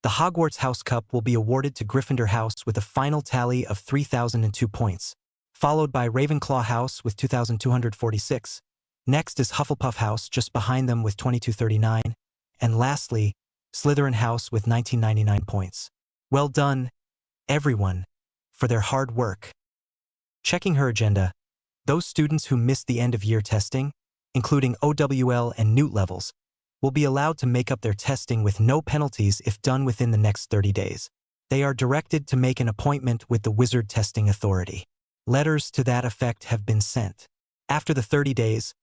The Hogwarts House Cup will be awarded to Gryffindor House with a final tally of 3,002 points, followed by Ravenclaw House with 2,246. Next is Hufflepuff House just behind them with 2,239, and lastly, Slytherin House with 1,999 points. Well done, everyone, for their hard work. Checking her agenda, those students who missed the end-of-year testing, including OWL and Newt levels, will be allowed to make up their testing with no penalties if done within the next 30 days. They are directed to make an appointment with the Wizard Testing Authority. Letters to that effect have been sent. After the 30 days,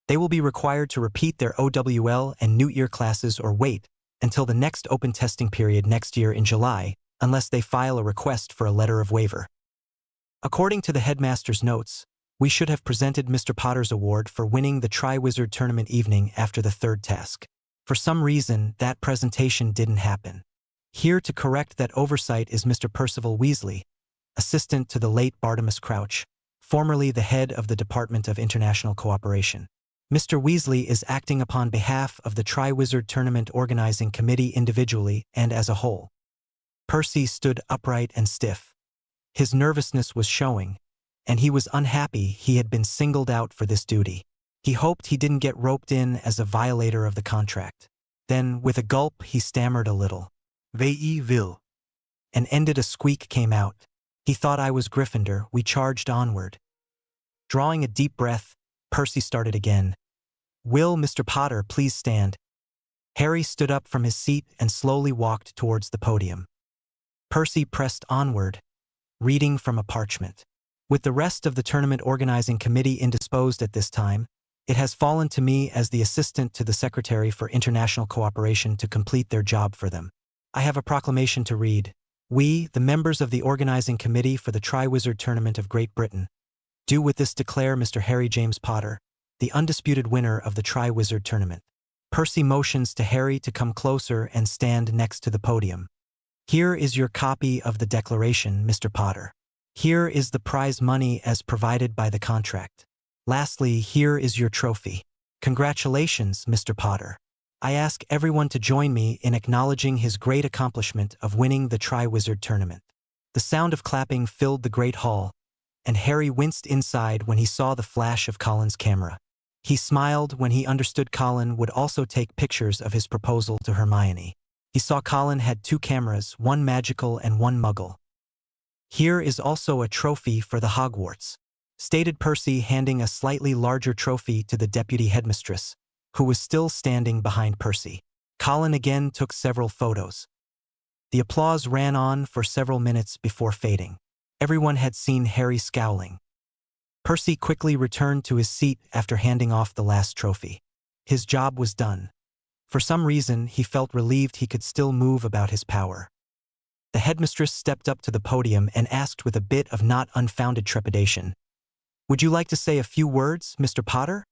they will be required to repeat their OWL and Newt year classes or wait until the next open testing period next year in July, unless they file a request for a letter of waiver. According to the headmaster's notes, we should have presented Mr. Potter's award for winning the Triwizard Tournament evening after the 3rd task. For some reason, that presentation didn't happen. Here to correct that oversight is Mr. Percival Weasley, assistant to the late Bartimus Crouch, formerly the head of the Department of International Cooperation. Mr. Weasley is acting upon behalf of the Triwizard Tournament Organizing Committee individually and as a whole. Percy stood upright and stiff. His nervousness was showing, and he was unhappy he had been singled out for this duty. He hoped he didn't get roped in as a violator of the contract. Then, with a gulp, he stammered a little.
Vi will.
And ended a squeak came out. He thought I was Gryffindor. We charged onward. Drawing a deep breath, Percy started again. Will Mr. Potter please stand? Harry stood up from his seat and slowly walked towards the podium. Percy pressed onward, reading from a parchment. With the rest of the tournament organizing committee indisposed at this time, it has fallen to me as the assistant to the Secretary for International Cooperation to complete their job for them. I have a proclamation to read. We, the members of the organizing committee for the Triwizard Tournament of Great Britain, do with this declare Mr. Harry James Potter, the undisputed winner of the Triwizard Tournament. Percy motions to Harry to come closer and stand next to the podium. Here is your copy of the declaration, Mr. Potter. Here is the prize money as provided by the contract. Lastly, here is your trophy. Congratulations, Mr. Potter. I ask everyone to join me in acknowledging his great accomplishment of winning the Triwizard Tournament. The sound of clapping filled the great hall, and Harry winced inside when he saw the flash of Colin's camera. He smiled when he understood Colin would also take pictures of his proposal to Hermione. He saw Colin had 2 cameras, one magical and one muggle. Here is also a trophy for the Hogwarts, stated Percy, handing a slightly larger trophy to the deputy headmistress, who was still standing behind Percy. Colin again took several photos. The applause ran on for several minutes before fading. Everyone had seen Harry scowling. Percy quickly returned to his seat after handing off the last trophy. His job was done. For some reason, he felt relieved he could still move about his power. The headmistress stepped up to the podium and asked with a bit of not unfounded trepidation, "Would you like to say a few words, Mr. Potter?"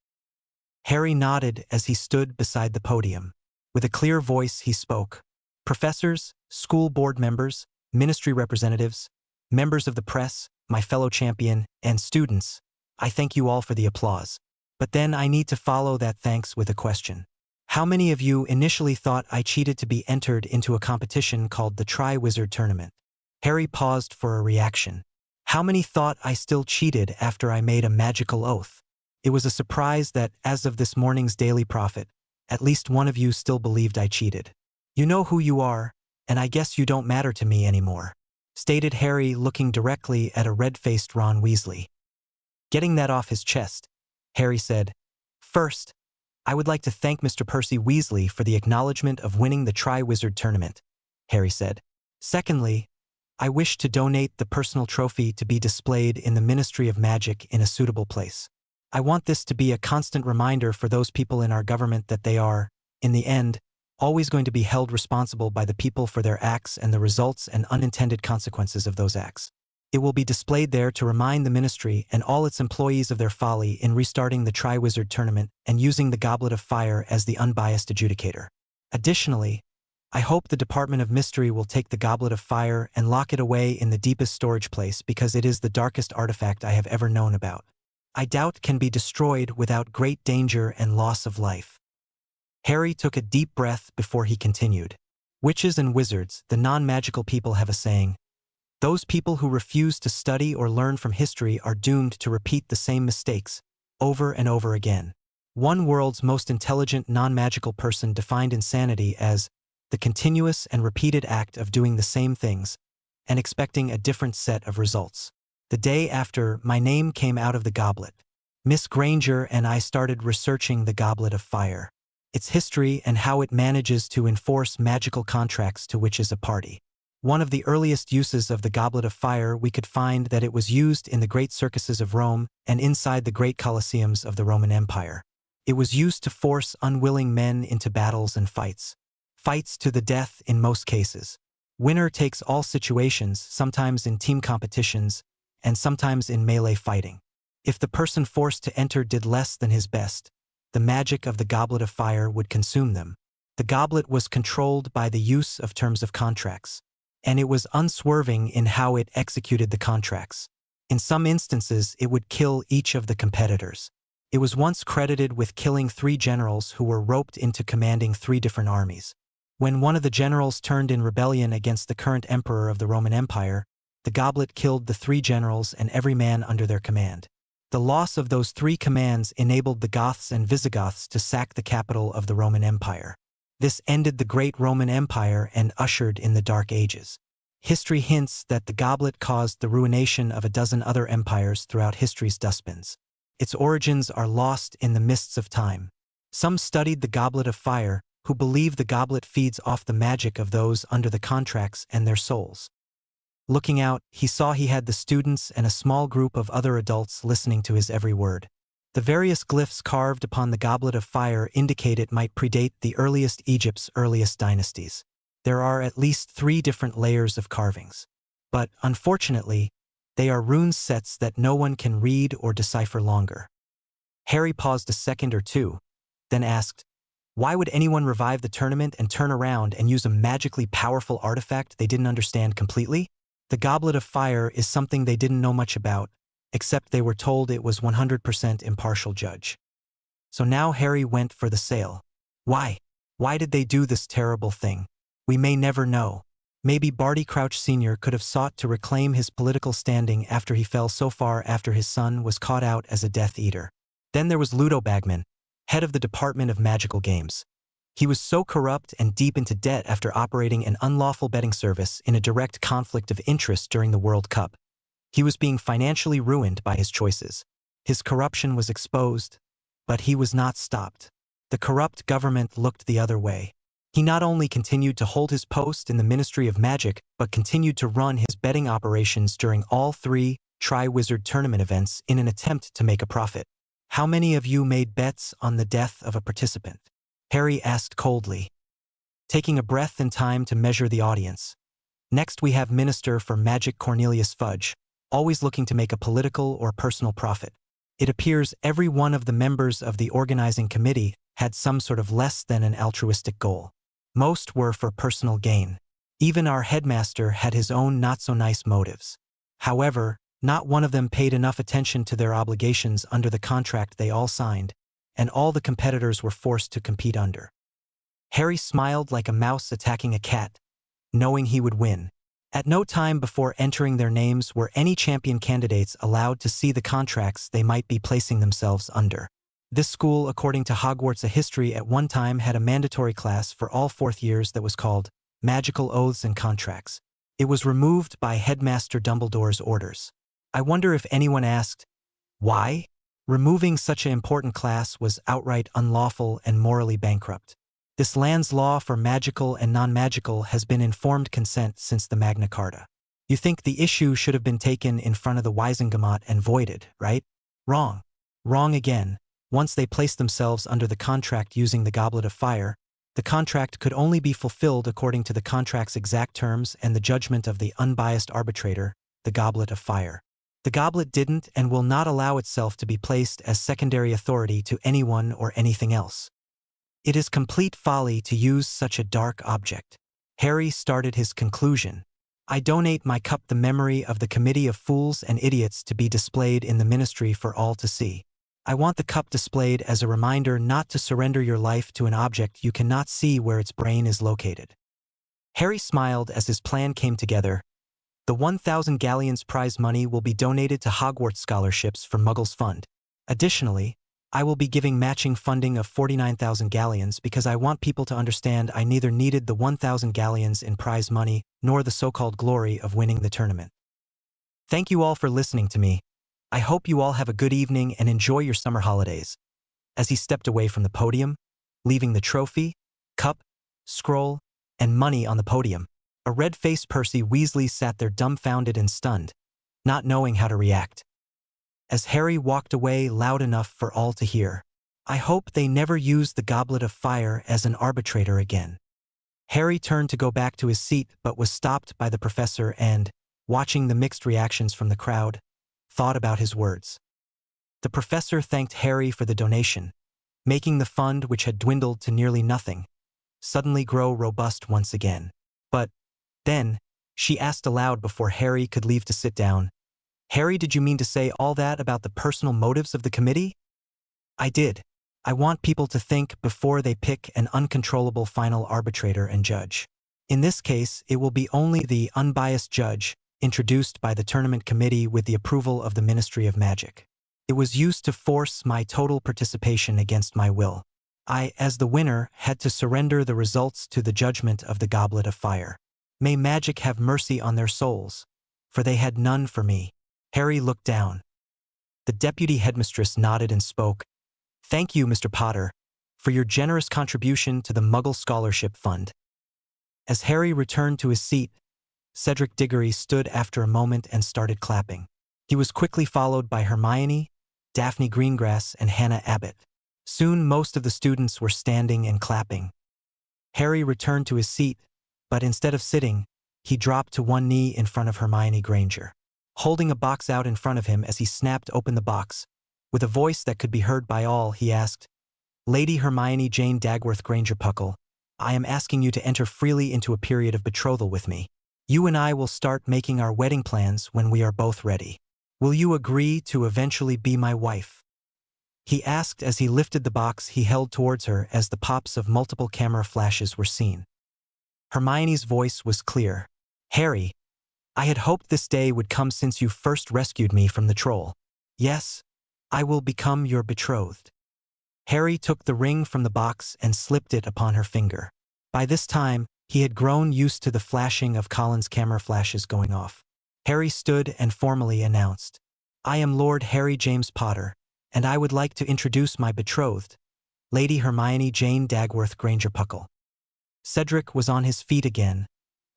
Harry nodded as he stood beside the podium. With a clear voice, he spoke. "Professors, school board members, ministry representatives, members of the press, my fellow champion, and students, I thank you all for the applause. But then I need to follow that thanks with a question. How many of you initially thought I cheated to be entered into a competition called the Triwizard Tournament?" Harry paused for a reaction. How many thought I still cheated after I made a magical oath? It was a surprise that, as of this morning's Daily Prophet, at least one of you still believed I cheated. "You know who you are, and I guess you don't matter to me anymore," stated Harry, looking directly at a red-faced Ron Weasley. Getting that off his chest, Harry said, "First, I would like to thank Mr. Percy Weasley for the acknowledgement of winning the Triwizard Tournament," Harry said. "Secondly, I wish to donate the personal trophy to be displayed in the Ministry of Magic in a suitable place. I want this to be a constant reminder for those people in our government that they are, in the end, always going to be held responsible by the people for their acts and the results and unintended consequences of those acts. It will be displayed there to remind the ministry and all its employees of their folly in restarting the Triwizard Tournament and using the Goblet of Fire as the unbiased adjudicator. Additionally, I hope the Department of Mystery will take the Goblet of Fire and lock it away in the deepest storage place because it is the darkest artifact I have ever known about. I doubt can be destroyed without great danger and loss of life." Harry took a deep breath before he continued. "Witches and wizards, the non-magical people, have a saying. Those people who refuse to study or learn from history are doomed to repeat the same mistakes, over and over again. One world's most intelligent non-magical person defined insanity as the continuous and repeated act of doing the same things and expecting a different set of results. The day after my name came out of the goblet, Miss Granger and I started researching the Goblet of Fire, its history and how it manages to enforce magical contracts to which is a party. One of the earliest uses of the Goblet of Fire, we could find that it was used in the great circuses of Rome and inside the great colosseums of the Roman Empire. It was used to force unwilling men into battles and fights to the death in most cases. Winner takes all situations, sometimes in team competitions, and sometimes in melee fighting. If the person forced to enter did less than his best, the magic of the Goblet of Fire would consume them. The goblet was controlled by the use of terms of contracts, and it was unswerving in how it executed the contracts. In some instances, it would kill each of the competitors. It was once credited with killing 3 generals who were roped into commanding 3 different armies. When one of the generals turned in rebellion against the current emperor of the Roman Empire, the goblet killed the 3 generals and every man under their command. The loss of those 3 commands enabled the Goths and Visigoths to sack the capital of the Roman Empire. This ended the great Roman Empire and ushered in the Dark Ages. History hints that the goblet caused the ruination of a dozen other empires throughout history's dustbins. Its origins are lost in the mists of time. Some studied the Goblet of Fire, who believe the goblet feeds off the magic of those under the contracts and their souls. Looking out, he saw he had the students and a small group of other adults listening to his every word. The various glyphs carved upon the Goblet of Fire indicate it might predate the earliest Egypt's earliest dynasties. There are at least 3 different layers of carvings. But, unfortunately, they are rune sets that no one can read or decipher longer. Harry paused a second or two, then asked, why would anyone revive the tournament and turn around and use a magically powerful artifact they didn't understand completely? The Goblet of Fire is something they didn't know much about, except they were told it was 100% impartial judge. So now Harry went for the sale. Why? Why did they do this terrible thing? We may never know. Maybe Barty Crouch Sr. could have sought to reclaim his political standing after he fell so far after his son was caught out as a Death Eater. Then there was Ludo Bagman, head of the Department of Magical Games. He was so corrupt and deep into debt after operating an unlawful betting service in a direct conflict of interest during the World Cup. He was being financially ruined by his choices. His corruption was exposed, but he was not stopped. The corrupt government looked the other way. He not only continued to hold his post in the Ministry of Magic, but continued to run his betting operations during all 3 Triwizard tournament events in an attempt to make a profit. How many of you made bets on the death of a participant? Harry asked coldly, taking a breath and time to measure the audience. Next we have Minister for Magic Cornelius Fudge, always looking to make a political or personal profit. It appears every one of the members of the organizing committee had some sort of less than an altruistic goal. Most were for personal gain. Even our headmaster had his own not-so-nice motives. However, not one of them paid enough attention to their obligations under the contract they all signed, and all the competitors were forced to compete under. Harry smiled like a mouse attacking a cat, knowing he would win. At no time before entering their names were any champion candidates allowed to see the contracts they might be placing themselves under. This school, according to Hogwarts A History, at one time had a mandatory class for all 4th years that was called Magical Oaths and Contracts. It was removed by Headmaster Dumbledore's orders. I wonder if anyone asked, why? Removing such an important class was outright unlawful and morally bankrupt. This land's law for magical and non-magical has been informed consent since the Magna Carta. You think the issue should have been taken in front of the Wisengamot and voided, right? Wrong. Wrong again. Once they placed themselves under the contract using the Goblet of Fire, the contract could only be fulfilled according to the contract's exact terms and the judgment of the unbiased arbitrator, the Goblet of Fire. The goblet didn't and will not allow itself to be placed as secondary authority to anyone or anything else. It is complete folly to use such a dark object. Harry started his conclusion. I donate my cup, the memory of the committee of fools and idiots, to be displayed in the ministry for all to see. I want the cup displayed as a reminder not to surrender your life to an object you cannot see where its brain is located. Harry smiled as his plan came together. The 1,000 galleons prize money will be donated to Hogwarts scholarships for Muggles Fund. Additionally, I will be giving matching funding of 49,000 galleons because I want people to understand I neither needed the 1,000 galleons in prize money nor the so-called glory of winning the tournament. Thank you all for listening to me. I hope you all have a good evening and enjoy your summer holidays. As he stepped away from the podium, leaving the trophy, cup, scroll, and money on the podium, a red-faced Percy Weasley sat there dumbfounded and stunned, not knowing how to react. As Harry walked away loud enough for all to hear, I hope they never use the Goblet of Fire as an arbitrator again. Harry turned to go back to his seat but was stopped by the professor and, watching the mixed reactions from the crowd, thought about his words. The professor thanked Harry for the donation, making the fund, which had dwindled to nearly nothing, suddenly grow robust once again. But then, she asked aloud before Harry could leave to sit down, Harry, did you mean to say all that about the personal motives of the committee? I did. I want people to think before they pick an uncontrollable final arbitrator and judge. In this case, it will be only the unbiased judge, introduced by the tournament committee with the approval of the Ministry of Magic. It was used to force my total participation against my will. I, as the winner, had to surrender the results to the judgment of the Goblet of Fire. May magic have mercy on their souls, for they had none for me. Harry looked down. The deputy headmistress nodded and spoke. Thank you, Mr. Potter, for your generous contribution to the Muggle Scholarship Fund. As Harry returned to his seat, Cedric Diggory stood after a moment and started clapping. He was quickly followed by Hermione, Daphne Greengrass, and Hannah Abbott. Soon most of the students were standing and clapping. Harry returned to his seat, but instead of sitting, he dropped to one knee in front of Hermione Granger. Holding a box out in front of him as he snapped open the box, with a voice that could be heard by all, he asked, Lady Hermione Jane Dagworth Granger Puckle, I am asking you to enter freely into a period of betrothal with me. You and I will start making our wedding plans when we are both ready. Will you agree to eventually be my wife? He asked as he lifted the box he held towards her as the pops of multiple camera flashes were seen. Hermione's voice was clear. Harry, I had hoped this day would come since you first rescued me from the troll. Yes, I will become your betrothed. Harry took the ring from the box and slipped it upon her finger. By this time, he had grown used to the flashing of Colin's camera flashes going off. Harry stood and formally announced, I am Lord Harry James Potter, and I would like to introduce my betrothed, Lady Hermione Jane Dagworth Granger Puckle. Cedric was on his feet again,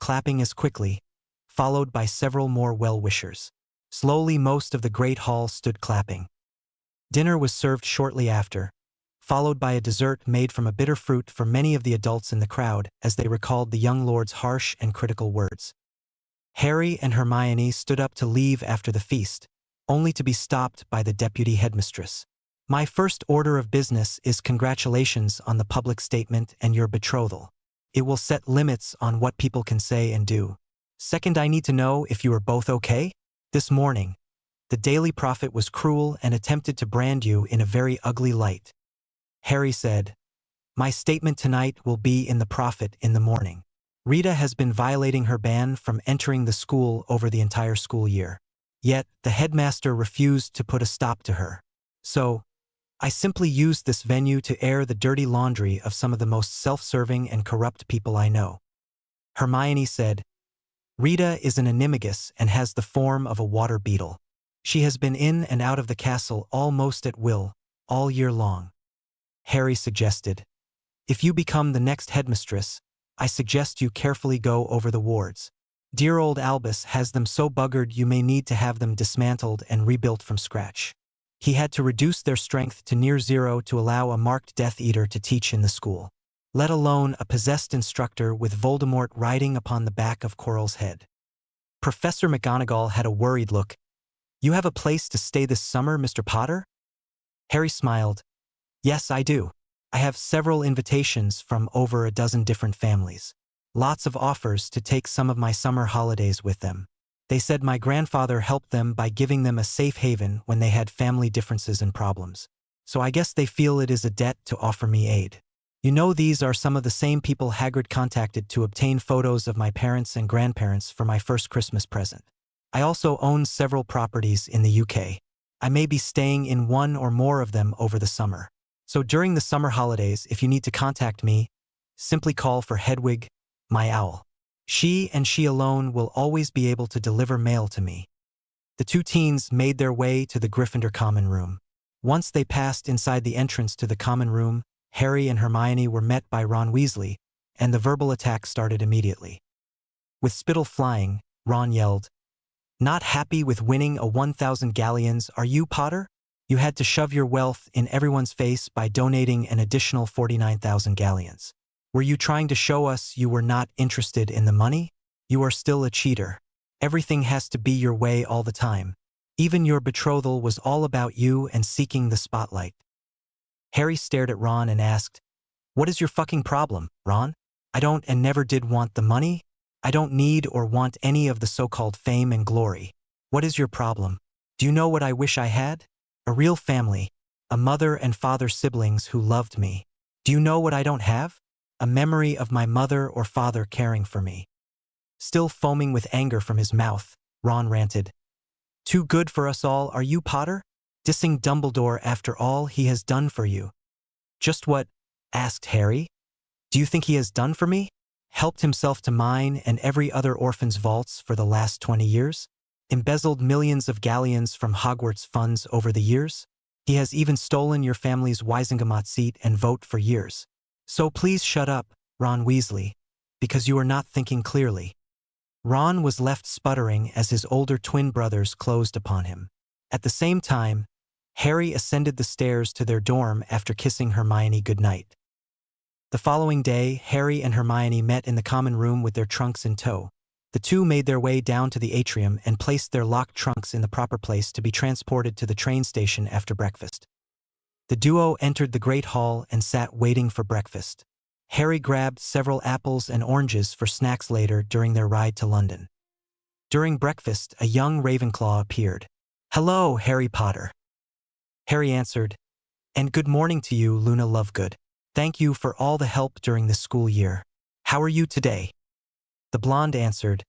clapping as quickly, followed by several more well-wishers. Slowly most of the great hall stood clapping. Dinner was served shortly after, followed by a dessert made from a bitter fruit for many of the adults in the crowd as they recalled the young lord's harsh and critical words. Harry and Hermione stood up to leave after the feast, only to be stopped by the deputy headmistress. My first order of business is congratulations on the public statement and your betrothal. It will set limits on what people can say and do. Second, I need to know if you are both okay? This morning, the Daily Prophet was cruel and attempted to brand you in a very ugly light. Harry said, My statement tonight will be in the Prophet in the morning. Rita has been violating her ban from entering the school over the entire school year. Yet, the headmaster refused to put a stop to her. So, I simply used this venue to air the dirty laundry of some of the most self-serving and corrupt people I know. Hermione said, Rita is an animagus and has the form of a water beetle. She has been in and out of the castle almost at will, all year long. Harry suggested, If you become the next headmistress, I suggest you carefully go over the wards. Dear old Albus has them so buggered you may need to have them dismantled and rebuilt from scratch. He had to reduce their strength to near zero to allow a marked Death Eater to teach in the school, let alone a possessed instructor with Voldemort riding upon the back of Quirrell's head. Professor McGonagall had a worried look. You have a place to stay this summer, Mr. Potter? Harry smiled. Yes, I do. I have several invitations from over a dozen different families. Lots of offers to take some of my summer holidays with them. They said my grandfather helped them by giving them a safe haven when they had family differences and problems. So I guess they feel it is a debt to offer me aid. You know, these are some of the same people Hagrid contacted to obtain photos of my parents and grandparents for my first Christmas present. I also own several properties in the UK. I may be staying in one or more of them over the summer. So during the summer holidays, if you need to contact me, simply call for Hedwig, my owl. She and she alone will always be able to deliver mail to me. The two teens made their way to the Gryffindor common room. Once they passed inside the entrance to the common room, Harry and Hermione were met by Ron Weasley, and the verbal attack started immediately. With spittle flying, Ron yelled, Not happy with winning a 1,000 galleons, are you, Potter? You had to shove your wealth in everyone's face by donating an additional 49,000 galleons. Were you trying to show us you were not interested in the money? You are still a cheater. Everything has to be your way all the time. Even your betrothal was all about you and seeking the spotlight. Harry stared at Ron and asked, What is your fucking problem, Ron? I don't and never did want the money. I don't need or want any of the so-called fame and glory. What is your problem? Do you know what I wish I had? A real family, a mother and father siblings who loved me. Do you know what I don't have? A memory of my mother or father caring for me. Still foaming with anger from his mouth, Ron ranted. Too good for us all, are you, Potter? Dissing Dumbledore after all he has done for you. Just what? Asked Harry. Do you think he has done for me? Helped himself to mine and every other orphan's vaults for the last 20 years? Embezzled millions of galleons from Hogwarts funds over the years? He has even stolen your family's Wisingamot seat and vote for years. So please shut up, Ron Weasley, because you are not thinking clearly. Ron was left sputtering as his older twin brothers closed upon him. At the same time, Harry ascended the stairs to their dorm after kissing Hermione goodnight. The following day, Harry and Hermione met in the common room with their trunks in tow. The two made their way down to the atrium and placed their locked trunks in the proper place to be transported to the train station after breakfast. The duo entered the Great Hall and sat waiting for breakfast. Harry grabbed several apples and oranges for snacks later during their ride to London. During breakfast, a young Ravenclaw appeared. Hello, Harry Potter. Harry answered, And good morning to you, Luna Lovegood. Thank you for all the help during this school year. How are you today? The blonde answered,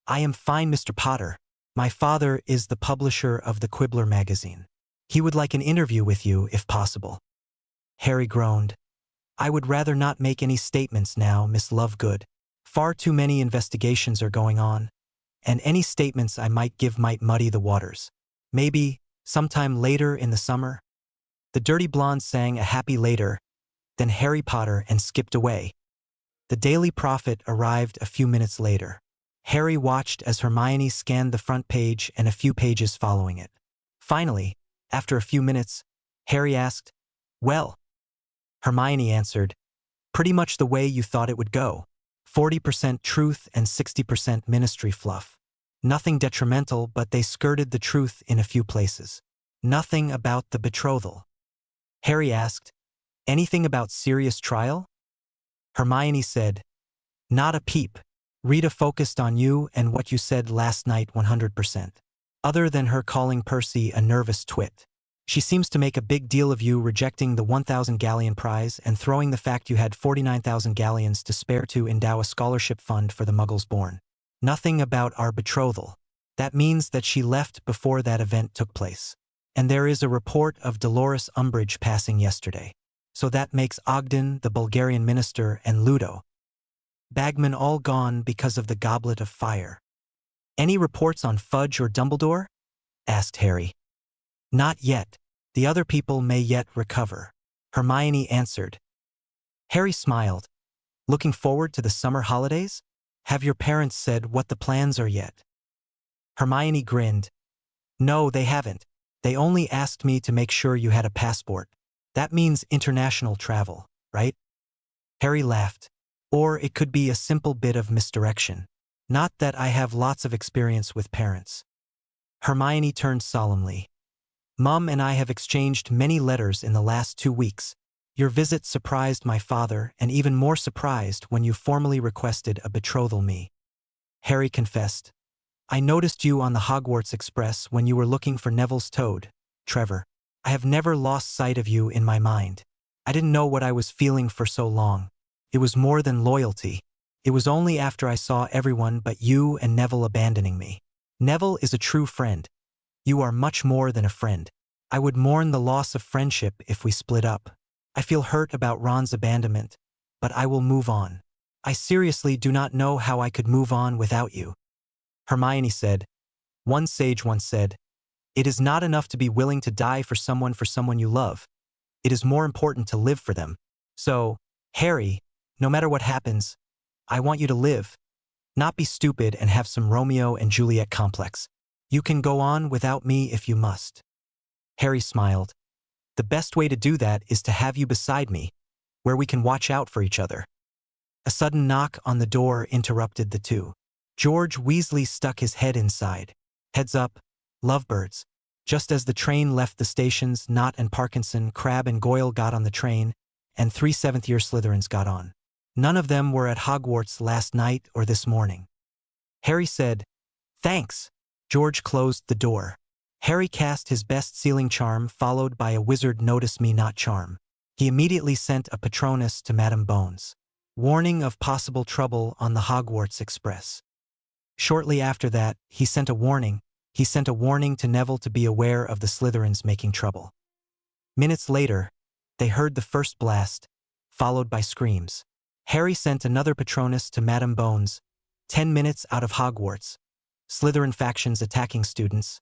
I am fine, Mr. Potter. My father is the publisher of the Quibbler magazine. He would like an interview with you, if possible. Harry groaned. I would rather not make any statements now, Miss Lovegood. Far too many investigations are going on, and any statements I might give might muddy the waters. Maybe, sometime later in the summer? The dirty blonde sang a happy later, then Harry Potter and skipped away. The Daily Prophet arrived a few minutes later. Harry watched as Hermione scanned the front page and a few pages following it. Finally, after a few minutes, Harry asked, Well? Hermione answered, Pretty much the way you thought it would go. 40% truth and 60% ministry fluff. Nothing detrimental, but they skirted the truth in a few places. Nothing about the betrothal. Harry asked, Anything about serious trial? Hermione said, Not a peep. Rita focused on you and what you said last night 100%. Other than her calling Percy a nervous twit. She seems to make a big deal of you rejecting the 1,000 galleon prize and throwing the fact you had 49,000 galleons to spare to endow a scholarship fund for the Muggles born. Nothing about our betrothal. That means that she left before that event took place. And there is a report of Dolores Umbridge passing yesterday. So that makes Ogden, the Bulgarian minister, and Ludo Bagman all gone because of the Goblet of Fire. Any reports on Fudge or Dumbledore? Asked Harry. Not yet. The other people may yet recover. Hermione answered. Harry smiled. Looking forward to the summer holidays? Have your parents said what the plans are yet? Hermione grinned. No, they haven't. They only asked me to make sure you had a passport. That means international travel, right? Harry laughed. Or it could be a simple bit of misdirection. Not that I have lots of experience with parents. Hermione turned solemnly. Mum and I have exchanged many letters in the last 2 weeks. Your visit surprised my father, and even more surprised when you formally requested a betrothal me. Harry confessed. I noticed you on the Hogwarts Express when you were looking for Neville's toad, Trevor. I have never lost sight of you in my mind. I didn't know what I was feeling for so long. It was more than loyalty. It was only after I saw everyone but you and Neville abandoning me. Neville is a true friend. You are much more than a friend. I would mourn the loss of friendship if we split up. I feel hurt about Ron's abandonment, but I will move on. I seriously do not know how I could move on without you. Hermione said, One sage once said, It is not enough to be willing to die for someone you love. It is more important to live for them. So, Harry, no matter what happens, I want you to live. Not be stupid and have some Romeo and Juliet complex. You can go on without me if you must. Harry smiled. The best way to do that is to have you beside me, where we can watch out for each other. A sudden knock on the door interrupted the two. George Weasley stuck his head inside. Heads up, lovebirds. Just as the train left the stations, Knott and Parkinson, Crabbe and Goyle got on the train, and 3 seventh-year Slytherins got on. None of them were at Hogwarts last night or this morning. Harry said, Thanks. George closed the door. Harry cast his best sealing charm followed by a wizard notice me not charm. He immediately sent a Patronus to Madame Bones. Warning of possible trouble on the Hogwarts Express. Shortly after that, he sent a warning. He sent a warning to Neville to be aware of the Slytherins making trouble. Minutes later, they heard the first blast, followed by screams. Harry sent another Patronus to Madame Bones. 10 minutes out of Hogwarts. Slytherin factions attacking students.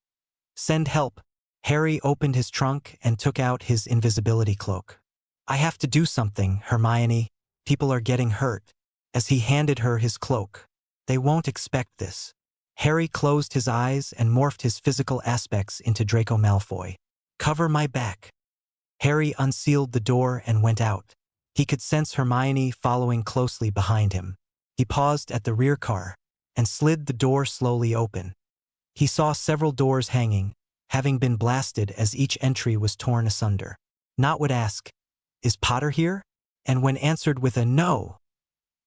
Send help. Harry opened his trunk and took out his invisibility cloak. I have to do something, Hermione. People are getting hurt. As he handed her his cloak. They won't expect this. Harry closed his eyes and morphed his physical aspects into Draco Malfoy. Cover my back. Harry unsealed the door and went out. He could sense Hermione following closely behind him. He paused at the rear car and slid the door slowly open. He saw several doors hanging, having been blasted as each entry was torn asunder. Nott would ask, "Is Potter here?" And when answered with a no,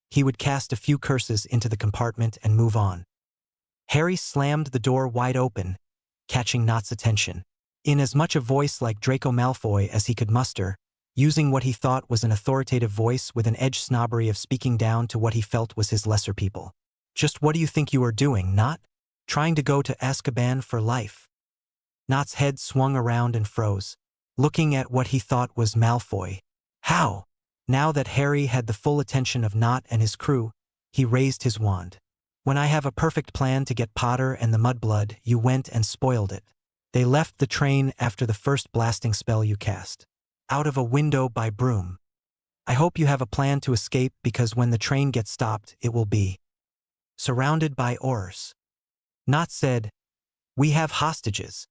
he would cast a few curses into the compartment and move on. Harry slammed the door wide open, catching Nott's attention. In as much a voice like Draco Malfoy as he could muster, using what he thought was an authoritative voice with an edge snobbery of speaking down to what he felt was his lesser people. Just what do you think you are doing, Nott? Trying to go to Azkaban for life? Nott's head swung around and froze, looking at what he thought was Malfoy. How? Now that Harry had the full attention of Nott and his crew, he raised his wand. When I have a perfect plan to get Potter and the Mudblood, you went and spoiled it. They left the train after the first blasting spell you cast. Out of a window by broom. I hope you have a plan to escape because when the train gets stopped, it will be surrounded by Aurors. Nott said, "We have hostages.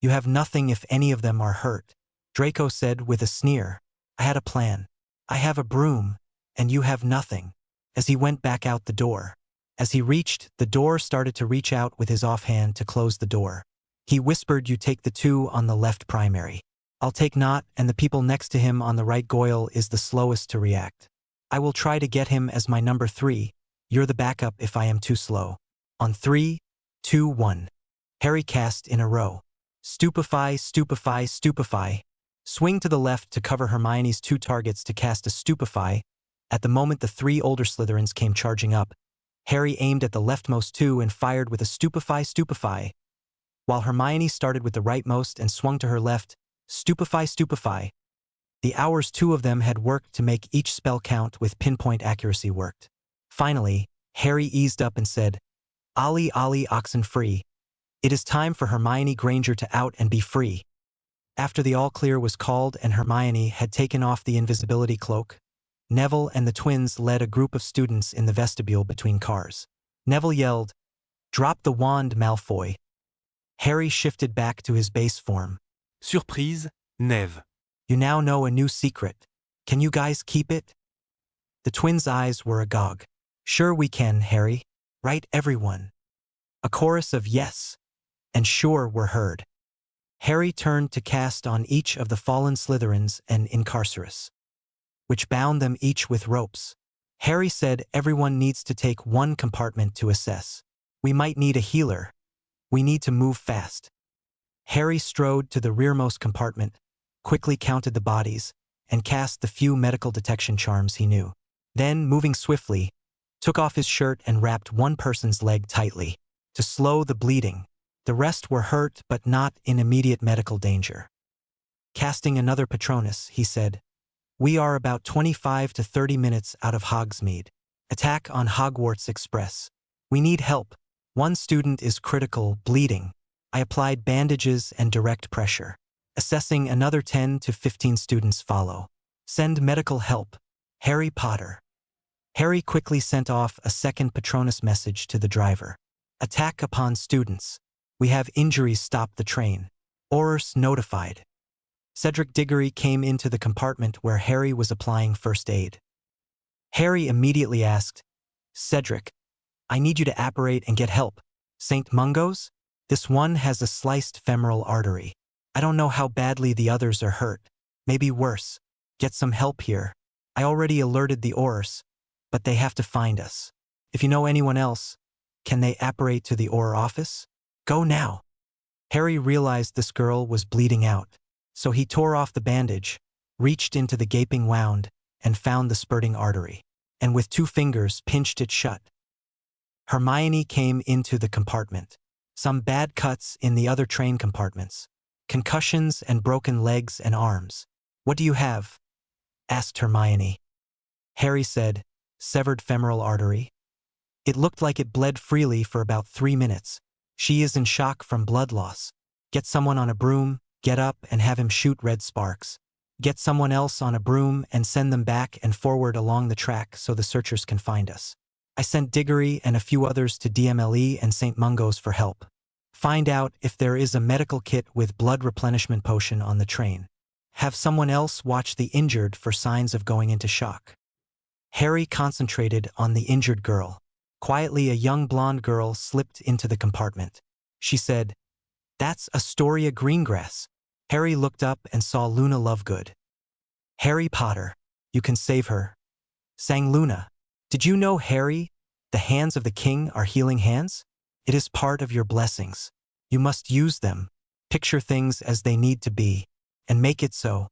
You have nothing if any of them are hurt." Draco said with a sneer, "I had a plan. I have a broom, and you have nothing." As he went back out the door. As he reached, the door started to reach out with his offhand to close the door. He whispered, "You take the 2 on the left primary. I'll take Nott, and the people next to him on the right. Goyle is the slowest to react. I will try to get him as my number 3. You're the backup if I am too slow. On 3, 2, 1. Harry cast in a row. Stupefy, stupefy, stupefy. Swing to the left to cover Hermione's 2 targets to cast a stupefy. At the moment the 3 older Slytherins came charging up, Harry aimed at the leftmost 2 and fired with a stupefy, stupefy. While Hermione started with the rightmost and swung to her left, stupefy, stupefy. The hours 2 of them had worked to make each spell count with pinpoint accuracy worked. Finally, Harry eased up and said, "Ollie, Ollie, oxen free. It is time for Hermione Granger to out and be free." After the all-clear was called and Hermione had taken off the invisibility cloak, Neville and the twins led a group of students in the vestibule between cars. Neville yelled, "Drop the wand, Malfoy." Harry shifted back to his base form.
Surprise, Neve.
You now know a new secret. Can you guys keep it? The twins' eyes were agog. Sure we can, Harry. Right, everyone? A chorus of yes and sure were heard. Harry turned to cast on each of the fallen Slytherins an incarcerus, which bound them each with ropes. Harry said everyone needs to take one compartment to assess. We might need a healer. We need to move fast. Harry strode to the rearmost compartment, quickly counted the bodies, and cast the few medical detection charms he knew. Then, moving swiftly, took off his shirt and wrapped one person's leg tightly, to slow the bleeding. The rest were hurt but not in immediate medical danger. Casting another Patronus, he said, "We are about 25 to 30 minutes out of Hogsmeade. Attack on Hogwarts Express. We need help. One student is critical, bleeding." I applied bandages and direct pressure. Assessing another 10 to 15 students follow. Send medical help. Harry Potter. Harry quickly sent off a second Patronus message to the driver. Attack upon students. We have injuries. Stop the train. Aurors notified. Cedric Diggory came into the compartment where Harry was applying first aid. Harry immediately asked, "Cedric, I need you to apparate and get help. St. Mungo's? This one has a sliced femoral artery. I don't know how badly the others are hurt. Maybe worse. Get some help here. I already alerted the Aurors, but they have to find us. If you know anyone else, can they apparate to the Auror office? Go now." Harry realized this girl was bleeding out, so he tore off the bandage, reached into the gaping wound, and found the spurting artery, and with 2 fingers pinched it shut. Hermione came into the compartment. Some bad cuts in the other train compartments. Concussions and broken legs and arms. What do you have? Asked Hermione. Harry said, severed femoral artery. It looked like it bled freely for about 3 minutes. She is in shock from blood loss. Get someone on a broom, get up and have him shoot red sparks. Get someone else on a broom and send them back and forward along the track so the searchers can find us. I sent Diggory and a few others to DMLE and St. Mungo's for help. Find out if there is a medical kit with blood replenishment potion on the train. Have someone else watch the injured for signs of going into shock. Harry concentrated on the injured girl. Quietly, a young blonde girl slipped into the compartment. She said, "That's Astoria Greengrass." Harry looked up and saw Luna Lovegood. "Harry Potter, you can save her," sang Luna. "Did you know, Harry, the hands of the king are healing hands? It is part of your blessings. You must use them, picture things as they need to be, and make it so."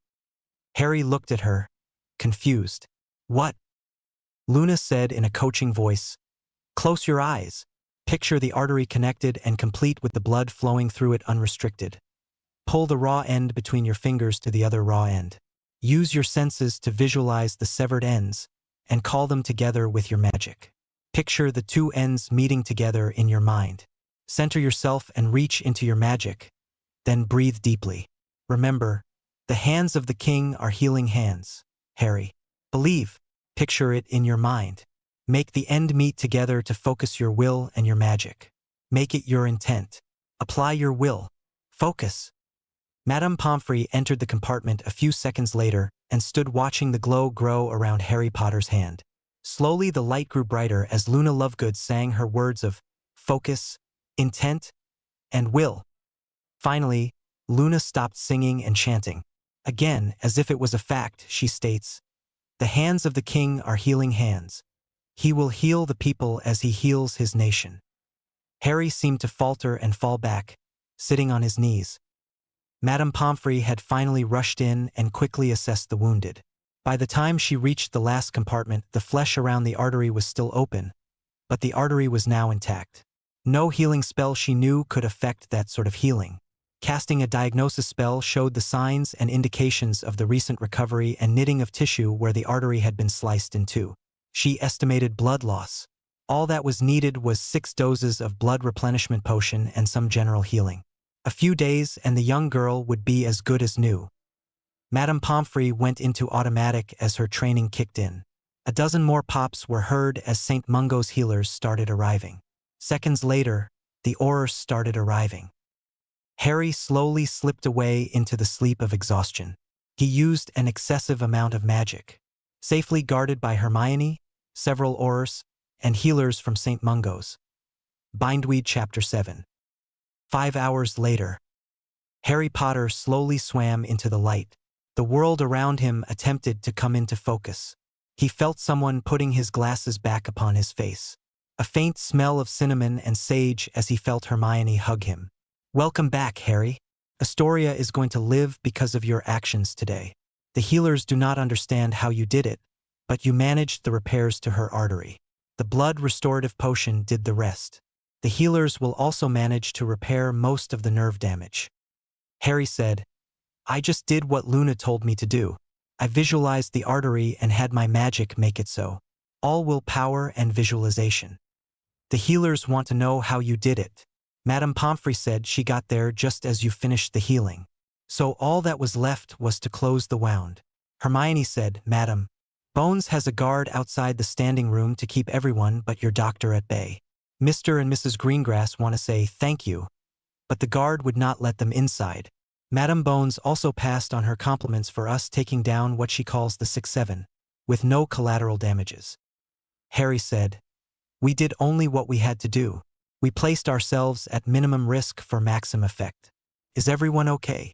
Harry looked at her, confused. "What?" Luna said in a coaching voice. "Close your eyes. Picture the artery connected and complete with the blood flowing through it unrestricted. Pull the raw end between your fingers to the other raw end. Use your senses to visualize the severed ends and call them together with your magic. Picture the two ends meeting together in your mind. Center yourself and reach into your magic. Then breathe deeply. Remember, the hands of the king are healing hands, Harry. Believe. Picture it in your mind. Make the end meet together to focus your will and your magic. Make it your intent. Apply your will. Focus." Madame Pomfrey entered the compartment a few seconds later and stood watching the glow grow around Harry Potter's hand. Slowly the light grew brighter as Luna Lovegood sang her words of focus, intent, and will. Finally, Luna stopped singing and chanting. Again, as if it was a fact, she states, "The hands of the king are healing hands. He will heal the people as he heals his nation." Harry seemed to falter and fall back, sitting on his knees. Madame Pomfrey had finally rushed in and quickly assessed the wounded. By the time she reached the last compartment, the flesh around the artery was still open, but the artery was now intact. No healing spell she knew could affect that sort of healing. Casting a diagnosis spell showed the signs and indications of the recent recovery and knitting of tissue where the artery had been sliced in two. She estimated blood loss. All that was needed was 6 doses of blood replenishment potion and some general healing. A few days and the young girl would be as good as new. Madame Pomfrey went into automatic as her training kicked in. A dozen more pops were heard as St. Mungo's healers started arriving. Seconds later, the Aurors started arriving. Harry slowly slipped away into the sleep of exhaustion. He used an excessive amount of magic. Safely guarded by Hermione, several Aurors, and healers from St. Mungo's. Bindweed Chapter 7. 5 hours later, Harry Potter slowly swam into the light. The world around him attempted to come into focus. He felt someone putting his glasses back upon his face. A faint smell of cinnamon and sage as he felt Hermione hug him. "Welcome back, Harry. Astoria is going to live because of your actions today. The healers do not understand how you did it, but you managed the repairs to her artery. The blood restorative potion did the rest. The healers will also manage to repair most of the nerve damage." Harry said, "I just did what Luna told me to do. I visualized the artery and had my magic make it so. All willpower and visualization. The healers want to know how you did it." Madame Pomfrey said she got there just as you finished the healing. So all that was left was to close the wound. Hermione said, "Madam, Bones has a guard outside the standing room to keep everyone but your doctor at bay. Mr. and Mrs. Greengrass want to say thank you, but the guard would not let them inside. Madame Bones also passed on her compliments for us taking down what she calls the 6-7, with no collateral damages." Harry said, "We did only what we had to do. We placed ourselves at minimum risk for maximum effect. Is everyone okay?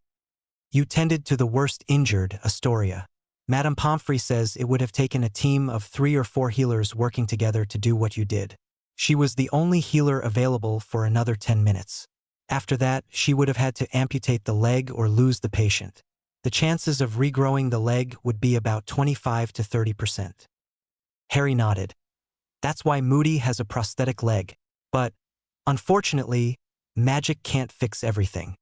You tended to the worst injured, Astoria. Madame Pomfrey says it would have taken a team of 3 or 4 healers working together to do what you did. She was the only healer available for another 10 minutes. After that, she would have had to amputate the leg or lose the patient. The chances of regrowing the leg would be about 25 to 30%. Harry nodded. That's why Moody has a prosthetic leg. But, unfortunately, magic can't fix everything.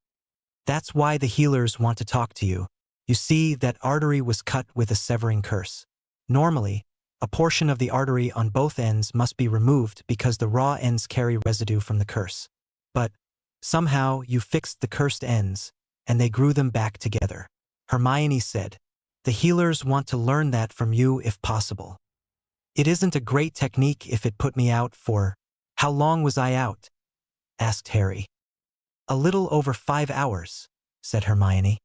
That's why the healers want to talk to you. You see, that artery was cut with a severing curse. Normally, a portion of the artery on both ends must be removed because the raw ends carry residue from the curse. But, somehow, you fixed the cursed ends, and they grew them back together. Hermione said, "The healers want to learn that from you if possible." "It isn't a great technique if it put me out for—" "How long was I out?" asked Harry. "A little over 5 hours," said Hermione.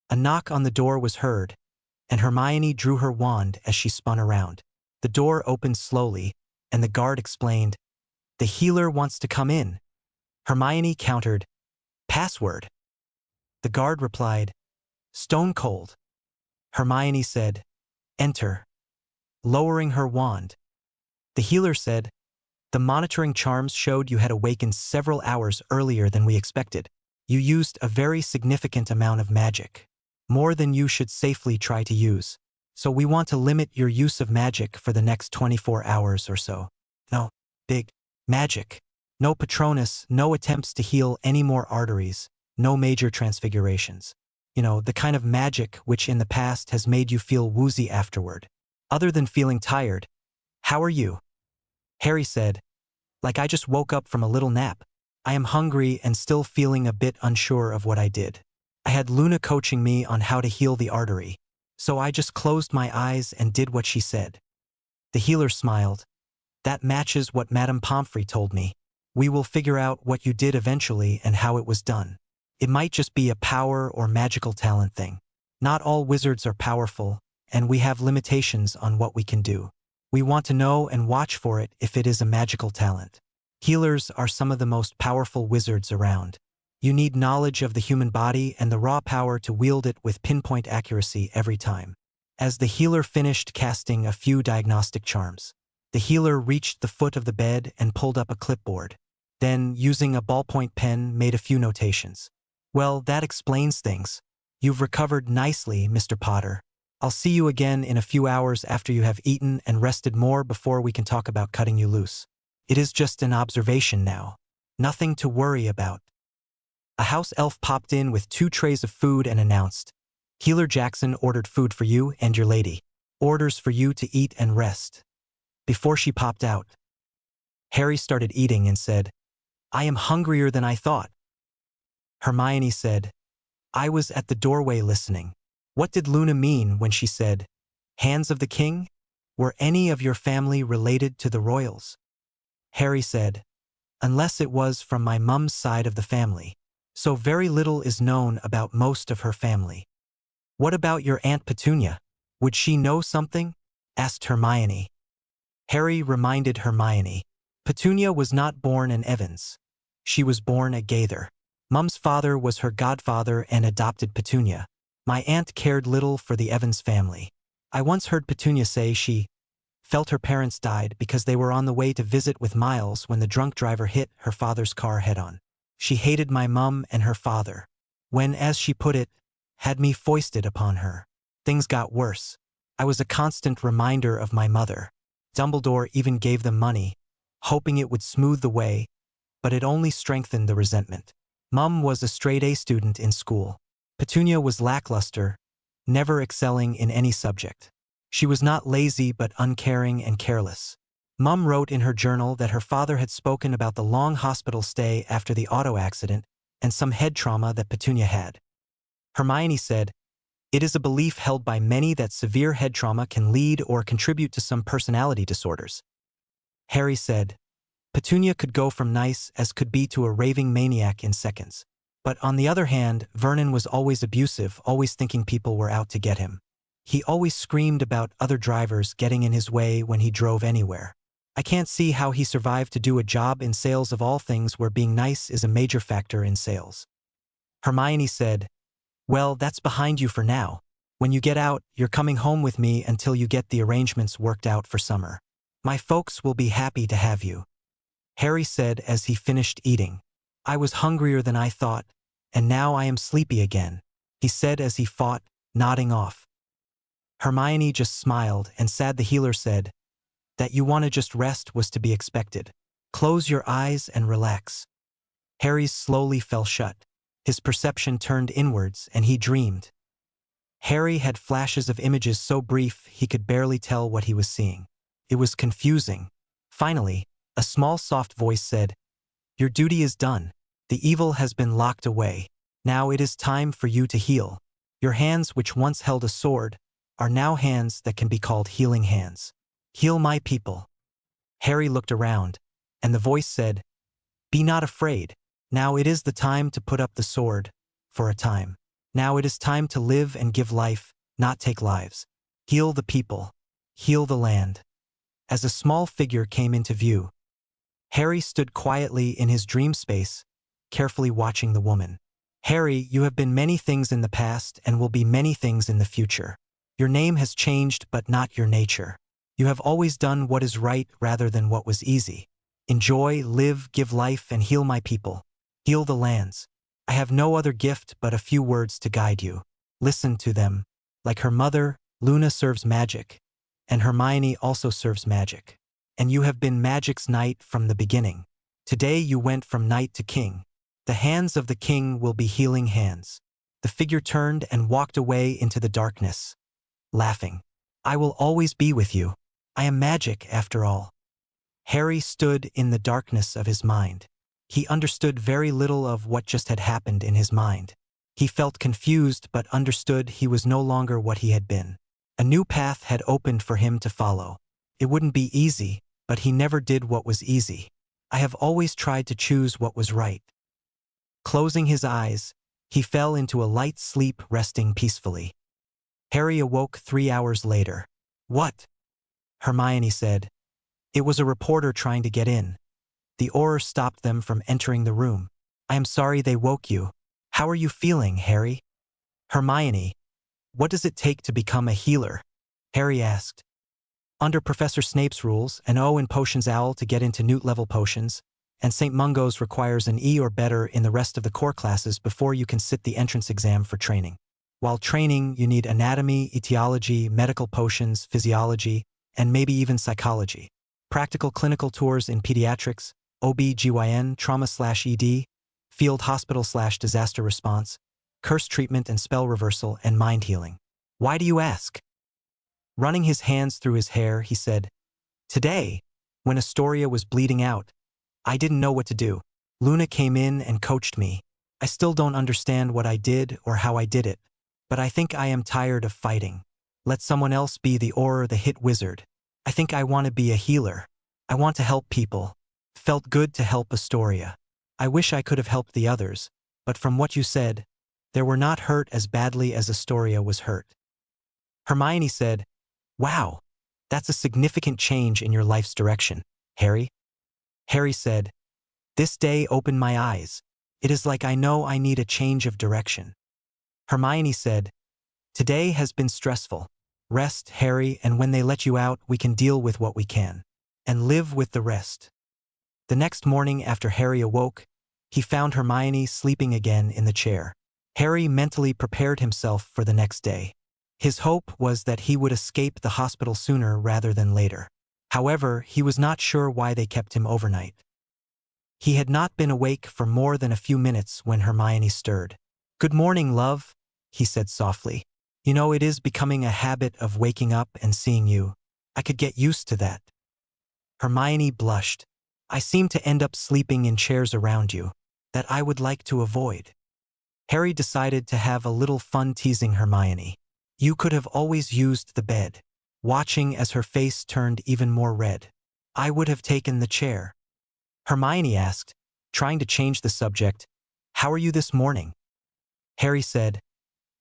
A knock on the door was heard, and Hermione drew her wand as she spun around. The door opened slowly, and the guard explained, "The healer wants to come in." Hermione countered, "Password." The guard replied, "Stone cold." Hermione said, "Enter." Lowering her wand, the healer said, "The monitoring charms showed you had awakened several hours earlier than we expected. You used a very significant amount of magic, more than you should safely try to use. So we want to limit your use of magic for the next 24 hours or so. No big magic. No Patronus, no attempts to heal any more arteries, no major transfigurations. You know, the kind of magic which in the past has made you feel woozy afterward. Other than feeling tired, how are you?" Harry said, "Like I just woke up from a little nap. I am hungry and still feeling a bit unsure of what I did. I had Luna coaching me on how to heal the artery, so I just closed my eyes and did what she said." The healer smiled. "That matches what Madame Pomfrey told me. We will figure out what you did eventually and how it was done. It might just be a power or magical talent thing. Not all wizards are powerful, and we have limitations on what we can do. We want to know and watch for it if it is a magical talent. Healers are some of the most powerful wizards around. You need knowledge of the human body and the raw power to wield it with pinpoint accuracy every time." As the healer finished casting a few diagnostic charms, the healer reached the foot of the bed and pulled up a clipboard. Then, using a ballpoint pen, made a few notations. "Well, that explains things. You've recovered nicely, Mr. Potter. I'll see you again in a few hours after you have eaten and rested more before we can talk about cutting you loose. It is just an observation now. Nothing to worry about." A house elf popped in with 2 trays of food and announced, "Healer Jackson ordered food for you and your lady. Orders for you to eat and rest." Before she popped out, Harry started eating and said, "I am hungrier than I thought." Hermione said, "I was at the doorway listening. What did Luna mean when she said, 'Hands of the king'? Were any of your family related to the royals?" Harry said, "Unless it was from my mum's side of the family. So very little is known about most of her family." "What about your Aunt Petunia? Would she know something?" asked Hermione. Harry reminded Hermione, "Petunia was not born an Evans. She was born a Gaither. Mum's father was her godfather and adopted Petunia. My aunt cared little for the Evans family. I once heard Petunia say she felt her parents died because they were on the way to visit with Miles when the drunk driver hit her father's car head-on. She hated my mum and her father. When, as she put it, had me foisted upon her. Things got worse. I was a constant reminder of my mother. Dumbledore even gave them money, hoping it would smooth the way, but it only strengthened the resentment. Mum was a straight-A student in school. Petunia was lackluster, never excelling in any subject. She was not lazy but uncaring and careless. Mum wrote in her journal that her father had spoken about the long hospital stay after the auto accident and some head trauma that Petunia had. Hermione said, "It is a belief held by many that severe head trauma can lead or contribute to some personality disorders." Harry said, "Petunia could go from nice as could be to a raving maniac in seconds. But on the other hand, Vernon was always abusive, always thinking people were out to get him. He always screamed about other drivers getting in his way when he drove anywhere. I can't see how he survived to do a job in sales of all things where being nice is a major factor in sales." Hermione said, "Well, that's behind you for now. When you get out, you're coming home with me until you get the arrangements worked out for summer. My folks will be happy to have you." Harry said as he finished eating, "I was hungrier than I thought, and now I am sleepy again," he said as he fought, nodding off. Hermione just smiled, and sad the healer said, That you want to just rest was to be expected. Close your eyes and relax. Harry's slowly fell shut. His perception turned inwards, and he dreamed. Harry had flashes of images so brief he could barely tell what he was seeing. It was confusing. Finally, a small soft voice said, "Your duty is done. The evil has been locked away. Now it is time for you to heal. Your hands, which once held a sword, are now hands that can be called healing hands. Heal my people." Harry looked around, and the voice said, "Be not afraid. Now it is the time to put up the sword, for a time. Now it is time to live and give life, not take lives. Heal the people. Heal the land." As a small figure came into view, Harry stood quietly in his dream space, carefully watching the woman. "Harry, you have been many things in the past and will be many things in the future. Your name has changed, but not your nature. You have always done what is right rather than what was easy. Enjoy, live, give life, and heal my people. Heal the lands. I have no other gift but a few words to guide you. Listen to them. Like her mother, Luna serves magic, and Hermione also serves magic. And you have been magic's knight from the beginning. Today you went from knight to king. The hands of the king will be healing hands." The figure turned and walked away into the darkness, laughing. "I will always be with you. I am magic, after all." Harry stood in the darkness of his mind. He understood very little of what just had happened in his mind. He felt confused but understood he was no longer what he had been. A new path had opened for him to follow. It wouldn't be easy, but he never did what was easy. "I have always tried to choose what was right." Closing his eyes, he fell into a light sleep, resting peacefully. Harry awoke 3 hours later. "What?" Hermione said. "It was a reporter trying to get in. The Auror stopped them from entering the room. I am sorry they woke you. How are you feeling, Harry?" "Hermione, what does it take to become a healer?" Harry asked. "Under Professor Snape's rules, an O in Potions Owl to get into Newt-level potions, and St. Mungo's requires an E or better in the rest of the core classes before you can sit the entrance exam for training. While training, you need anatomy, etiology, medical potions, physiology, and maybe even psychology. Practical clinical tours in pediatrics, OB/GYN, trauma/ED, field hospital/disaster response, curse treatment and spell reversal, and mind healing. Why do you ask?" Running his hands through his hair, he said, "Today, when Astoria was bleeding out, I didn't know what to do. Luna came in and coached me. I still don't understand what I did or how I did it, but I think I am tired of fighting. Let someone else be the Auror, the hit wizard. I think I want to be a healer. I want to help people. Felt good to help Astoria. I wish I could have helped the others, but from what you said, they were not hurt as badly as Astoria was hurt." Hermione said, "Wow, that's a significant change in your life's direction, Harry." Harry said, "This day opened my eyes. It is like I know I need a change of direction." Hermione said, "Today has been stressful. Rest, Harry, and when they let you out, we can deal with what we can. And live with the rest." The next morning after Harry awoke, he found Hermione sleeping again in the chair. Harry mentally prepared himself for the next day. His hope was that he would escape the hospital sooner rather than later. However, he was not sure why they kept him overnight. He had not been awake for more than a few minutes when Hermione stirred. "Good morning, love," he said softly. "You know, it is becoming a habit of waking up and seeing you. I could get used to that." Hermione blushed. "I seem to end up sleeping in chairs around you that I would like to avoid." Harry decided to have a little fun teasing Hermione. "You could have always used the bed," watching as her face turned even more red. "I would have taken the chair." Hermione asked, trying to change the subject, "How are you this morning?" Harry said,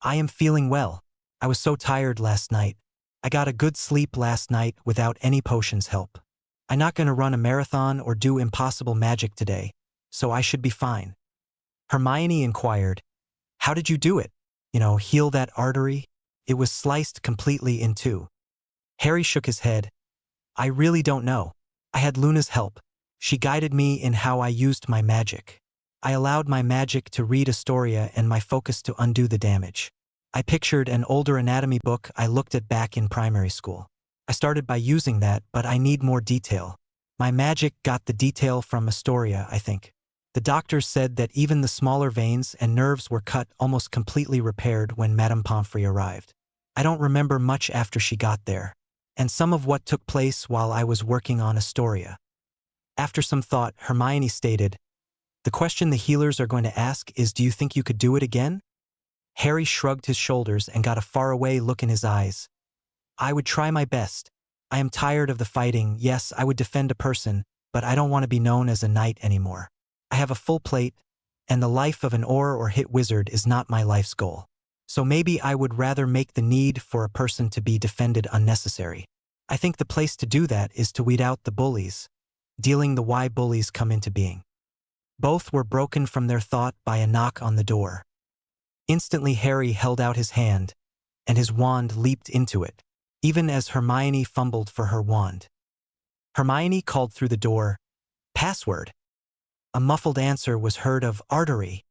"I am feeling well. I was so tired last night. I got a good sleep last night without any potions help. I'm not going to run a marathon or do impossible magic today, so I should be fine." Hermione inquired, "How did you do it? Heal that artery? It was sliced completely in two." Harry shook his head. "I really don't know. I had Luna's help. She guided me in how I used my magic. I allowed my magic to read Astoria and my focus to undo the damage. I pictured an older anatomy book I looked at back in primary school. I started by using that, but I need more detail. My magic got the detail from Astoria, I think. The doctors said that even the smaller veins and nerves were cut almost completely repaired when Madame Pomfrey arrived. I don't remember much after she got there, and some of what took place while I was working on Astoria. After some thought, Hermione stated, "The question the healers are going to ask is, do you think you could do it again?" Harry shrugged his shoulders and got a faraway look in his eyes. "I would try my best. I am tired of the fighting. Yes, I would defend a person, but I don't want to be known as a knight anymore. I have a full plate, and the life of an or hit wizard is not my life's goal. So maybe I would rather make the need for a person to be defended unnecessary. I think the place to do that is to weed out the bullies, dealing the why bullies come into being." Both were broken from their thought by a knock on the door. Instantly Harry held out his hand, and his wand leaped into it, even as Hermione fumbled for her wand. Hermione called through the door, "Password." A muffled answer was heard of "artery."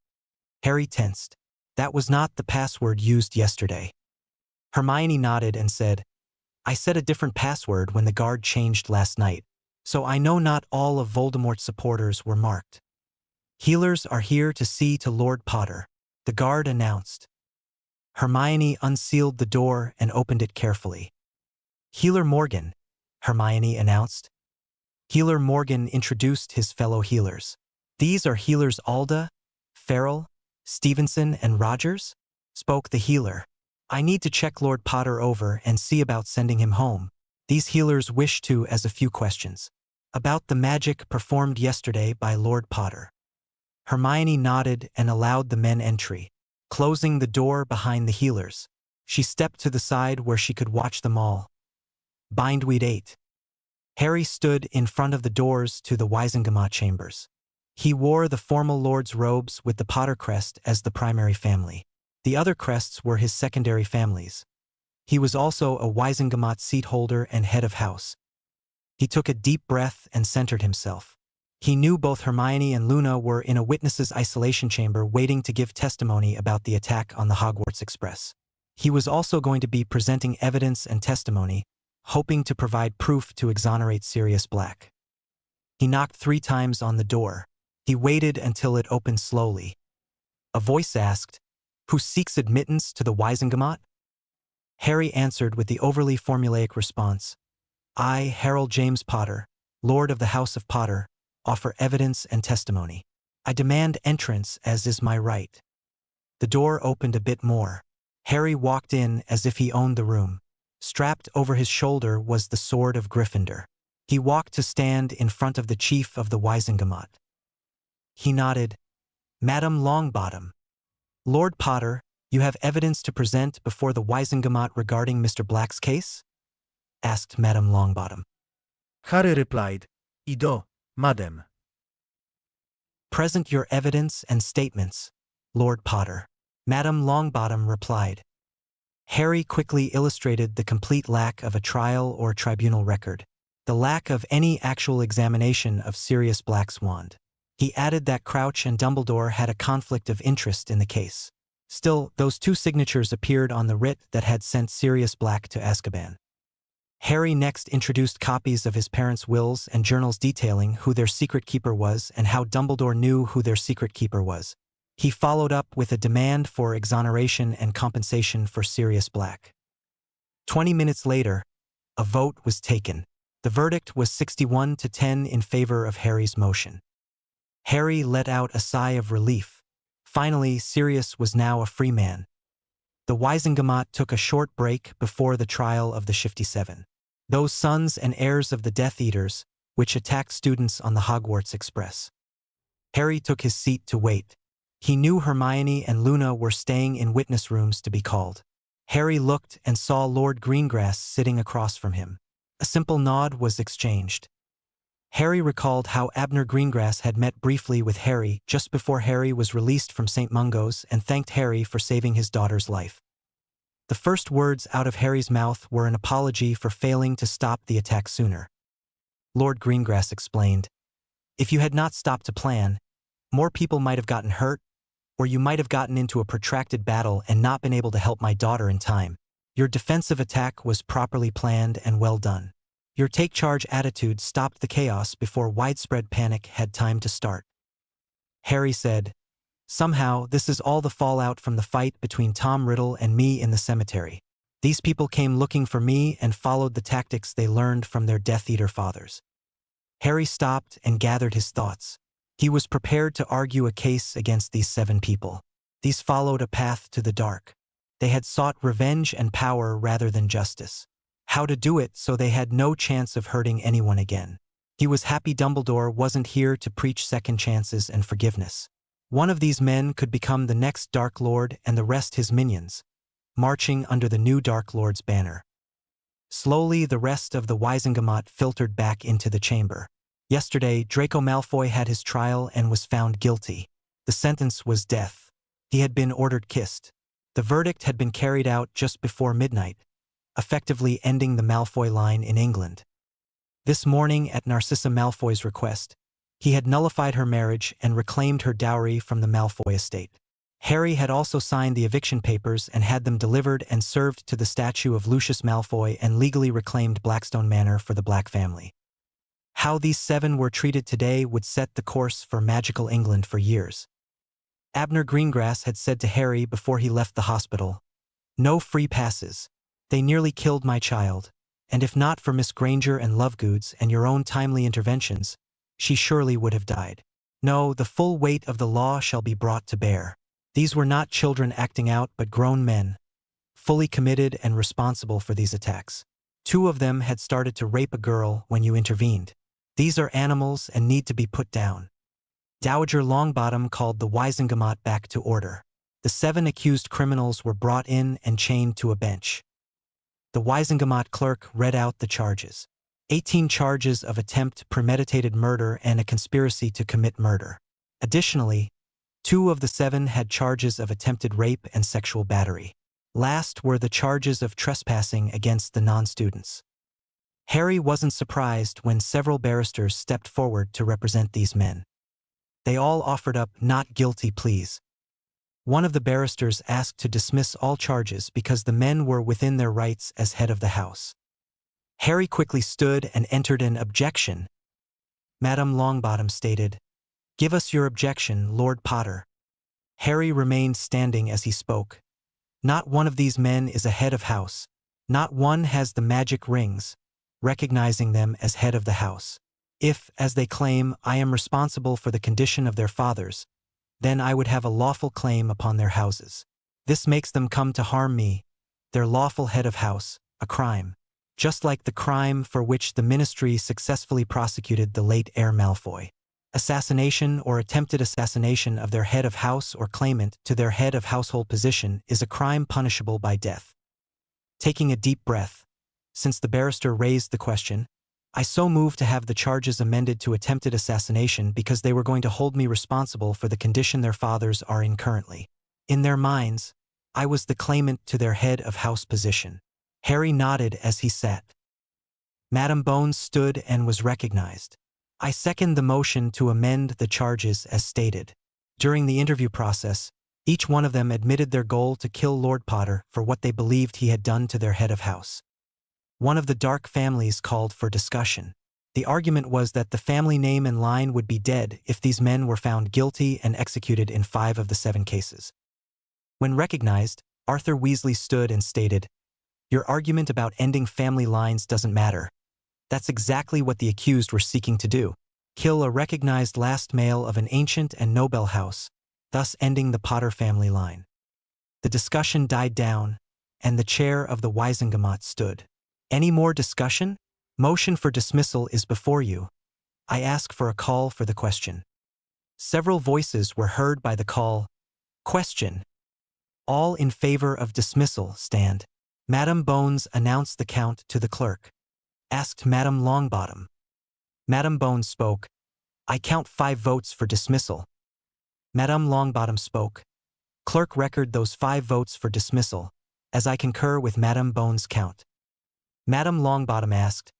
Harry tensed. That was not the password used yesterday. Hermione nodded and said, "I set a different password when the guard changed last night, so I know not all of Voldemort's supporters were marked." "Healers are here to see to Lord Potter," the guard announced. Hermione unsealed the door and opened it carefully. "Healer Morgan," Hermione announced. Healer Morgan introduced his fellow healers. "These are healers Alda, Farrell, Stevenson, and Rogers," spoke the healer. "I need to check Lord Potter over and see about sending him home. These healers wish to ask a few questions about the magic performed yesterday by Lord Potter." Hermione nodded and allowed the men entry. Closing the door behind the healers, she stepped to the side where she could watch them all. Bindweed 8. Harry stood in front of the doors to the Wisengamot chambers. He wore the formal lord's robes with the Potter crest as the primary family. The other crests were his secondary families. He was also a Wisengamot seat holder and head of house. He took a deep breath and centered himself. He knew both Hermione and Luna were in a witness's isolation chamber waiting to give testimony about the attack on the Hogwarts Express. He was also going to be presenting evidence and testimony, hoping to provide proof to exonerate Sirius Black. He knocked 3 times on the door. He waited until it opened slowly. A voice asked, "Who seeks admittance to the Wisengamot?" Harry answered with the overly formulaic response, "I, Harold James Potter, Lord of the House of Potter, offer evidence and testimony. I demand entrance as is my right." The door opened a bit more. Harry walked in as if he owned the room. Strapped over his shoulder was the sword of Gryffindor. He walked to stand in front of the chief of the Wisengamot. He nodded. "Madam Longbottom." "Lord Potter, you have evidence to present before the Wisengamot regarding Mr. Black's case?" asked Madam Longbottom.
Harry replied, "I do, madam."
"Present your evidence and statements, Lord Potter," Madam Longbottom replied. Harry quickly illustrated the complete lack of a trial or tribunal record, the lack of any actual examination of Sirius Black's wand. He added that Crouch and Dumbledore had a conflict of interest in the case. Still, those 2 signatures appeared on the writ that had sent Sirius Black to Azkaban. Harry next introduced copies of his parents' wills and journals detailing who their secret keeper was and how Dumbledore knew who their secret keeper was. He followed up with a demand for exoneration and compensation for Sirius Black. 20 minutes later, a vote was taken. The verdict was 61 to 10 in favor of Harry's motion. Harry let out a sigh of relief. Finally, Sirius was now a free man. The Wisengamot took a short break before the trial of the Shifty Seven, those sons and heirs of the Death Eaters, which attacked students on the Hogwarts Express. Harry took his seat to wait. He knew Hermione and Luna were staying in witness rooms to be called. Harry looked and saw Lord Greengrass sitting across from him. A simple nod was exchanged. Harry recalled how Abner Greengrass had met briefly with Harry just before Harry was released from St. Mungo's and thanked Harry for saving his daughter's life. The first words out of Harry's mouth were an apology for failing to stop the attack sooner. Lord Greengrass explained, "If you had not stopped to plan, more people might have gotten hurt, or you might have gotten into a protracted battle and not been able to help my daughter in time. Your defensive attack was properly planned and well done. Your take-charge attitude stopped the chaos before widespread panic had time to start. Harry said, "Somehow, this is all the fallout from the fight between Tom Riddle and me in the cemetery. These people came looking for me and followed the tactics they learned from their Death Eater fathers." Harry stopped and gathered his thoughts. He was prepared to argue a case against these 7 people. These followed a path to the dark. They had sought revenge and power rather than justice. How to do it so they had no chance of hurting anyone again. He was happy Dumbledore wasn't here to preach second chances and forgiveness. One of these men could become the next Dark Lord and the rest his minions, marching under the new Dark Lord's banner. Slowly, the rest of the Wizengamot filtered back into the chamber. Yesterday, Draco Malfoy had his trial and was found guilty. The sentence was death. He had been ordered kissed. The verdict had been carried out just before midnight, effectively ending the Malfoy line in England. This morning, at Narcissa Malfoy's request, he had nullified her marriage and reclaimed her dowry from the Malfoy estate. Harry had also signed the eviction papers and had them delivered and served to the statue of Lucius Malfoy and legally reclaimed Blackstone Manor for the Black family. How these 7 were treated today would set the course for magical England for years. Abner Greengrass had said to Harry before he left the hospital, "No free passes. They nearly killed my child, and if not for Miss Granger and Lovegoods and your own timely interventions, she surely would have died. No, the full weight of the law shall be brought to bear." These were not children acting out but grown men, fully committed and responsible for these attacks. 2 of them had started to rape a girl when you intervened. These are animals and need to be put down. Dowager Longbottom called the Wizengamot back to order. The 7 accused criminals were brought in and chained to a bench. The Wizengamot clerk read out the charges. 18 charges of attempt premeditated murder and a conspiracy to commit murder. Additionally, 2 of the 7 had charges of attempted rape and sexual battery. Last were the charges of trespassing against the non-students. Harry wasn't surprised when several barristers stepped forward to represent these men. They all offered up not guilty pleas. One of the barristers asked to dismiss all charges because the men were within their rights as head of the house. Harry quickly stood and entered an objection. Madame Longbottom stated, "Give us your objection, Lord Potter." Harry remained standing as he spoke. Not one of these men is a head of house. Not one has the magic rings, recognizing them as head of the house. If, as they claim, I am responsible for the condition of their fathers, then I would have a lawful claim upon their houses. This makes them come to harm me, their lawful head of house, a crime. Just like the crime for which the ministry successfully prosecuted the late heir Malfoy. Assassination or attempted assassination of their head of house or claimant to their head of household position is a crime punishable by death. Taking a deep breath, since the barrister raised the question, I so move to have the charges amended to attempted assassination because they were going to hold me responsible for the condition their fathers are in currently. In their minds, I was the claimant to their head of house position. Harry nodded as he sat. Madame Bones stood and was recognized. I second the motion to amend the charges as stated. During the interview process, each one of them admitted their goal to kill Lord Potter for what they believed he had done to their head of house. One of the Dark families called for discussion. The argument was that the family name and line would be dead if these men were found guilty and executed in 5 of the 7 cases. When recognized, Arthur Weasley stood and stated, "Your argument about ending family lines doesn't matter. That's exactly what the accused were seeking to do. Kill a recognized last male of an ancient and noble house, thus ending the Potter family line." The discussion died down, and the chair of the Wizengamot stood. Any more discussion? Motion for dismissal is before you. I ask for a call for the question. Several voices were heard by the call. Question. All in favor of dismissal stand. Madame Bones announced the count to the clerk. Asked Madame Longbottom. Madame Bones spoke. I count 5 votes for dismissal. Madame Longbottom spoke. Clerk record those 5 votes for dismissal, as I concur with Madame Bones' count. Madame Longbottom asked,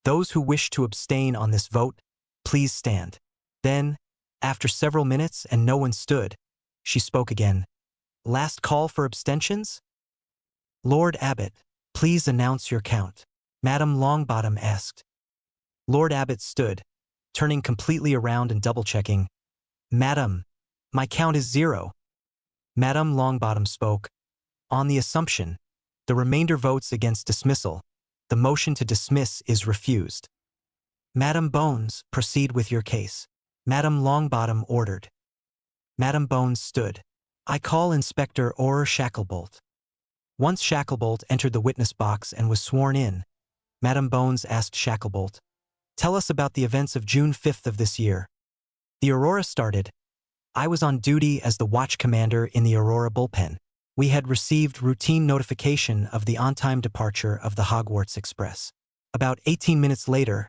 "Those who wish to abstain on this vote, please stand." Then, after several minutes and no one stood, she spoke again. Last call for abstentions? Lord Abbot, please announce your count, Madame Longbottom asked. Lord Abbot stood, turning completely around and double-checking. Madam, my count is 0. Madame Longbottom spoke. On the assumption, the remainder votes against dismissal. The motion to dismiss is refused. Madame Bones, proceed with your case, Madame Longbottom ordered. Madame Bones stood. I call Inspector Orr Shacklebolt. Once Shacklebolt entered the witness box and was sworn in, Madame Bones asked Shacklebolt, tell us about the events of June 5th of this year. The Aurora started. I was on duty as the watch commander in the Aurora bullpen. We had received routine notification of the on-time departure of the Hogwarts Express. About 18 minutes later,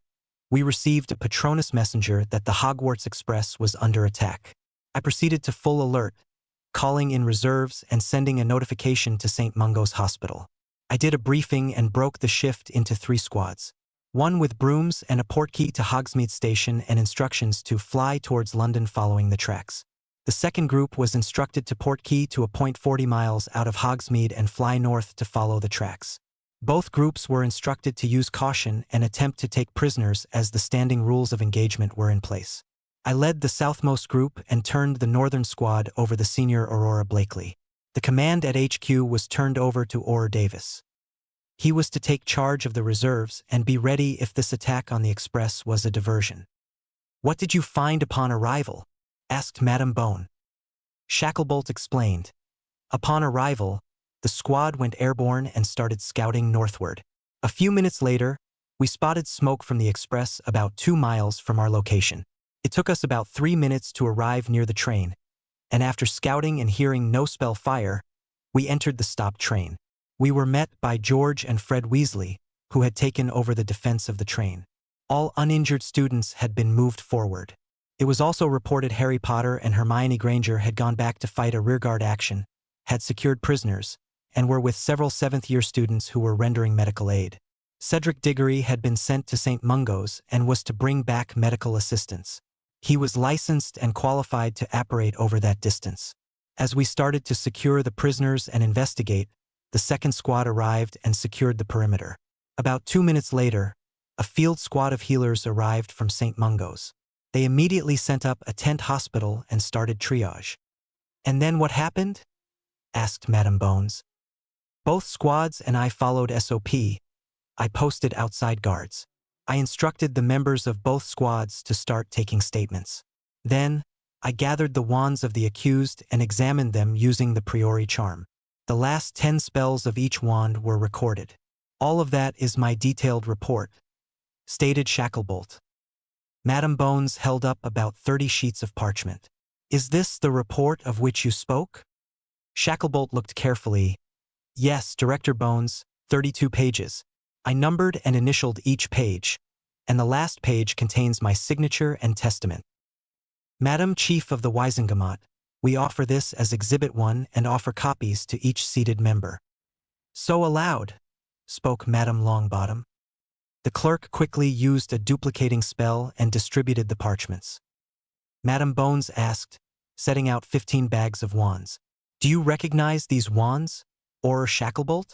we received a Patronus messenger that the Hogwarts Express was under attack. I proceeded to full alert, calling in reserves and sending a notification to St. Mungo's Hospital. I did a briefing and broke the shift into 3 squads. One with brooms and a portkey to Hogsmeade Station and instructions to fly towards London following the tracks. The second group was instructed to portkey to a point 40 miles out of Hogsmeade and fly north to follow the tracks. Both groups were instructed to use caution and attempt to take prisoners as the standing rules of engagement were in place. I led the southmost group and turned the northern squad over the senior Aurora Blakely. The command at HQ was turned over to Orr Davis. He was to take charge of the reserves and be ready if this attack on the express was a diversion. What did you find upon arrival? Asked Madame Bone. Shacklebolt explained. Upon arrival, the squad went airborne and started scouting northward. A few minutes later, we spotted smoke from the express about 2 miles from our location. It took us about 3 minutes to arrive near the train, and after scouting and hearing no spell fire, we entered the stopped train. We were met by George and Fred Weasley, who had taken over the defense of the train. All uninjured students had been moved forward. It was also reported Harry Potter and Hermione Granger had gone back to fight a rearguard action, had secured prisoners, and were with several 7th-year students who were rendering medical aid. Cedric Diggory had been sent to St. Mungo's and was to bring back medical assistance. He was licensed and qualified to apparate over that distance. As we started to secure the prisoners and investigate, the second squad arrived and secured the perimeter. About 2 minutes later, a field squad of healers arrived from St. Mungo's. They immediately sent up a tent hospital and started triage. And then what happened? Asked Madame Bones. Both squads and I followed SOP. I posted outside guards. I instructed the members of both squads to start taking statements. Then, I gathered the wands of the accused and examined them using the priori charm. The last 10 spells of each wand were recorded. All of that is my detailed report, stated Shacklebolt. Madame Bones held up about 30 sheets of parchment. Is this the report of which you spoke? Shacklebolt looked carefully. Yes, Director Bones, 32 pages. I numbered and initialed each page, and the last page contains my signature and testament. Madam Chief of the Wizengamot, we offer this as Exhibit 1 and offer copies to each seated member. So aloud, spoke Madame Longbottom. The clerk quickly used a duplicating spell and distributed the parchments. Madame Bones asked, setting out 15 bags of wands. Do you recognize these wands, Orr Shacklebolt?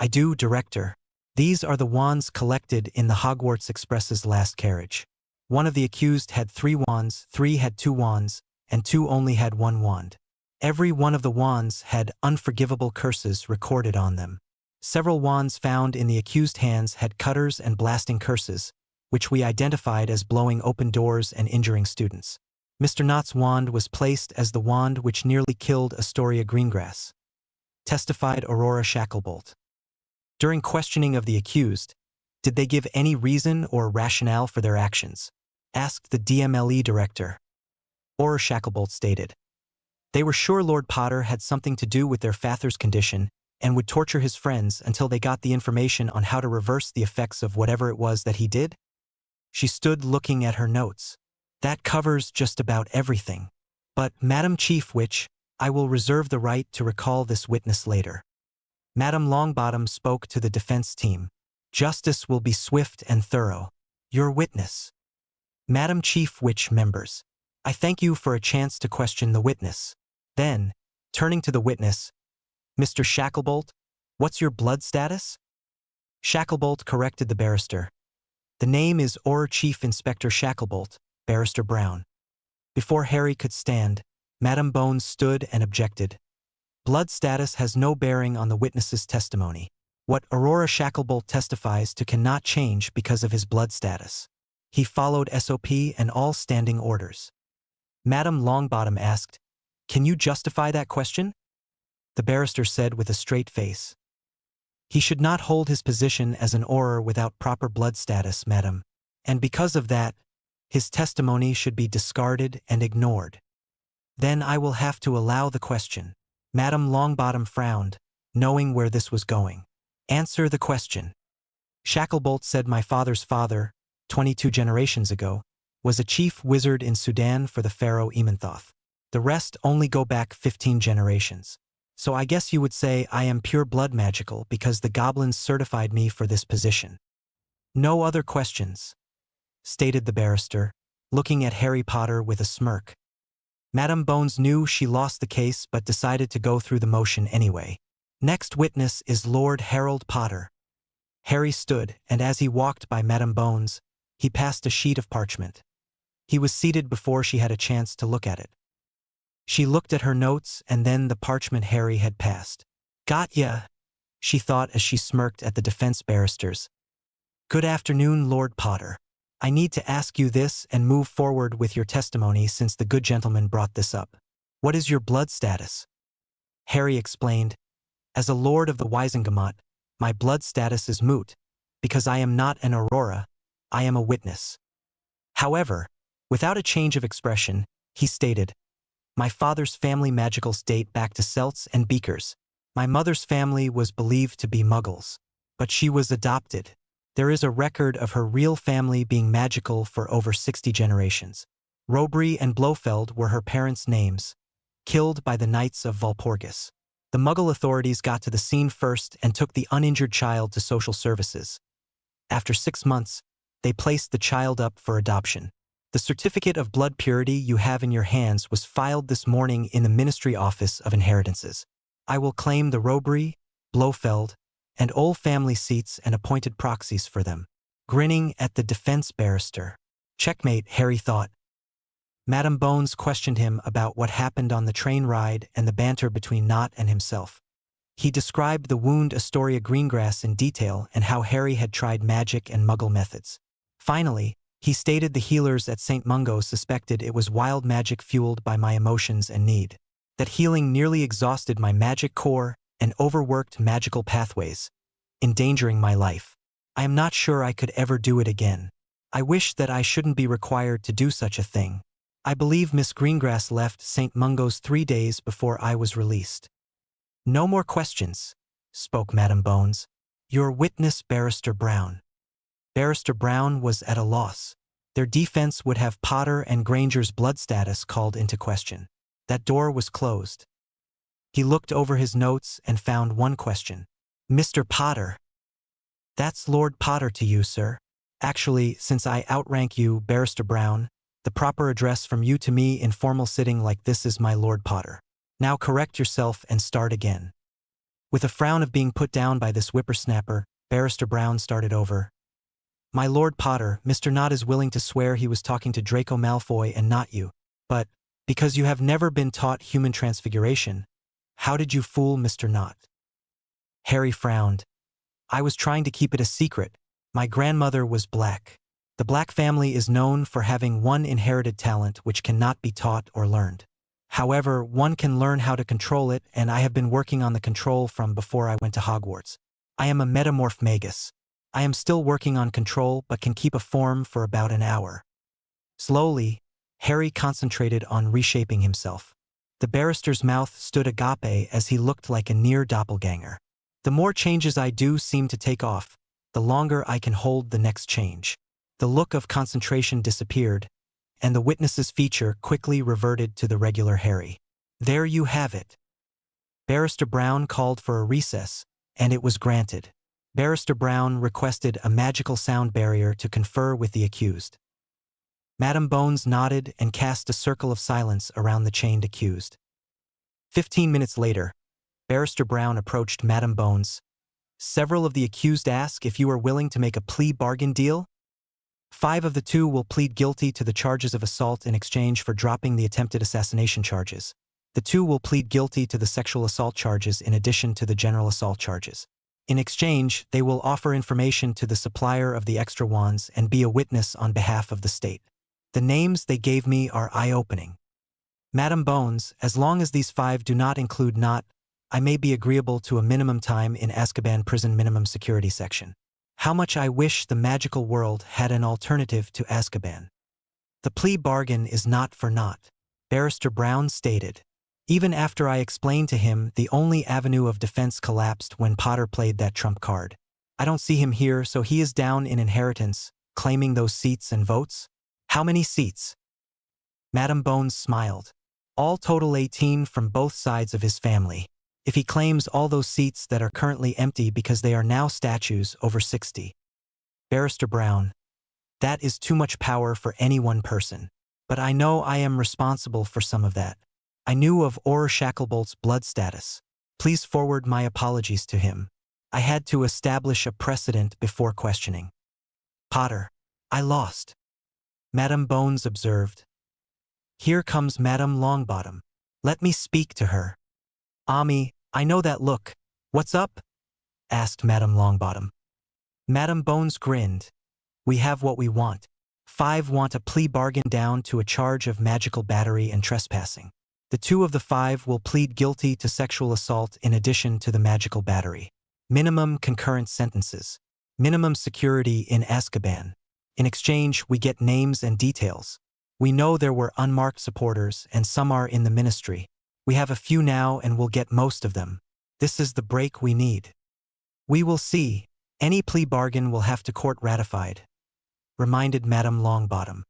I do, Director. These are the wands collected in the Hogwarts Express's last carriage. One of the accused had 3 wands, 3 had 2 wands, and 2 only had 1 wand. Every one of the wands had unforgivable curses recorded on them. Several wands found in the accused hands had cutters and blasting curses, which we identified as blowing open doors and injuring students. Mr. Knott's wand was placed as the wand which nearly killed Astoria Greengrass, testified Aurora Shacklebolt. During questioning of the accused, did they give any reason or rationale for their actions? Asked the DMLE director. Aurora Shacklebolt stated. They were sure Lord Potter had something to do with their father's condition and would torture his friends until they got the information on how to reverse the effects of whatever it was that he did. She stood looking at her notes. That covers just about everything. But, Madam Chief Witch, I will reserve the right to recall this witness later. Madame Longbottom spoke to the defense team. Justice will be swift and thorough. Your witness. Madam Chief Witch members, I thank you for a chance to question the witness. Then, turning to the witness, Mr. Shacklebolt, What's your blood status? Shacklebolt corrected the barrister. The name is Or Chief Inspector Shacklebolt, Barrister Brown. Before Harry could stand, Madame Bones stood and objected. Blood status has no bearing on the witness's testimony. What Aurora Shacklebolt testifies to cannot change because of his blood status. He followed SOP and all standing orders. Madame Longbottom asked, "Can you justify that question?" The barrister said with a straight face. "He should not hold his position as an Auror without proper blood status, madam. And because of that, his testimony should be discarded and ignored." "Then I will have to allow the question." Madame Longbottom frowned, knowing where this was going. "Answer the question." Shacklebolt said my father's father, 22 generations ago, was a chief wizard in Sudan for the pharaoh Ementhoth. The rest only go back 15 generations. So I guess you would say I am pure blood magical because the goblins certified me for this position. "No other questions," stated the barrister, looking at Harry Potter with a smirk. Madame Bones knew she lost the case but decided to go through the motion anyway. "Next witness is Lord Harold Potter." Harry stood, and as he walked by Madame Bones, he passed a sheet of parchment. He was seated before she had a chance to look at it. She looked at her notes and then the parchment Harry had passed. "Got ya," she thought as she smirked at the defense barristers. "Good afternoon, Lord Potter. I need to ask you this and move forward with your testimony since the good gentleman brought this up. What is your blood status?" Harry explained, "As a lord of the Wisengamot, my blood status is moot, because I am not an Aurora, I am a witness." However, without a change of expression, he stated, "My father's family magicals date back to Celts and Beakers. My mother's family was believed to be Muggles, but she was adopted. There is a record of her real family being magical for over 60 generations. Robry and Blofeld were her parents' names, killed by the Knights of Walpurgis. The Muggle authorities got to the scene first and took the uninjured child to social services. After 6 months, they placed the child up for adoption. The certificate of blood purity you have in your hands was filed this morning in the Ministry Office of Inheritances. I will claim the Robry, Blofeld, and Ole family seats and appointed proxies for them." Grinning at the defense barrister. Checkmate, Harry thought. Madame Bones questioned him about what happened on the train ride and the banter between Nott and himself. He described the wound Astoria Greengrass in detail and how Harry had tried magic and Muggle methods. Finally, he stated the healers at St. Mungo suspected it was wild magic fueled by my emotions and need. That healing nearly exhausted my magic core and overworked magical pathways, endangering my life. I am not sure I could ever do it again. I wish that I shouldn't be required to do such a thing. I believe Miss Greengrass left St. Mungo's 3 days before I was released." "No more questions," spoke Madame Bones. "Your witness, Barrister Brown." Barrister Brown was at a loss. Their defense would have Potter and Granger's blood status called into question. That door was closed. He looked over his notes and found one question. "Mr. Potter." "That's Lord Potter to you, sir. Actually, since I outrank you, Barrister Brown, the proper address from you to me in formal sitting like this is my Lord Potter. Now correct yourself and start again." With a frown of being put down by this whippersnapper, Barrister Brown started over. "My Lord Potter, Mr. Nott is willing to swear he was talking to Draco Malfoy and not you. But, because you have never been taught human transfiguration, how did you fool Mr. Nott?" Harry frowned. "I was trying to keep it a secret. My grandmother was black. The Black family is known for having one inherited talent which cannot be taught or learned. However, one can learn how to control it, and I have been working on the control from before I went to Hogwarts. I am a metamorph magus. I am still working on control but can keep a form for about an hour." Slowly, Harry concentrated on reshaping himself. The barrister's mouth stood agape as he looked like a near doppelganger. "The more changes I do seem to take off, the longer I can hold the next change." The look of concentration disappeared, and the witness's feature quickly reverted to the regular Harry. "There you have it." Barrister Brown called for a recess, and it was granted. Barrister Brown requested a magical sound barrier to confer with the accused. Madame Bones nodded and cast a circle of silence around the chained accused. 15 minutes later, Barrister Brown approached Madame Bones, Several of the accused ask if you are willing to make a plea bargain deal. 5 of the 2 will plead guilty to the charges of assault in exchange for dropping the attempted assassination charges. The 2 will plead guilty to the sexual assault charges in addition to the general assault charges. In exchange, they will offer information to the supplier of the extra wands and be a witness on behalf of the state. The names they gave me are eye-opening. Madam Bones, as long as these 5 do not include not, I may be agreeable to a minimum time in Azkaban prison minimum security section. How much I wish the magical world had an alternative to Azkaban. The plea bargain is not for naught, Barrister Brown stated. Even after I explained to him the only avenue of defense collapsed when Potter played that trump card. I don't see him here, so he is down in inheritance, claiming those seats and votes. How many seats? Madam Bones smiled. All total 18 from both sides of his family. If he claims all those seats that are currently empty because they are now statues, over 60. Barrister Brown. That is too much power for any one person. But I know I am responsible for some of that. I knew of Auror Shacklebolt's blood status. Please forward my apologies to him. I had to establish a precedent before questioning. Potter. I lost. Madam Bones observed. Here comes Madam Longbottom. Let me speak to her. Ami, I know that look. What's up? Asked Madam Longbottom. Madam Bones grinned. We have what we want. 5 want a plea bargain down to a charge of magical battery and trespassing. The 2 of the 5 will plead guilty to sexual assault in addition to the magical battery. Minimum concurrent sentences. Minimum security in Azkaban. In exchange, we get names and details. We know there were unmarked supporters and some are in the ministry. We have a few now and we'll get most of them. This is the break we need. We will see. Any plea bargain will have to court ratified. Reminded Madam Longbottom.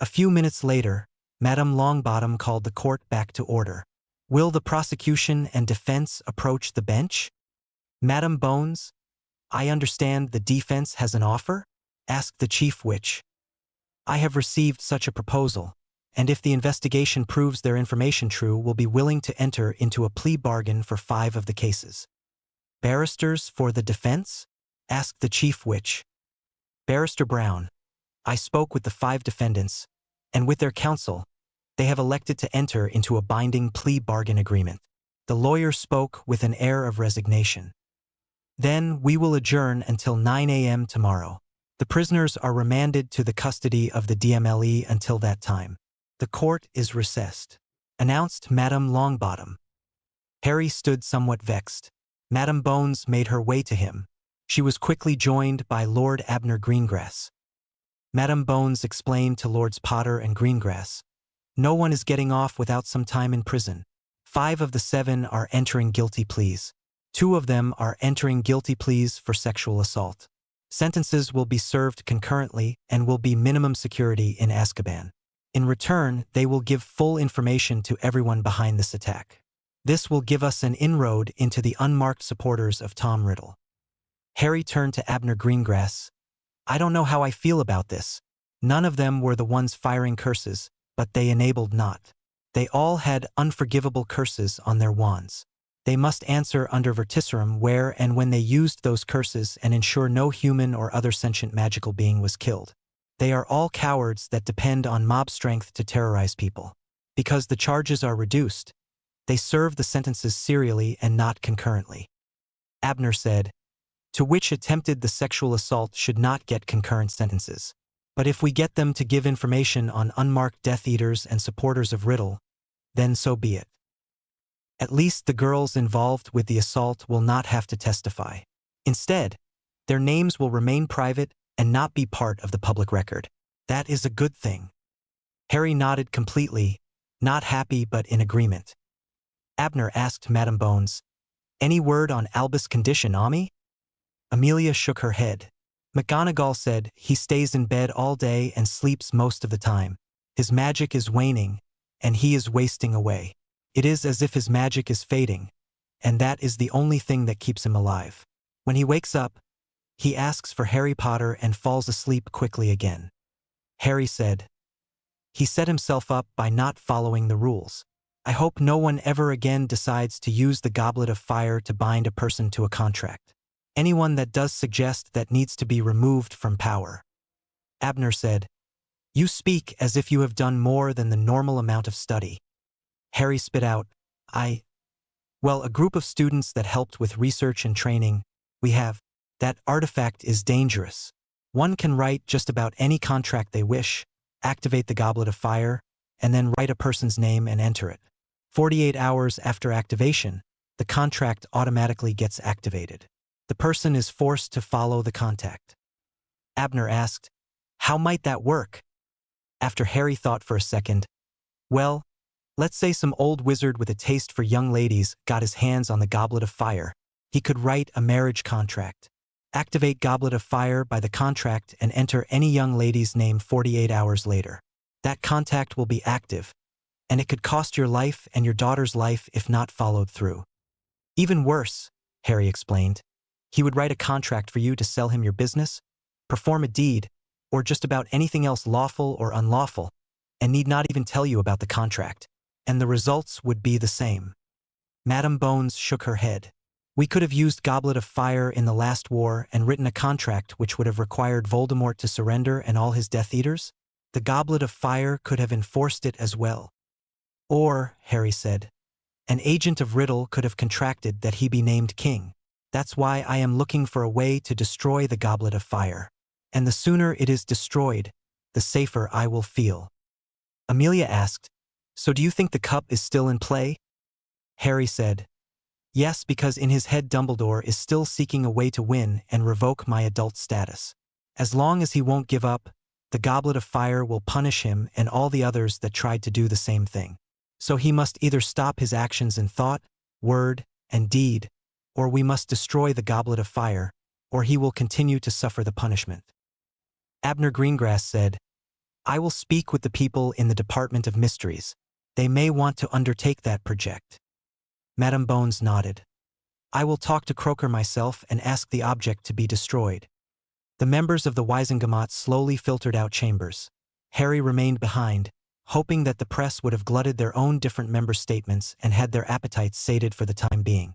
A few minutes later, Madam Longbottom called the court back to order. Will the prosecution and defense approach the bench? Madam Bones, I understand the defense has an offer? Asked the chief witch. I have received such a proposal, and if the investigation proves their information true, will be willing to enter into a plea bargain for 5 of the cases. Barristers for the defense? Asked the chief witch. Barrister Brown. I spoke with the 5 defendants, and with their counsel, they have elected to enter into a binding plea bargain agreement. The lawyer spoke with an air of resignation. Then we will adjourn until 9 a.m. tomorrow. The prisoners are remanded to the custody of the DMLE until that time. The court is recessed. Announced Madam Longbottom. Harry stood somewhat vexed. Madam Bones made her way to him. She was quickly joined by Lord Abner Greengrass. Madam Bones explained to Lords Potter and Greengrass. No one is getting off without some time in prison. 5 of the 7 are entering guilty pleas. 2 of them are entering guilty pleas for sexual assault. Sentences will be served concurrently and will be minimum security in Azkaban. In return, they will give full information to everyone behind this attack. This will give us an inroad into the unmarked supporters of Tom Riddle. Harry turned to Abner Greengrass. I don't know how I feel about this. None of them were the ones firing curses, but they enabled not. They all had unforgivable curses on their wands. They must answer under Vertiserum where and when they used those curses and ensure no human or other sentient magical being was killed. They are all cowards that depend on mob strength to terrorize people. Because the charges are reduced, they serve the sentences serially and not concurrently. Abner said, to which attempted the sexual assault should not get concurrent sentences. But if we get them to give information on unmarked Death Eaters and supporters of Riddle, then so be it. At least the girls involved with the assault will not have to testify. Instead, their names will remain private and not be part of the public record. That is a good thing. Harry nodded completely, not happy but in agreement. Abner asked Madam Bones, any word on Albus' condition, Ami? Amelia shook her head. McGonagall said he stays in bed all day and sleeps most of the time. His magic is waning, and he is wasting away. It is as if his magic is fading, and that is the only thing that keeps him alive. When he wakes up, he asks for Harry Potter and falls asleep quickly again. Harry said, he set himself up by not following the rules. I hope no one ever again decides to use the Goblet of Fire to bind a person to a contract. Anyone that does suggest that needs to be removed from power. Abner said, You speak as if you have done more than the normal amount of study. Harry spit out, Well, a group of students that helped with research and training, we have. That artifact is dangerous. One can write just about any contract they wish, activate the Goblet of Fire, and then write a person's name and enter it. 48 hours after activation, the contract automatically gets activated. The person is forced to follow the contact. Abner asked, How might that work? After Harry thought for a second, Well, let's say some old wizard with a taste for young ladies got his hands on the Goblet of Fire. He could write a marriage contract. Activate Goblet of Fire by the contract and enter any young lady's name 48 hours later. That contact will be active, and it could cost your life and your daughter's life if not followed through. Even worse, Harry explained. He would write a contract for you to sell him your business, perform a deed, or just about anything else lawful or unlawful, and need not even tell you about the contract, and the results would be the same. Madame Bones shook her head. We could have used Goblet of Fire in the last war and written a contract which would have required Voldemort to surrender and all his Death Eaters. The Goblet of Fire could have enforced it as well. Or, Harry said, an agent of Riddle could have contracted that he be named king. That's why I am looking for a way to destroy the Goblet of Fire. And the sooner it is destroyed, the safer I will feel. Amelia asked, So do you think the cup is still in play? Harry said, Yes, because in his head Dumbledore is still seeking a way to win and revoke my adult status. As long as he won't give up, the Goblet of Fire will punish him and all the others that tried to do the same thing. So he must either stop his actions in thought, word, and deed, or we must destroy the Goblet of Fire, or he will continue to suffer the punishment. Abner Greengrass said, I will speak with the people in the Department of Mysteries. They may want to undertake that project. Madame Bones nodded. I will talk to Croaker myself and ask the object to be destroyed. The members of the Wisengamot slowly filtered out chambers. Harry remained behind, hoping that the press would have glutted their own different member statements and had their appetites sated for the time being.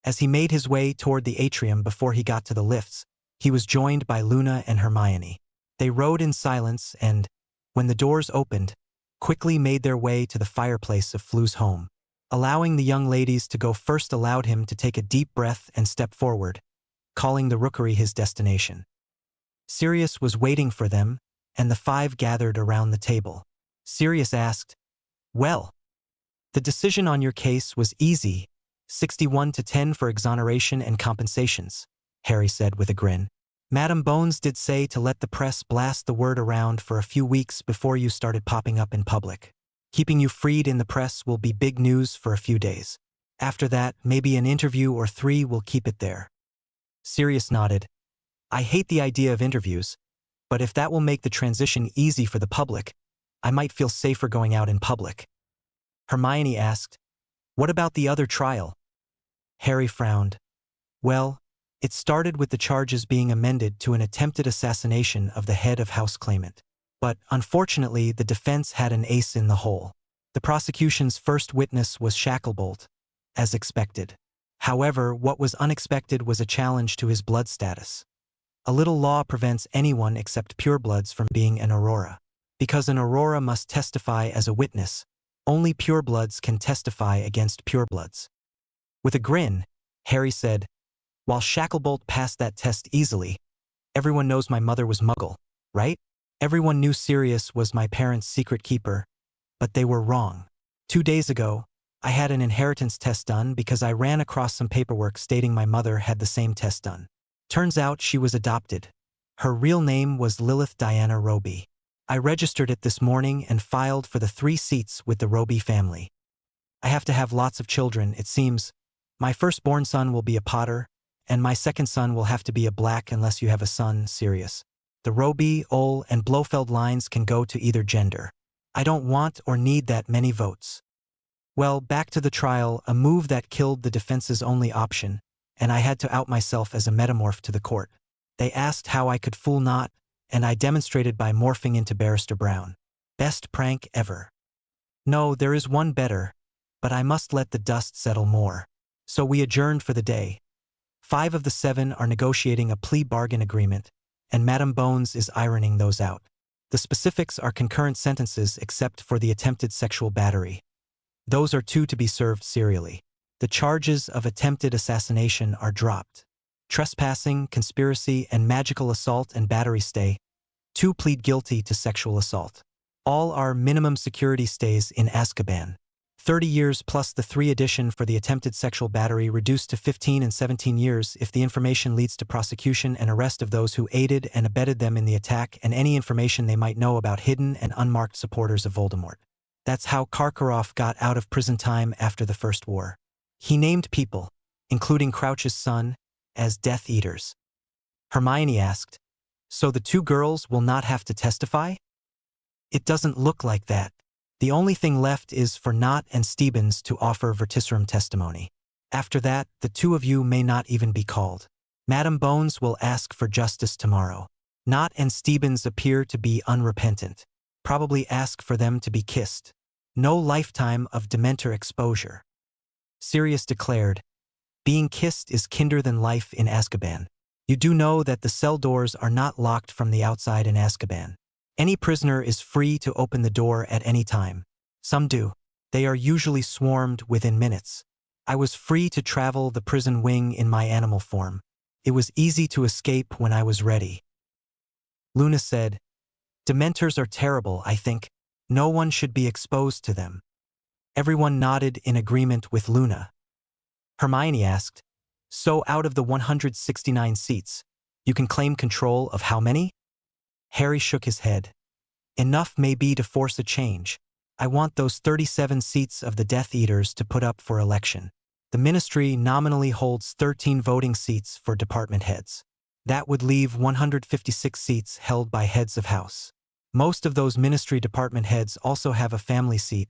As he made his way toward the atrium before he got to the lifts, he was joined by Luna and Hermione. They rode in silence and, when the doors opened, quickly made their way to the fireplace of Flu's home. Allowing the young ladies to go first allowed him to take a deep breath and step forward, calling the rookery his destination. Sirius was waiting for them, and the five gathered around the table. Sirius asked, Well, the decision on your case was easy, 61-10 for exoneration and compensations, Harry said with a grin. Madame Bones did say to let the press blast the word around for a few weeks before you started popping up in public. Keeping you freed in the press will be big news for a few days. After that, maybe an interview or 3 will keep it there. Sirius nodded. I hate the idea of interviews, but if that will make the transition easy for the public, I might feel safer going out in public. Hermione asked, What about the other trial? Harry frowned. Well, it started with the charges being amended to an attempted assassination of the head of House Claimant. But, unfortunately, the defense had an ace in the hole. The prosecution's first witness was Shacklebolt, as expected. However, what was unexpected was a challenge to his blood status. A little law prevents anyone except purebloods from being an Aurora. Because an Aurora must testify as a witness, only purebloods can testify against purebloods. With a grin, Harry said, While Shacklebolt passed that test easily, everyone knows my mother was Muggle, right? Everyone knew Sirius was my parents' secret keeper, but they were wrong. 2 days ago, I had an inheritance test done because I ran across some paperwork stating my mother had the same test done. Turns out she was adopted. Her real name was Lilith Diana Roby. I registered it this morning and filed for the 3 seats with the Roby family. I have to have lots of children, it seems. My firstborn son will be a Potter, and my second son will have to be a Black unless you have a son, Sirius. The Roby, Ole, and Blofeld lines can go to either gender. I don't want or need that many votes. Well, back to the trial, a move that killed the defense's only option, and I had to out myself as a metamorph to the court. They asked how I could fool not, and I demonstrated by morphing into Barrister Brown. Best prank ever. No, there is one better, but I must let the dust settle more. So we adjourned for the day. 5 of the 7 are negotiating a plea bargain agreement, and Madame Bones is ironing those out. The specifics are concurrent sentences except for the attempted sexual battery. Those are 2 to be served serially. The charges of attempted assassination are dropped. Trespassing, conspiracy, and magical assault and battery stay. 2 plead guilty to sexual assault. All are minimum security stays in Azkaban. 30 years plus the 3 addition for the attempted sexual battery, reduced to 15 and 17 years if the information leads to prosecution and arrest of those who aided and abetted them in the attack and any information they might know about hidden and unmarked supporters of Voldemort. That's how Karkaroff got out of prison time after the First War. He named people, including Crouch's son, as Death Eaters. Hermione asked, "So the 2 girls will not have to testify?" "It doesn't look like that. The only thing left is for Knott and Stebbins to offer verticerum testimony. After that, the 2 of you may not even be called. Madame Bones will ask for justice tomorrow. Knott and Stebbins appear to be unrepentant. Probably ask for them to be kissed. No lifetime of Dementor exposure." Sirius declared, "Being kissed is kinder than life in Azkaban. You do know that the cell doors are not locked from the outside in Azkaban. Any prisoner is free to open the door at any time. Some do. They are usually swarmed within minutes. I was free to travel the prison wing in my animal form. It was easy to escape when I was ready." Luna said, "Dementors are terrible, I think. No one should be exposed to them." Everyone nodded in agreement with Luna. Hermione asked, "So out of the 169 seats, you can claim control of how many?" Harry shook his head. "Enough may be to force a change. I want those 37 seats of the Death Eaters to put up for election. The Ministry nominally holds 13 voting seats for department heads. That would leave 156 seats held by heads of house. Most of those Ministry department heads also have a family seat,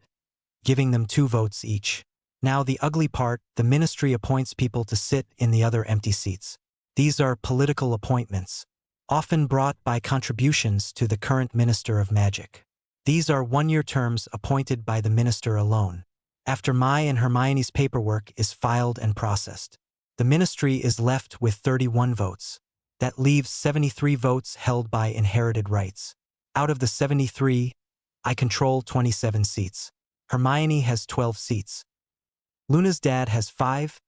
giving them 2 votes each. Now the ugly part, the Ministry appoints people to sit in the other empty seats. These are political appointments, often brought by contributions to the current Minister of Magic. These are 1-year terms appointed by the Minister alone. After my and Hermione's paperwork is filed and processed, the Ministry is left with 31 votes. That leaves 73 votes held by inherited rights. Out of the 73, I control 27 seats. Hermione has 12 seats. Luna's dad has 5,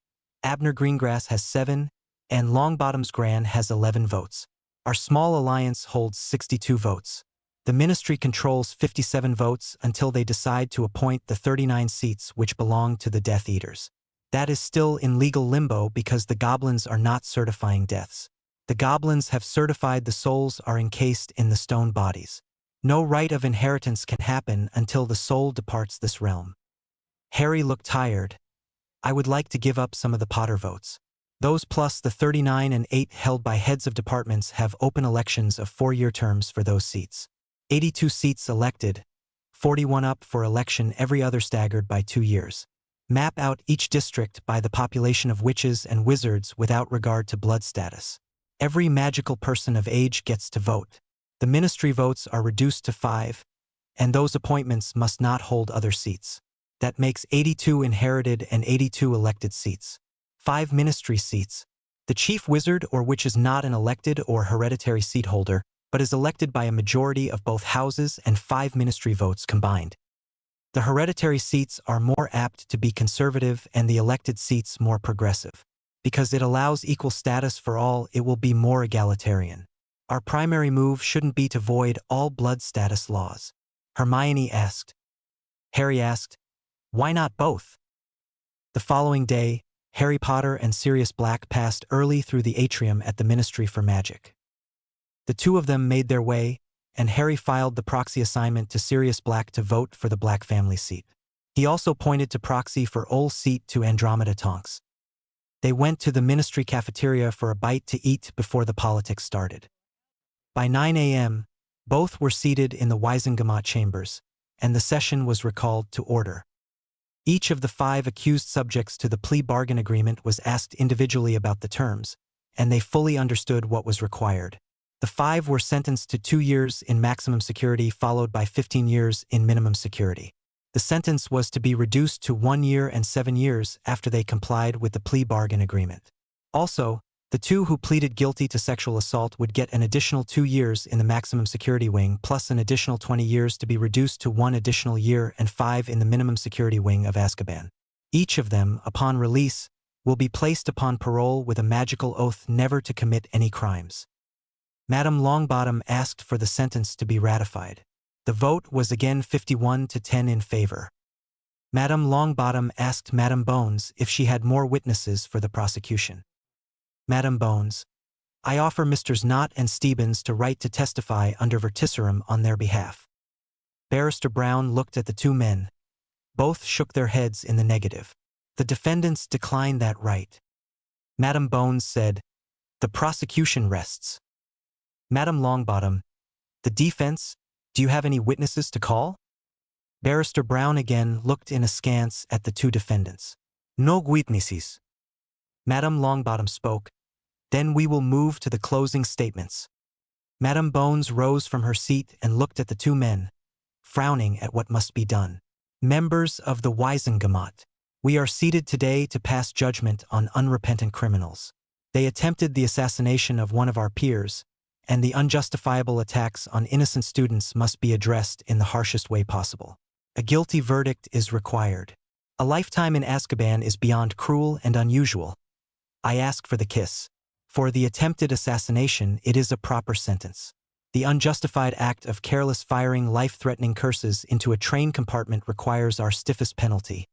Abner Greengrass has 7, and Longbottom's Gran has 11 votes. Our small alliance holds 62 votes. The Ministry controls 57 votes until they decide to appoint the 39 seats which belong to the Death Eaters. That is still in legal limbo because the goblins are not certifying deaths. The goblins have certified the souls are encased in the stone bodies. No right of inheritance can happen until the soul departs this realm." Harry looked tired. "I would like to give up some of the Potter votes. Those plus the 39 and 8 held by heads of departments have open elections of 4-year terms for those seats. 82 seats elected, 41 up for election, every other staggered by 2 years. Map out each district by the population of witches and wizards without regard to blood status. Every magical person of age gets to vote. The Ministry votes are reduced to 5, and those appointments must not hold other seats. That makes 82 inherited and 82 elected seats. 5 Ministry seats. The Chief Wizard or Witch is not an elected or hereditary seat holder, but is elected by a majority of both houses and 5 Ministry votes combined. The hereditary seats are more apt to be conservative and the elected seats more progressive. Because it allows equal status for all, it will be more egalitarian. Our primary move shouldn't be to void all blood status laws." Hermione asked. Harry asked, "Why not both?" The following day, Harry Potter and Sirius Black passed early through the atrium at the Ministry for Magic. The 2 of them made their way, and Harry filed the proxy assignment to Sirius Black to vote for the Black family seat. He also pointed to proxy for Ole's seat to Andromeda Tonks. They went to the Ministry cafeteria for a bite to eat before the politics started. By 9 a.m., both were seated in the Wisengamot chambers, and the session was recalled to order. Each of the 5 accused subjects to the plea bargain agreement was asked individually about the terms, and they fully understood what was required. The 5 were sentenced to 2 years in maximum security followed by 15 years in minimum security. The sentence was to be reduced to 1 year and 7 years after they complied with the plea bargain agreement. Also, the two who pleaded guilty to sexual assault would get an additional 2 years in the maximum security wing plus an additional 20 years to be reduced to 1 additional year and 5 in the minimum security wing of Azkaban. Each of them, upon release, will be placed upon parole with a magical oath never to commit any crimes. Madame Longbottom asked for the sentence to be ratified. The vote was again 51 to 10 in favor. Madame Longbottom asked Madame Bones if she had more witnesses for the prosecution. Madame Bones, I offer Misters Knott and Stebbins to write to testify under verticerum on their behalf. Barrister Brown looked at the two men. Both shook their heads in the negative. The defendants declined that right. Madame Bones said, "The prosecution rests." Madame Longbottom, "The defense, do you have any witnesses to call?" Barrister Brown again looked in askance at the two defendants. "No witnesses." Madame Longbottom spoke, "Then we will move to the closing statements." Madame Bones rose from her seat and looked at the two men, frowning at what must be done. "Members of the Wiesengemot, we are seated today to pass judgment on unrepentant criminals. They attempted the assassination of one of our peers, and the unjustifiable attacks on innocent students must be addressed in the harshest way possible. A guilty verdict is required. A lifetime in Azkaban is beyond cruel and unusual. I ask for the kiss. For the attempted assassination, it is a proper sentence. The unjustified act of careless firing life-threatening curses into a train compartment requires our stiffest penalty.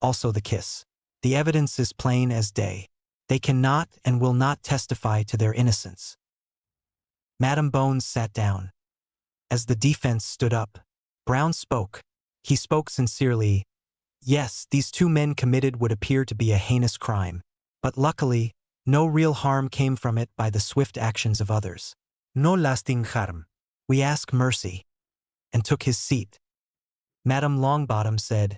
Also the kiss. The evidence is plain as day. They cannot and will not testify to their innocence." Madame Bones sat down. As the defense stood up, Brown spoke. He spoke sincerely. Yes, these two men committed what appeared to be a heinous crime. But luckily, no real harm came from it by the swift actions of others. No lasting harm. We ask mercy. And took his seat. Madame Longbottom said,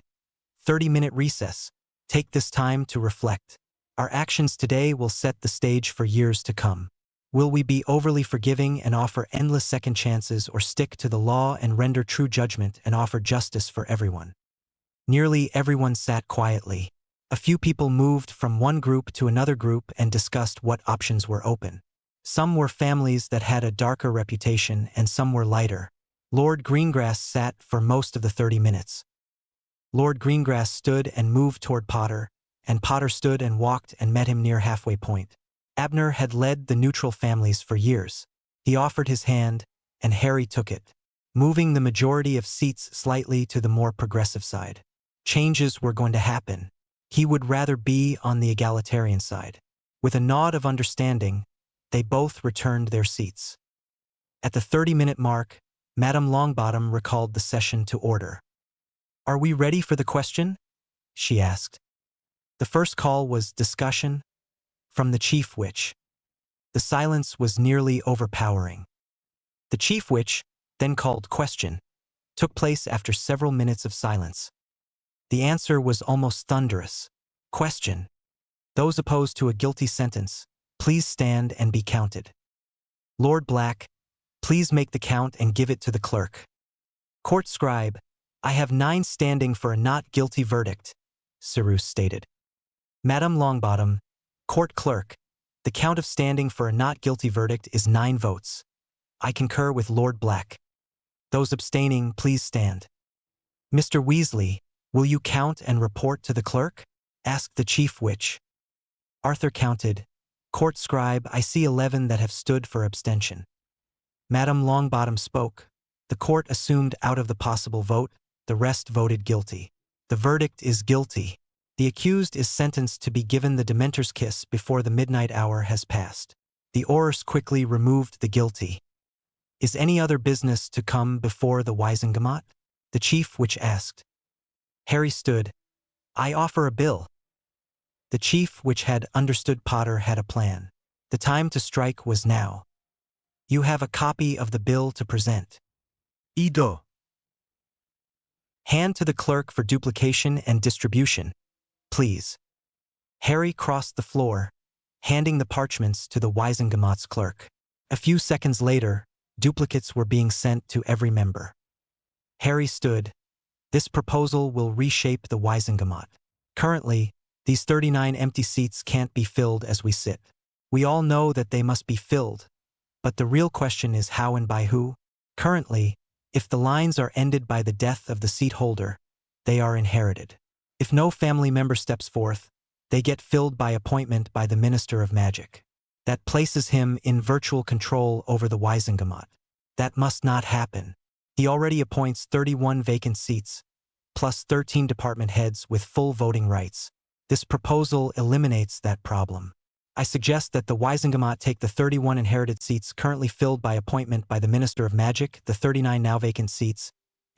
30-minute recess. Take this time to reflect. Our actions today will set the stage for years to come. Will we be overly forgiving and offer endless second chances, or stick to the law and render true judgment and offer justice for everyone? Nearly everyone sat quietly. A few people moved from one group to another group and discussed what options were open. Some were families that had a darker reputation and some were lighter. Lord Greengrass sat for most of the 30 minutes. Lord Greengrass stood and moved toward Potter, and Potter stood and walked and met him near halfway point. Abner had led the neutral families for years. He offered his hand, and Harry took it, moving the majority of seats slightly to the more progressive side. Changes were going to happen. He would rather be on the egalitarian side. With a nod of understanding, they both returned their seats. At the 30-minute mark, Madame Longbottom recalled the session to order. "Are we ready for the question?" she asked. The first call was discussion from the Chief Witch. The silence was nearly overpowering. The Chief Witch, then called question, took place after several minutes of silence. The answer was almost thunderous. Question. Those opposed to a guilty sentence, please stand and be counted. Lord Black, please make the count and give it to the clerk. Court Scribe, I have 9 standing for a not guilty verdict, Cyrus stated. Madame Longbottom, Court Clerk, the count of standing for a not guilty verdict is 9 votes. I concur with Lord Black. Those abstaining, please stand. Mr. Weasley, will you count and report to the clerk? Asked the Chief Witch. Arthur counted. Court Scribe, I see 11 that have stood for abstention. Madame Longbottom spoke. The court assumed out of the possible vote, the rest voted guilty. The verdict is guilty. The accused is sentenced to be given the Dementor's kiss before the midnight hour has passed. The Aurors quickly removed the guilty. Is any other business to come before the Wiesengemot? The Chief Witch asked. Harry stood. I offer a bill. The Chief Witch had understood Potter had a plan. The time to strike was now. You have a copy of the bill to present. Ido. Hand to the clerk for duplication and distribution, please. Harry crossed the floor, handing the parchments to the Wiesengemot's clerk. A few seconds later, duplicates were being sent to every member. Harry stood. This proposal will reshape the Wiesengemot. Currently, These 39 empty seats can't be filled as we sit. We all know that they must be filled, but the real question is how and by who? Currently, if the lines are ended by the death of the seat holder, they are inherited. If no family member steps forth, they get filled by appointment by the Minister of Magic. That places him in virtual control over the Wisengamot. That must not happen. He already appoints 31 vacant seats, plus 13 department heads with full voting rights. This proposal eliminates that problem. I suggest that the Wisengamot take the 31 inherited seats currently filled by appointment by the Minister of Magic, the 39 now vacant seats,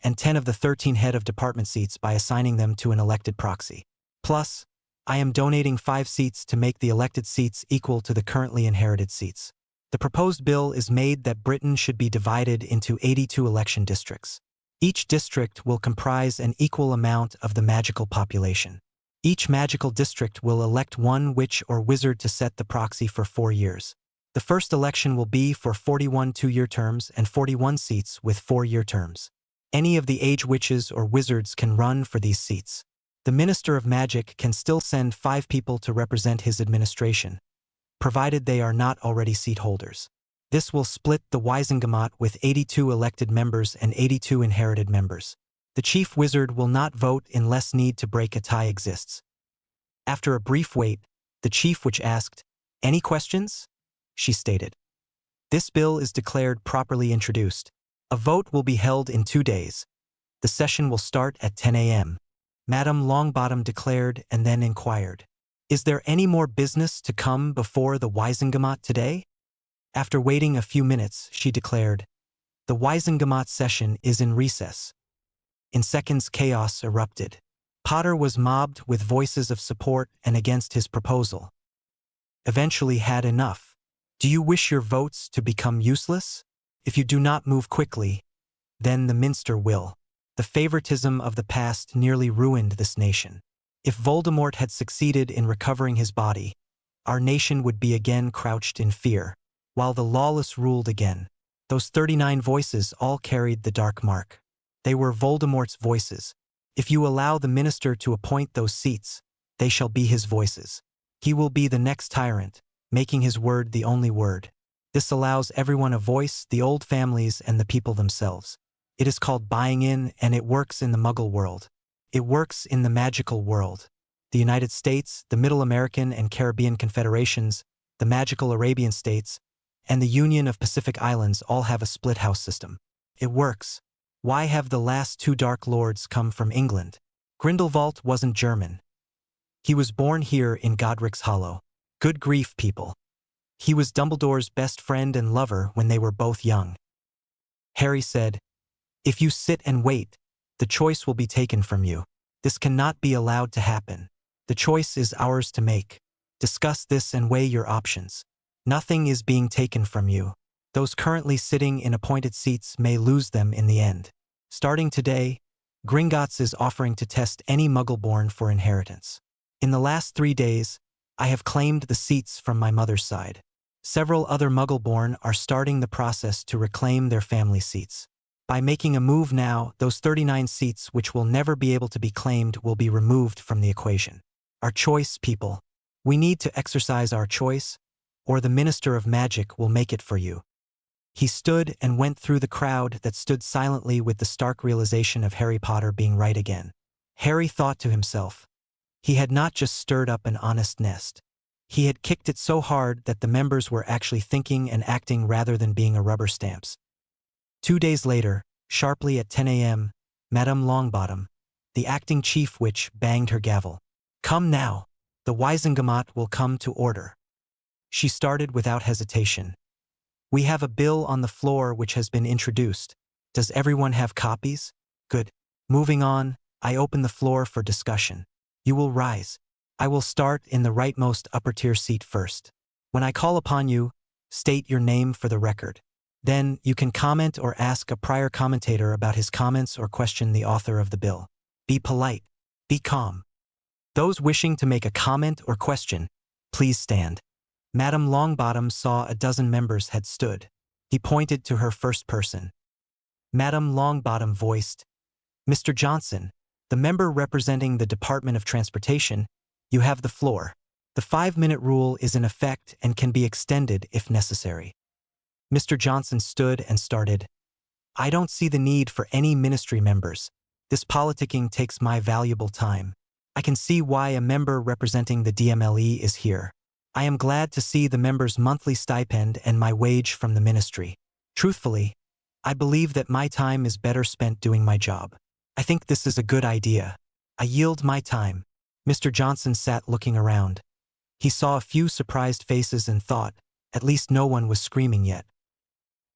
and 10 of the 13 head of department seats by assigning them to an elected proxy. Plus, I am donating 5 seats to make the elected seats equal to the currently inherited seats. The proposed bill is made that Britain should be divided into 82 election districts. Each district will comprise an equal amount of the magical population. Each magical district will elect one witch or wizard to set the proxy for 4 years. The first election will be for 41 2-year terms and 41 seats with 4-year terms. Any of the age witches or wizards can run for these seats. The Minister of Magic can still send 5 people to represent his administration, provided they are not already seat holders. This will split the Wisengamot with 82 elected members and 82 inherited members. The chief wizard will not vote unless need to break a tie exists. After a brief wait, the chief witch asked, "Any questions?" She stated, "This bill is declared properly introduced. A vote will be held in 2 days. The session will start at 10 a.m. Madame Longbottom declared and then inquired, "Is there any more business to come before the Wisengamot today?" After waiting a few minutes, she declared, "The Wisengamot session is in recess." In seconds, chaos erupted. Potter was mobbed with voices of support and against his proposal. Eventually had enough. "Do you wish your votes to become useless? If you do not move quickly, then the Minster will." The favoritism of the past nearly ruined this nation. If Voldemort had succeeded in recovering his body, our nation would be again crouched in fear, while the lawless ruled again. Those 39 voices all carried the dark mark. They were Voldemort's voices. If you allow the minister to appoint those seats, they shall be his voices. He will be the next tyrant, making his word the only word. This allows everyone a voice, the old families and the people themselves. It is called buying in, and it works in the Muggle world. It works in the magical world. The United States, the Middle American and Caribbean Confederations, the magical Arabian states, and the Union of Pacific Islands all have a split house system. It works. Why have the last 2 Dark Lords come from England? Grindelwald wasn't German. He was born here in Godric's Hollow. Good grief, people. He was Dumbledore's best friend and lover when they were both young. Harry said, "If you sit and wait, the choice will be taken from you. This cannot be allowed to happen. The choice is ours to make. Discuss this and weigh your options. Nothing is being taken from you. Those currently sitting in appointed seats may lose them in the end. Starting today, Gringotts is offering to test any Muggle-born for inheritance. In the last 3 days, I have claimed the seats from my mother's side. Several other Muggle-born are starting the process to reclaim their family seats. By making a move now, those 39 seats which will never be able to be claimed will be removed from the equation. Our choice, people. We need to exercise our choice, or the Minister of Magic will make it for you." He stood and went through the crowd that stood silently with the stark realization of Harry Potter being right again. Harry thought to himself, he had not just stirred up an honest nest. He had kicked it so hard that the members were actually thinking and acting rather than being a rubber stamps. 2 days later, sharply at 10 a.m., Madame Longbottom, the acting chief witch, banged her gavel. "Come now. The Wisengamot will come to order." She started without hesitation. "We have a bill on the floor which has been introduced. Does everyone have copies? Good. Moving on, I open the floor for discussion. You will rise. I will start in the rightmost upper-tier seat first. When I call upon you, state your name for the record. Then, you can comment or ask a prior commentator about his comments or question the author of the bill. Be polite. Be calm. Those wishing to make a comment or question, please stand." Madame Longbottom saw a dozen members had stood. He pointed to her first person. Madame Longbottom voiced, "Mr. Johnson, the member representing the Department of Transportation, You have the floor. The 5-minute rule is in effect and can be extended if necessary. Mr. Johnson stood and started. I don't see the need for any ministry members. This politicking takes my valuable time. I can see why a member representing the DMLE is here. I am glad to see the member's monthly stipend and my wage from the ministry. Truthfully, I believe that my time is better spent doing my job. I think this is a good idea. I yield my time. Mr. Johnson sat looking around. He saw a few surprised faces and thought, at least no one was screaming yet.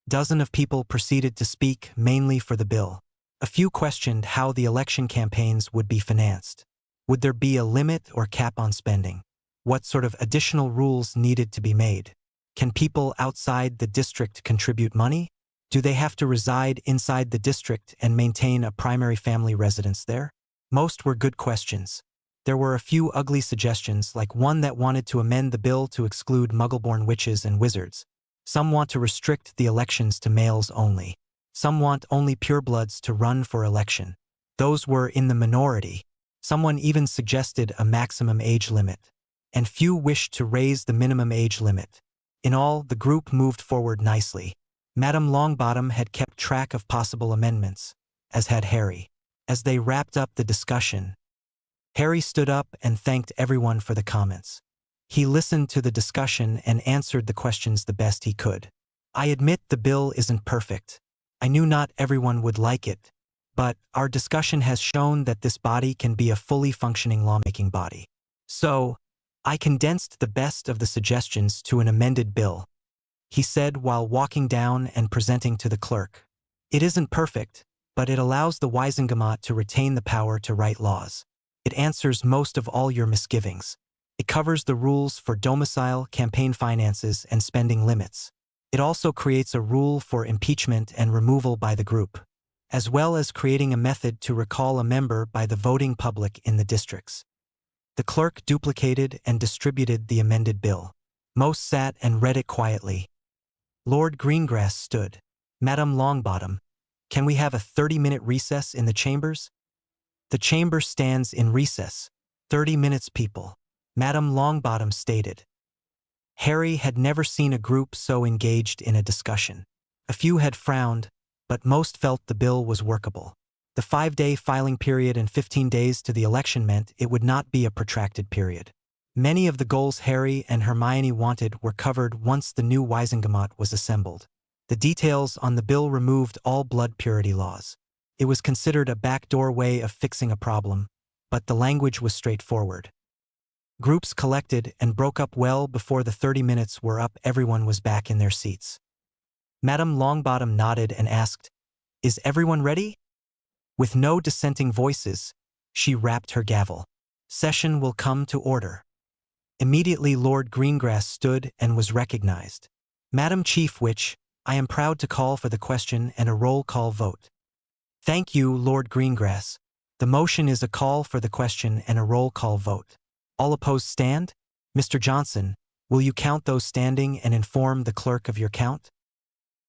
Dozens of people proceeded to speak, mainly for the bill. A few questioned how the election campaigns would be financed. Would there be a limit or cap on spending? What sort of additional rules needed to be made? Can people outside the district contribute money? Do they have to reside inside the district and maintain a primary family residence there? Most were good questions. There were a few ugly suggestions, like one that wanted to amend the bill to exclude Muggle-born witches and wizards. Some want to restrict the elections to males only. Some want only purebloods to run for election. Those were in the minority. Someone even suggested a maximum age limit. And few wished to raise the minimum age limit. In all, the group moved forward nicely. Madame Longbottom had kept track of possible amendments, as had Harry. As they wrapped up the discussion, Harry stood up and thanked everyone for the comments. He listened to the discussion and answered the questions the best he could. I admit the bill isn't perfect. I knew not everyone would like it, but our discussion has shown that this body can be a fully functioning lawmaking body. So, I condensed the best of the suggestions to an amended bill, he said while walking down and presenting to the clerk. It isn't perfect, but it allows the Wisengamot to retain the power to write laws. It answers most of all your misgivings. It covers the rules for domicile, campaign finances, and spending limits. It also creates a rule for impeachment and removal by the group, as well as creating a method to recall a member by the voting public in the districts. The clerk duplicated and distributed the amended bill. Most sat and read it quietly. Lord Greengrass stood. Madame Longbottom, can we have a 30-minute recess in the chambers? The chamber stands in recess. 30 minutes, people. Madame Longbottom stated. Harry had never seen a group so engaged in a discussion. A few had frowned, but most felt the bill was workable. The 5-day filing period and 15 days to the election meant it would not be a protracted period. Many of the goals Harry and Hermione wanted were covered once the new Wisengamot was assembled. The details on the bill removed all blood purity laws. It was considered a backdoor way of fixing a problem, but the language was straightforward. Groups collected and broke up well before the 30 minutes were up. Everyone was back in their seats. Madame Longbottom nodded and asked, "Is everyone ready?" With no dissenting voices, she rapped her gavel. "Session will come to order." Immediately Lord Greengrass stood and was recognized. "Madam Chief Witch, I am proud to call for the question and a roll call vote." "Thank you, Lord Greengrass. The motion is a call for the question and a roll call vote. All opposed stand? Mr. Johnson, will you count those standing and inform the clerk of your count?"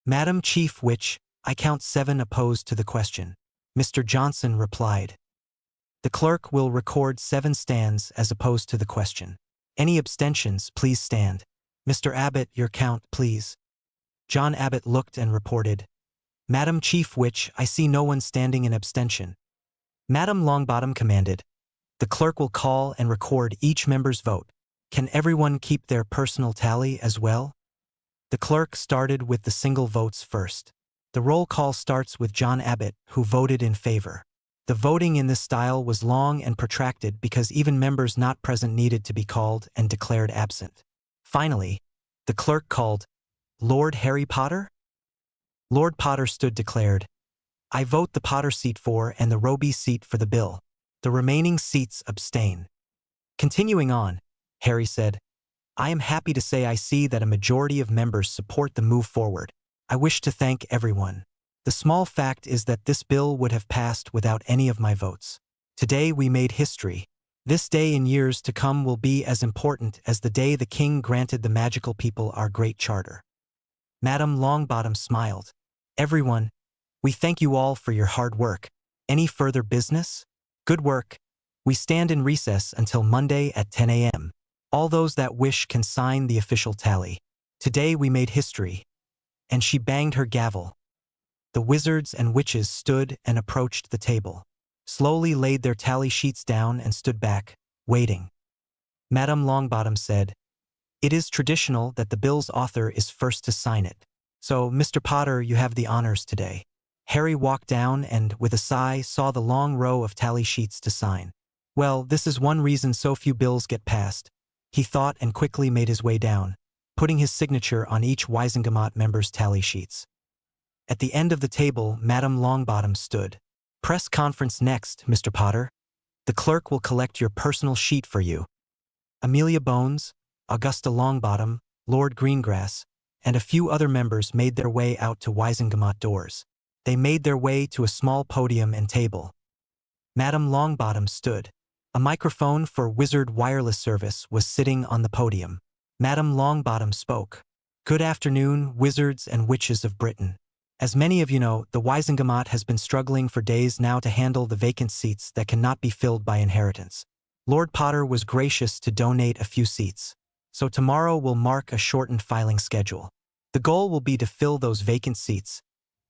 "Madam Chief Witch, I count 7 opposed to the question," Mr. Johnson replied. "The clerk will record 7 stands as opposed to the question. Any abstentions, please stand. Mr. Abbott, your count, please." John Abbott looked and reported, "Madam Chief Witch, I see no one standing in abstention." Madame Longbottom commanded, "The clerk will call and record each member's vote. Can everyone keep their personal tally as well?" The clerk started with the single votes first. The roll call starts with John Abbott, who voted in favor. The voting in this style was long and protracted because even members not present needed to be called and declared absent. Finally, the clerk called, "Lord Harry Potter?" Lord Potter stood declared, "I vote the Potter seat for and the Roby seat for the bill. The remaining seats abstain." Continuing on, Harry said, "I am happy to say I see that a majority of members support the move forward. I wish to thank everyone. The small fact is that this bill would have passed without any of my votes. Today we made history. This day in years to come will be as important as the day the king granted the magical people our great charter." Madame Longbottom smiled. "Everyone, we thank you all for your hard work. Any further business? Good work. We stand in recess until Monday at 10 a.m. All those that wish can sign the official tally. Today we made history." And she banged her gavel. The wizards and witches stood and approached the table, slowly laid their tally sheets down and stood back, waiting. Madame Longbottom said, "It is traditional that the bill's author is first to sign it. So, Mr. Potter, you have the honors today." Harry walked down and, with a sigh, saw the long row of tally sheets to sign. Well, this is one reason so few bills get passed, he thought, and quickly made his way down, putting his signature on each Wizengamot member's tally sheets. At the end of the table, Madame Longbottom stood. "Press conference next, Mr. Potter. The clerk will collect your personal sheet for you." Amelia Bones, Augusta Longbottom, Lord Greengrass, and a few other members made their way out to Wizengamot doors. They made their way to a small podium and table. Madame Longbottom stood. A microphone for Wizard Wireless Service was sitting on the podium. Madame Longbottom spoke. "Good afternoon, wizards and witches of Britain. As many of you know, the Wizengamot has been struggling for days now to handle the vacant seats that cannot be filled by inheritance. Lord Potter was gracious to donate a few seats. So tomorrow will mark a shortened filing schedule. The goal will be to fill those vacant seats,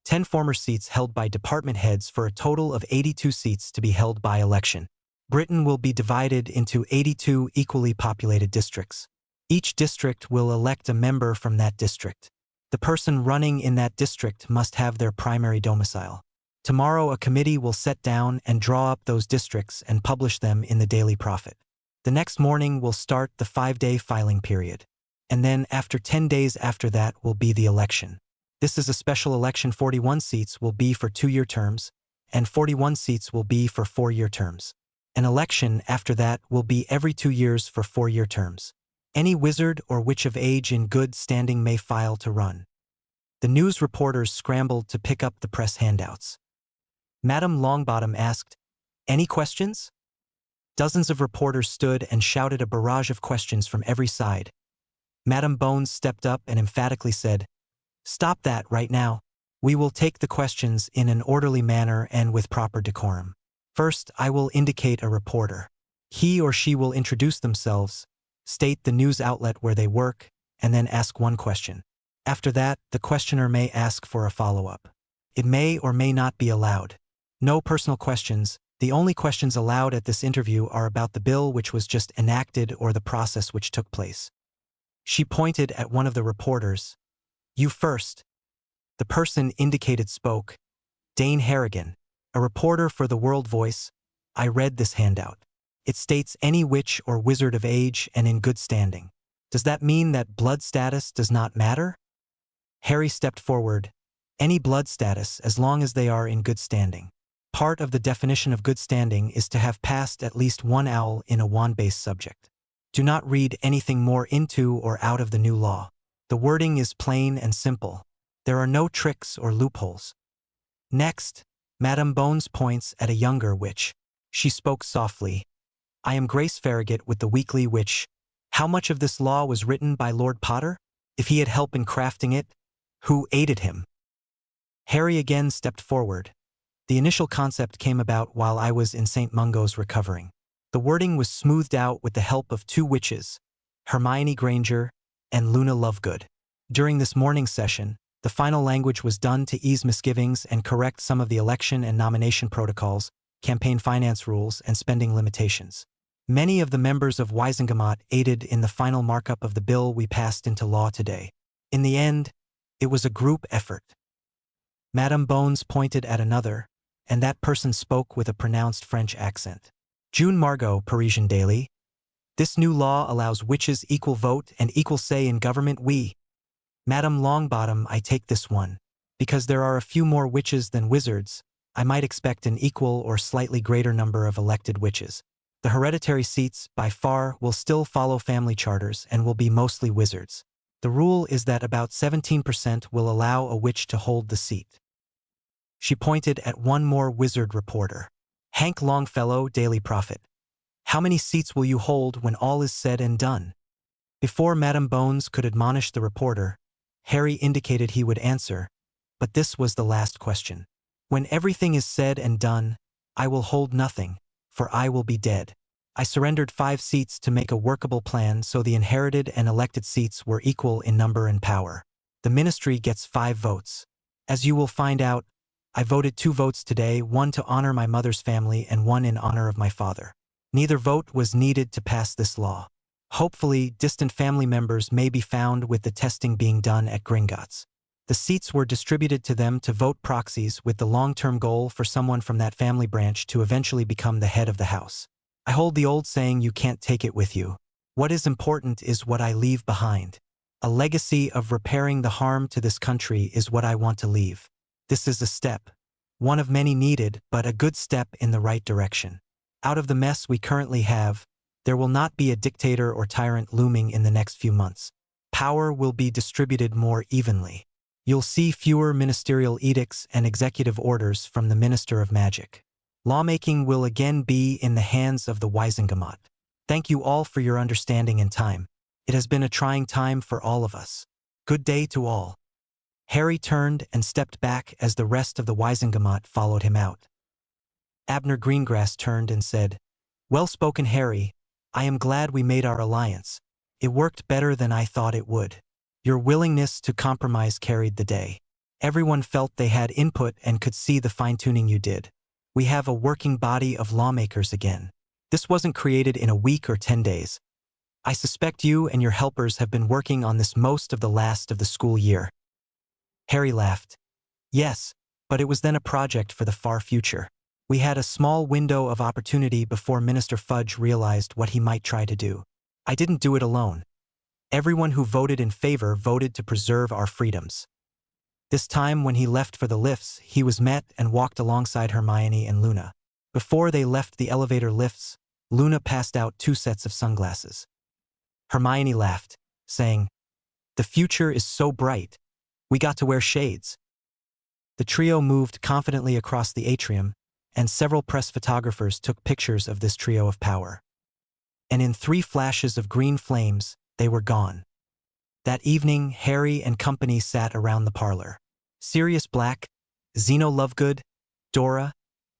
10 former seats held by department heads for a total of 82 seats to be held by election. Britain will be divided into 82 equally populated districts. Each district will elect a member from that district. The person running in that district must have their primary domicile. Tomorrow a committee will sit down and draw up those districts and publish them in the Daily Prophet. The next morning will start the 5-day filing period. And then after 10 days after that will be the election. This is a special election. 41 seats will be for 2-year terms, and 41 seats will be for 4-year terms. An election after that will be every 2 years for 4-year terms. Any wizard or witch of age in good standing may file to run. The news reporters scrambled to pick up the press handouts. Madame Longbottom asked, "Any questions?" Dozens of reporters stood and shouted a barrage of questions from every side. Madame Bones stepped up and emphatically said, "Stop that right now. We will take the questions in an orderly manner and with proper decorum. First, I will indicate a reporter. He or she will introduce themselves, state the news outlet where they work, and then ask one question. After that, the questioner may ask for a follow-up. It may or may not be allowed. No personal questions. The only questions allowed at this interview are about the bill which was just enacted or the process which took place." She pointed at one of the reporters. "You first." The person indicated spoke. "Dane Harrigan, a reporter for the World Voice. I read this handout. It states any witch or wizard of age and in good standing. Does that mean that blood status does not matter?" Harry stepped forward. "Any blood status as long as they are in good standing. Part of the definition of good standing is to have passed at least one owl in a wand-based subject. Do not read anything more into or out of the new law. The wording is plain and simple. There are no tricks or loopholes." Next, Madame Bones points at a younger witch. She spoke softly. "I am Grace Farragut with the Weekly Witch. How much of this law was written by Lord Potter? If he had help in crafting it, who aided him?" Harry again stepped forward. "The initial concept came about while I was in St. Mungo's recovering. The wording was smoothed out with the help of 2 witches, Hermione Granger and Luna Lovegood. During this morning session, the final language was done to ease misgivings and correct some of the election and nomination protocols, campaign finance rules, and spending limitations. Many of the members of Wizengamot aided in the final markup of the bill we passed into law today. In the end, it was a group effort." Madame Bones pointed at another, and that person spoke with a pronounced French accent. "June Margot, Parisian Daily. This new law allows witches equal vote and equal say in government. Madame Longbottom, I take this one. Because there are a few more witches than wizards, I might expect an equal or slightly greater number of elected witches. The hereditary seats, by far, will still follow family charters and will be mostly wizards. The rule is that about 17% will allow a witch to hold the seat." She pointed at one more wizard reporter. "Hank Longfellow, Daily Prophet. How many seats will you hold when all is said and done?" Before Madame Bones could admonish the reporter, Harry indicated he would answer, but this was the last question. "When everything is said and done, I will hold nothing, for I will be dead. I surrendered 5 seats to make a workable plan so the inherited and elected seats were equal in number and power. The ministry gets 5 votes. As you will find out, I voted 2 votes today, one to honor my mother's family and one in honor of my father. Neither vote was needed to pass this law. Hopefully, distant family members may be found with the testing being done at Gringotts. The seats were distributed to them to vote proxies with the long-term goal for someone from that family branch to eventually become the head of the house. I hold the old saying, you can't take it with you. What is important is what I leave behind. A legacy of repairing the harm to this country is what I want to leave. This is a step. One of many needed, but a good step in the right direction. Out of the mess we currently have, there will not be a dictator or tyrant looming in the next few months. Power will be distributed more evenly. You'll see fewer ministerial edicts and executive orders from the Minister of Magic. Lawmaking will again be in the hands of the Wizengamot. Thank you all for your understanding and time. It has been a trying time for all of us. Good day to all. Harry turned and stepped back as the rest of the Wizengamot followed him out. Abner Greengrass turned and said, "Well spoken, Harry. I am glad we made our alliance. It worked better than I thought it would. Your willingness to compromise carried the day. Everyone felt they had input and could see the fine-tuning you did. We have a working body of lawmakers again. This wasn't created in a week or 10 days. I suspect you and your helpers have been working on this most of the last of the school year." Harry laughed. "Yes, but it was then a project for the far future. We had a small window of opportunity before Minister Fudge realized what he might try to do. I didn't do it alone. Everyone who voted in favor voted to preserve our freedoms. This time when he left for the lifts, he was met and walked alongside Hermione and Luna. Before they left the elevator lifts, Luna passed out 2 sets of sunglasses. Hermione laughed, saying, "The future is so bright. We got to wear shades." The trio moved confidently across the atrium, and several press photographers took pictures of this trio of power. And in 3 flashes of green flames, they were gone. That evening, Harry and company sat around the parlor. Sirius Black, Zeno Lovegood, Dora,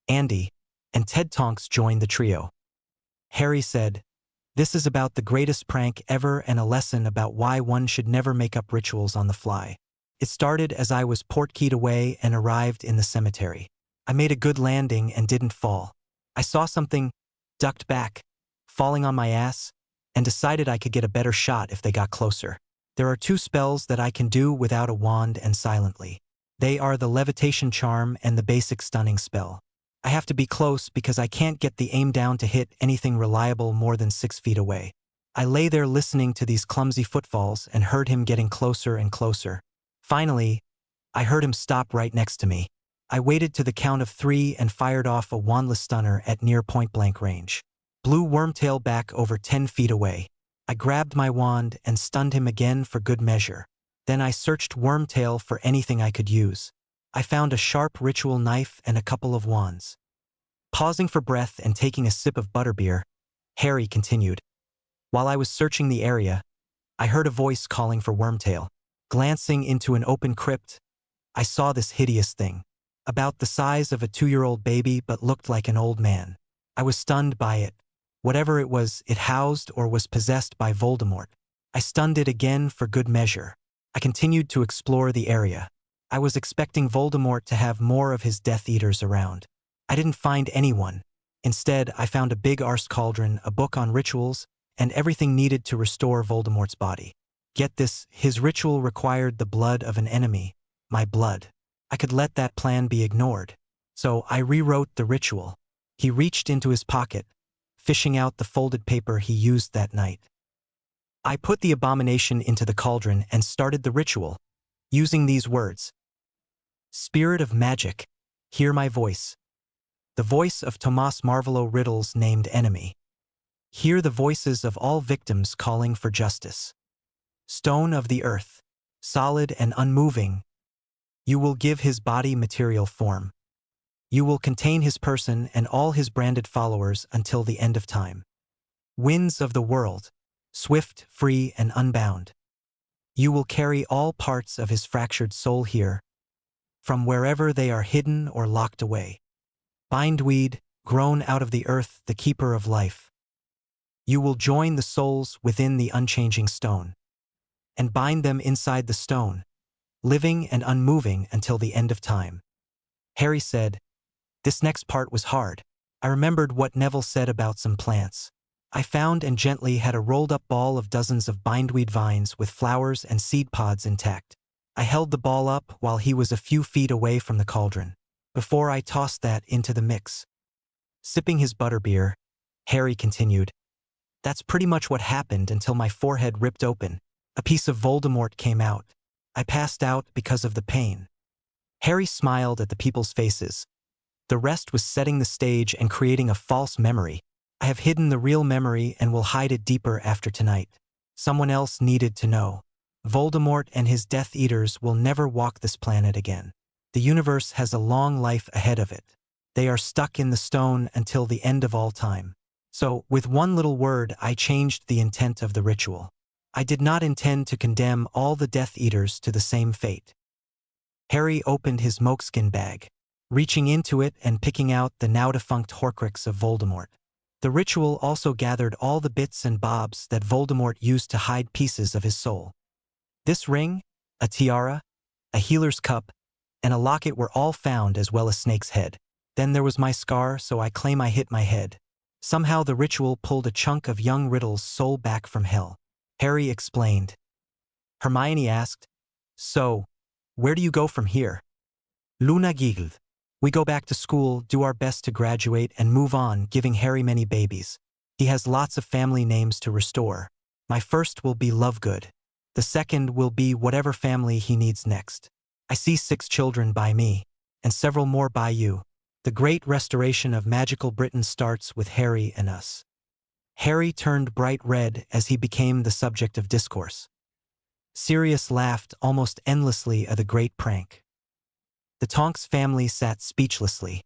Andy, and Ted Tonks joined the trio. Harry said, "This is about the greatest prank ever and a lesson about why one should never make up rituals on the fly. It started as I was portkeyed away and arrived in the cemetery. I made a good landing and didn't fall. I saw something, ducked back, falling on my ass, and decided I could get a better shot if they got closer. There are 2 spells that I can do without a wand and silently. They are the levitation charm and the basic stunning spell. I have to be close because I can't get the aim down to hit anything reliable more than 6 feet away. I lay there listening to these clumsy footfalls and heard him getting closer and closer. Finally, I heard him stop right next to me. I waited to the count of 3 and fired off a wandless stunner at near point-blank range. Blew Wormtail back over 10 feet away. I grabbed my wand and stunned him again for good measure. Then I searched Wormtail for anything I could use. I found a sharp ritual knife and a couple of wands." Pausing for breath and taking a sip of butterbeer, Harry continued, "While I was searching the area, I heard a voice calling for Wormtail. Glancing into an open crypt, I saw this hideous thing. About the size of a 2-year-old baby but looked like an old man. I was stunned by it. Whatever it was, it housed or was possessed by Voldemort. I stunned it again for good measure. I continued to explore the area. I was expecting Voldemort to have more of his Death Eaters around. I didn't find anyone. Instead, I found a big arse cauldron, a book on rituals, and everything needed to restore Voldemort's body. Get this, his ritual required the blood of an enemy, my blood. I could let that plan be ignored. So I rewrote the ritual." He reached into his pocket, fishing out the folded paper he used that night. "I put the abomination into the cauldron and started the ritual, using these words. Spirit of magic, hear my voice. The voice of Tomas Marvolo Riddle's named enemy. Hear the voices of all victims calling for justice. Stone of the earth, solid and unmoving, you will give his body material form. You will contain his person and all his branded followers until the end of time. Winds of the world, swift, free, and unbound. You will carry all parts of his fractured soul here, from wherever they are hidden or locked away. Bindweed, grown out of the earth, the keeper of life. You will join the souls within the unchanging stone, and bind them inside the stone, living and unmoving until the end of time. Harry said, "This next part was hard." I remembered what Neville said about some plants. I found and gently had a rolled-up ball of dozens of bindweed vines with flowers and seed pods intact. I held the ball up while he was a few feet away from the cauldron, before I tossed that into the mix. Sipping his butterbeer, Harry continued, "That's pretty much what happened until my forehead ripped open. A piece of Voldemort came out. I passed out because of the pain." Harry smiled at the people's faces. The rest was setting the stage and creating a false memory. I have hidden the real memory and will hide it deeper after tonight. Someone else needed to know. Voldemort and his Death Eaters will never walk this planet again. The universe has a long life ahead of it. They are stuck in the stone until the end of all time. So, with one little word, I changed the intent of the ritual. I did not intend to condemn all the Death Eaters to the same fate. Harry opened his moleskin bag, reaching into it and picking out the now-defunct Horcrux of Voldemort. The ritual also gathered all the bits and bobs that Voldemort used to hide pieces of his soul. This ring, a tiara, a healer's cup, and a locket were all found, as well as Snake's head. Then there was my scar, so I claim I hit my head. Somehow the ritual pulled a chunk of young Riddle's soul back from hell. Harry explained. Hermione asked, "So, where do you go from here?" Luna giggled. "We go back to school, do our best to graduate, and move on, giving Harry many babies. He has lots of family names to restore. My first will be Lovegood. The second will be whatever family he needs next. I see 6 children by me, and several more by you. The great restoration of magical Britain starts with Harry and us." Harry turned bright red as he became the subject of discourse. Sirius laughed almost endlessly at the great prank. The Tonks family sat speechlessly.